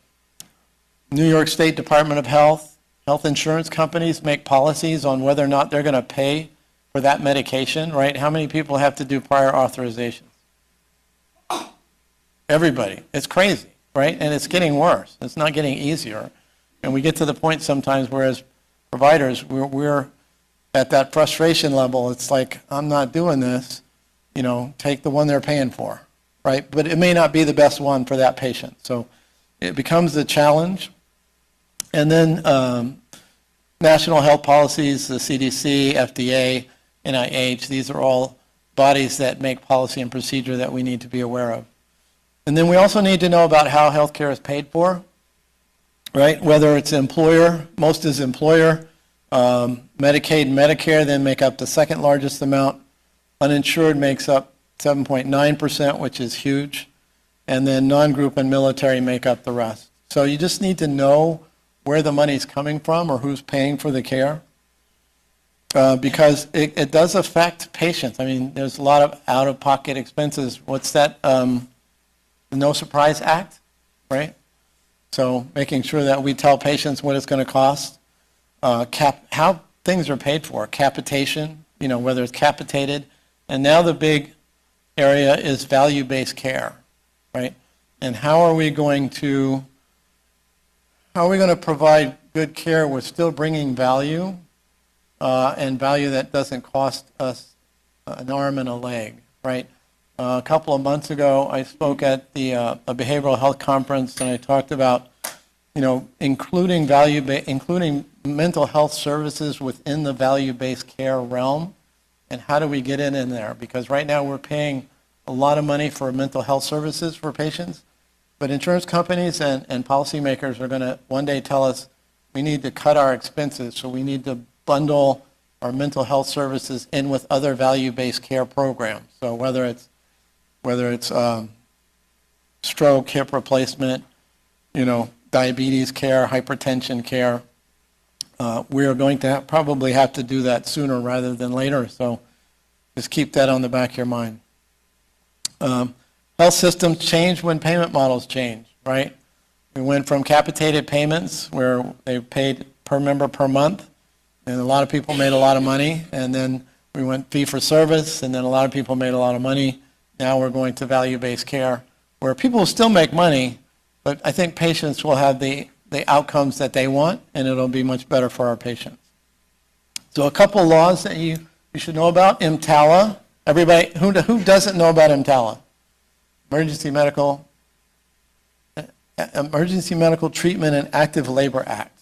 New York State Department of Health, health insurance companies make policies on whether or not they're going to pay for that medication, right? How many people have to do prior authorizations? Everybody. It's crazy, right? And it's getting worse. It's not getting easier. And we get to the point sometimes where as providers, we're at that frustration level. It's like, I'm not doing this. Take the one they're paying for, right? But it may not be the best one for that patient. So it becomes a challenge. And then national health policies, the CDC, FDA, NIH, these are all bodies that make policy and procedure that we need to be aware of. And then we also need to know about how healthcare is paid for, right? Whether it's employer, most is employer, Medicaid and Medicare then make up the second largest amount. Uninsured makes up 7.9%, which is huge. And then non-group and military make up the rest. So you just need to know where the money's coming from or who's paying for the care. Because it does affect patients. I mean, there's a lot of out-of-pocket expenses. What's that? The No Surprise Act, right? So making sure that we tell patients what it's going to cost. How things are paid for, capitation, whether it's capitated. And now the big area is value-based care, right? And how are we going to provide good care with still bringing value and value that doesn't cost us an arm and a leg, right? A couple of months ago, I spoke at a behavioral health conference, and I talked about, including mental health services within the value-based care realm. And how do we get in there? Because right now we're paying a lot of money for mental health services for patients, but insurance companies and policymakers are going to one day tell us we need to cut our expenses, so we need to bundle our mental health services in with other value-based care programs. So whether it's stroke, hip replacement, diabetes care, hypertension care, we are going to probably have to do that sooner rather than later, so just keep that on the back of your mind. Health systems change when payment models change, right? We went from capitated payments where they paid per member per month, and a lot of people made a lot of money, and then we went fee for service, and then a lot of people made a lot of money. Now we're going to value-based care, where people will still make money, but I think patients will have the outcomes that they want, and it'll be much better for our patients. So a couple laws that you should know about. EMTALA. Everybody, who doesn't know about EMTALA? Emergency Medical Treatment and Active Labor Act.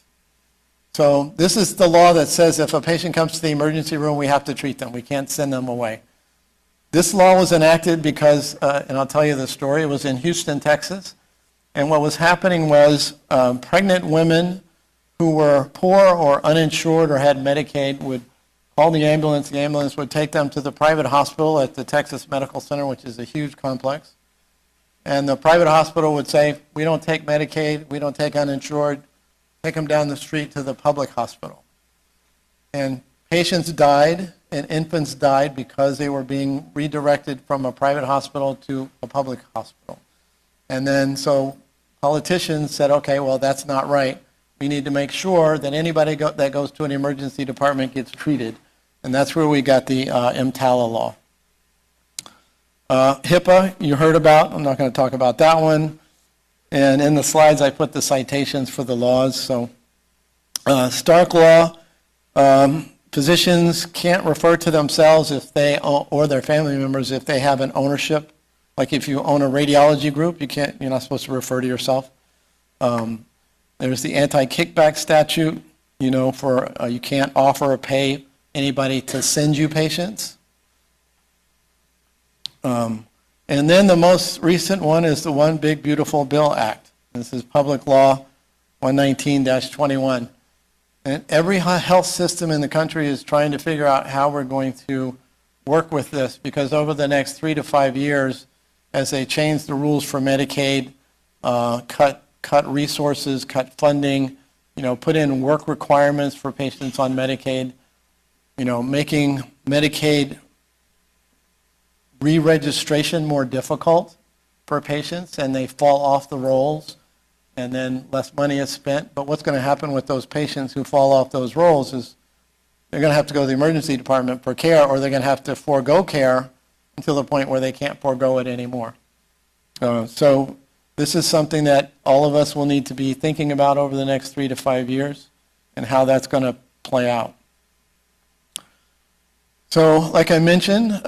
So this is the law that says if a patient comes to the emergency room, we have to treat them. We can't send them away. This law was enacted because, and I'll tell you the story, it was in Houston, Texas. And what was happening was pregnant women who were poor or uninsured or had Medicaid would call the ambulance. The ambulance would take them to the private hospital at the Texas Medical Center, which is a huge complex. And the private hospital would say, we don't take Medicaid, we don't take uninsured, take them down the street to the public hospital. And patients died and infants died because they were being redirected from a private hospital to a public hospital. And then so politicians said, okay, well, that's not right. We need to make sure that anybody that goes to an emergency department gets treated. And that's where we got the EMTALA law. HIPAA, you heard about. I'm not going to talk about that one. And in the slides, I put the citations for the laws. So Stark law, physicians can't refer to themselves if they, or their family members if they have an ownership. Like if you own a radiology group, you're not supposed to refer to yourself. There's the anti-kickback statute, for you can't offer or pay anybody to send you patients. And then the most recent one is the One Big Beautiful Bill Act. This is Public Law 119-21. And every health system in the country is trying to figure out how we're going to work with this, because over the next 3 to 5 years, as they change the rules for Medicaid, cut resources, cut funding, put in work requirements for patients on Medicaid, making Medicaid re-registration more difficult for patients, and they fall off the rolls, and then less money is spent. But what's going to happen with those patients who fall off those rolls is they're going to have to go to the emergency department for care, or they're going to have to forego care until the point where they can't forego it anymore. So this is something that all of us will need to be thinking about over the next 3 to 5 years, and how that's going to play out. So like I mentioned,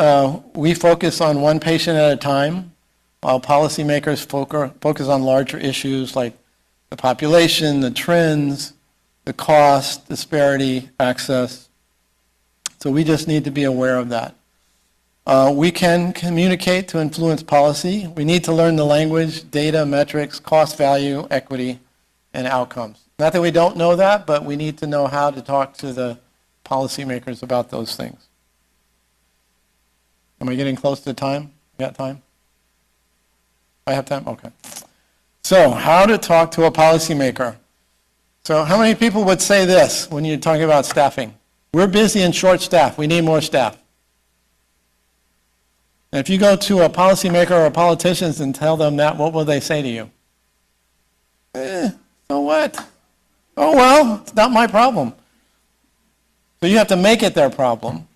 we focus on one patient at a time, while policymakers focus on larger issues like the population, the trends, the cost, disparity, access. So we just need to be aware of that. We can communicate to influence policy. We need to learn the language, data, metrics, cost, value, equity, and outcomes. Not that we don't know that, but we need to know how to talk to the policymakers about those things. Am I getting close to time? You got time? I have time? Okay. So, how to talk to a policymaker. So, how many people would say this when you're talking about staffing? We're busy and short staffed. We need more staff. And if you go to a policymaker or politicians and tell them that, what will they say to you? So what? Oh, well, it's not my problem. So you have to make it their problem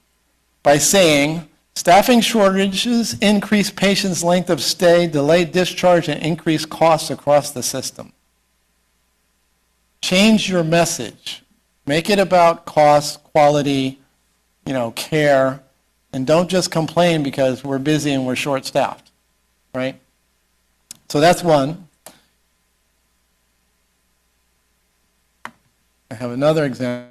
by saying, staffing shortages increase patients' length of stay, delay discharge, and increase costs across the system. Change your message. Make it about cost, quality, care, and don't just complain because we're busy and we're short-staffed, right? So that's one. I have another example.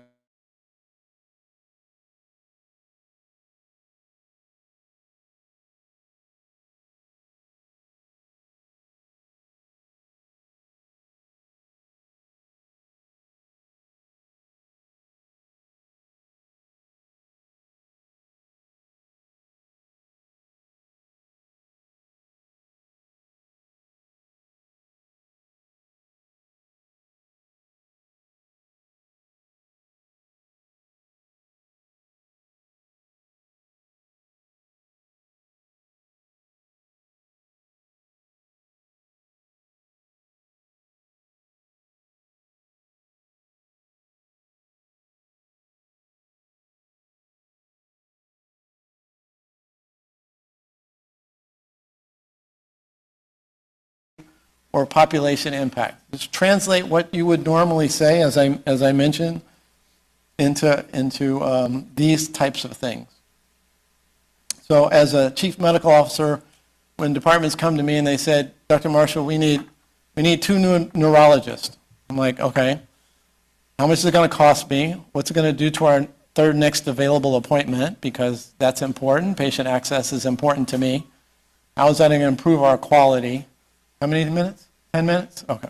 Or population impact. Just translate what you would normally say, as I mentioned, into these types of things. So as a chief medical officer, when departments come to me and they said, Dr. Marshall, we need 2 new neurologists. I'm like, okay, how much is it going to cost me? What's it going to do to our third next available appointment? Because that's important. Patient access is important to me. How is that going to improve our quality? How many minutes? 10 minutes? Okay.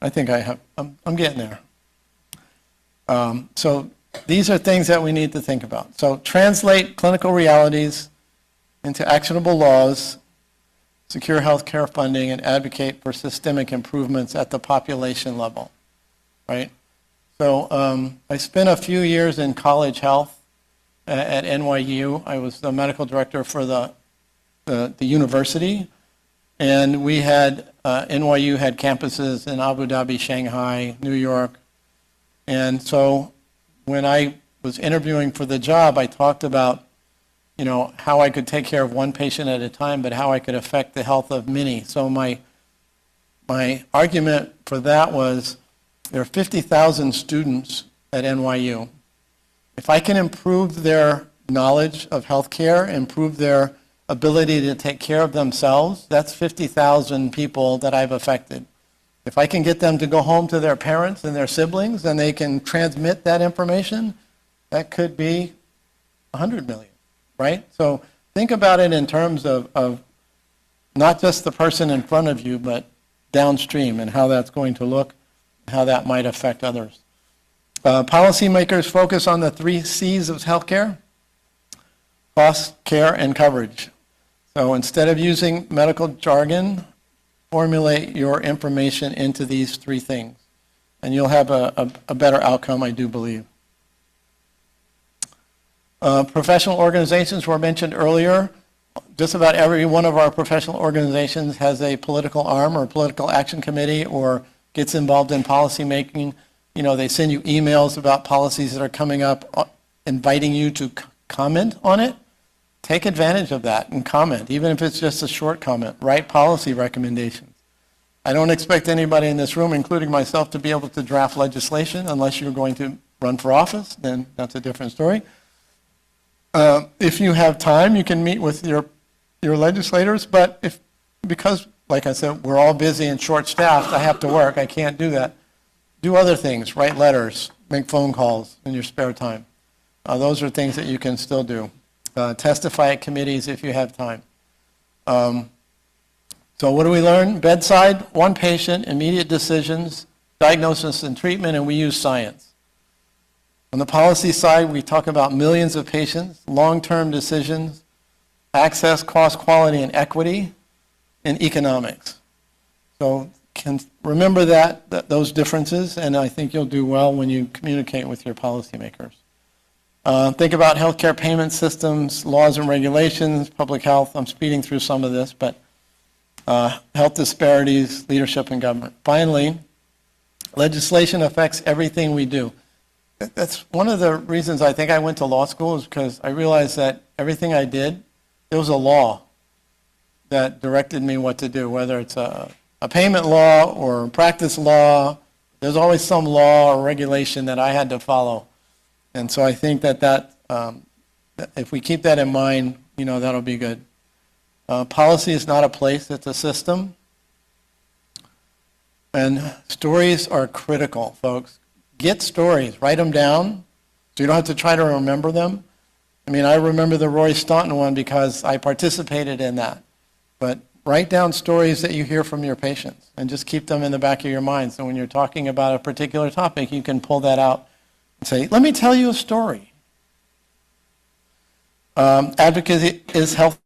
I think I'm getting there. So these are things that we need to think about. So translate clinical realities into actionable laws, secure healthcare funding, and advocate for systemic improvements at the population level, right? So I spent a few years in college health at NYU. I was the medical director for the university. And we had, NYU had campuses in Abu Dhabi, Shanghai, New York. And so when I was interviewing for the job, I talked about, how I could take care of one patient at a time, but how I could affect the health of many. So my argument for that was, There are 50,000 students at NYU. If I can improve their knowledge of healthcare, improve their ability to take care of themselves, that's 50,000 people that I've affected. If I can get them to go home to their parents and their siblings and they can transmit that information, that could be 100 million, right? So think about it in terms of not just the person in front of you, but downstream and how that's going to look, how that might affect others. Policymakers focus on the 3 C's of healthcare: cost, care, and coverage. So instead of using medical jargon, formulate your information into these 3 things, and you'll have a better outcome, I do believe. Professional organizations were mentioned earlier. Just about every one of our professional organizations has a political arm or political action committee or gets involved in policy making. You know, they send you emails about policies that are coming up, inviting you to comment on it. Take advantage of that and comment, even if it's just a short comment. Write policy recommendations. I don't expect anybody in this room, including myself, to be able to draft legislation unless you're going to run for office. Then that's a different story. If you have time, you can meet with your legislators, but because, like I said, we're all busy and short-staffed, I have to work, I can't do that. Do other things, write letters, make phone calls in your spare time. Those are things that you can still do. Testify at committees if you have time. So what do we learn? Bedside, 1 patient, immediate decisions, diagnosis and treatment, and we use science. On the policy side, we talk about millions of patients, long-term decisions, access, cost, quality, and equity, and economics. So remember those differences, and I think you'll do well when you communicate with your policymakers. Think about healthcare payment systems, laws and regulations, public health. I'm speeding through some of this, but health disparities, leadership and government. Finally, legislation affects everything we do. That's one of the reasons I think I went to law school, is because I realized that everything I did, there was a law that directed me what to do, whether it's a payment law or practice law. There's always some law or regulation that I had to follow. And so I think that if we keep that in mind, you know, that'll be good. Policy is not a place, it's a system. And stories are critical, folks. Get stories, write them down, so you don't have to try to remember them. I mean, I remember the Roy Staunton one because I participated in that. But write down stories that you hear from your patients and just keep them in the back of your mind. So when you're talking about a particular topic, you can pull that out and say, let me tell you a story. Advocacy is health.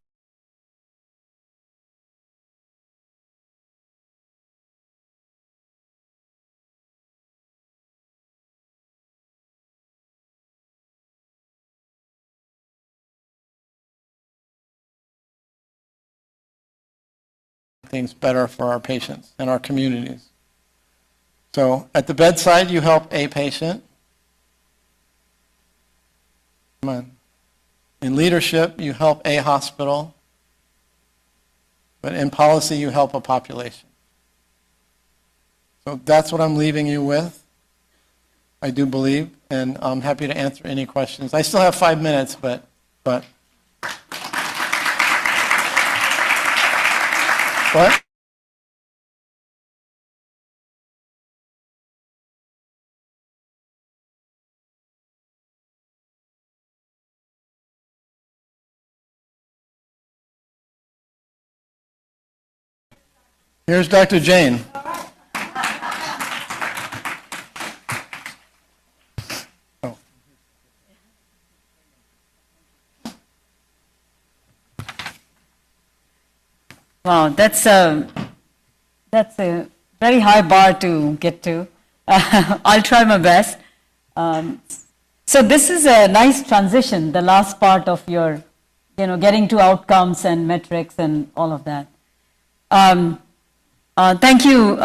Things better for our patients and our communities. So at the bedside, you help a patient. Come on. In leadership, you help a hospital. But in policy, you help a population. So that's what I'm leaving you with, I do believe, and I'm happy to answer any questions. I still have 5 minutes, but what? Here's Dr. Jane. Oh. Wow, that's a very high bar to get to. I'll try my best. So this is a nice transition, the last part of your, getting to outcomes and metrics and all of that. Thank you,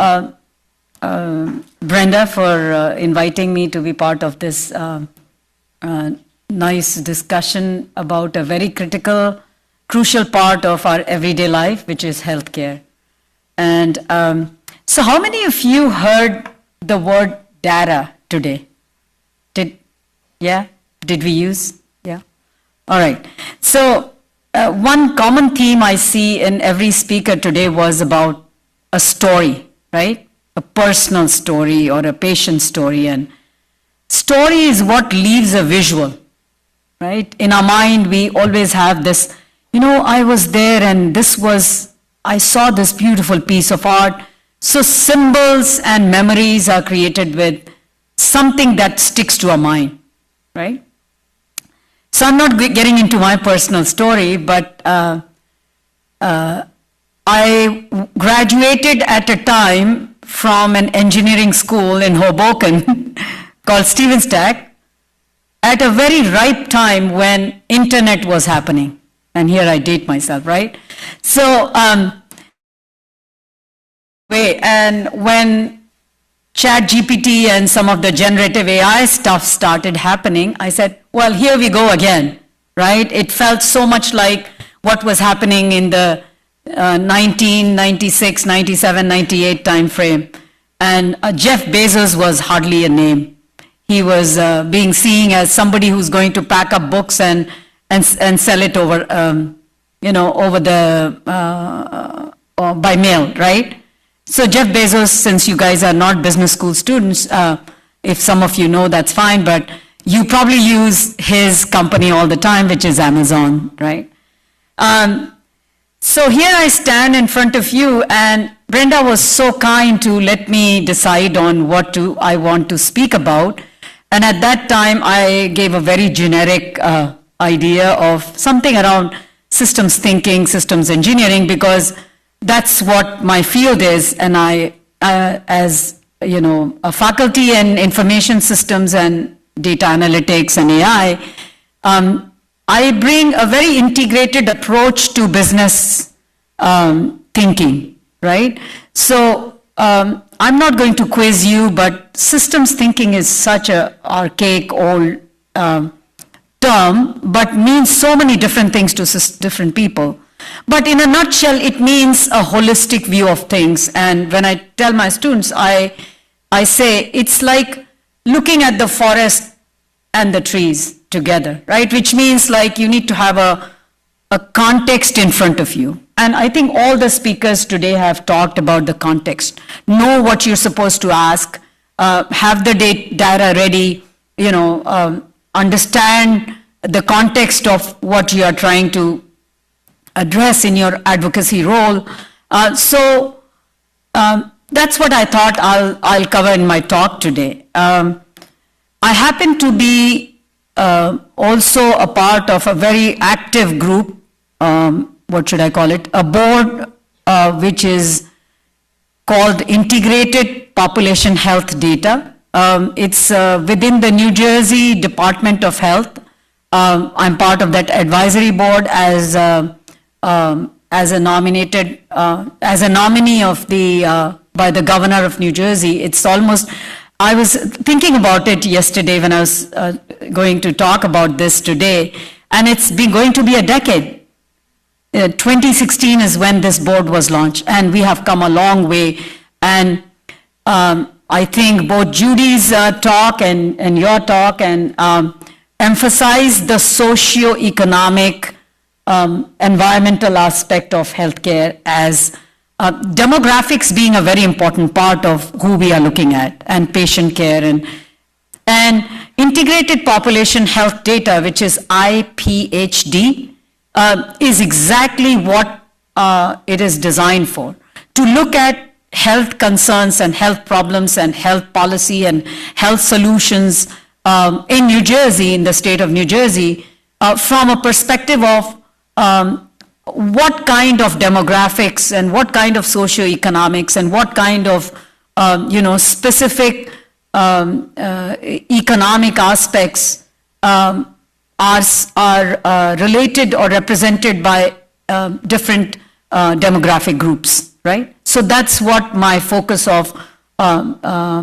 Brenda, for inviting me to be part of this nice discussion about a very critical, crucial part of our everyday life, which is healthcare. And so how many of you heard the word data today? Did we use? Yeah. All right. So one common theme I see in every speaker today was about a story, right? A personal story or a patient story. And story is what leaves a visual, right? In our mind, we always have this, I was there and I saw this beautiful piece of art. So symbols and memories are created with something that sticks to our mind, right? So I'm not getting into my personal story, but I graduated at a time from an engineering school in Hoboken called Stevens Tech at a very ripe time when internet was happening. And here I date myself, right? So, and when ChatGPT and some of the generative AI stuff started happening, I said, well, here we go again, right? It felt so much like what was happening in the 1996, 97, 98 time frame. And Jeff Bezos was hardly a name. He was being seen as somebody who's going to pack up books and sell it over, over the, by mail, right? So Jeff Bezos, since you guys are not business school students, if some of you know, that's fine, but you probably use his company all the time, which is Amazon, right? So here I stand in front of you, and Brenda was so kind to let me decide on what I want to speak about. And at that time, I gave a very generic idea of something around systems thinking, systems engineering, because that's what my field is. And I, as a faculty in information systems and data analytics and AI, I bring a very integrated approach to business thinking, right? So I'm not going to quiz you, but systems thinking is such an archaic old term, but means so many different things to different people. But in a nutshell, it means a holistic view of things. And when I tell my students, I say it's like looking at the forest and the trees together, right? Which means like you need to have a context in front of you. And I think all the speakers today have talked about the context. Know what you're supposed to ask, have the data ready, understand the context of what you are trying to address in your advocacy role. So that's what I thought I'll cover in my talk today. I happen to be also a part of a very active group, what should I call it? A board which is called Integrated Population Health Data. It's within the New Jersey Department of Health. I'm part of that advisory board as a nominated, as a nominee of by the governor of New Jersey. It's almost, I was thinking about it yesterday when I was going to talk about this today, and it's going to be a decade. 2016 is when this board was launched, and we have come a long way. And I think both Judy's talk and your talk and emphasize the socio-economic environmental aspect of healthcare as demographics being a very important part of who we are looking at, and patient care and integrated population health data, which is IPHD, is exactly what it is designed for, to look at health concerns and health problems and health policy and health solutions in New Jersey, in the state of New Jersey, from a perspective of what kind of demographics and what kind of socioeconomics and what kind of specific economic aspects are related or represented by different demographic groups, right? So that's what my focus of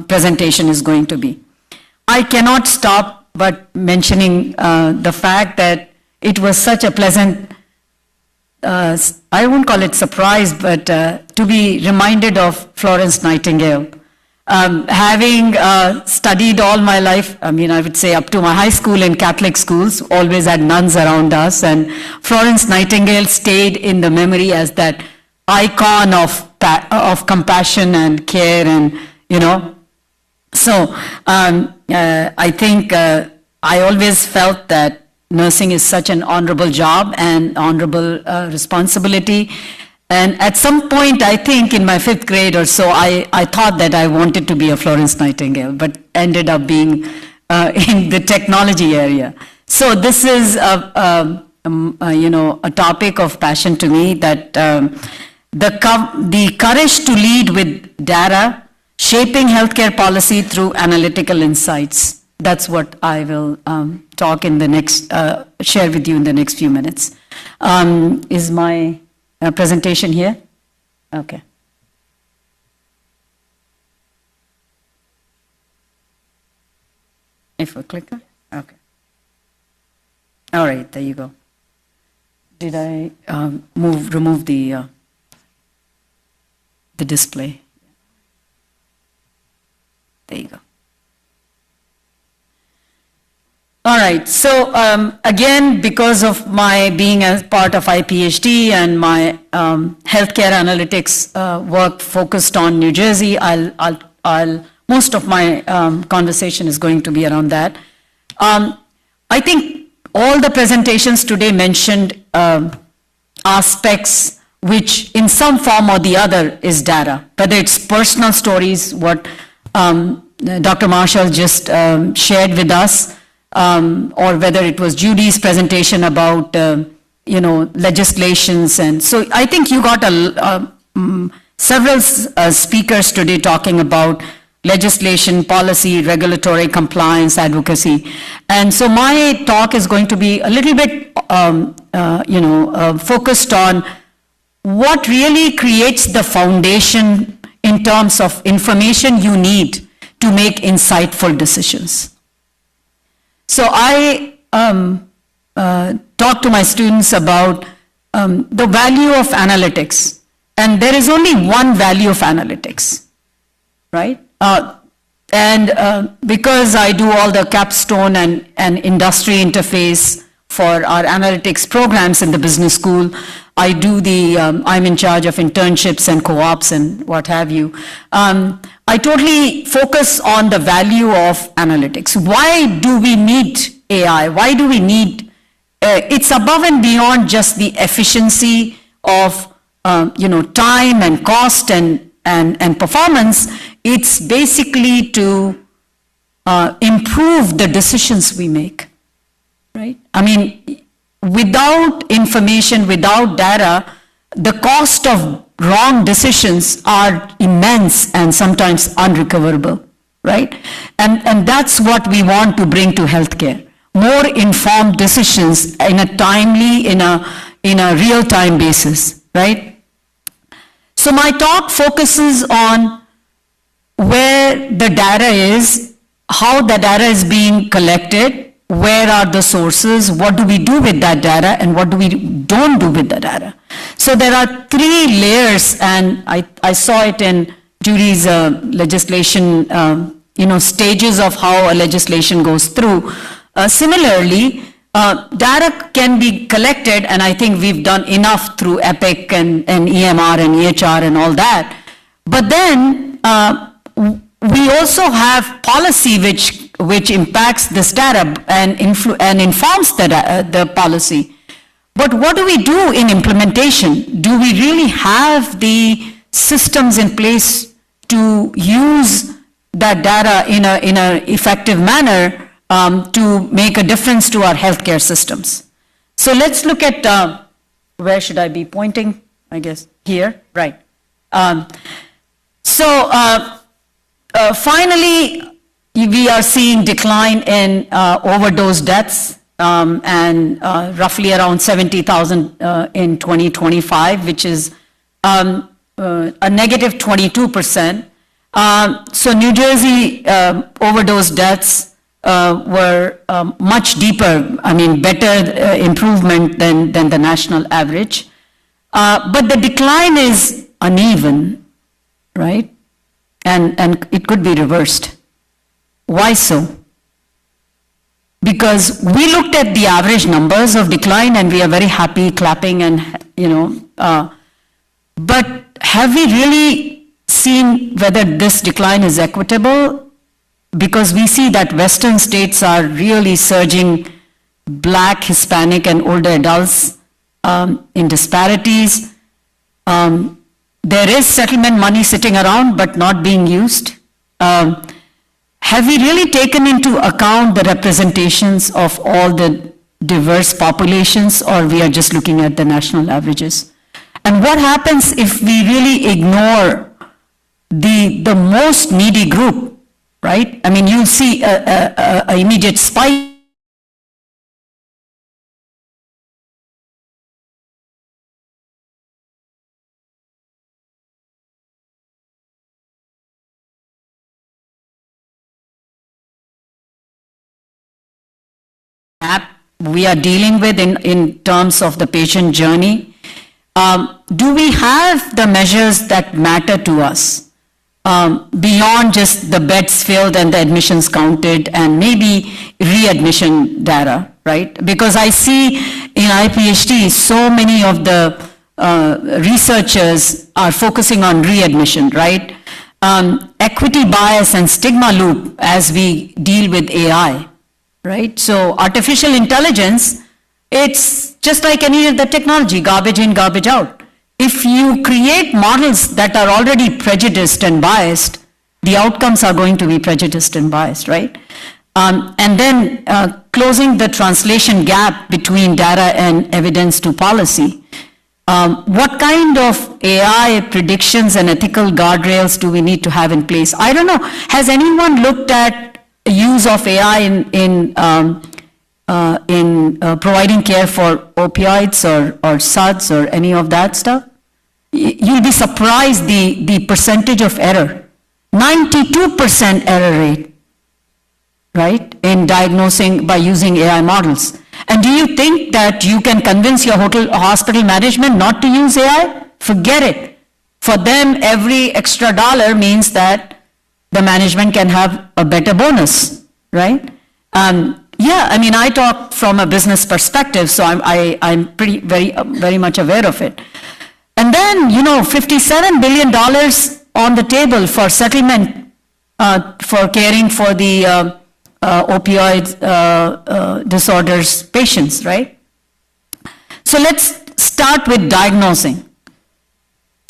presentation is going to be. I cannot stop but mentioning the fact that it was such a pleasant, I won't call it surprise, but to be reminded of Florence Nightingale. Having studied all my life, I mean, I would say up to my high school in Catholic schools, always had nuns around us, and Florence Nightingale stayed in the memory as that icon of compassion and care, and, So I think I always felt that nursing is such an honorable job and honorable responsibility. And at some point, I think in my 5th grade or so, I thought that I wanted to be a Florence Nightingale, but ended up being in the technology area. So this is a topic of passion to me, that the courage to lead with data, shaping healthcare policy through analytical insights. That's what I will talk in the next, share with you in the next few minutes. Is my presentation here? Okay. If we click on, okay. All right, there you go. Did I remove the display? There you go. All right, so again, because of my being a part of IPHD and my healthcare analytics work focused on New Jersey, most of my conversation is going to be around that. I think all the presentations today mentioned aspects which in some form or the other is data, whether it's personal stories, what Dr. Marshall just shared with us, or whether it was Judy's presentation about, legislations. And so I think you got several speakers today talking about legislation, policy, regulatory compliance, advocacy. And so my talk is going to be a little bit, focused on what really creates the foundation in terms of information you need to make insightful decisions. So I talk to my students about the value of analytics, and there is only one value of analytics, right? Because I do all the capstone and industry interface for our analytics programs in the business school, I do I'm in charge of internships and co-ops and what have you. I totally focus on the value of analytics. Why do we need AI? Why do we need, it's above and beyond just the efficiency of, time and cost and performance. It's basically to improve the decisions we make, right? I mean, without information, without data, the cost of wrong decisions are immense and sometimes unrecoverable, right? And that's what we want to bring to healthcare. More informed decisions in a timely, in a real-time basis, right? So my talk focuses on where the data is, how the data is being collected, where are the sources, what do we do with that data, and what do we don't do with the data. So there are 3 layers, and I saw it in Judy's legislation, stages of how a legislation goes through. Similarly, data can be collected, and I think we've done enough through EPIC and EMR and EHR and all that. But then we also have policy which impacts this data and informs the policy. But what do we do in implementation? Do we really have the systems in place to use that data in an effective manner to make a difference to our healthcare systems? So let's look at, where should I be pointing? I guess here, right. Finally, we are seeing decline in overdose deaths, and roughly around 70,000 in 2025, which is a negative 22%. So New Jersey overdose deaths were much deeper, better improvement than the national average. But the decline is uneven, right? and it could be reversed. Why so? Because we looked at the average numbers of decline and we are very happy clapping and, but have we really seen whether this decline is equitable? Because we see that Western states are really surging Black, Hispanic, and older adults in disparities. There is settlement money sitting around but not being used. Have we really taken into account the representations of all the diverse populations, or we are just looking at the national averages? And what happens if we really ignore the most needy group, right? I mean, you see an immediate spike we are dealing with in terms of the patient journey. Do we have the measures that matter to us beyond just the beds filled and the admissions counted and maybe readmission data, right? Because I see in IPHT so many of the researchers are focusing on readmission, right? Equity bias and stigma loop as we deal with AI. Right? So artificial intelligence, it's just like any other technology, garbage in, garbage out. If you create models that are already prejudiced and biased, the outcomes are going to be prejudiced and biased, right? And then closing the translation gap between data and evidence to policy. What kind of AI predictions and ethical guardrails do we need to have in place? I don't know. Has anyone looked at use of AI in providing care for opioids or SUDs or any of that stuff? You'll be surprised the percentage of error. 92% error rate, right, in diagnosing by using AI models. And do you think that you can convince your hospital management not to use AI? Forget it. For them, every extra dollar means that the management can have a better bonus, right? Yeah, I mean, I talk from a business perspective, so I'm very much aware of it. And then, $57 billion on the table for settlement for caring for the opioid disorders patients, right? So let's start with diagnosing.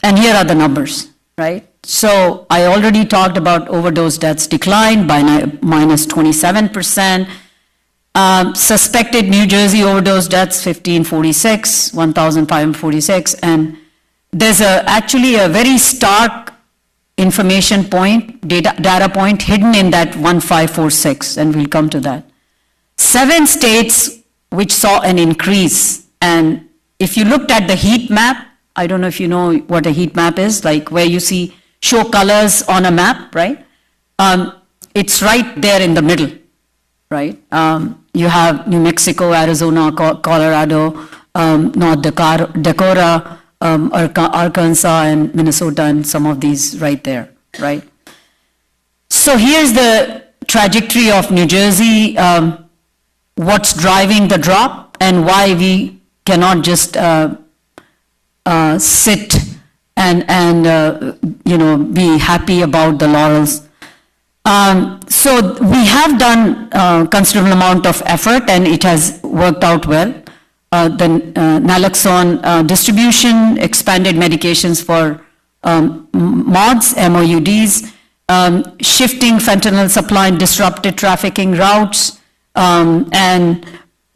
And here are the numbers, right? So I already talked about overdose deaths declined by minus 27%. Suspected New Jersey overdose deaths, 1,546, and there's actually a very stark information point, data point hidden in that 1546, and we'll come to that. 7 states which saw an increase, and if you looked at the heat map, I don't know if you know what a heat map is, like where you show colors on a map, right? It's right there in the middle, right? You have New Mexico, Arizona, Colorado, North Dakota, Arkansas, and Minnesota, and some of these right there, right? So here's the trajectory of New Jersey, what's driving the drop, and why we cannot just sit and be happy about the laurels. So we have done a considerable amount of effort, and it has worked out well. The naloxone distribution, expanded medications for MODs, MOUDs, shifting fentanyl supply and disrupted trafficking routes, and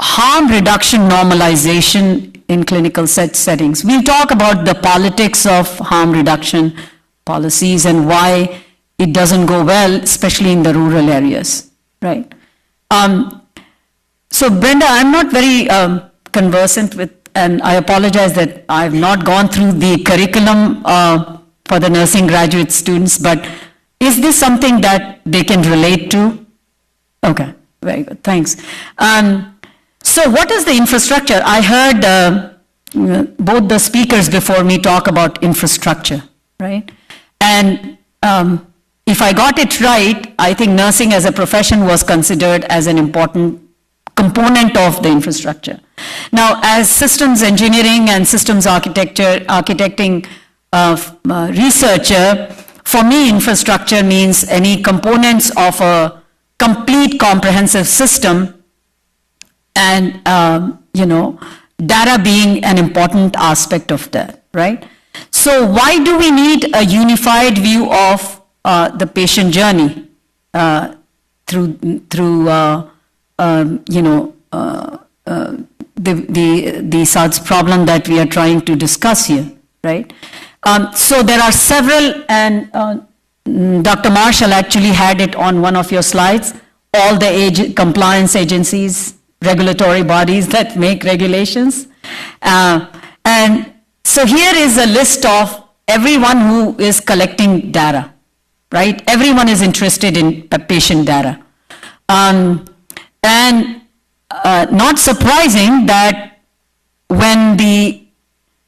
harm reduction normalization in clinical settings. We'll talk about the politics of harm reduction policies and why it doesn't go well, especially in the rural areas, right? So Brenda, I'm not very conversant with, and I apologize that I've not gone through the curriculum for the nursing graduate students, but is this something that they can relate to? Okay, very good, thanks. So what is the infrastructure? I heard both the speakers before me talk about infrastructure, right? And if I got it right, I think nursing as a profession was considered as an important component of the infrastructure. Now, as systems engineering and systems architecting researcher, for me, infrastructure means any components of a complete comprehensive system, and data being an important aspect of that, right? So why do we need a unified view of the patient journey through the such problem that we are trying to discuss here, right? So there are several, and Dr. Marshall actually had it on one of your slides, all the compliance agencies, regulatory bodies that make regulations. And so here is a list of everyone who is collecting data, right? Everyone is interested in patient data. And not surprising that when the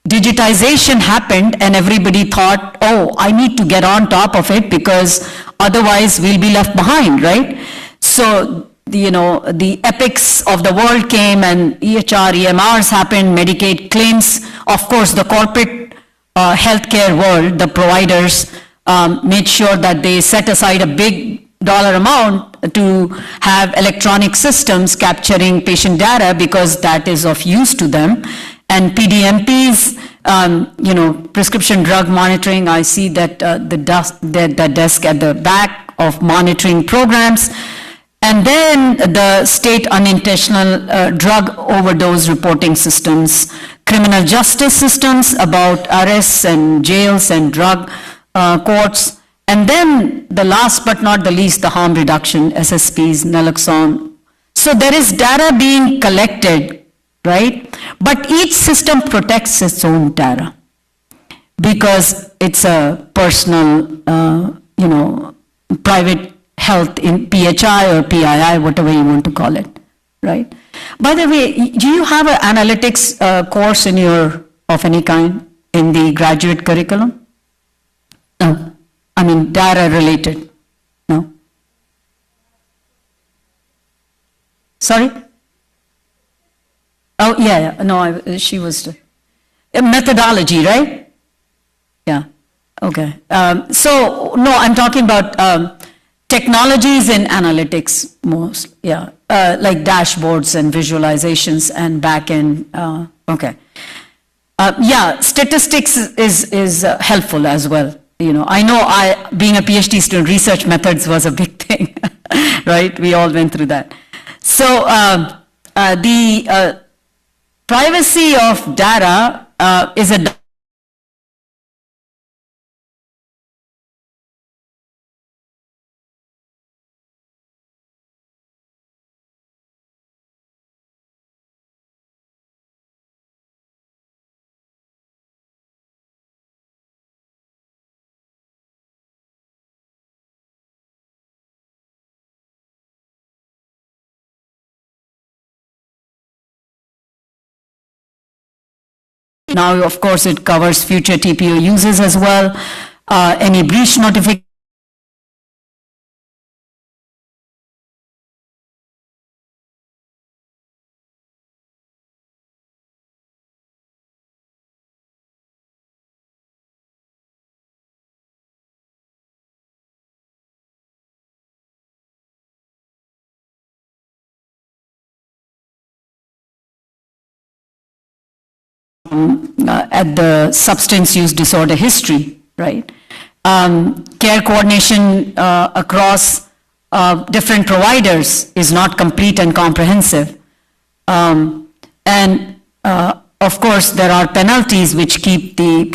digitization happened and everybody thought, oh, I need to get on top of it because otherwise we'll be left behind, right? So, the epics of the world came and EHR, EMRs happened, Medicaid claims. Of course, the corporate healthcare world, the providers made sure that they set aside a big dollar amount to have electronic systems capturing patient data because that is of use to them. And PDMPs, prescription drug monitoring, I see that the desk at the back of monitoring programs. And then the state unintentional drug overdose reporting systems, criminal justice systems about arrests and jails and drug courts. And then the last but not the least, the harm reduction, SSPs, naloxone. So there is data being collected, right? But each system protects its own data because it's a personal, private health in PHI or PII, whatever you want to call it, right? By the way, do you have an analytics course of any kind in the graduate curriculum? No. I mean, data related. No? Sorry? Oh, yeah. No, she was. Methodology, right? Yeah. Okay. So, no, I'm talking about technologies in analytics most. Yeah. Like dashboards and visualizations and back-end. Okay. Yeah, statistics is helpful as well. I know being a PhD student, research methods was a big thing, right? We all went through that. So the privacy of data is a now, of course, it covers future TPO uses as well, any breach notification. At the substance use disorder history, right? Care coordination across different providers is not complete and comprehensive. And of course, there are penalties which keep the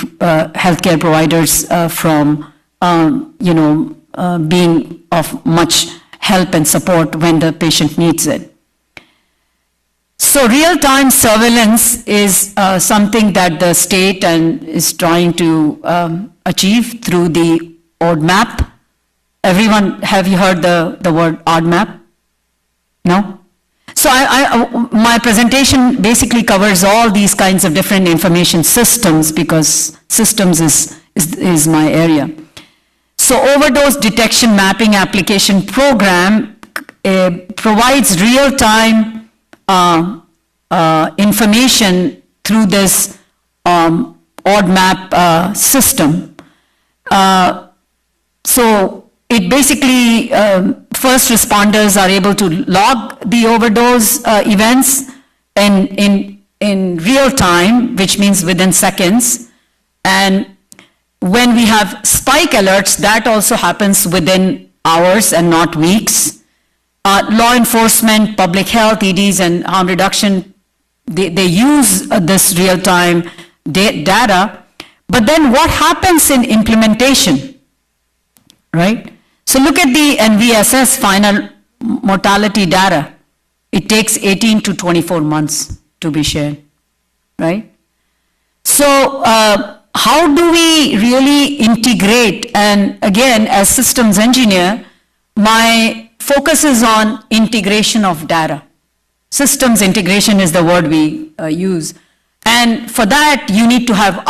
healthcare providers from, being of much help and support when the patient needs it. So real-time surveillance is something that the state is trying to achieve through the ODMAP. Everyone, have you heard the word ODMAP? No? So my presentation basically covers all these kinds of different information systems because systems is my area. So So overdose detection mapping application program provides real-time information through this ODMAP system. So it basically, first responders are able to log the overdose events in real time, which means within seconds. And when we have spike alerts, that also happens within hours and not weeks. Law enforcement, public health, EDs, and harm reduction, they use this real-time data. But then what happens in implementation, right? So look at the NVSS final mortality data. It takes 18 to 24 months to be shared, right? So how do we really integrate? And again, as systems engineer, my focus is on integration of data. Systems integration is the word we use. And for that, you need to have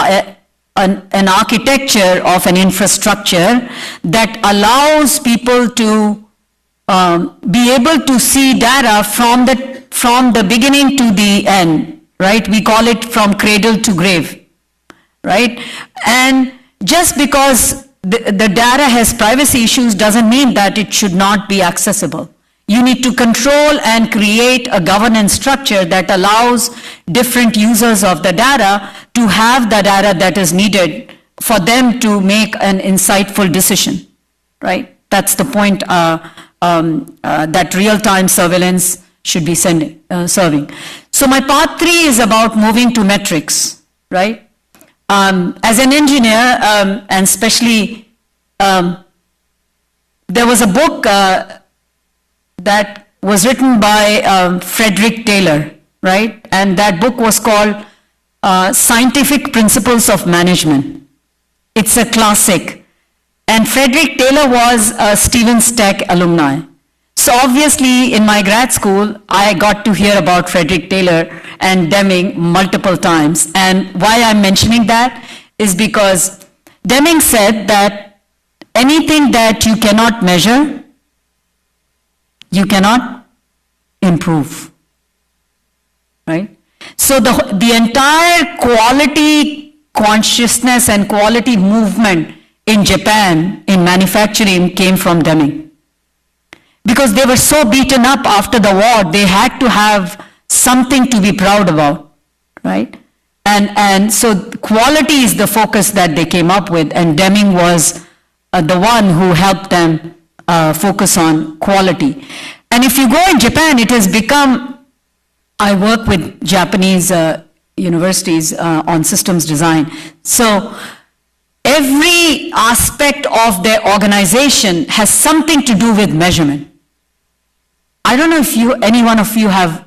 an architecture of an infrastructure that allows people to be able to see data from the beginning to the end, right? We call it from cradle to grave, right? And just because the data has privacy issues doesn't mean that it should not be accessible. You need to control and create a governance structure that allows different users of the data to have the data that is needed for them to make an insightful decision, right? That's the point that real-time surveillance should be serving. So my part 3 is about moving to metrics, right? As an engineer, and especially, there was a book that was written by Frederick Taylor, right? And that book was called Scientific Principles of Management. It's a classic. And Frederick Taylor was a Stevens Tech alumni. So obviously, in my grad school, I got to hear about Frederick Taylor and Deming multiple times. And why I'm mentioning that is because Deming said that anything that you cannot measure, you cannot improve, right? So the entire quality consciousness and quality movement in Japan in manufacturing came from Deming. Because they were so beaten up after the war, they had to have something to be proud about, right? And so quality is the focus that they came up with, and Deming was the one who helped them focus on quality. And if you go in Japan, it has become, I work with Japanese universities on systems design. So every aspect of their organization has something to do with measurement. I don't know if any one of you have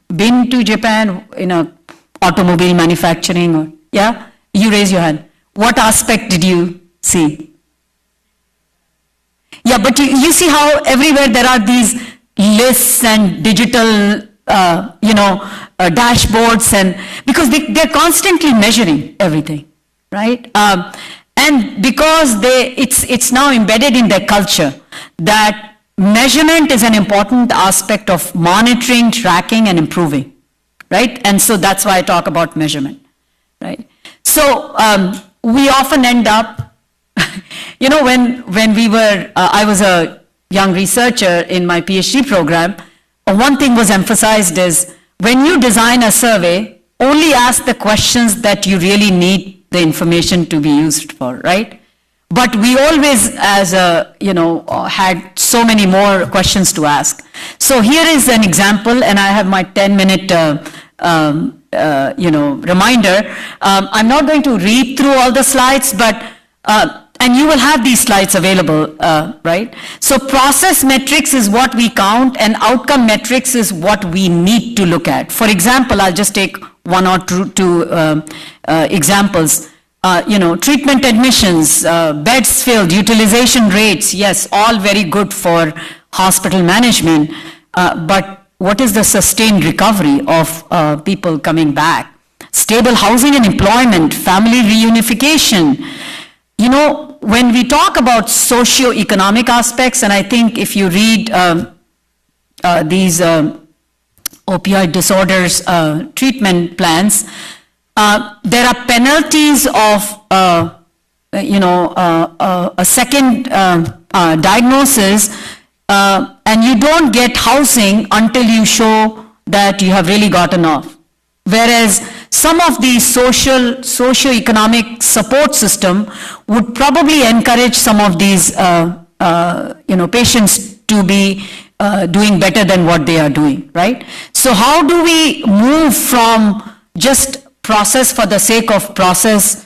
been to Japan in a automobile manufacturing, or yeah? You raise your hand. What aspect did you see? Yeah, but you see how everywhere there are these lists and digital, dashboards, and because they're constantly measuring everything, right? And because it's now embedded in their culture that measurement is an important aspect of monitoring, tracking, and improving, right? And so that's why I talk about measurement, right? So we often end up, when we were, I was a young researcher in my PhD program, one thing was emphasized is when you design a survey, only ask the questions that you really need the information to be used for, right? But we always, had so many more questions to ask. So here is an example, and I have my 10-minute, reminder. I'm not going to read through all the slides, but, and you will have these slides available, right? So process metrics is what we count, and outcome metrics is what we need to look at. For example, I'll just take one or two examples. Treatment admissions, beds filled, utilization rates, yes, all very good for hospital management. But what is the sustained recovery of people coming back? Stable housing and employment, family reunification. when we talk about socio-economic aspects, and I think if you read these opioid disorders treatment plans, there are penalties of, a second diagnosis, and you don't get housing until you show that you have really gotten off. Whereas some of the socio-economic support system would probably encourage some of these, patients to be doing better than what they are doing, right? So how do we move from just process for the sake of process,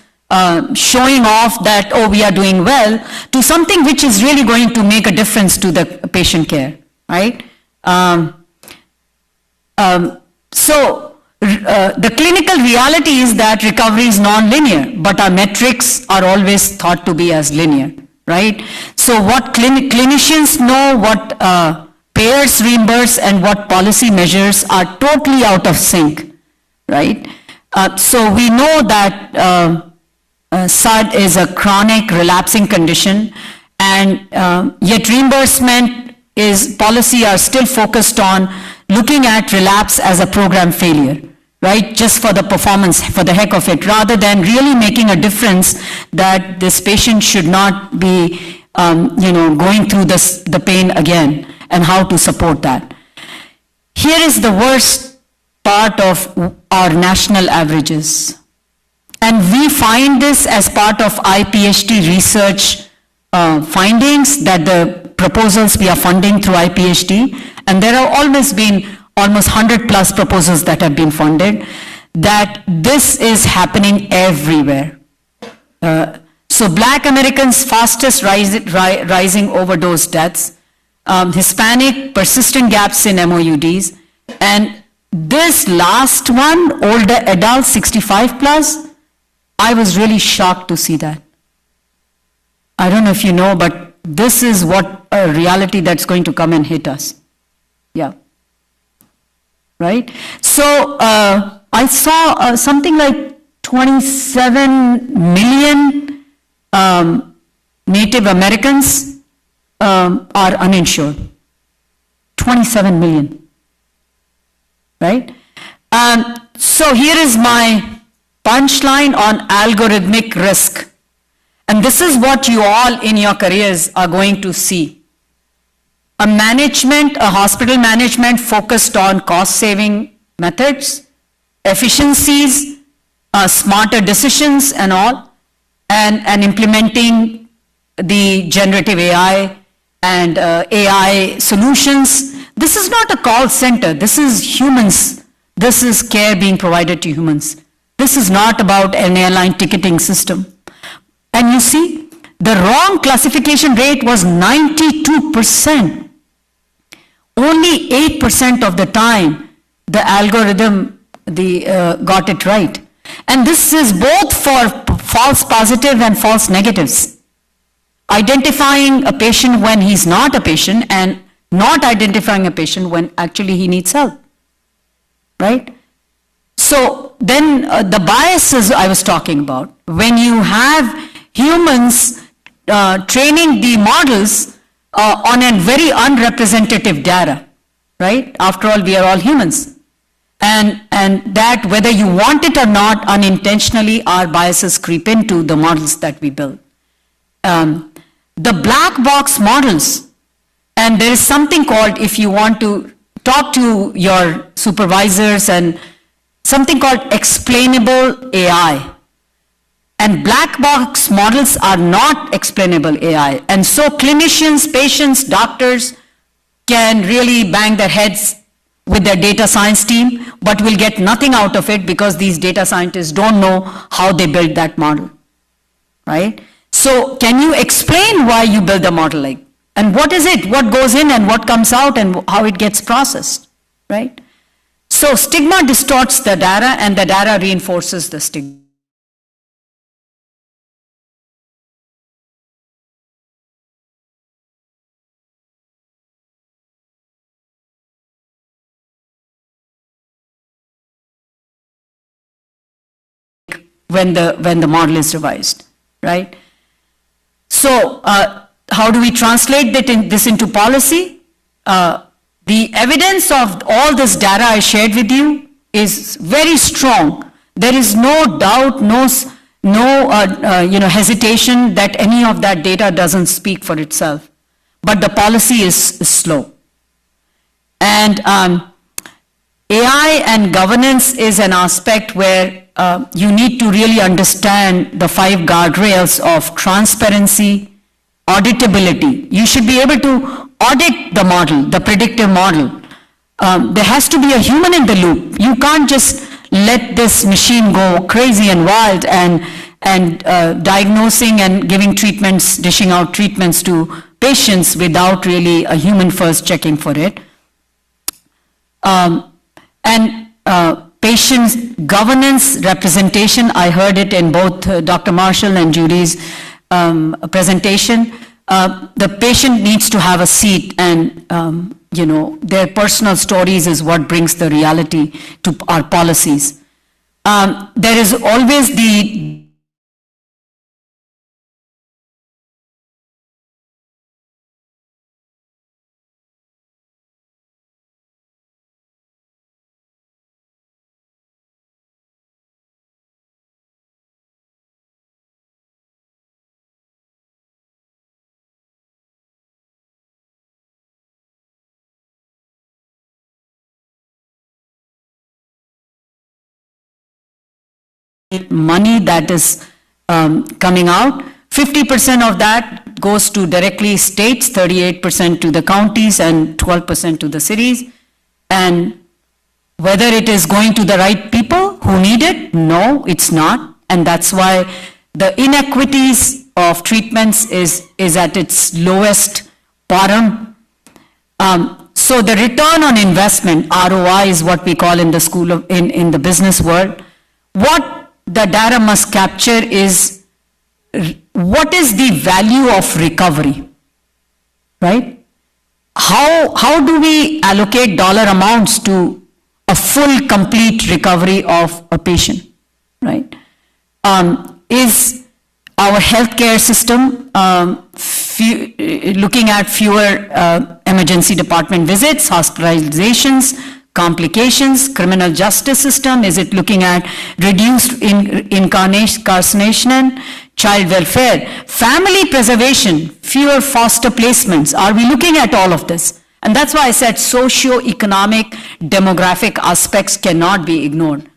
showing off that, oh, we are doing well, to something which is really going to make a difference to the patient care, right? The clinical reality is that recovery is non-linear, but our metrics are always thought to be as linear, right? So what clinicians know, what payers reimburse, and what policy measures are totally out of sync, right? So we know that SUD is a chronic relapsing condition, and yet reimbursement policy are still focused on looking at relapse as a program failure, right? Just for the performance, for the heck of it, rather than really making a difference that this patient should not be, going through the pain again, and how to support that. Here is the worst part of our national averages. And we find this as part of IPHT research findings, that the proposals we are funding through IPHT, and there have always been almost 100 plus proposals that have been funded, that this is happening everywhere. So Black Americans, fastest rising overdose deaths, Hispanic, persistent gaps in MOUDs, and this last one, older adults, 65 plus, I was really shocked to see that. I don't know if you know, but this is what a reality that's going to come and hit us. Yeah. Right? So I saw something like 27 million Native Americans are uninsured. 27 million. Right? So here is my punchline on algorithmic risk. And this is what you all in your careers are going to see. A hospital management focused on cost-saving methods, efficiencies, smarter decisions and all, and implementing the generative AI and AI solutions. This is not a call center. This is humans. This is care being provided to humans. This is not about an airline ticketing system. And you see, the wrong classification rate was 92%. Only 8% of the time, the algorithm got it right. And this is both for false positive and false negatives. Identifying a patient when he's not a patient, and not identifying a patient when actually he needs help, right? So then the biases I was talking about, when you have humans training the models on a very unrepresentative data, right? After all, we are all humans. And that, whether you want it or not, unintentionally, our biases creep into the models that we build. The black box models, and there is something called, if you want to talk to your supervisors, and something called explainable AI. And black box models are not explainable AI. And so clinicians, patients, doctors can really bang their heads with their data science team, but will get nothing out of it because these data scientists don't know how they built that model, right? So can you explain why you build the model like, and what is it, what goes in and what comes out and how it gets processed, right? So stigma distorts the data and the data reinforces the stigma. When the model is revised, right? So how do we translate this into policy? The evidence of all this data I shared with you is very strong. There is no doubt, no hesitation that any of that data doesn't speak for itself. But the policy is slow. And AI and governance is an aspect where you need to really understand the 5 guardrails of transparency, auditability. You should be able to audit the model, the predictive model. There has to be a human in the loop. You can't just let this machine go crazy and wild and diagnosing and giving treatments, dishing out treatments to patients without really a human first checking for it. Patients' governance representation, I heard it in both Dr. Marshall and Judy's presentation. The patient needs to have a seat, and their personal stories is what brings the reality to our policies. There is always the money that is coming out. 50% of that goes to directly states, 38% to the counties, and 12% to the cities. And whether it is going to the right people who need it, no, it's not. And that's why the inequities of treatments is at its lowest bottom. So the return on investment, ROI, is what we call in the school of, in the business world. What the data must capture is what is the value of recovery, right? How do we allocate dollar amounts to a full, complete recovery of a patient, right? Is our healthcare system looking at fewer emergency department visits, hospitalizations, complications? Criminal justice system, is it looking at reduced incarceration, child welfare, family preservation, fewer foster placements? Are we looking at all of this? And that's why I said socio-economic, demographic aspects cannot be ignored,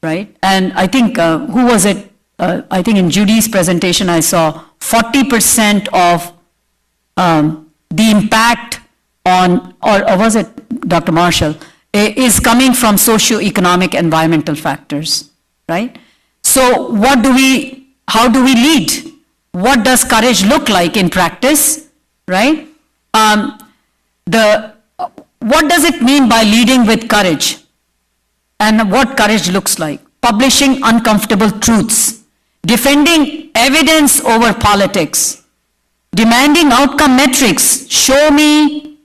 right? And I think, who was it? I think in Judy's presentation I saw 40% of the impact on, or was it Dr. Marshall, is coming from socio-economic environmental factors, right? So how do we lead? What does courage look like in practice, right? What does it mean by leading with courage? And what courage looks like? Publishing uncomfortable truths, defending evidence over politics, demanding outcome metrics. Show me,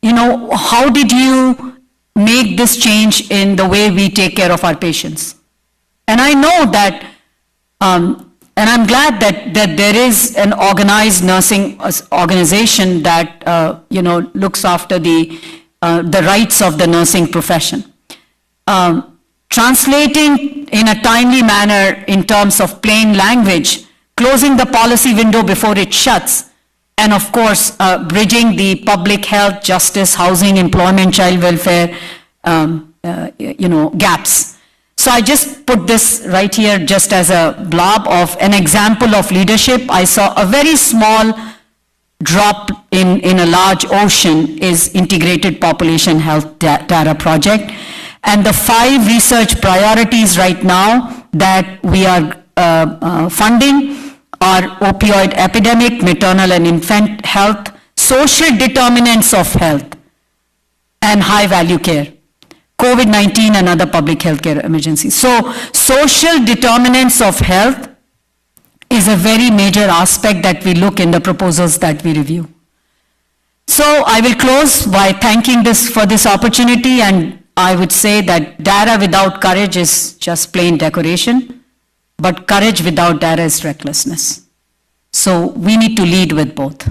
how did you make this change in the way we take care of our patients? And I know that, and I'm glad that there is an organized nursing organization that, looks after the rights of the nursing profession. Translating in a timely manner in terms of plain language, closing the policy window before it shuts, and of course, bridging the public health, justice, housing, employment, child welfare, gaps. So I just put this right here just as a blob of an example of leadership. I saw a very small drop in a large ocean is integrated population health data project. And the 5 research priorities right now that we are funding are opioid epidemic, maternal and infant health, social determinants of health, and high value care, COVID-19 and other public health care emergencies. So social determinants of health is a very major aspect that we look in the proposals that we review. So I will close by thanking for this opportunity, and I would say that data without courage is just plain decoration, but courage without data is recklessness. So we need to lead with both.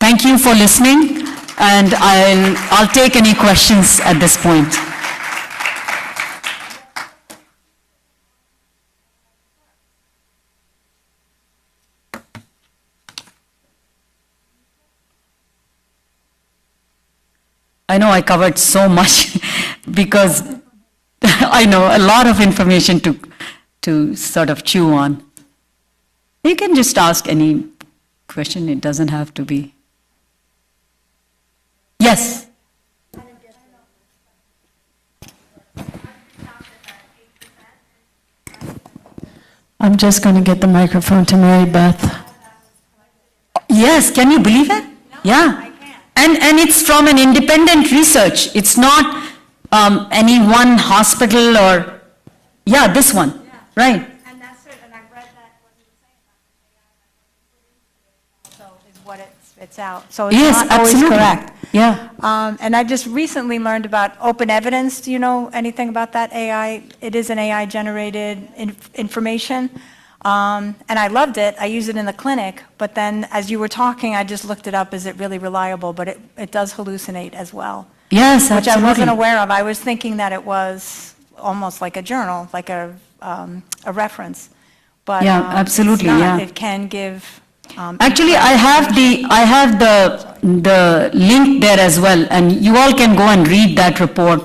Thank you for listening, and I'll take any questions at this point. I know I covered so much because I know a lot of information to sort of chew on. You can just ask any question, it doesn't have to be. Yes. I'm just going to get the microphone to Mary Beth. Yes, can you believe it? Yeah. And it's from an independent research. It's not any one hospital or, yeah, this one, right. And that's it, and I read that, what you were saying about the AI, so is what it spits out. So it's Yes, not always absolutely. correct. Yeah. And I just recently learned about open evidence. Do you know anything about that AI? It is an AI-generated information. And I loved it. I use it in the clinic. But then as you were talking, I just looked it up. Is it really reliable? But it does hallucinate as well. Yes, Which absolutely. I wasn't aware of. I was thinking that it was almost like a journal, like a reference. But Yeah, it's absolutely, not. yeah. It can give. Actually, I have the link there as well, and you all can go and read that report.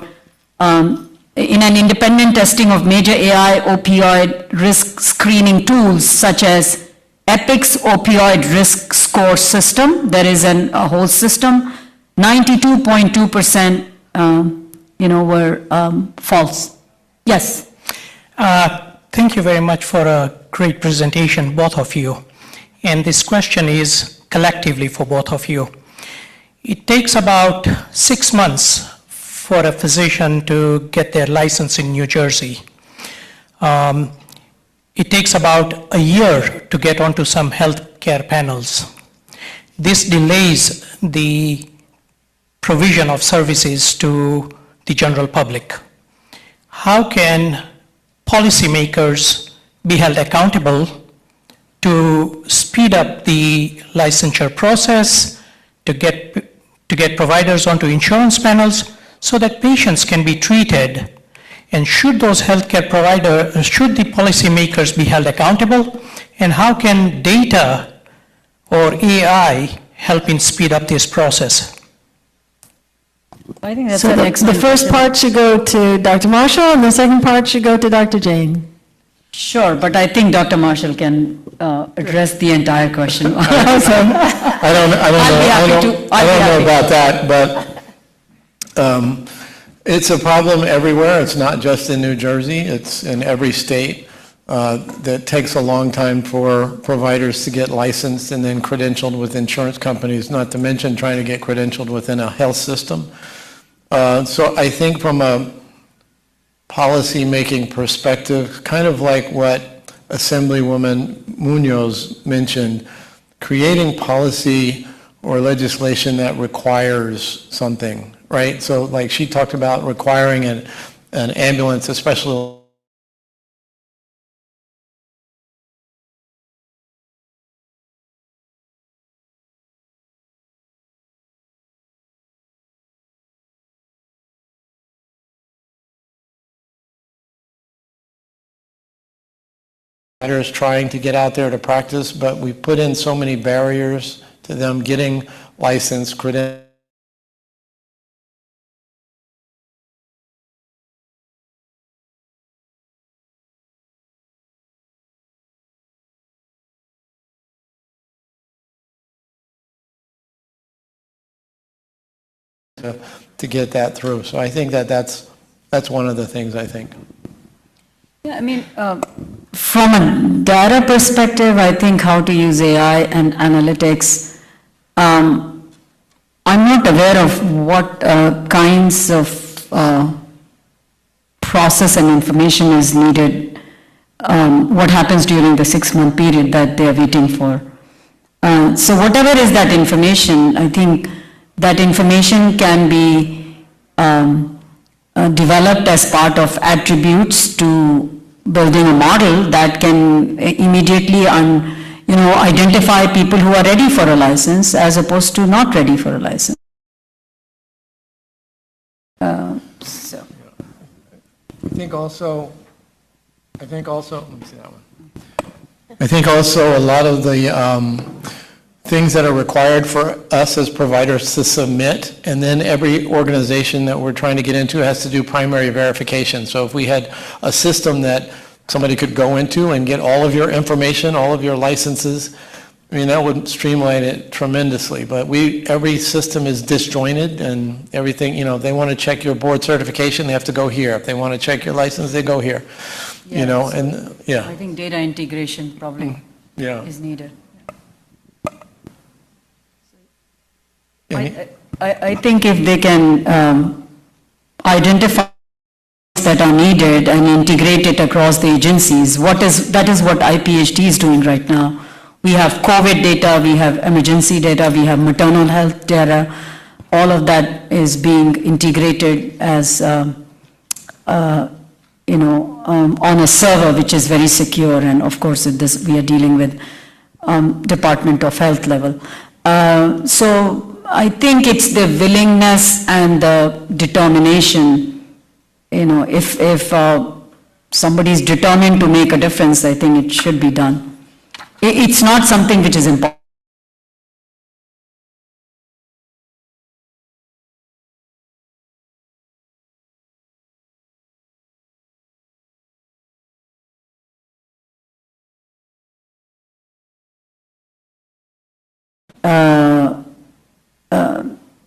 In an independent testing of major AI opioid risk screening tools such as Epic's opioid risk score system, there is a whole system, 92.2%, were false. Yes. Thank you very much for a great presentation, both of you. And this question is collectively for both of you. It takes about 6 months for a physician to get their license in New Jersey. It takes about a year to get onto some healthcare panels. This delays the provision of services to the general public. How can policymakers be held accountable to speed up the licensure process, to get providers onto insurance panels so that patients can be treated? And should those healthcare providers, should the policymakers be held accountable? And how can data or AI help in speed up this process? I think that's So an the excellent first question. part should go to Dr. Marshall, and the second part should go to Dr. Jane. Sure, but I think Dr. Marshall can address the entire question. So, I don't know about that, but it's a problem everywhere. It's not just in New Jersey. It's in every state. That takes a long time for providers to get licensed and then credentialed with insurance companies, not to mention trying to get credentialed within a health system. So I think from a policy-making perspective, kind of like what Assemblywoman Munoz mentioned, creating policy or legislation that requires something, right? So like she talked about requiring an ambulance, especially providers trying to get out there to practice, but we put in so many barriers to them getting licensed, credentialed. To get that through. So I think that's one of the things I think. yeah, I mean, from a data perspective, I think how to use AI and analytics, I'm not aware of what kinds of process and information is needed, what happens during the 6-month period that they're waiting for. So whatever is that information, I think that information can be developed as part of attributes to building a model that can immediately identify people who are ready for a license as opposed to not ready for a license. So. I think also, let me see that one. I think also a lot of the things that are required for us as providers to submit, and then every organization that we're trying to get into has to do primary verification. So if we had a system that somebody could go into and get all of your information, all of your licenses, I mean, that would streamline it tremendously. But every system is disjointed and everything, they want to check your board certification, they have to go here. If they want to check your license, they go here. I think data integration probably is needed. I think if they can identify that are needed and integrate it across the agencies, that is what IPHD is doing right now. We have COVID data, we have emergency data, we have maternal health data. All of that is being integrated as, on a server, which is very secure. And of course, we are dealing with Department of Health level. So I think it's the willingness and the determination. If somebody is determined to make a difference, I think it should be done. It's not something which is important.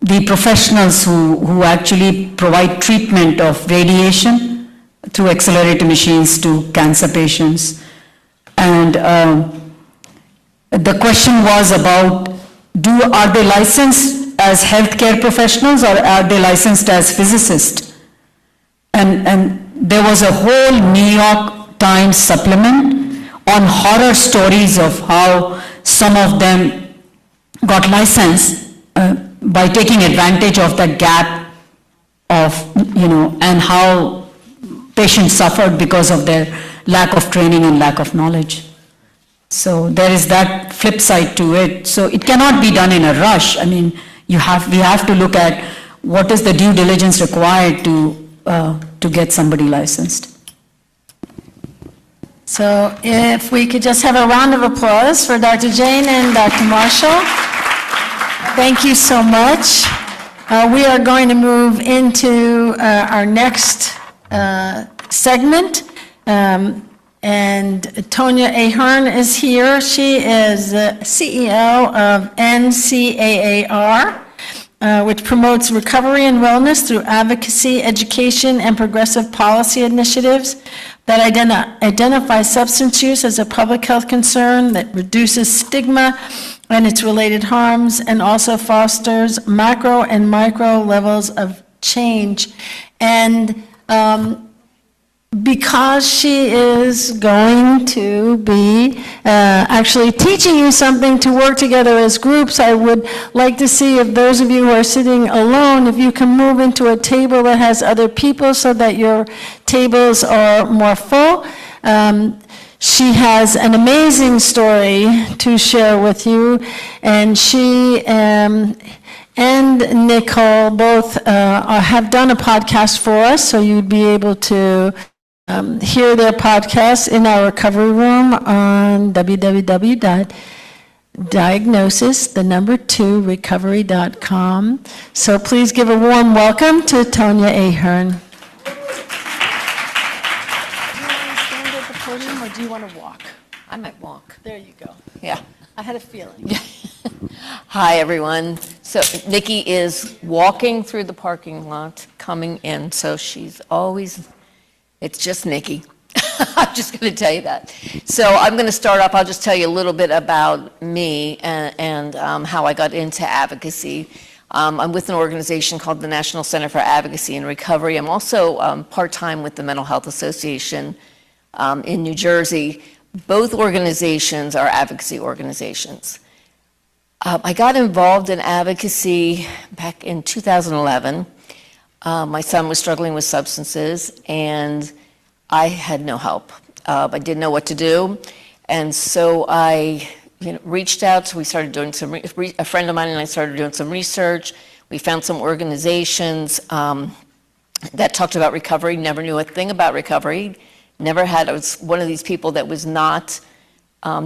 The professionals who actually provide treatment of radiation through accelerator machines to cancer patients. And the question was about, are they licensed as healthcare professionals or are they licensed as physicists? And there was a whole New York Times supplement on horror stories of how some of them got licensed by taking advantage of that gap of, and how patients suffered because of their lack of training and lack of knowledge. So there is that flip side to it. So it cannot be done in a rush. I mean, we have to look at what is the due diligence required to get somebody licensed. So if we could just have a round of applause for Dr. Jane and Dr. Marshall. Thank you so much. We are going to move into our next segment. And Tonya Ahern is here. She is the CEO of NCAAR, which promotes recovery and wellness through advocacy, education, and progressive policy initiatives that identify substance use as a public health concern, that reduces stigma and its related harms, and also fosters macro and micro levels of change. And because she is going to be actually teaching you something to work together as groups, I would like to see if those of you who are sitting alone, if you can move into a table that has other people so that your tables are more full. She has an amazing story to share with you, and she and Nicole both have done a podcast for us, so you'd be able to hear their podcast in our recovery room on www.diagnosis2recovery.com. So please give a warm welcome to Tonya Ahern. Or do you want to walk? I might walk. There you go. Yeah. I had a feeling. Hi, everyone. So Nikki is walking through the parking lot coming in, so she's always, it's just Nikki. I'm just going to tell you that. So I'm going to start off, I'll just tell you a little bit about me and how I got into advocacy. I'm with an organization called the National Center for Advocacy and Recovery. I'm also part-time with the Mental Health Association in New Jersey. Both organizations are advocacy organizations. I got involved in advocacy back in 2011. My son was struggling with substances, and I had no help. I didn't know what to do, and so I reached out, so we started doing a friend of mine and I started doing some research. We found some organizations that talked about recovery, never knew a thing about recovery, I was one of these people that was not,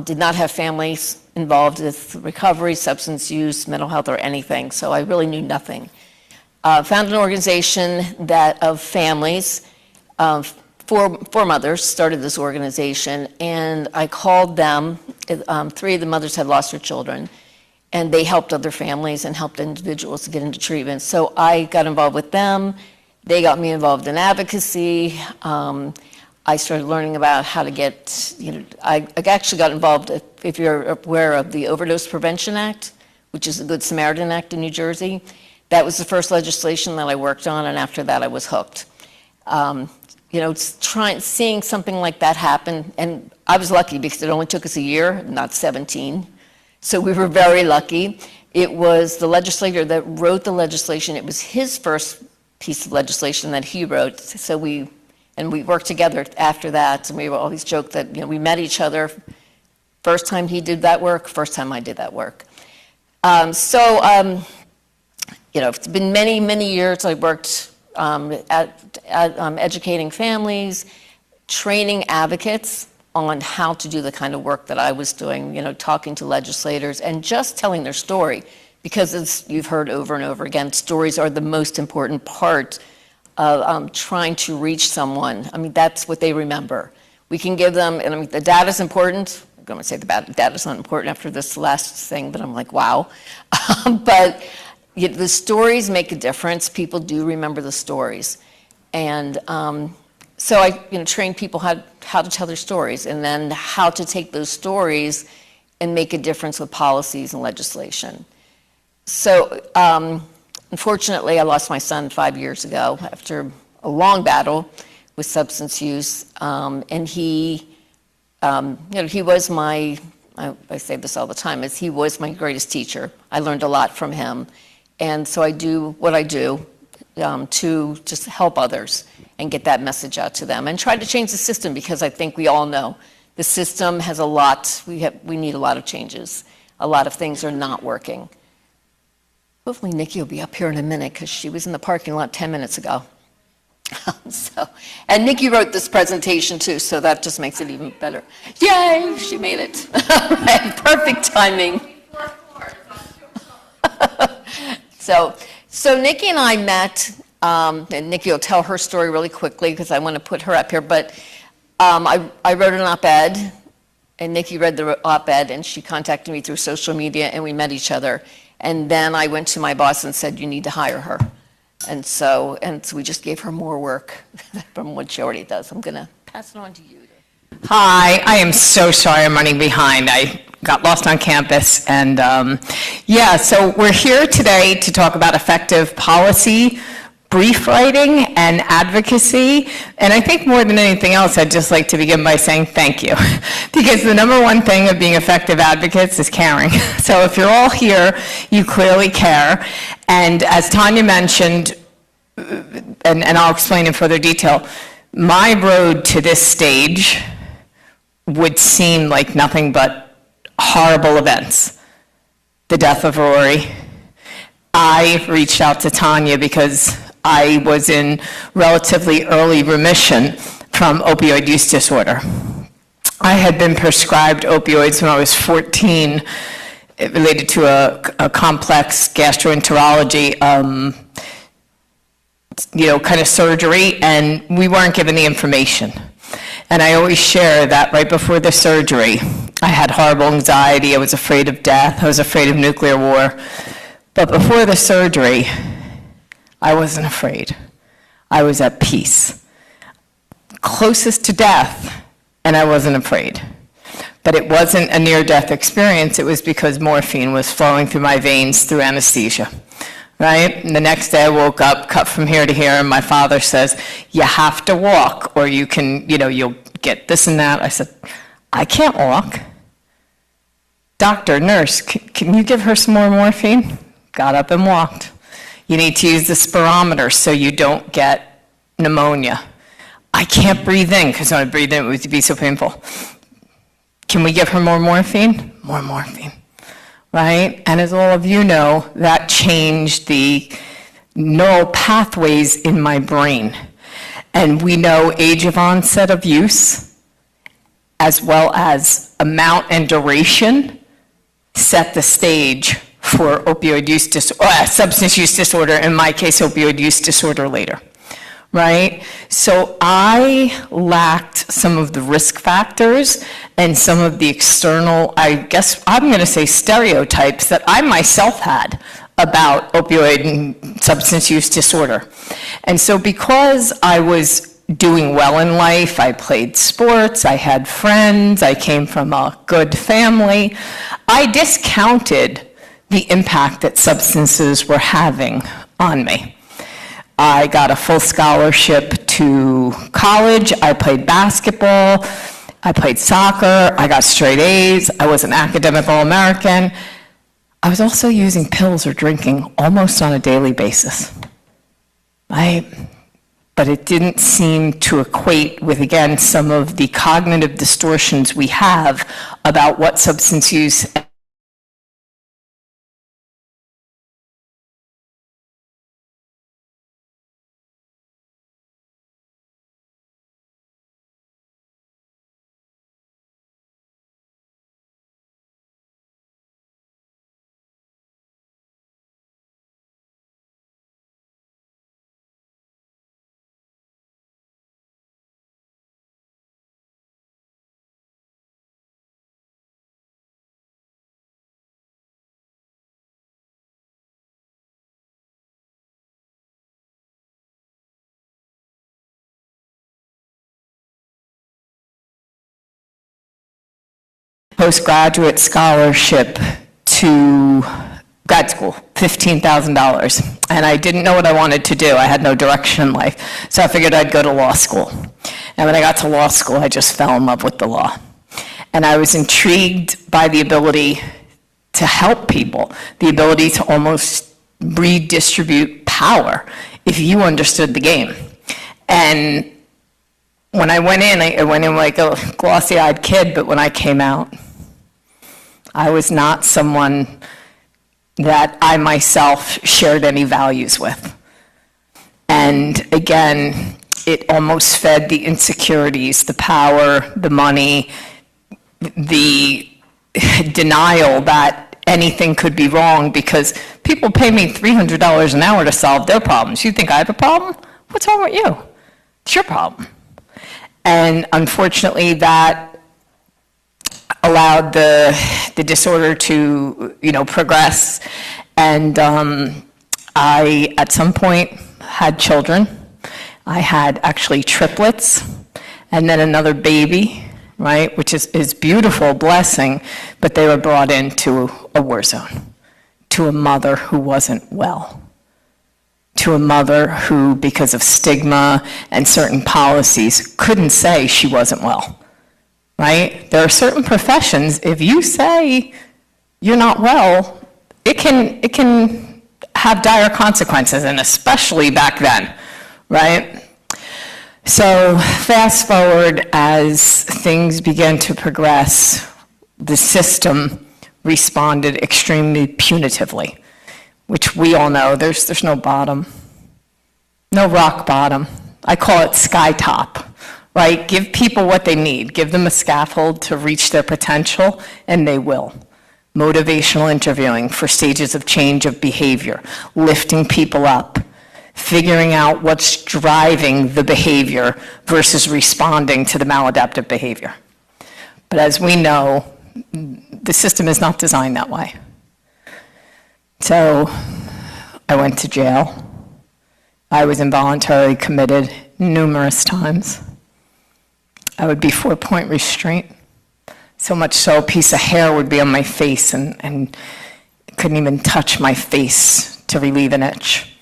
did not have families involved with recovery, substance use, mental health, or anything, so I really knew nothing. Found an organization of families, four mothers started this organization, and I called them. 3 of the mothers had lost their children, and they helped other families and helped individuals to get into treatment. So I got involved with them. They got me involved in advocacy. I started learning about how to get, I actually got involved, if you're aware of the Overdose Prevention Act, which is the Good Samaritan Act in New Jersey. That was the first legislation that I worked on, and after that I was hooked. Seeing something like that happen, and I was lucky because it only took us a year, not 17. So we were very lucky. It was the legislator that wrote the legislation. It was his first piece of legislation that he wrote. So we worked together after that, and we always joked that we met each other. First time he did that work, first time I did that work. It's been many, many years. I worked at educating families, training advocates on how to do the kind of work that I was doing, talking to legislators and just telling their story. Because as you've heard over and over again, stories are the most important part of trying to reach someone. I mean, that's what they remember. We can give them, and I mean, the data's important. I'm going to say the data's not important after this last thing, but I'm like, wow. But the stories make a difference. People do remember the stories. And so I train people how to tell their stories, and then how to take those stories and make a difference with policies and legislation. So unfortunately, I lost my son 5 years ago after a long battle with substance use. And he was my, I say this all the time, he was my greatest teacher. I learned a lot from him. And so I do what I do to just help others and get that message out to them and try to change the system, because I think we all know the system has a lot, we need a lot of changes. A lot of things are not working. Hopefully Nikki will be up here in a minute, because she was in the parking lot 10 minutes ago. And Nikki wrote this presentation too, so that just makes it even better. Yay, she made it. Perfect timing. So Nikki and I met, and Nikki will tell her story really quickly because I want to put her up here, but I wrote an op-ed, and Nikki read the op-ed, and she contacted me through social media, and we met each other. And then I went to my boss and said, you need to hire her. And so we just gave her more work from what she already does. I'm going to pass it on to you. Hi, I am so sorry I'm running behind. I got lost on campus. And so we're here today to talk about effective policy, brief writing, and advocacy. And I think more than anything else, I'd just like to begin by saying thank you. Because the number one thing of being effective advocates is caring. So if you're all here, you clearly care. And as Tanya mentioned, and I'll explain in further detail, my road to this stage would seem like nothing but horrible events. The death of Rory. I reached out to Tanya because I was in relatively early remission from opioid use disorder. I had been prescribed opioids when I was 14, related to a complex gastroenterology, kind of surgery, and we weren't given the information. And I always share that right before the surgery, I had horrible anxiety, I was afraid of death, I was afraid of nuclear war. But before the surgery, I wasn't afraid. I was at peace. Closest to death, and I wasn't afraid. But it wasn't a near-death experience, it was because morphine was flowing through my veins through anesthesia. Right? And the next day I woke up, cut from here to here, and my father says, you have to walk, or you can, you'll get this and that. I said, I can't walk. Doctor, nurse, can you give her some more morphine? Got up and walked. You need to use the spirometer so you don't get pneumonia. I can't breathe in, because when I breathe in, it would be so painful. Can we give her more morphine? more morphine, right? And as all of you know, that changed the neural pathways in my brain. And we know age of onset of use, as well as amount and duration, set the stage for opioid use substance use disorder, in my case, opioid use disorder later, right? So I lacked some of the risk factors and some of the external, I guess I'm going to say stereotypes that I myself had about opioid and substance use disorder. And so because I was doing well in life, I played sports, I had friends, I came from a good family, I discounted the impact that substances were having on me. I got a full scholarship to college, I played basketball, I played soccer, I got straight A's, I was an academic All-American. I was also using pills or drinking almost on a daily basis. But it didn't seem to equate with, again, some of the cognitive distortions we have about what substance use postgraduate scholarship to grad school, $15,000. And I didn't know what I wanted to do. I had no direction in life. So I figured I'd go to law school. And when I got to law school, I just fell in love with the law. And I was intrigued by the ability to help people, the ability to almost redistribute power if you understood the game. And when I went in like a glossy-eyed kid, but when I came out, I was not someone that I myself shared any values with. And again, it almost fed the insecurities, the power, the money, the denial that anything could be wrong because people pay me $300 an hour to solve their problems. You think I have a problem? What's wrong with you? It's your problem. And unfortunately, that allowed the disorder to, progress. And I, at some point, had children. I had actually triplets, and then another baby, right, which is beautiful, blessing, but they were brought into a war zone, to a mother who wasn't well, to a mother who, because of stigma and certain policies, couldn't say she wasn't well, right? There are certain professions, if you say you're not well, it can have dire consequences, and especially back then, right? So fast forward, as things began to progress, the system responded extremely punitively, which we all know there's no bottom, no rock bottom. I call it sky top, right? Give people what they need. Give them a scaffold to reach their potential, and they will. Motivational interviewing for stages of change of behavior, lifting people up, figuring out what's driving the behavior versus responding to the maladaptive behavior. But as we know, the system is not designed that way. So I went to jail. I was involuntarily committed numerous times. I would be 4-point restraint. So much so a piece of hair would be on my face and couldn't even touch my face to relieve an itch.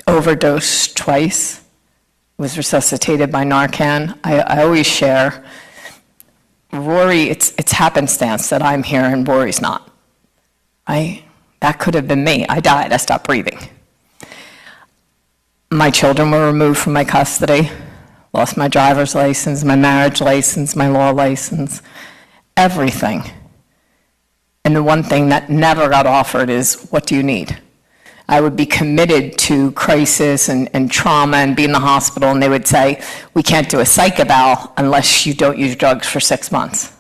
Overdosed twice, was resuscitated by Narcan. I always share, Rory, it's happenstance that I'm here and Rory's not. That could have been me. I died, I stopped breathing. My children were removed from my custody, lost my driver's license, my marriage license, my law license. everything. And the one thing that never got offered is, what do you need? I would be committed to crisis and trauma and be in the hospital, and they would say, we can't do a psych eval unless you don't use drugs for 6 months.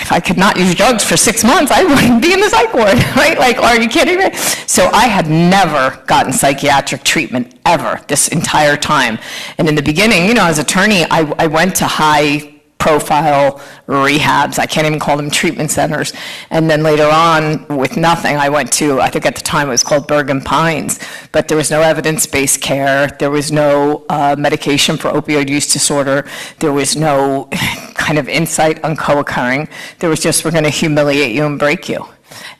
If I could not use drugs for 6 months, I wouldn't be in the psych ward, right? Like, are you kidding me? So I had never gotten psychiatric treatment ever this entire time. And in the beginning, you know, as attorney, I went to high-profile rehabs. I can't even call them treatment centers. And then later on, with nothing, I went to, I think at the time it was called Bergen Pines, but there was no evidence-based care. There was no medication for opioid use disorder. There was no kind of insight on co-occurring. There was just, we're going to humiliate you and break you.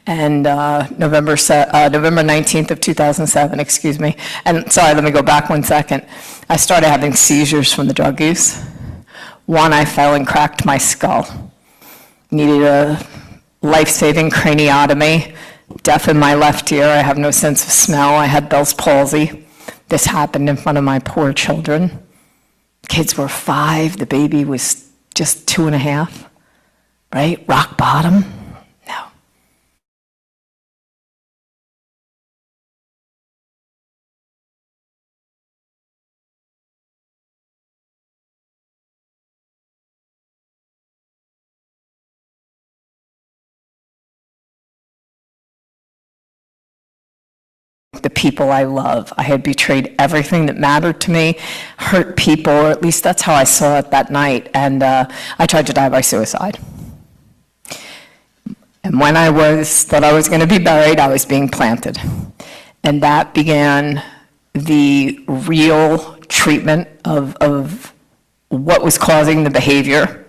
And November 19th of 2007, excuse me. And sorry, let me go back 1 second. I started having seizures from the drug use. One, I fell and cracked my skull. Needed a life-saving craniotomy. Deaf in my left ear. I have no sense of smell. I had Bell's palsy. This happened in front of my poor children. Kids were 5. The baby was just 2.5. Right? Rock bottom. No. The people I love. I had betrayed everything that mattered to me, hurt people, or at least that's how I saw it that night, and I tried to die by suicide. And when I thought I was going to be buried, I was being planted. And that began the real treatment of what was causing the behavior.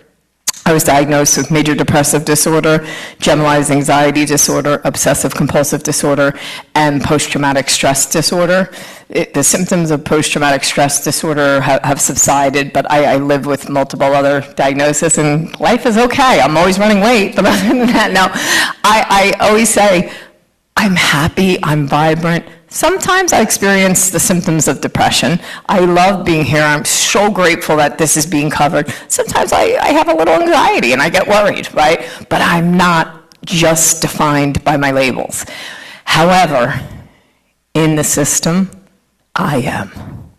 I was diagnosed with major depressive disorder, generalized anxiety disorder, obsessive compulsive disorder, and post-traumatic stress disorder. The symptoms of post-traumatic stress disorder have subsided, but I live with multiple other diagnoses, and life is okay. I'm always running late, but other than that, no. I always say, I'm happy, I'm vibrant. Sometimes I experience the symptoms of depression. I love being here. I'm so grateful that this is being covered. Sometimes I have a little anxiety and I get worried, right? But I'm not just defined by my labels. However, in the system, I am,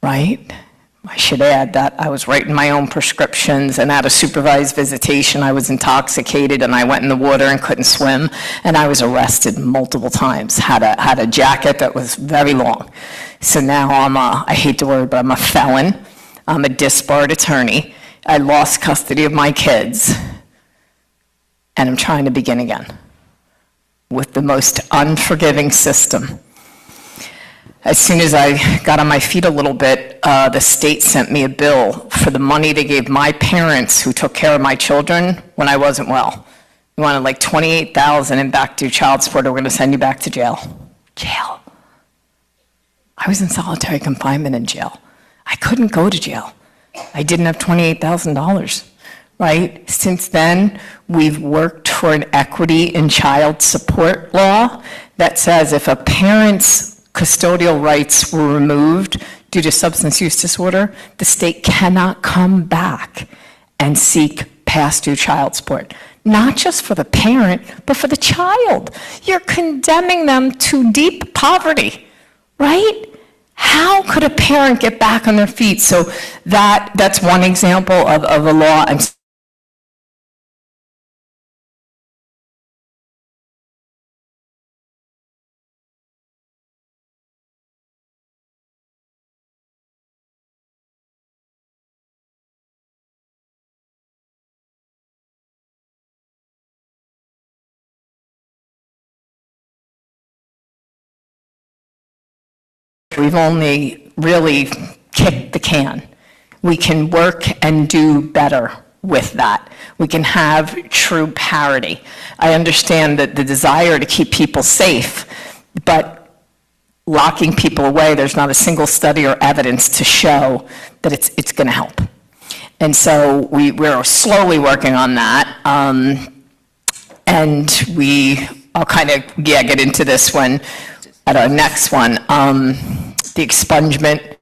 right? I should add that I was writing my own prescriptions, and at a supervised visitation, I was intoxicated, and I went in the water and couldn't swim, and I was arrested multiple times, had a jacket that was very long. So now I hate the word, but I'm a felon. I'm a disbarred attorney. I lost custody of my kids, and I'm trying to begin again with the most unforgiving system. As soon as I got on my feet a little bit, the state sent me a bill for the money they gave my parents who took care of my children when I wasn't well. We wanted like $28,000 and back to child support, or we're going to send you back to jail. Jail. I was in solitary confinement in jail. I couldn't go to jail. I didn't have $28,000, right? Since then, we've worked for an equity in child support law that says if a parent's custodial rights were removed due to substance use disorder, the state cannot come back and seek past due child support. Not just for the parent, but for the child. You're condemning them to deep poverty, right? How could a parent get back on their feet? So that's one example of a law. And we've only really kicked the can. We can work and do better with that. We can have true parity. I understand that the desire to keep people safe, but locking people away, there's not a single study or evidence to show that it's going to help. And so we're slowly working on that. And I'll kind of get into this one at our next one. The expungement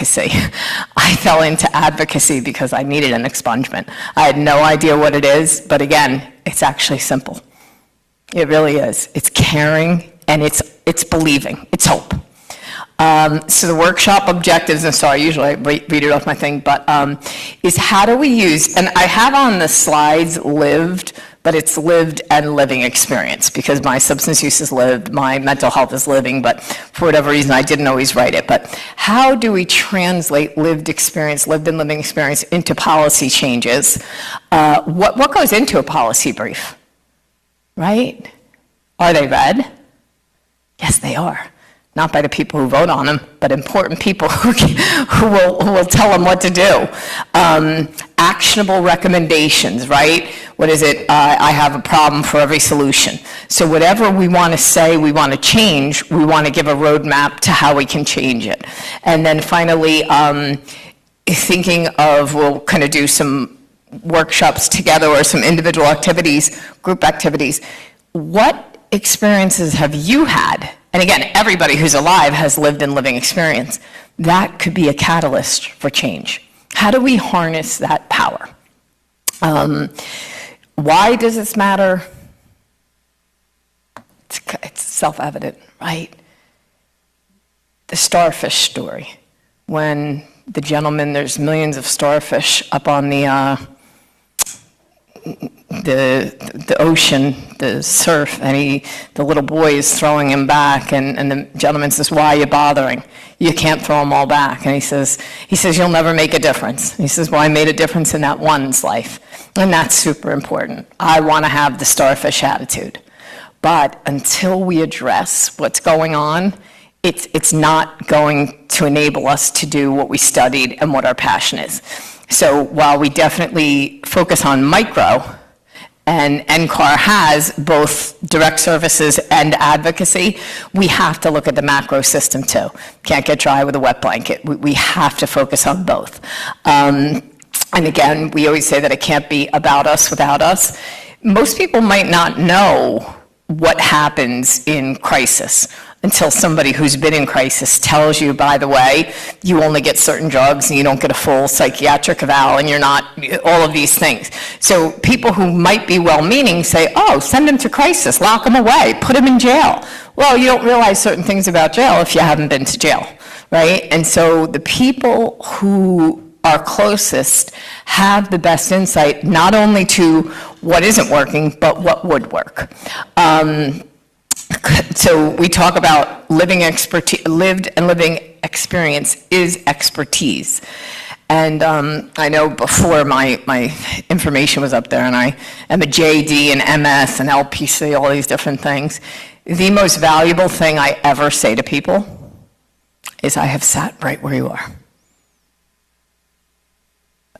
advocacy. I fell into advocacy because I needed an expungement. I had no idea what it is, but again, it's actually simple. It really is. It's caring, and it's believing. It's hope. So the workshop objectives, and sorry, usually I read it off my thing, but is how do we use, and I have on the slides lived, but it's lived and living experience, because my substance use is lived, my mental health is living, but for whatever reason, I didn't always write it. But how do we translate lived experience, lived and living experience into policy changes? What goes into a policy brief, right? Are they read? Yes, they are. Not by the people who vote on them, but important people who will tell them what to do. Actionable recommendations, right? What is it? I have a problem for every solution. So whatever we want to say we want to change, we want to give a roadmap to how we can change it. And then finally, thinking of, we'll kind of do some workshops together or some individual activities, group activities. What experiences have you had? And again, everybody who's alive has lived and living experience. That could be a catalyst for change. How do we harness that power? Why does this matter? It's self-evident, right? The starfish story. When the gentleman, there's millions of starfish up on the ocean, the surf, and the little boy is throwing him back, and the gentleman says, "Why are you bothering? You can't throw them all back." And he says, "You'll never make a difference." He says, "Well, I made a difference in that one's life." And that's super important. I want to have the starfish attitude. But until we address what's going on, it's not going to enable us to do what we studied and what our passion is. So while we definitely focus on micro, and NCAR has both direct services and advocacy, we have to look at the macro system too. Can't get dry with a wet blanket. We have to focus on both. And again, we always say that it can't be about us without us. Most people might not know what happens in crisis until somebody who's been in crisis tells you, by the way, you only get certain drugs and you don't get a full psychiatric eval and you're not, all of these things. So people who might be well-meaning say, oh, send them to crisis, lock them away, put them in jail. Well, you don't realize certain things about jail if you haven't been to jail, right? And so the people who are closest have the best insight, not only to what isn't working, but what would work. So we talk about lived and living experience is expertise. And I know before my information was up there, and I am a JD and MS and LPC, all these different things. The most valuable thing I ever say to people is I have sat right where you are.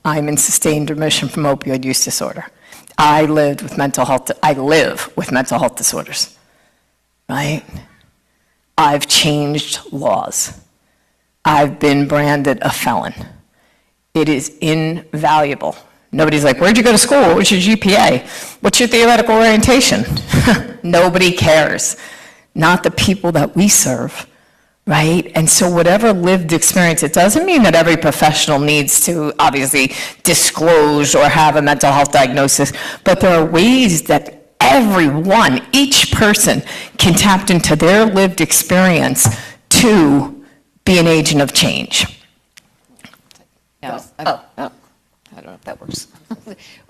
I'm in sustained remission from opioid use disorder. I live with mental health disorders, right? I've changed laws. I've been branded a felon. It is invaluable. Nobody's like, where'd you go to school? What was your GPA? What's your theoretical orientation? Nobody cares. Not the people that we serve, right? And so whatever lived experience, it doesn't mean that every professional needs to obviously disclose or have a mental health diagnosis, but there are ways that everyone, each person can tap into their lived experience to be an agent of change. Yeah. I don't know if that works.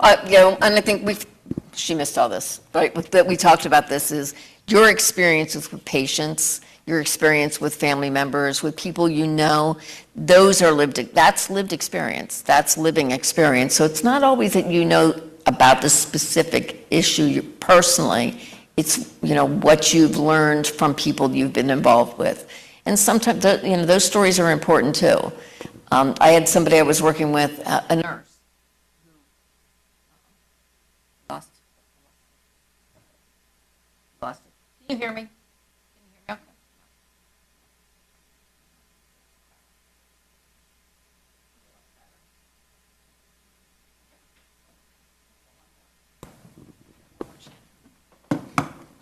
And I think she missed all this, right? We talked about this is your experiences with patients, your experience with family members, with people you know, those are that's lived experience, that's living experience. So it's not always that you know about the specific issue personally, it's what you've learned from people you've been involved with. And sometimes those stories are important too. I had somebody I was working with, a nurse. Lost it. Can you hear me?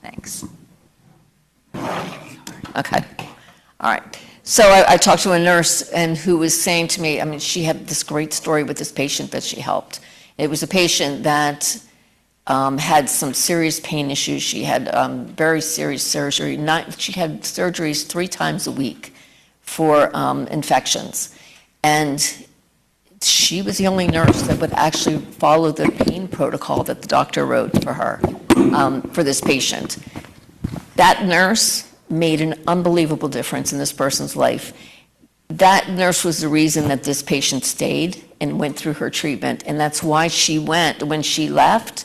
Thanks. Okay. All right. So I talked to a nurse and who was saying to me, I mean, she had this great story with this patient that she helped. It was a patient that had some serious pain issues. She had very serious surgery. She had surgeries 3 times a week for infections. And she was the only nurse that would actually follow the pain protocol that the doctor wrote for her, for this patient. That nurse made an unbelievable difference in this person's life. That nurse was the reason that this patient stayed and went through her treatment, and that's why she went. When she left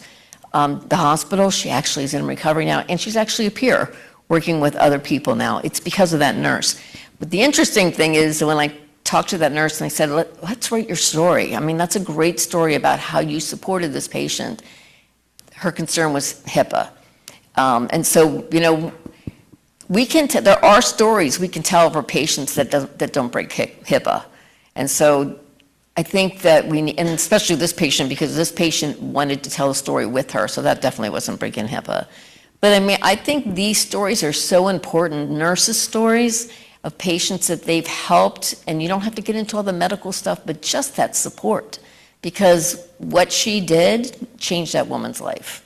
the hospital, she actually is in recovery now, and she's actually a peer working with other people now. It's because of that nurse. But the interesting thing is when I talked to that nurse and I said, let's write your story. I mean, that's a great story about how you supported this patient. Her concern was HIPAA. And so, you know, there are stories we can tell of our patients that don't break HIPAA. And so I think that we need, and especially this patient, because this patient wanted to tell a story with her, so that definitely wasn't breaking HIPAA. But I mean, I think these stories are so important, nurses' stories of patients that they've helped, and you don't have to get into all the medical stuff, but just that support, because what she did changed that woman's life.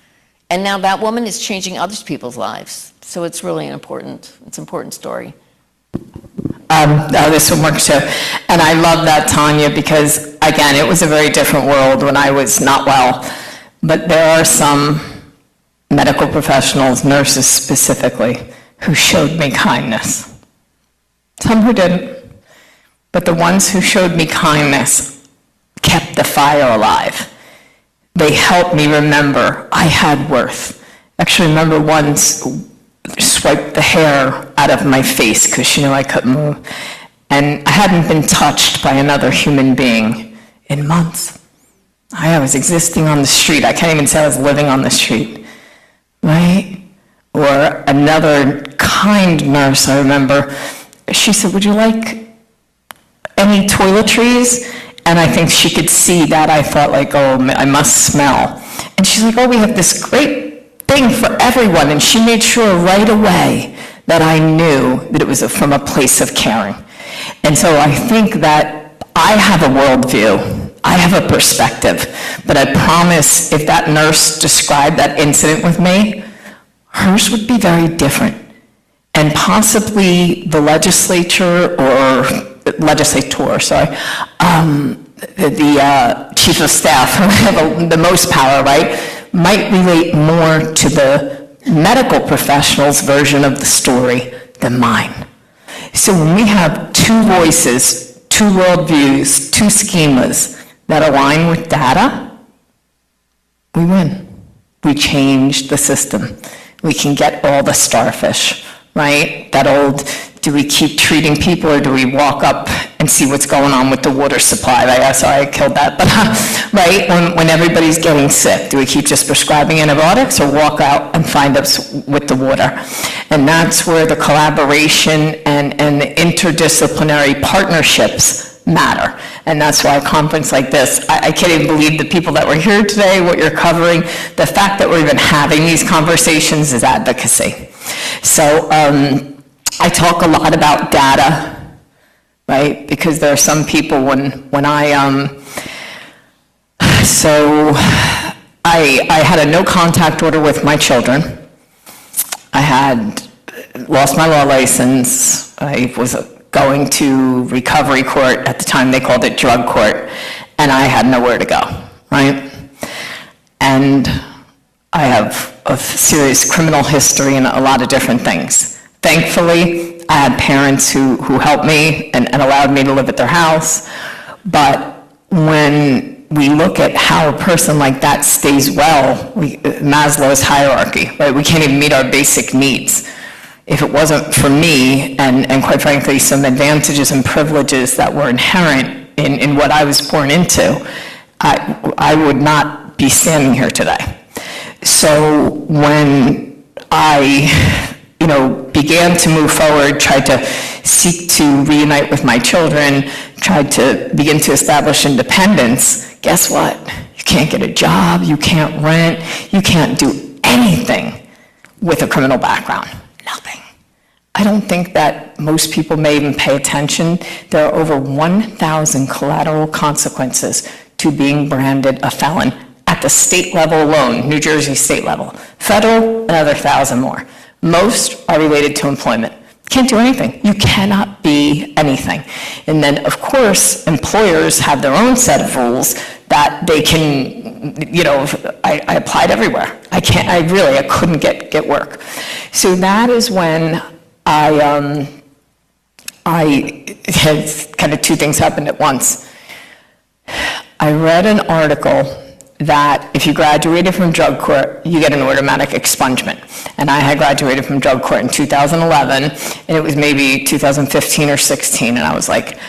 And now that woman is changing other people's lives. So it's really an important story. This one works too. And I love that, Tanya, because again, it was a very different world when I was not well. But there are some medical professionals, nurses specifically, who showed me kindness. Some who didn't. But the ones who showed me kindness kept the fire alive. They helped me remember I had worth. Actually, remember once swiped the hair out of my face because she knew I couldn't move. And I hadn't been touched by another human being in months. I was existing on the street. I can't even say I was living on the street, right? Or another kind nurse, I remember, she said, would you like any toiletries? And I think she could see that. I thought like, oh, I must smell. And she's like, oh, we have this great thing for everyone. And she made sure right away that I knew that it was from a place of caring. And so I think that I have a worldview. I have a perspective. But I promise if that nurse described that incident with me, hers would be very different. And possibly the legislator or legislator, sorry, the chief of staff, who have the most power, right, might relate more to the medical professional's version of the story than mine. So when we have two voices, two worldviews, two schemas that align with data, we win. We change the system. We can get all the starfish, right? That old, do we keep treating people or do we walk up and see what's going on with the water supply? Right? Sorry, I killed that. But right, when everybody's getting sick, do we keep just prescribing antibiotics or walk out and find us with the water? And that's where the collaboration and the interdisciplinary partnerships matter. And that's why a conference like this, I can't even believe the people that were here today, what you're covering. The fact that we're even having these conversations is advocacy. So I talk a lot about data, right? Because there are some people when I had a no contact order with my children. I had lost my law license. I was going to recovery court. At the time, they called it drug court, and I had nowhere to go, right? And I have a serious criminal history and a lot of different things. Thankfully, I had parents who helped me and allowed me to live at their house. But when we look at how a person like that stays well, Maslow's hierarchy, right? We can't even meet our basic needs. If it wasn't for me and quite frankly, some advantages and privileges that were inherent in what I was born into, I would not be standing here today. So when I began to move forward, tried to seek to reunite with my children, tried to begin to establish independence, guess what? You can't get a job, you can't rent, you can't do anything with a criminal background. Nothing. I don't think that most people may even pay attention. There are over 1,000 collateral consequences to being branded a felon at the state level alone, New Jersey state level. Federal, another 1,000 more. Most are related to employment. Can't do anything. You cannot be anything. And then, of course, employers have their own set of rules that they can, I applied everywhere. I couldn't get work. So that is when I had kind of two things happened at once. I read an article that if you graduated from drug court, you get an automatic expungement. And I had graduated from drug court in 2011, and it was maybe 2015 or 16, and I was like,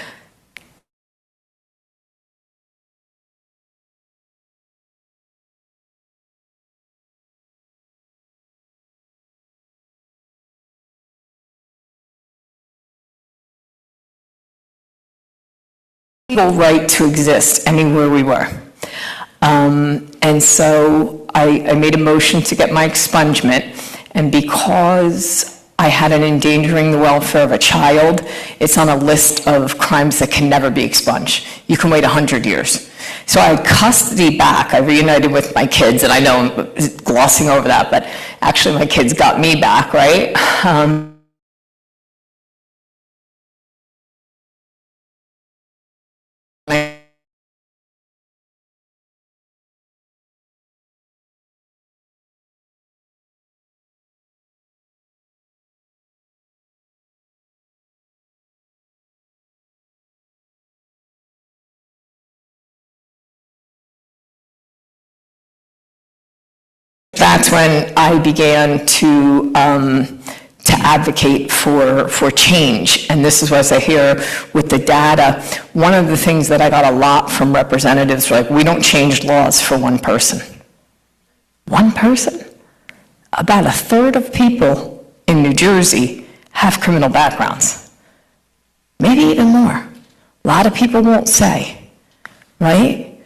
right to exist anywhere we were. And so I made a motion to get my expungement, and because I had an endangering the welfare of a child, it's on a list of crimes that can never be expunged. You can wait 100 years. So I had custody back. I reunited with my kids, and I know I'm glossing over that, but actually my kids got me back, right? That's when I began to advocate for change. And this is what I hear with the data. One of the things that I got a lot from representatives were like, we don't change laws for one person. One person? About a third of people in New Jersey have criminal backgrounds. Maybe even more. A lot of people won't say, right?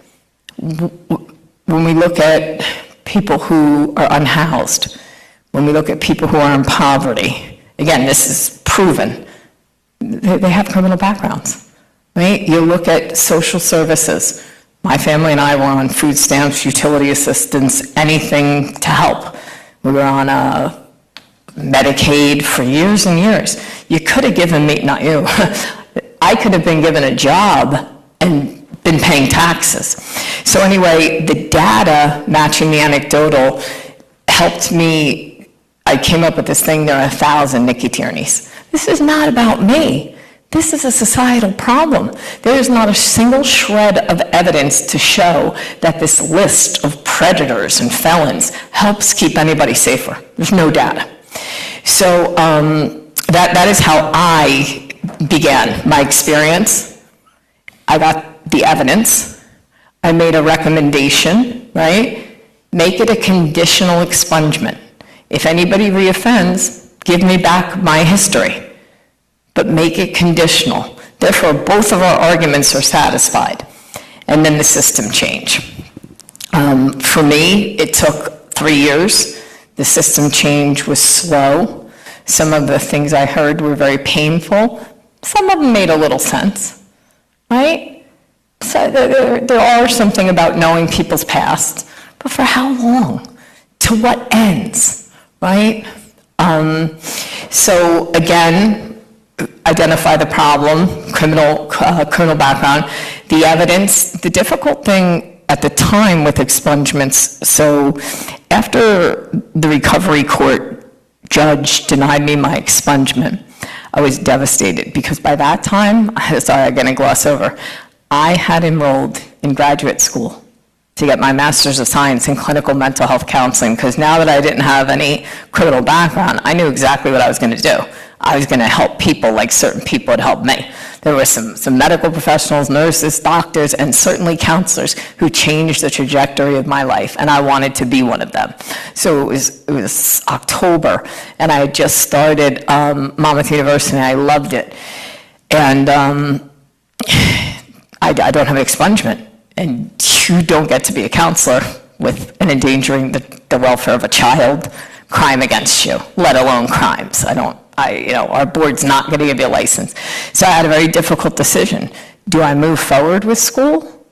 When we look at people who are unhoused, when we look at people who are in poverty, again, this is proven, they have criminal backgrounds, right? You look at social services. My family and I were on food stamps, utility assistance, anything to help. We were on Medicaid for years and years. You could have given me, not you, I could have been given a job and been paying taxes. So anyway, the data matching the anecdotal helped me. I came up with this thing, there are 1,000 Nikki Tierney's. This is not about me. This is a societal problem. There is not a single shred of evidence to show that this list of predators and felons helps keep anybody safer. There's no data. So that is how I began my experience. I got the evidence. I made a recommendation, right? Make it a conditional expungement. If anybody reoffends, give me back my history, but make it conditional. Therefore, both of our arguments are satisfied. And then the system change. For me, it took 3 years. The system change was slow. Some of the things I heard were very painful. Some of them made a little sense, right? So there are something about knowing people's past, but for how long? To what ends, right? So again, identify the problem, criminal background, the evidence. The difficult thing at the time with expungements, so after the recovery court judge denied me my expungement, I was devastated because by that time, sorry, I'm going to gloss over, I had enrolled in graduate school to get my master's of science in clinical mental health counseling, because now that I didn't have any criminal background, I knew exactly what I was going to do. I was going to help people like certain people had helped me. There were some medical professionals, nurses, doctors, and certainly counselors who changed the trajectory of my life, and I wanted to be one of them. So it was October, and I had just started Monmouth University, and I loved it. And I don't have an expungement, and you don't get to be a counselor with an endangering the welfare of a child crime against you, let alone crimes. I our board's not going to give you a license. So I had a very difficult decision. Do I move forward with school?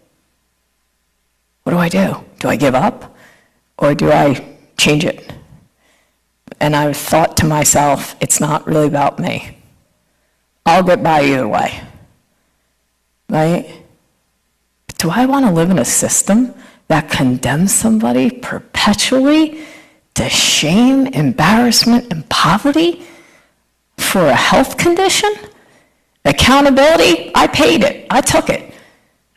What do I do? Do I give up? Or do I change it? And I thought to myself, it's not really about me. I'll get by either way, right? But do I want to live in a system that condemns somebody perpetually to shame, embarrassment, and poverty for a health condition? Accountability, I paid it, I took it.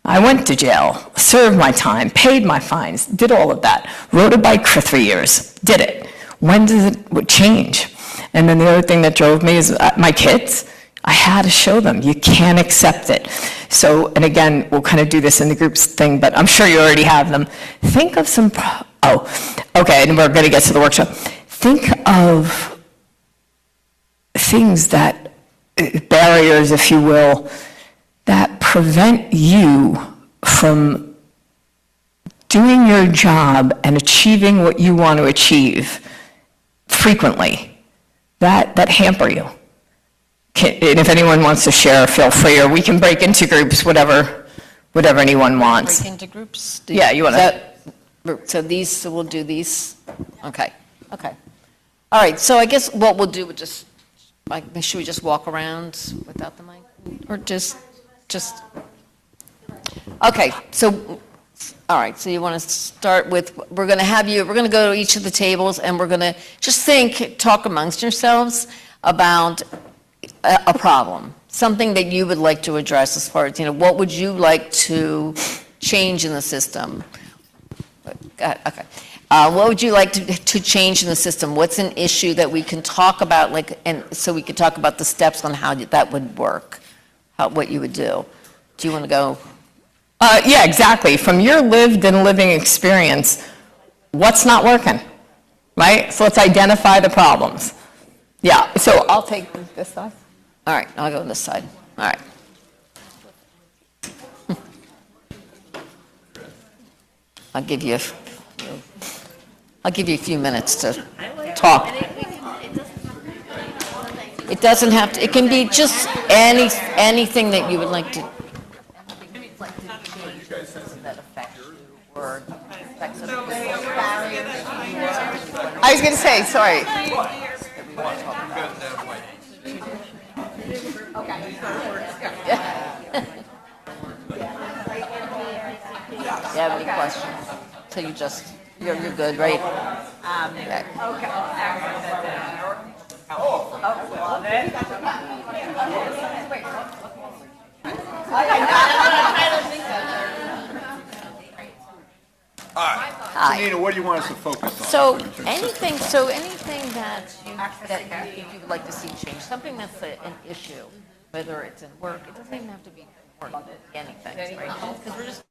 I went to jail, served my time, paid my fines, did all of that. Rode a bike for 3 years, did it. When does it change? And then the other thing that drove me is my kids. I had to show them, you can't accept it. So, and again, we'll kind of do this in the groups thing, but I'm sure you already have them. Think of some, okay, and we're going to get to the workshop. Think of things that, barriers, if you will, that prevent you from doing your job and achieving what you want to achieve frequently, that hamper you. And if anyone wants to share, feel free, or we can break into groups, whatever anyone wants. Break into groups? Yeah, you want to. So we'll do these? Okay. All right, so I guess what we'll do, should we just walk around without the mic? Or just, okay, so, all right, so you want to start with, we're going to go to each of the tables, and we're going to just talk amongst yourselves about a problem, something that you would like to address as far as, what would you like to change in the system? Okay. What would you like to change in the system? What's an issue that we can talk about, and so we could talk about the steps on how that would work, what you would do? Do you want to go? Yeah, exactly. From your lived and living experience, what's not working, right? So let's identify the problems. Yeah, so I'll take this side. All right, I'll go on this side. All right. I'll give you a few minutes to talk. It doesn't have to, it can be just anything that you would like to. I was going to say, sorry. You have any questions? So you're good, right? Hi. Nina, what do you want us to focus on? So anything that you would like to see change, something that's an issue, whether it's in work, it doesn't even have to be work, anything, right? Because we're just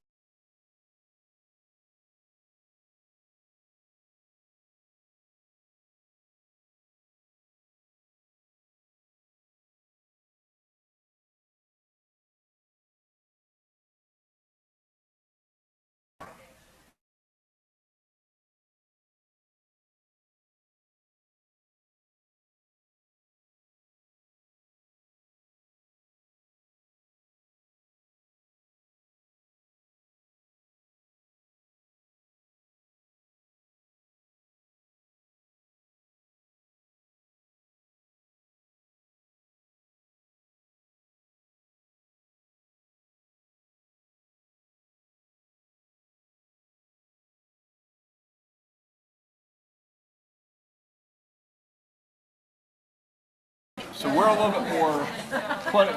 So we're a little bit more,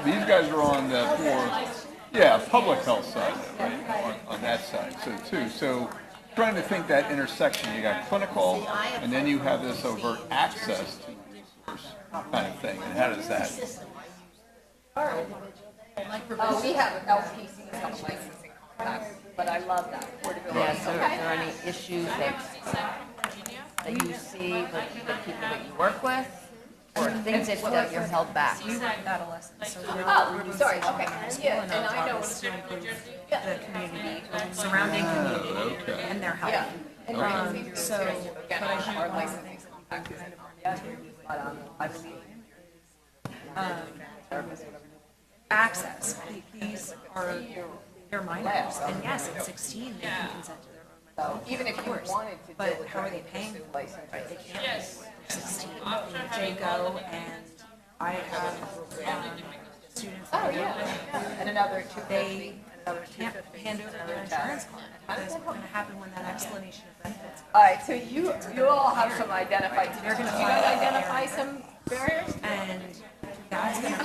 these guys are on the more, public health side, right? On that side, so trying to think that intersection, you got clinical, and then you have this overt access to resource kind of thing, and how does that? we have LPCs, health licensing contracts, but I love that. Yeah, so are there any issues that you see with the people that you work with? Or things that you're held back? Adolescents. So sorry, okay. Yeah, and I know it's to improve the community, surrounding community, and their health. But I do hard licensing. I believe access. These are, they're minors, and yes, at 16, they can consent to their own mental health. Even if you Of course. wanted to do But it, how are they paying for it? Right, they can't pay for it. 16. They go, and I have students that go, And another they can't hand over their insurance card. Because what's going to happen when that explanation of benefits? All right, so you all have some identified, do you guys identify some barriers? And that's going to.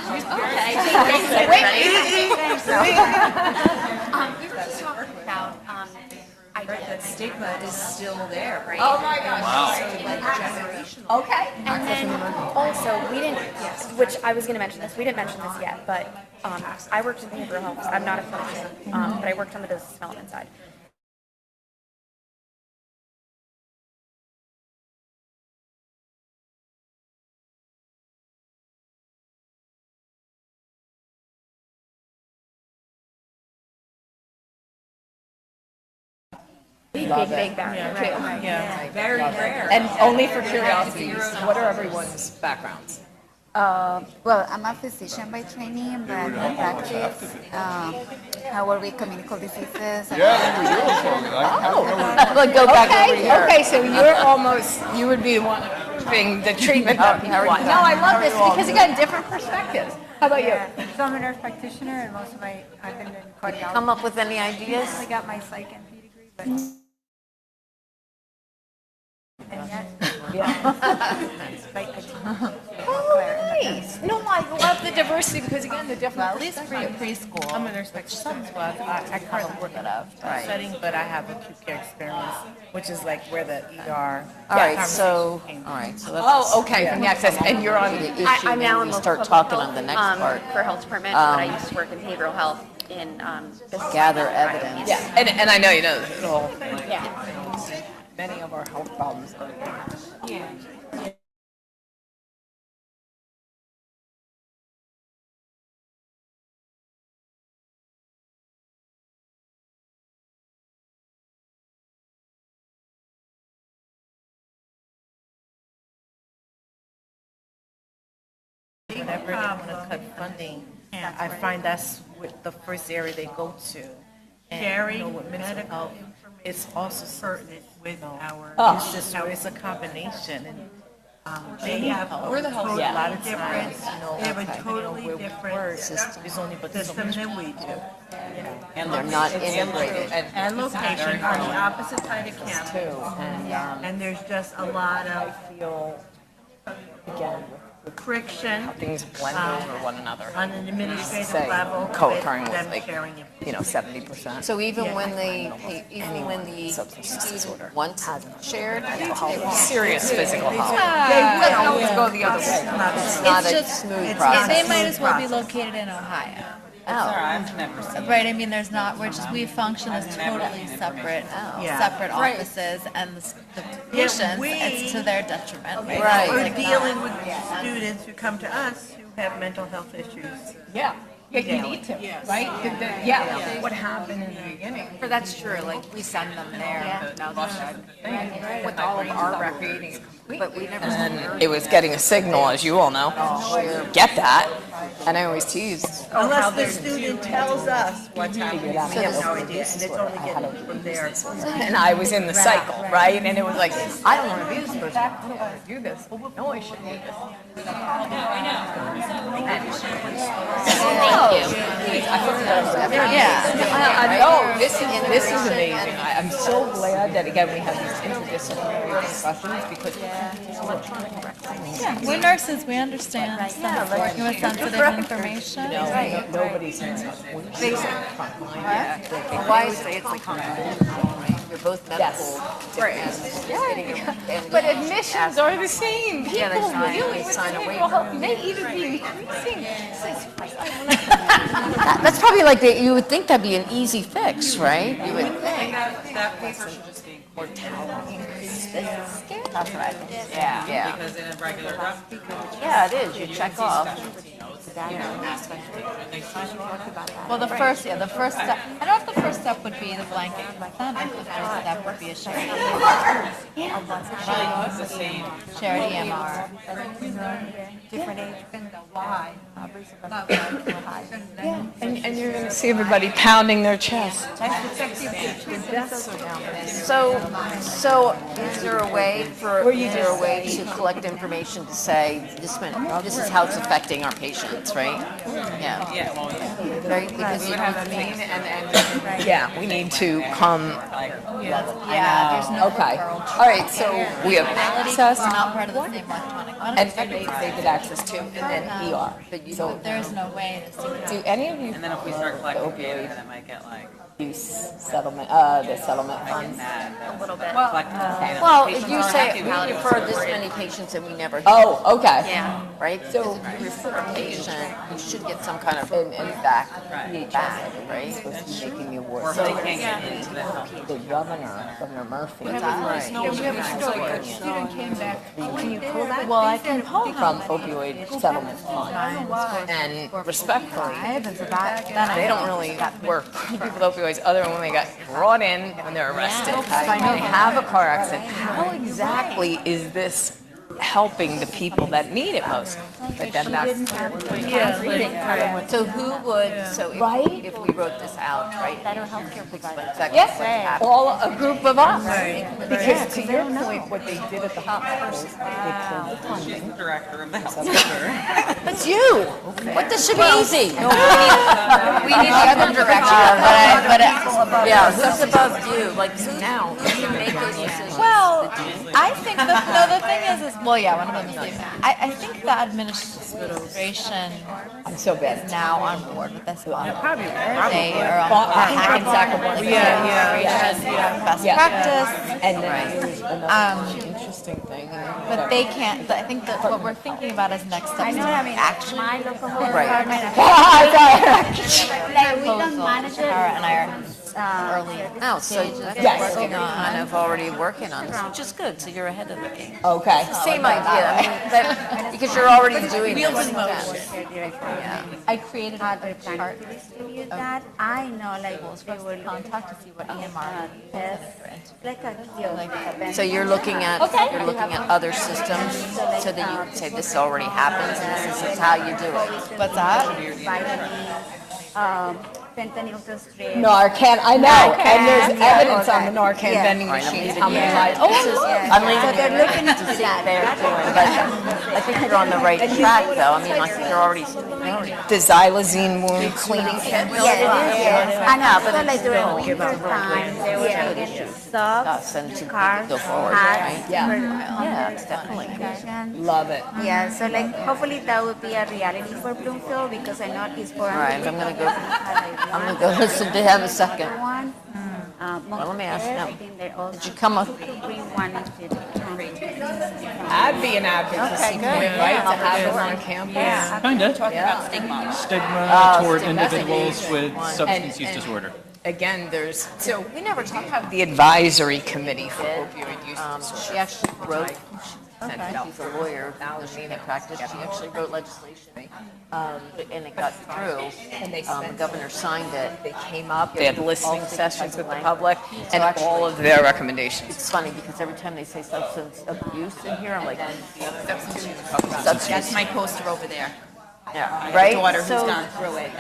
We were just talking about, That stigma is still there, right? Oh my gosh. Wow. So like generational. okay, and then also, we didn't, which I was gonna mention this, we didn't mention this yet, but I worked in behavioral health, I'm not a clinician, but I worked on the business development side. Big barrier, right? Yeah, very rare. And only for curiosity, what are everyone's backgrounds? Well, I'm a physician by training, but in practice, I work with communicable diseases. Well, go back over here. Okay, so you would be the one approving the treatment that people want. No, I love this because again, different perspectives. How about you? So I'm a nurse practitioner, and most of I've been in cardiology. Come up with any ideas? I got my psych NP degree, but. And yet, Nice. No, I love the diversity because again, the different. At least preschool. I'm a nurse practitioner. I kind of work setting, but I have acute care experience, which is like where the ER. All right, so that's. Oh, okay, from the access, and you're on the issue. I'm now in start public talking health, on the next part. For health department, but I used to work in behavioral health in business. Gather evidence. Yeah, and I know you know this whole. Yeah. Many of our health problems are. Yeah. Whenever they want to cut funding, I find that's the first area they go to. And with mental health, it's also pertinent with our. It's just it's a combination, and They have a we're the health totally a lot of different, times, they have a totally where we different were, there's only but so system much than we do. And they're not integrated. And location on the opposite side of campus. Too, And there's just a lot of feel again friction. how things blend over one another. On an administrative Say, level, co-occurring with with them like sharing 70%. So even when the student once shared, they will Serious physical health. They will always go the other way. It's not a smooth process. They might as well be located in Ohio. Oh. I've never seen. Right, I mean, there's not, we function as totally separate, separate Right. offices, and the patients, it's to their detriment. Right. We're Like dealing that. with students who come to us who have mental health issues. Yeah, you need to, right? Yeah, what happened in the beginning. For that's true, like we send them there. With all of our recreating but we never. And it was getting a signal, as you all know. Get that. And I always tease. Unless the student tells us what's happening, we have no idea, and it's only getting from there. And I was in the cycle, right? And it was like, I don't want to be this person. I don't want to do this. No, I shouldn't do this. I know, this is amazing. I'm so glad that, again, we have these interdisciplinary discussions because Yeah, we're nurses, we understand. Working with sensitive information. nobody's Basic. Why is it like you're both medical. But admissions are the same. People they dealing with sign away behavioral health may even be increasing. That's probably like, you would think that'd be an easy fix, right? You would think. That paper should just be Mortality increase. That's what I think. Yeah. Because in a regular rough. Yeah, it is, you check off. Well, the first step, I don't know if the first step would be the blanket consent, if the first step would be a charity. Charity MR. Different age. And you're going to see everybody pounding their chest. So is there a way to collect information to say, this is how it's affecting our patients, right? Yeah. Right, because you know what I mean? Yeah, we need to come. There's no Okay. referral. All right, so we have Reality access. is not part of the same electronic monitoring. And they get access to, and then ER. So There's no way to see that. do any of you? And then if we start collecting data, then it might get like use settlement, the settlement funds? a little bit. Well, if you say, we refer this many patients and we never. Oh, okay. Yeah, right? So if you refer a patient, you should get some kind of feedback, right? Supposed to be making the award. Or if they can't get into the health. The Governor Murphy. Student came back. Can you pull that? Well, I can pull from opioid settlement fund. And respectfully, they don't really work with people with opioids other than when they got brought in when they're arrested. They have a car accident. How exactly is this helping the people that need it most? But then that's. So who would, if we wrote this out, right? Better healthcare providers. Yes, all a group of us. Because to your point, what they did at the hospitals, they pulled the funding. Director of the health. That's you. What, this should be easy. We need the other director, Yeah, who's above you? Like, so now, you make those decisions. Well, I think the thing is, well, yeah, one of them is leaving. I think the administration I'm so bad. is now on board with this one. Probably. They are on Hackensack best practice. And then there's another interesting thing. But they can't, I think that what we're thinking about as next steps is actually My local health Right. department. like we don't manage it. Tara and I are early. Oh, so Yes. you're kind of already working on this, which is good, so you're ahead of the game. Okay. Same idea, I mean, but, because you're already doing this. I created a chart. Distribute that. I know, like, we will Contact to see what EMR test, like a kiosk. So you're looking at other systems, so that you can say, this already happens, and this is how you do it. What's that? Fentanyl spray. Narcan, I know, and there's evidence on the Narcan vending machines, how many lives. I'm leaving. So they're looking into that. But I think you're on the right track, though. I mean, like, you're already, The xylazine wound cleaning kit. Yes, and also like during winter time, they were getting socks, and to cars, go forward, hats. right? Yeah, it's definitely good. Love it. Yeah, so like hopefully that would be a reality for Bloomfield because I know it's for. All right, I'm gonna go listen to him a second. One. Well, let me ask you now. Did you come up? I'd be an advocacy point, right, to have it on campus? Yeah. Kinda. Stigma. Stigma toward stigma. individuals with substance use And disorder. Again, so we never talked about the advisory committee for opioid use disorder. She actually wrote, she's a lawyer, in practice, she actually wrote legislation, and it got through, the governor signed it. They came up, they had listening sessions with the public, and all of their recommendations. It's funny, because every time they say substance abuse in here, I'm like, That's my poster over there. yeah, My right? daughter who's So- gone through it.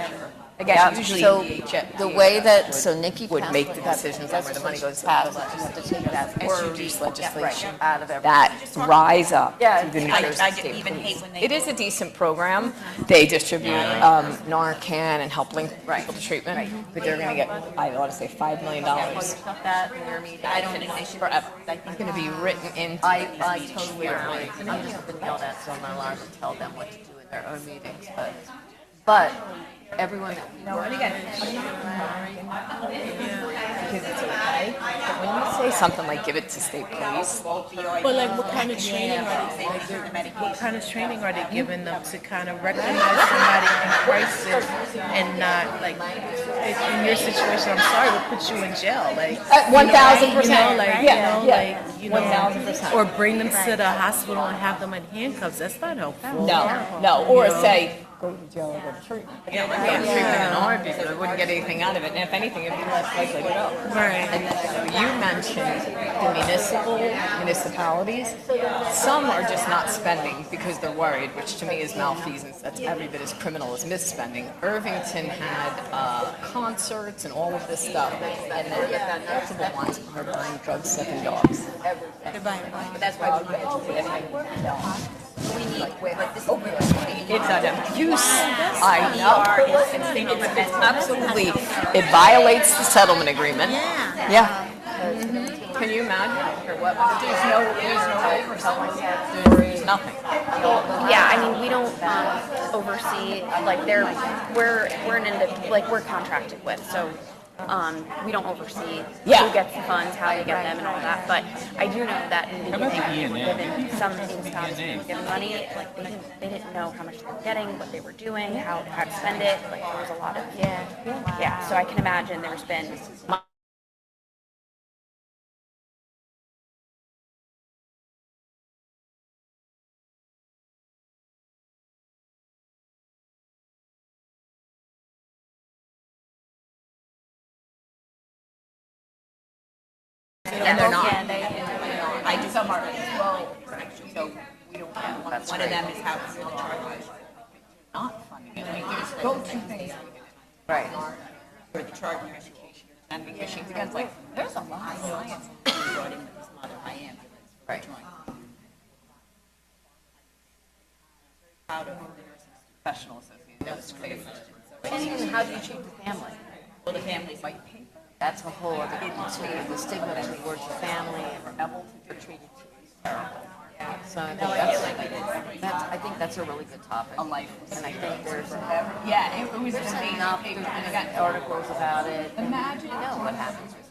Again, Yeah, usually so DHS the way that, so Nikki would passed make the that decisions on where the money goes. passed, you have to take that Introduce legislation out of everything. that rise up Yeah, to the New I Jersey State even Police. hate when they It is a decent program. They distribute Narcan and help link people to treatment, but they're going to get, I want to say, $5 million. That in your meeting. I don't think they should. Forever. It's going to be written into I totally agree. I'm just been yelled at, so I'm not allowed to tell them what to do in their own meetings, but everyone that we work because it's okay. But when you say something like give it to state police, But like, what kind of training are they, what kind of training are they giving them to kind of recognize somebody in crisis and not, like, in your situation, I'm sorry, we'll put you in jail, like. 1,000%. Like, you know, 1,000%. or bring them to the hospital and have them in handcuffs, that's not helpful. no, or You know? say, go to jail or go to treatment. Yeah, like go to treatment in our people, they wouldn't get anything out of it, and if anything, it'd be less likely to go. Right. And then you mentioned the municipalities. Some are just not spending because they're worried, which to me is malfeasance. That's every bit as criminal as misspending. Irvington had concerts and all of this stuff, and then you have notable ones who are buying drugs, sucking dogs. They're buying. That's why we need it's an abuse. I know. It's absolutely. It violates the settlement agreement. Yeah. Can you imagine? Or what? There's no oversight. There's nothing. Yeah, I mean, we don't oversee, like, we're contracted with, so we don't oversee who gets the funds, how you get them, and all that. But I do know that in the beginning, given some municipalities were given money, like they didn't know how much they were getting, what they were doing, how to spend it. Like there was a lot of yeah. So I can imagine there's been. And they're not. I do some are well, so we don't have one of them is how it's not funding it. Like there's go to things. Right. For the charging education and vending machines again. Like there's a lot of science brought in with this mother high ambulance. Right. Proud of the Nurses Professional Association. That's great. And how do you treat the family? Well, the family's white paper. That's a whole other thing too. The stigma towards the family and able to treat it terrible. So I think that's a really good topic. And I think there's it was enough. There's articles about it. Imagine what happens with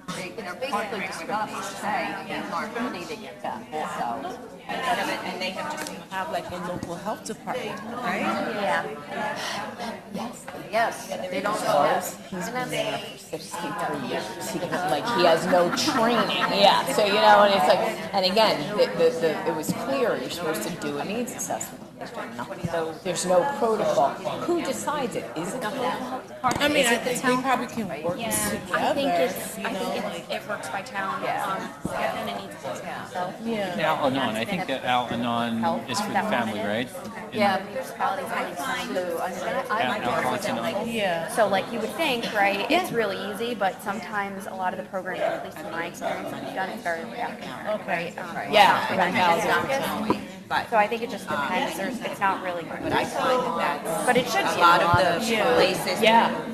it's basically discrimination. They get that also. And they have like a local health department, right? Yeah. Yes. They don't close. He's been there for 63 years. He has no training. Yeah. So and it's like, and again, it was clear you're supposed to do a needs assessment. So there's no protocol. Who decides it? Is it the health department? I mean, I think they probably can work together. I think it works by town. And it needs to. So. Al-Anon, I think that Al-Anon is for the family, right? Yeah, municipalities Al-Anon. So like you would think, right, it's really easy, but sometimes a lot of the programs, at least in my experience, that we've done, it's very reactive. Okay. So I think it just depends. It's not really. But I find that but it should a be lot of the places.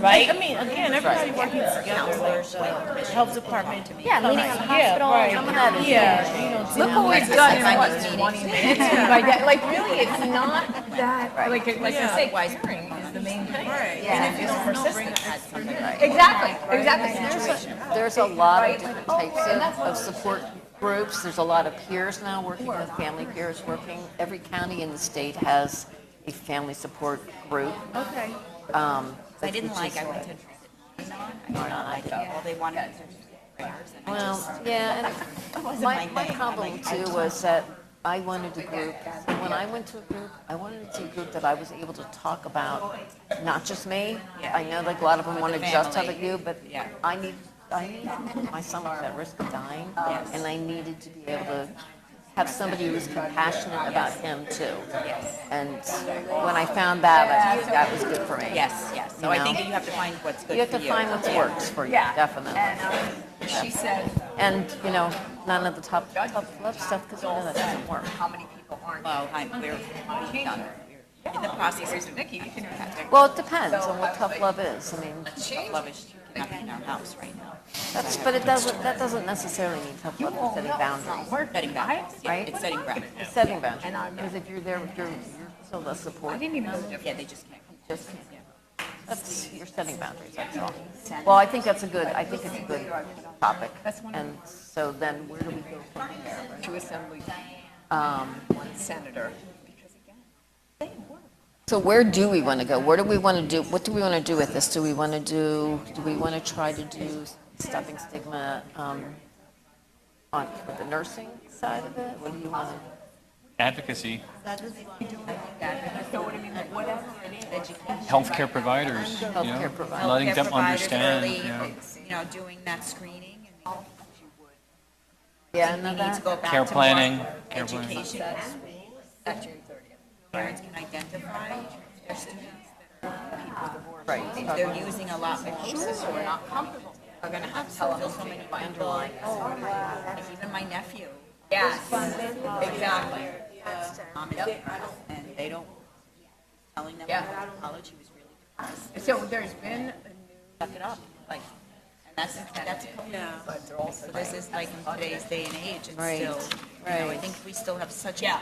Right. I mean, again, everybody working together. There's a health department. Yeah, meeting at the hospital. Some of that is. Look what we've done in what, 20 minutes? Like really, it's not that. Like you say, wise hearing is the main thing. And if you don't persist, exactly. There's a lot of different types of support groups. There's a lot of peers now working with family peers working. Every county in the state has a family support group. Okay. I didn't like. I went to. They wanted. Well, yeah, and my problem too was that I wanted a group, and when I went to a group, I wanted it to be a group that I was able to talk about, not just me. I know like a lot of them want to just talk about you, but I need my son was at risk of dying, and I needed to be able to have somebody who was compassionate about him too. And when I found that, that was good for me. Yes. So I think that you have to find what's good for you. You have to find what works for you, definitely. And she said. And, none of the tough love stuff, because that doesn't work. How many people aren't? Well, we're in the process. Nikki, you can have. Well, it depends on what tough love is. I mean, tough love is not in our house right now. But that doesn't necessarily mean tough love. It's setting boundaries. We're setting boundaries, right? It's setting boundaries. It's setting boundaries. Because if you're there with you're still the support. I didn't even know. Yeah, they just can't. You're setting boundaries. That's all. Well, I think it's a good topic. And so then, where do we go from there? To assembly. One senator. So where do we want to go? Where do we want to do? What do we want to do with this? Do we want to try to do stopping stigma on with the nursing side of it? What do you want to? advocacy, So what I mean, whatever it is, education. healthcare providers, you know, Healthcare providers. letting Healthcare them providers understand, early, you know. you know, doing that screening. And Yeah, I think we need to go back Care to planning, more care planning. education at school, that parents can identify their students that are people with a Right. if they're using a lot of courses or not comfortable, are going to have to fill so many people. Even my nephew. Yes, exactly. Mom and dad, and they don't, telling them about college, he was really depressed. So there's been a new. Suck it up, like, and that's a but they're also. So this is like in today's day and age, it's Right. still, you know, I think we still have such. Yeah.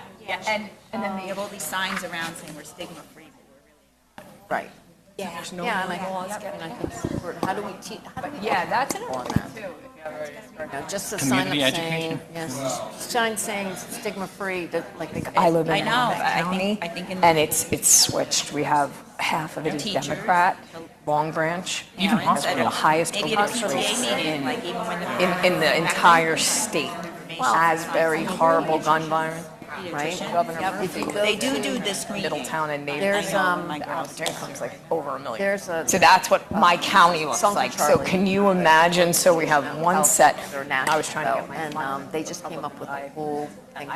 And then they have all these signs around saying we're stigma free, but we're really not. Right. Yeah. There's no laws, and I think, how do we teach, Yeah, that's an on that? Just a sign Community up saying, education. yes, sign saying stigma-free, that, like, I live in I know, Hennepin I County, think in. And it's switched. We have half of it is Teachers. Democrat, Long Branch, Even one of the highest Maybe at a vote rates PTA meeting, in, like even when the. in the entire state. Asbury, horrible gun violence, right? Governor Murphy. They do the screening. Middletown and Navy. There's, the average income's like over $1 million. there's a. So that's what my county looks Uncle like. So Charlie. can you imagine, so we have one set, They're I was trying to get national, my. and they just came up with a whole thing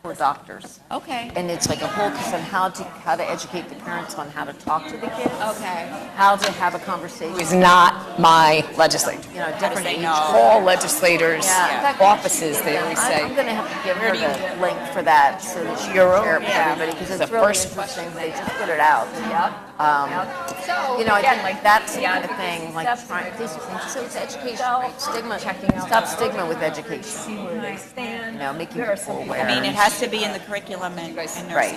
for doctors. Okay. And it's like a whole piece on how to educate the parents on how to talk to the kids. Okay. How to have a conversation. Who is not my legislator. You know, different say age. no? All legislators, Yeah. offices, they always say. I'm going to have to give her the link for that so that she can share it with everybody, because it's The really first interesting. They just put it out. You know, I think like that's the kind of thing, like trying, so it's education, right? Stigma, stop stigma with education. You know, making people aware. I mean, it has to be in the curriculum and nursing. Right.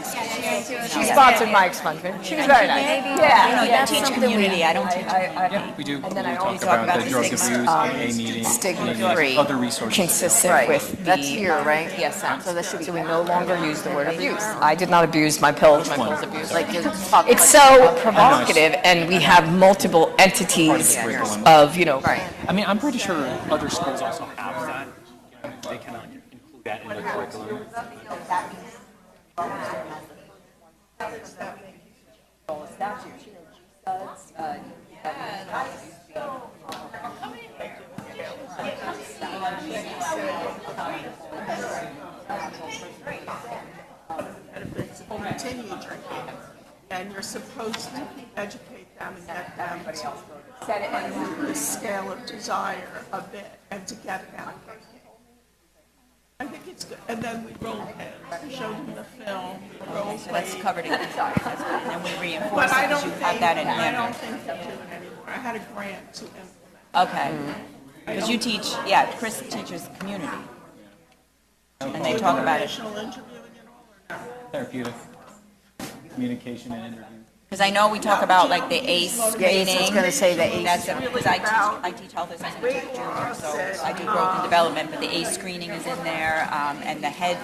She sponsored my expungement. She was very nice. Yeah, you teach community, I don't teach. Yeah, we do. We then I talk always talk about about the the drug stigma. abuse, AA meetings, Stigma-free, other resources. consistent Right. with the. That's here, right? PSM. So that should be. So we no longer use the word abuse. I did not abuse my pills, my pills abused. Like, It's so provocative, and we have multiple entities of, you know. Right. I mean, I'm pretty sure other schools also have that. You know, they kind of include that in their curriculum. Continue drinking, and you're supposed to educate them and get them to set it on the scale of desire a bit and to get them. I think it's good, and then we role play, show them the film, role So play. that's covered in desire, that's good. And then we But reinforce it I because don't you think, have that in I here. don't think they do it anymore. I had a grant to implement. Okay. Because you teach, yeah, Chris teaches community. And they talk about it. Motivational interviewing and all, or no? Therapeutic, communication and interview. Because I know we talk about like the ACE screening. it's gonna say the ACE. That's because I teach health as a junior, so I do growth and development, but the ACE screening is in there, and the head.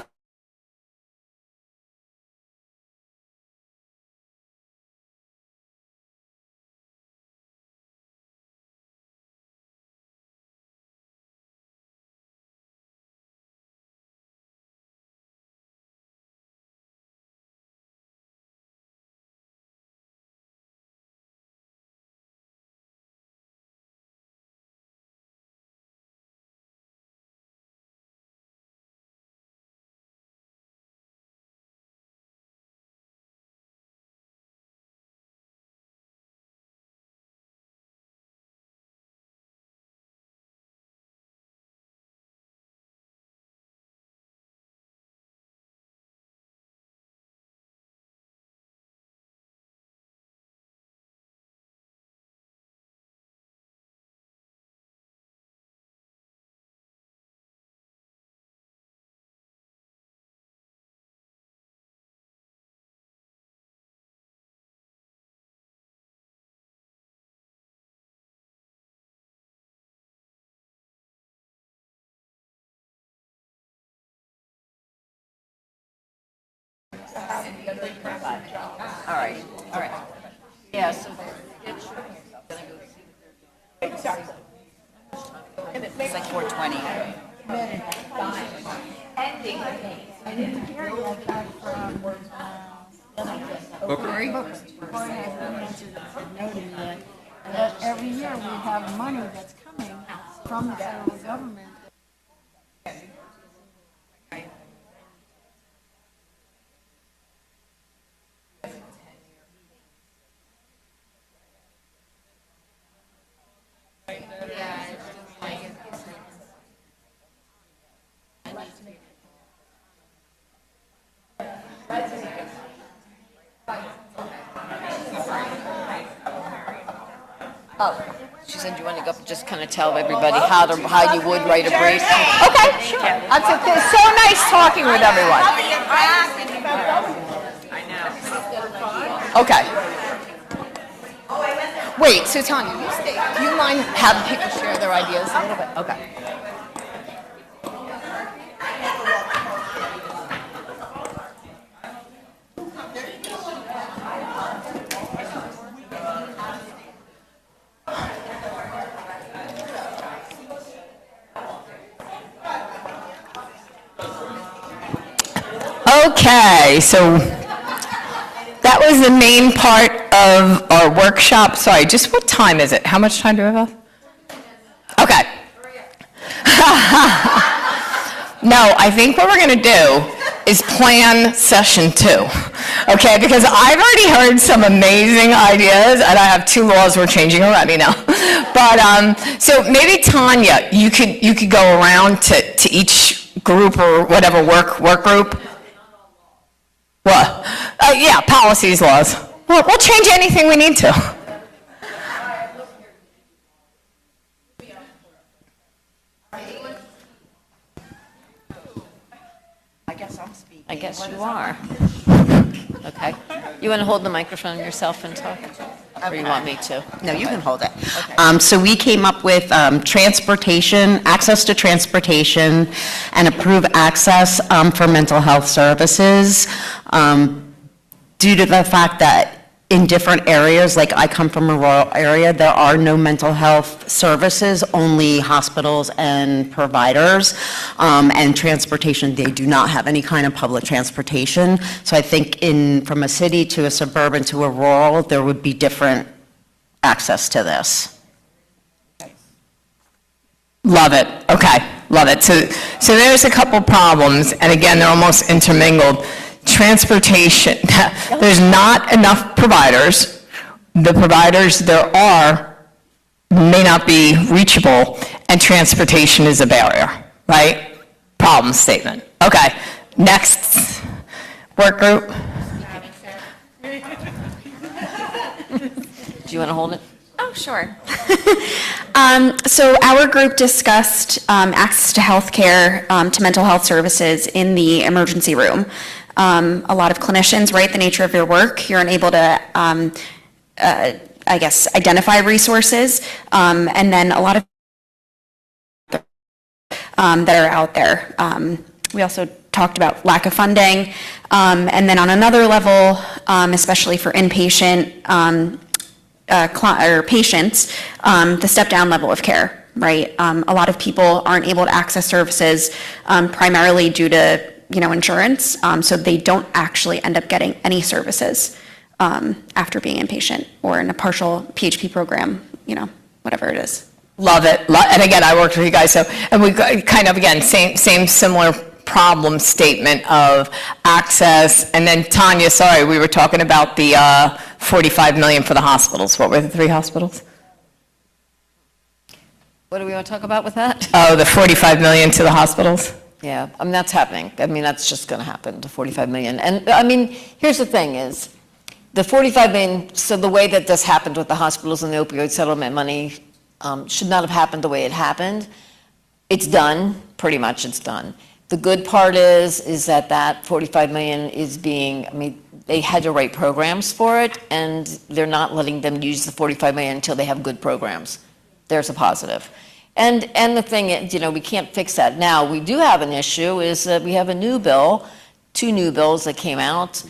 All right. Yeah, so Exactly. It's like 420. ending the case. That every year we have money that's coming from the federal government. Oh, she said you want to go up and just kind of tell everybody how you would write a brief. Okay, sure. That's okay. It's so nice talking with everyone. Okay. Wait, so Tanya, you stay. Do you mind having people share their ideas a little bit? Okay. Okay, so that was the main part of our workshop. Sorry, just what time is it? How much time do we have left? Okay. No, I think what we're going to do is plan session 2, okay? Because I've already heard some amazing ideas, and I have 2 laws we're changing already now. But so maybe Tanya, you could go around to each group or whatever work group. What? Yeah, policies, laws. We'll change anything we need to. I guess I'm speaking. I guess you are. Okay. You want to hold the microphone yourself and talk? Or you want me to? No, you can hold it. Okay. So we came up with transportation, access to transportation, and improve access for mental health services due to the fact that in different areas, like I come from a rural area, there are no mental health services, only hospitals and providers, and transportation, they do not have any kind of public transportation. So I think from a city to a suburban to a rural, there would be different access to this. Love it. Okay, love it. So there's a couple problems, and again, they're almost intermingled. Transportation, there's not enough providers. The providers there are may not be reachable, and transportation is a barrier, right? Problem statement. Okay, next work group. Do you want to hold it? Oh, sure. So our group discussed access to healthcare, to mental health services in the emergency room. A lot of clinicians, right, the nature of your work, you're unable to, I guess, identify resources, and then a lot of that are out there. We also talked about lack of funding, and then on another level, especially for inpatient or patients, the step-down level of care, right? A lot of people aren't able to access services primarily due to insurance, so they don't actually end up getting any services after being inpatient or in a partial PHP program, whatever it is. Love it. And again, I worked with you guys, and we kind of, again, same similar problem statement of access. And then Tanya, sorry, we were talking about the $45 million for the hospitals. What were the 3 hospitals? What do we want to talk about with that? Oh, the $45 million to the hospitals? Yeah, I mean, that's happening. I mean, that's just going to happen, the $45 million. And I mean, here's the thing is, the $45 million, so the way that this happened with the hospitals and the opioid settlement money should not have happened the way it happened. It's done, pretty much it's done. The good part is that $45 million is being, I mean, they had to write programs for it, and they're not letting them use the $45 million until they have good programs. There's a positive. And the thing is, we can't fix that. Now, we do have an issue is that we have a new bill, 2 new bills that came out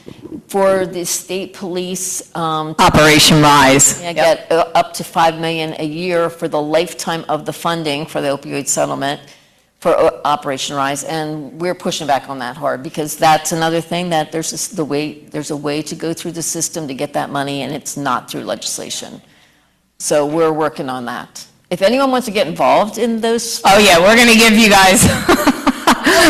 for the state police. Operation Rise. Yeah, get up to $5 million a year for the lifetime of the funding for the opioid settlement for Operation Rise, and we're pushing back on that hard, because that's another thing, that there's a way to go through the system to get that money, and it's not through legislation. So we're working on that. If anyone wants to get involved in those... Oh, yeah, we're going to give you guys...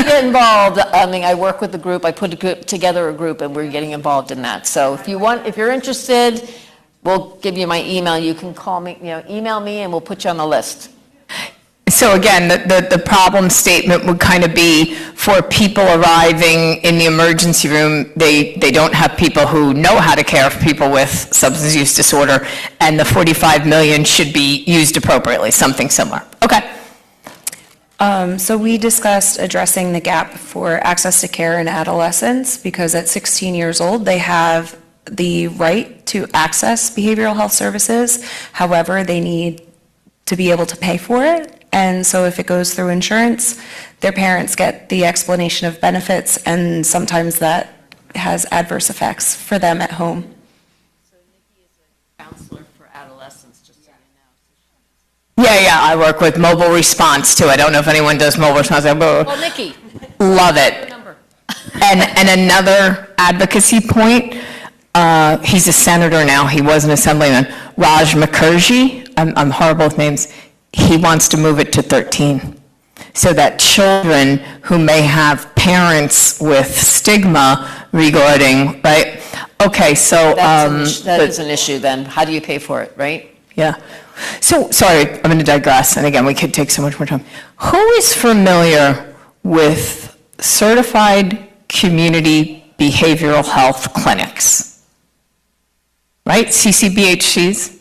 get involved. I mean, I work with the group, I put together a group, and we're getting involved in that. So if you're interested, we'll give you my email. You can call me, email me, and we'll put you on the list. So again, the problem statement would kind of be for people arriving in the emergency room, they don't have people who know how to care for people with substance use disorder, and the 45 million should be used appropriately, something similar. Okay. So we discussed addressing the gap for access to care in adolescents, because at 16 years old, they have the right to access behavioral health services. However, they need to be able to pay for it. And so if it goes through insurance, their parents get the explanation of benefits, and sometimes that has adverse effects for them at home. So Nikki is a counselor for adolescents, just so you know. Yeah, I work with mobile response too. I don't know if anyone does mobile response. Well, Nikki. Love it. And another advocacy point, he's a senator now, he was an assemblyman, Raj Mukherjee, I'm horrible with names, he wants to move it to 13, so that children who may have parents with stigma regarding, right? Okay, so... that is an issue then. How do you pay for it, right? Yeah. So, sorry, I'm going to digress, and again, we could take so much more time. Who is familiar with certified community behavioral health clinics? Right? CCBHCs?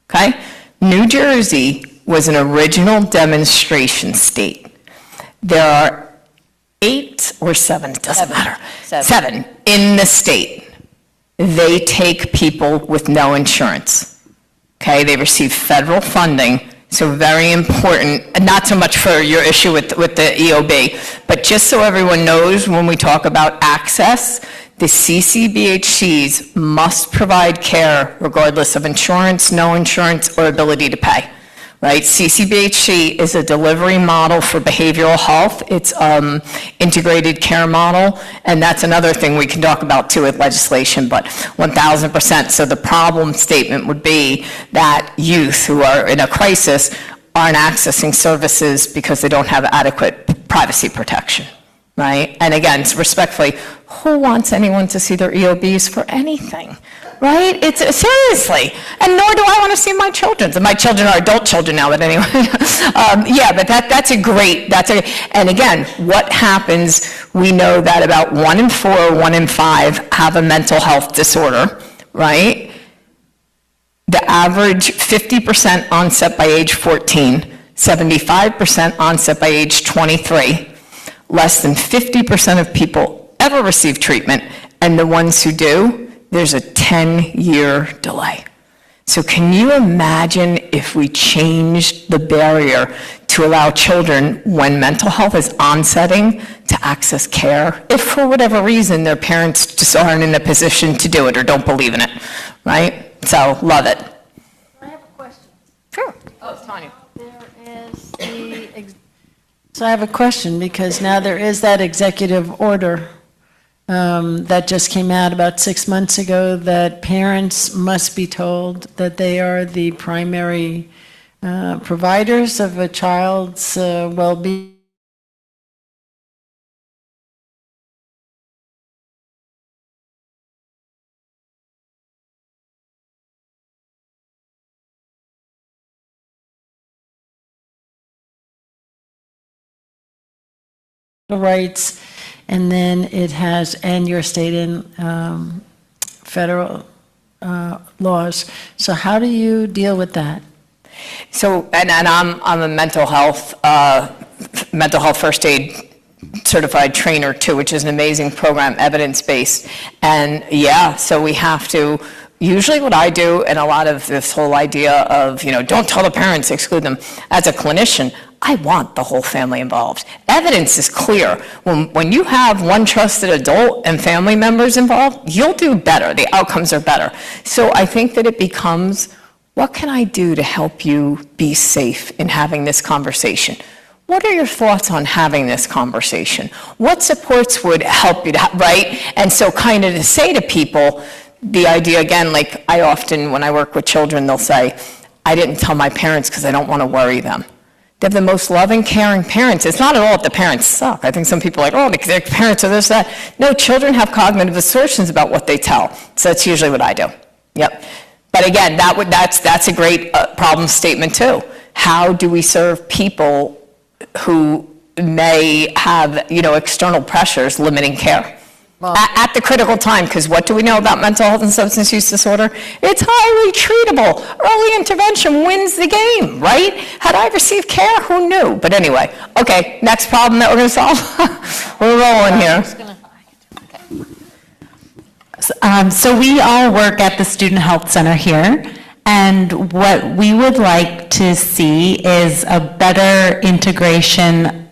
Okay? New Jersey was an original demonstration state. There are 8 or 7, it doesn't matter. 7 in the state. They take people with no insurance. Okay, they receive federal funding, so very important, and not so much for your issue with the EOB, but just so everyone knows, when we talk about access, the CCBHCs must provide care regardless of insurance, no insurance, or ability to pay. Right? CCBHC is a delivery model for behavioral health. It's integrated care model, and that's another thing we can talk about too with legislation, but 1,000%. So the problem statement would be that youth who are in a crisis aren't accessing services because they don't have adequate privacy protection, right? And again, respectfully, who wants anyone to see their EOBs for anything? Right? It's seriously, and nor do I want to see my children. My children are adult children now, but anyway. Yeah, but and again, what happens, we know that about 1 in 4, 1 in 5 have a mental health disorder, right? The average 50% onset by age 14, 75% onset by age 23. Less than 50% of people ever receive treatment, and the ones who do, there's a 10-year delay. So can you imagine if we changed the barrier to allow children, when mental health is onsetting, to access care, if for whatever reason their parents just aren't in a position to do it or don't believe in it, right? So, love it. I have a question. Sure. Oh, it's Tanya. So I have a question, because now there is that executive order that just came out about 6 months ago, that parents must be told that they are the primary providers of a child's well-being. Rights, and then it has, and your state and federal laws. So how do you deal with that? So, and I'm a mental health first aid certified trainer too, which is an amazing program, evidence-based. And yeah, so we have to, usually what I do, and a lot of this whole idea of, don't tell the parents, exclude them. As a clinician, I want the whole family involved. Evidence is clear. When you have one trusted adult and family members involved, you'll do better. The outcomes are better. So I think that it becomes, what can I do to help you be safe in having this conversation? what are your thoughts on having this conversation? What supports would help you, right? And so kind of to say to people, the idea again, like I often, when I work with children, they'll say, I didn't tell my parents because I don't want to worry them. They have the most loving, caring parents. It's not at all that the parents suck. I think some people are like, oh, their parents are this, that. No, children have cognitive assertions about what they tell. So that's usually what I do. Yep. But again, that's a great problem statement too. How do we serve people who may have, external pressures limiting care? At the critical time, because what do we know about mental health and substance use disorder? It's highly treatable. Early intervention wins the game, right? Had I received care, who knew? But anyway, okay, next problem that we're going to solve. We're rolling here. So we all work at the Student Health Center here, and what we would like to see is a better integration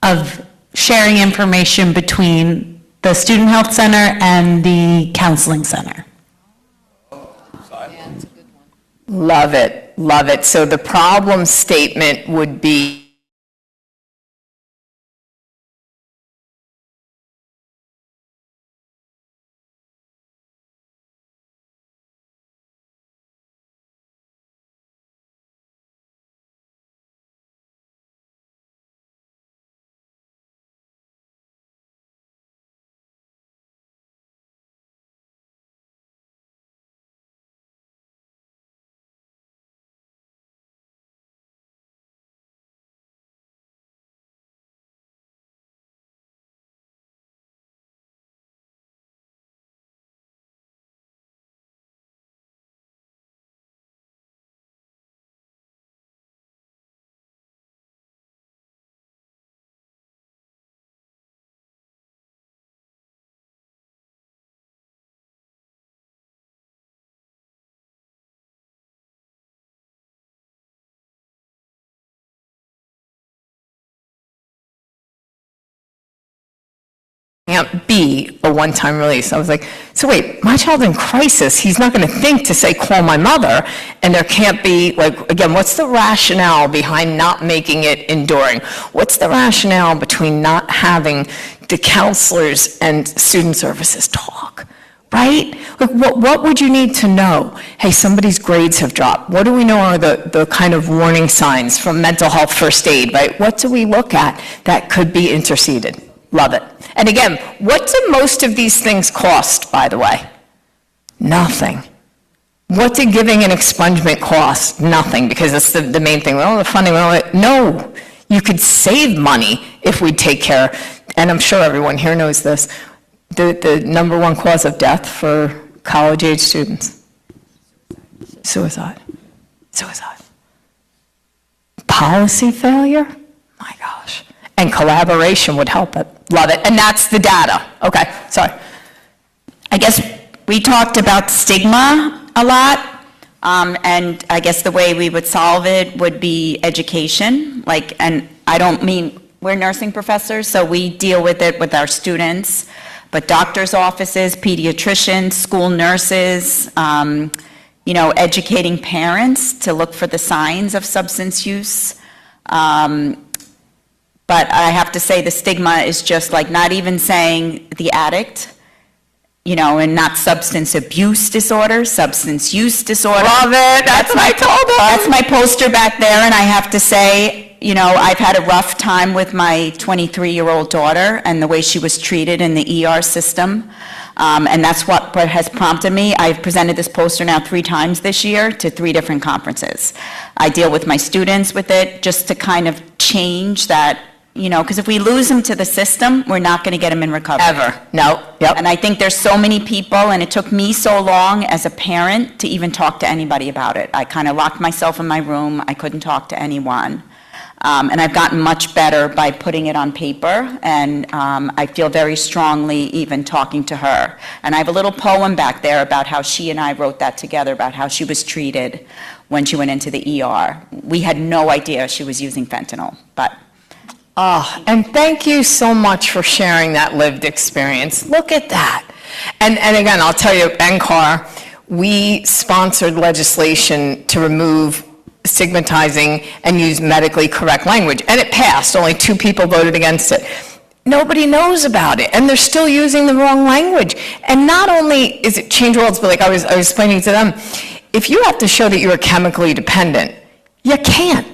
of sharing information between the Student Health Center and the Counseling Center. Love it, love it. So the problem statement would be be a one-time release. I was like, so wait, my child's in crisis. He's not going to think to say, call my mother. And there can't be, like, again, what's the rationale behind not making it enduring? What's the rationale between not having the counselors and student services talk? Right? Like, what would you need to know? Hey, somebody's grades have dropped. What do we know are the kind of warning signs from mental health first aid, right? What do we look at that could be interceded? Love it. And again, what do most of these things cost, by the way? Nothing. What did giving an expungement cost? Nothing, because it's the main thing. Well, the funding, no. You could save money if we take care, and I'm sure everyone here knows this, the number one cause of death for college-age students? Suicide. Suicide. Policy failure? My gosh. And collaboration would help it. Love it. And that's the data. Okay, sorry. I guess we talked about stigma a lot, and I guess the way we would solve it would be education. And I don't mean, we're nursing professors, so we deal with it with our students, but doctors' offices, pediatricians, school nurses, educating parents to look for the signs of substance use. But I have to say the stigma is just like not even saying the addict, and not substance abuse disorder, substance use disorder. Love it. That's what I told them. That's my poster back there, and I have to say, I've had a rough time with my 23-year-old daughter and the way she was treated in the ER system. And that's what has prompted me. I've presented this poster now 3 times this year to 3 different conferences. I deal with my students with it just to kind of change that. Because if we lose them to the system, we're not going to get them in recovery. Ever. No. Yep. And I think there's so many people, and it took me so long as a parent to even talk to anybody about it. I kind of locked myself in my room. I couldn't talk to anyone. And I've gotten much better by putting it on paper, and I feel very strongly even talking to her. And I have a little poem back there about how she and I wrote that together, about how she was treated when she went into the ER. We had no idea she was using fentanyl, but... and thank you so much for sharing that lived experience. Look at that. And again, I'll tell you, NCAR, we sponsored legislation to remove stigmatizing and use medically correct language. And it passed, only 2 people voted against it. Nobody knows about it, and they're still using the wrong language. And not only is it change worlds, but like I was explaining to them, if you have to show that you are chemically dependent, you can't.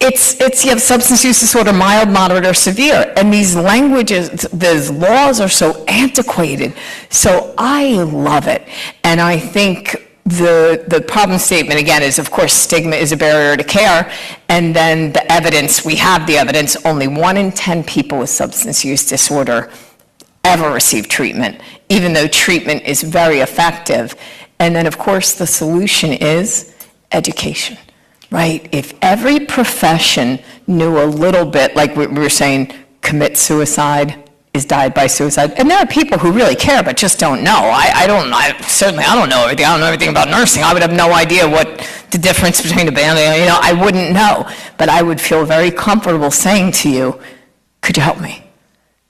It's you have substance use disorder, mild, moderate, or severe, and these languages, these laws are so antiquated. So I love it, and I think the problem statement, again, is, of course, stigma is a barrier to care, and then the evidence, we have the evidence, only 1 in 10 people with substance use disorder ever receive treatment, even though treatment is very effective. And then, of course, the solution is education, right? If every profession knew a little bit, like we were saying, commit suicide, is died by suicide. And there are people who really care but just don't know. I don't know everything. I don't know everything about nursing. I would have no idea what the difference between a band-aid, I wouldn't know. But I would feel very comfortable saying to you, could you help me?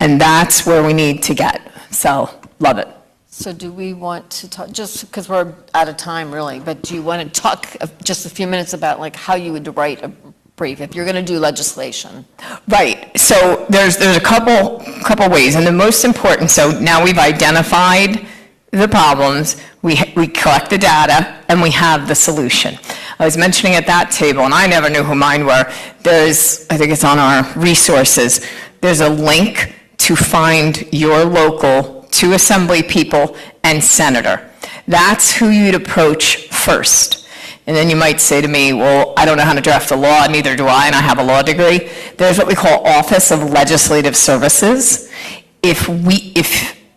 And that's where we need to get. So, love it. So do we want to talk, just because we're out of time really, but do you want to talk just a few minutes about like how you would write a brief if you're going to do legislation? Right. So there's a couple ways, and the most important. So now we've identified the problems, we collect the data, and we have the solution. I was mentioning at that table, and I never knew who mine were. There's, I think it's on our resources. There's a link to find your local 2 assembly people and senator. That's who you'd approach first. And then you might say to me, well, I don't know how to draft a law, neither do I, and I have a law degree. There's what we call Office of Legislative Services. If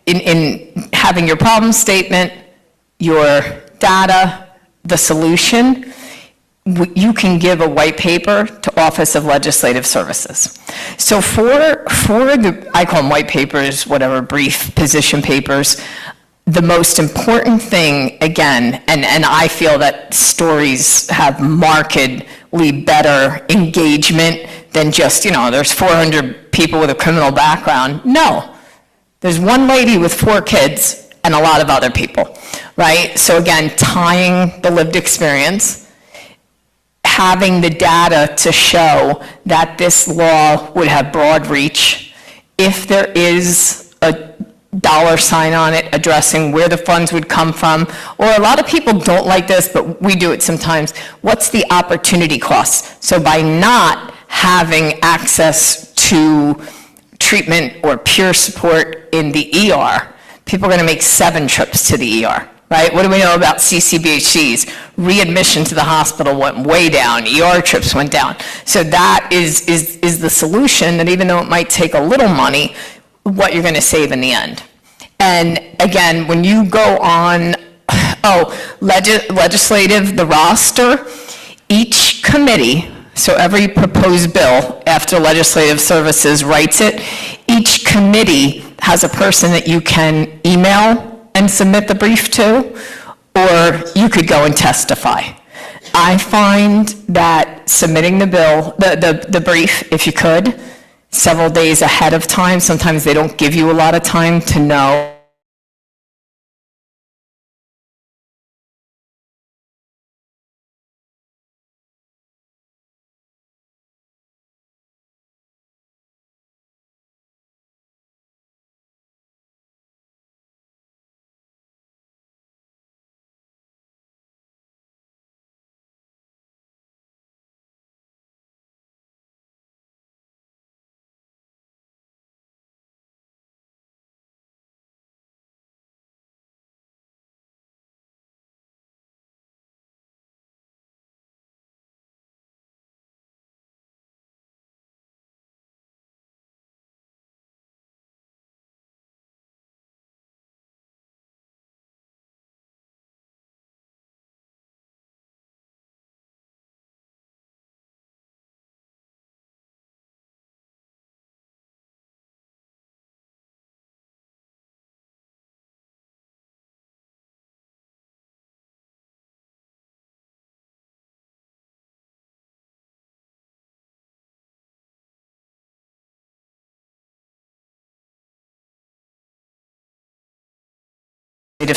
in having your problem statement, your data, the solution, you can give a white paper to Office of Legislative Services. So for the, I call them white papers, whatever, brief position papers, the most important thing, again, and I feel that stories have markedly better engagement than just, there's 400 people with a criminal background. No, there's one lady with 4 kids and a lot of other people, right? So again, tying the lived experience, having the data to show that this law would have broad reach. If there is a dollar sign on it addressing where the funds would come from, or a lot of people don't like this, but we do it sometimes, what's the opportunity cost? So by not having access to treatment or peer support in the ER, people are going to make 7 trips to the ER. Right? What do we know about CCBHCs? Readmission to the hospital went way down. ER trips went down. So that is the solution, that even though it might take a little money, what you're going to save in the end. And again, when you go on, legislative, the roster, each committee, so every proposed bill after Legislative Services writes it, each committee has a person that you can email and submit the brief to, or you could go and testify. I find that submitting the bill, the brief, if you could, several days ahead of time, sometimes they don't give you a lot of time to know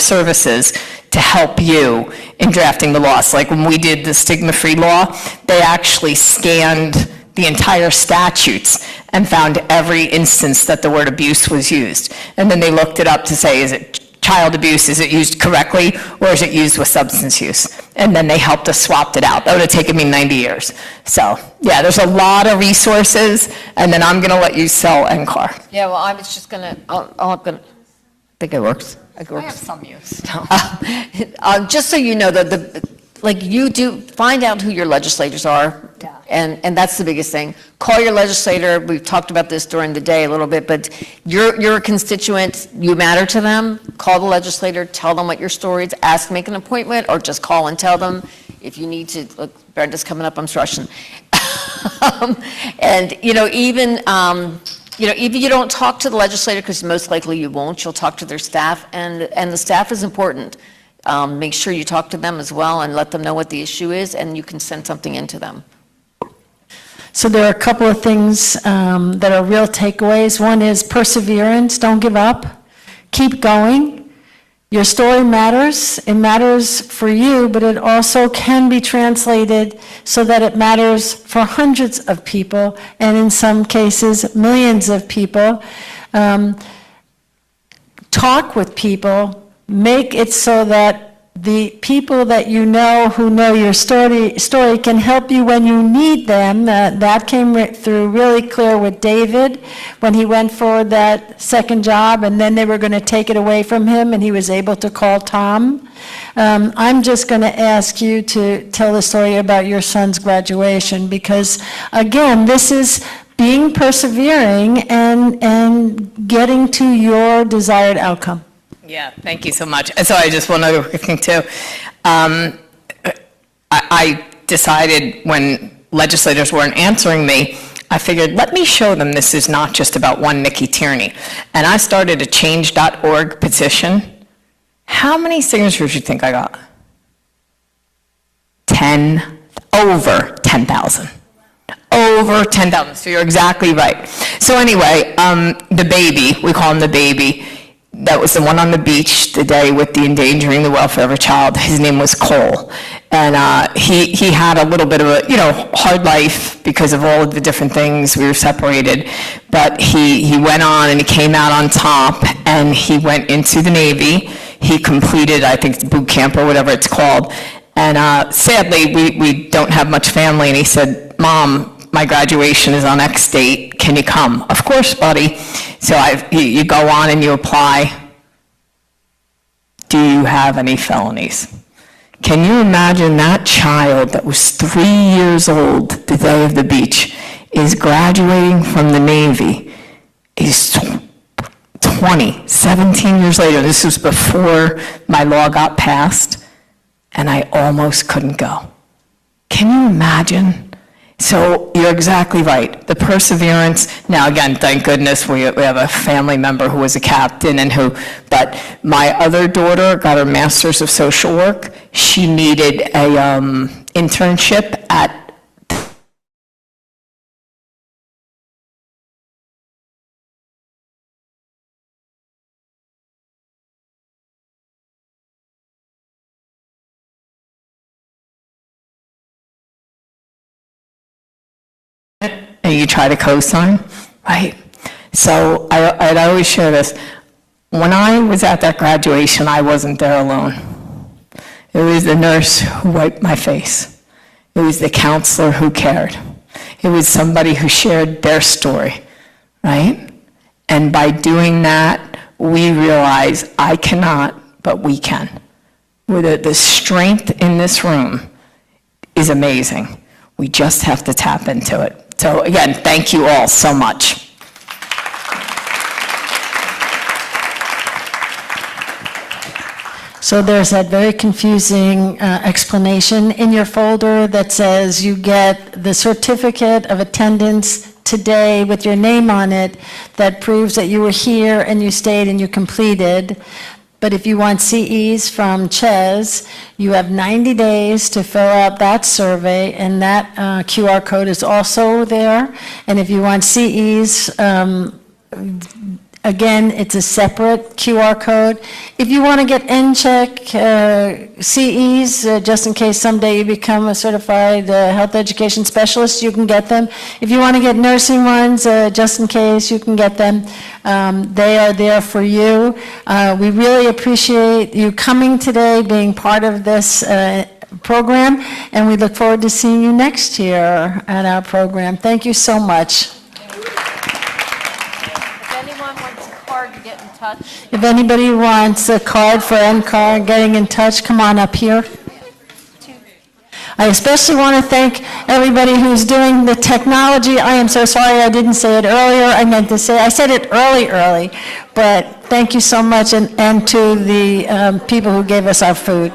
services to help you in drafting the laws. Like when we did the stigma-free law, they actually scanned the entire statutes and found every instance that the word abuse was used. And then they looked it up to say, is it child abuse, is it used correctly, or is it used with substance use? And then they helped us swap it out. That would have taken me 90 years. So, yeah, there's a lot of resources, and then I'm gonna let you sell NCAR. Yeah, well, I was just gonna, I think it works. It I have works. some use. Just so you know, like you do, find out who your legislators are. Yeah. And that's the biggest thing. Call your legislator. We've talked about this during the day a little bit, but you're a constituent, you matter to them. Call the legislator, tell them what your story is, ask, make an appointment, or just call and tell them. If you need to, look, Brenda's coming up, I'm rushing. And, even if you don't talk to the legislator, because most likely you won't, you'll talk to their staff, and the staff is important. Make sure you talk to them as well and let them know what the issue is, and you can send something into them. So there are a couple of things that are real takeaways. One is perseverance, don't give up, keep going. Your story matters. It matters for you, but it also can be translated so that it matters for hundreds of people, and in some cases, millions of people. Talk with people, make it so that the people that you know who know your story can help you when you need them. That came through really clear with David when he went for that second job, and then they were going to take it away from him, and he was able to call Tom. I'm just going to ask you to tell the story about your son's graduation, because, again, this is being persevering and getting to your desired outcome. Yeah, thank you so much. Sorry, just one other quick thing too. I decided when legislators weren't answering me, I figured, let me show them this is not just about one Nikki Tierney. And I started a change.org petition. How many signatures do you think I got? Over 10,000. Over 10,000, so you're exactly right. So anyway, the baby, we call him the baby, that was the one on the beach the day with the endangering the welfare of a child. His name was Cole. And he had a little bit of a, hard life because of all of the different things. We were separated. But he went on and he came out on top, and he went into the Navy. He completed, I think, boot camp or whatever it's called. And sadly, we don't have much family. And he said, Mom, my graduation is on X date, can you come? Of course, buddy. So you go on and you apply. Do you have any felonies? Can you imagine that child that was 3 years old the day of the beach is graduating from the Navy, is 17 years later, this was before my law got passed, and I almost couldn't go. Can you imagine? So you're exactly right. The perseverance. Now, again, thank goodness we have a family member who was a captain but my other daughter got her master's of social work. She needed a internship at and you try to co-sign, right? So I'd always share this. When I was at that graduation, I wasn't there alone. It was the nurse who wiped my face. It was the counselor who cared. It was somebody who shared their story, right? And by doing that, we realize I cannot, but we can. The strength in this room is amazing. We just have to tap into it. So again, thank you all so much. So there's that very confusing explanation in your folder that says you get the certificate of attendance today with your name on it that proves that you were here and you stayed and you completed. But if you want CEs from Ches, you have 90 days to fill out that survey, and that QR code is also there. And if you want CEs Again, it's a separate QR code. If you want to get NCHEC CEs, just in case someday you become a certified health education specialist, you can get them. If you want to get nursing ones, just in case, you can get them. They are there for you. We really appreciate you coming today, being part of this program, and we look forward to seeing you next year at our program. Thank you so much. If anybody wants a card for NCAR, getting in touch, come on up here. I especially want to thank everybody who's doing the technology. I am so sorry I didn't say it earlier. I meant to say, I said it early, but thank you so much, and to the people who gave us our food.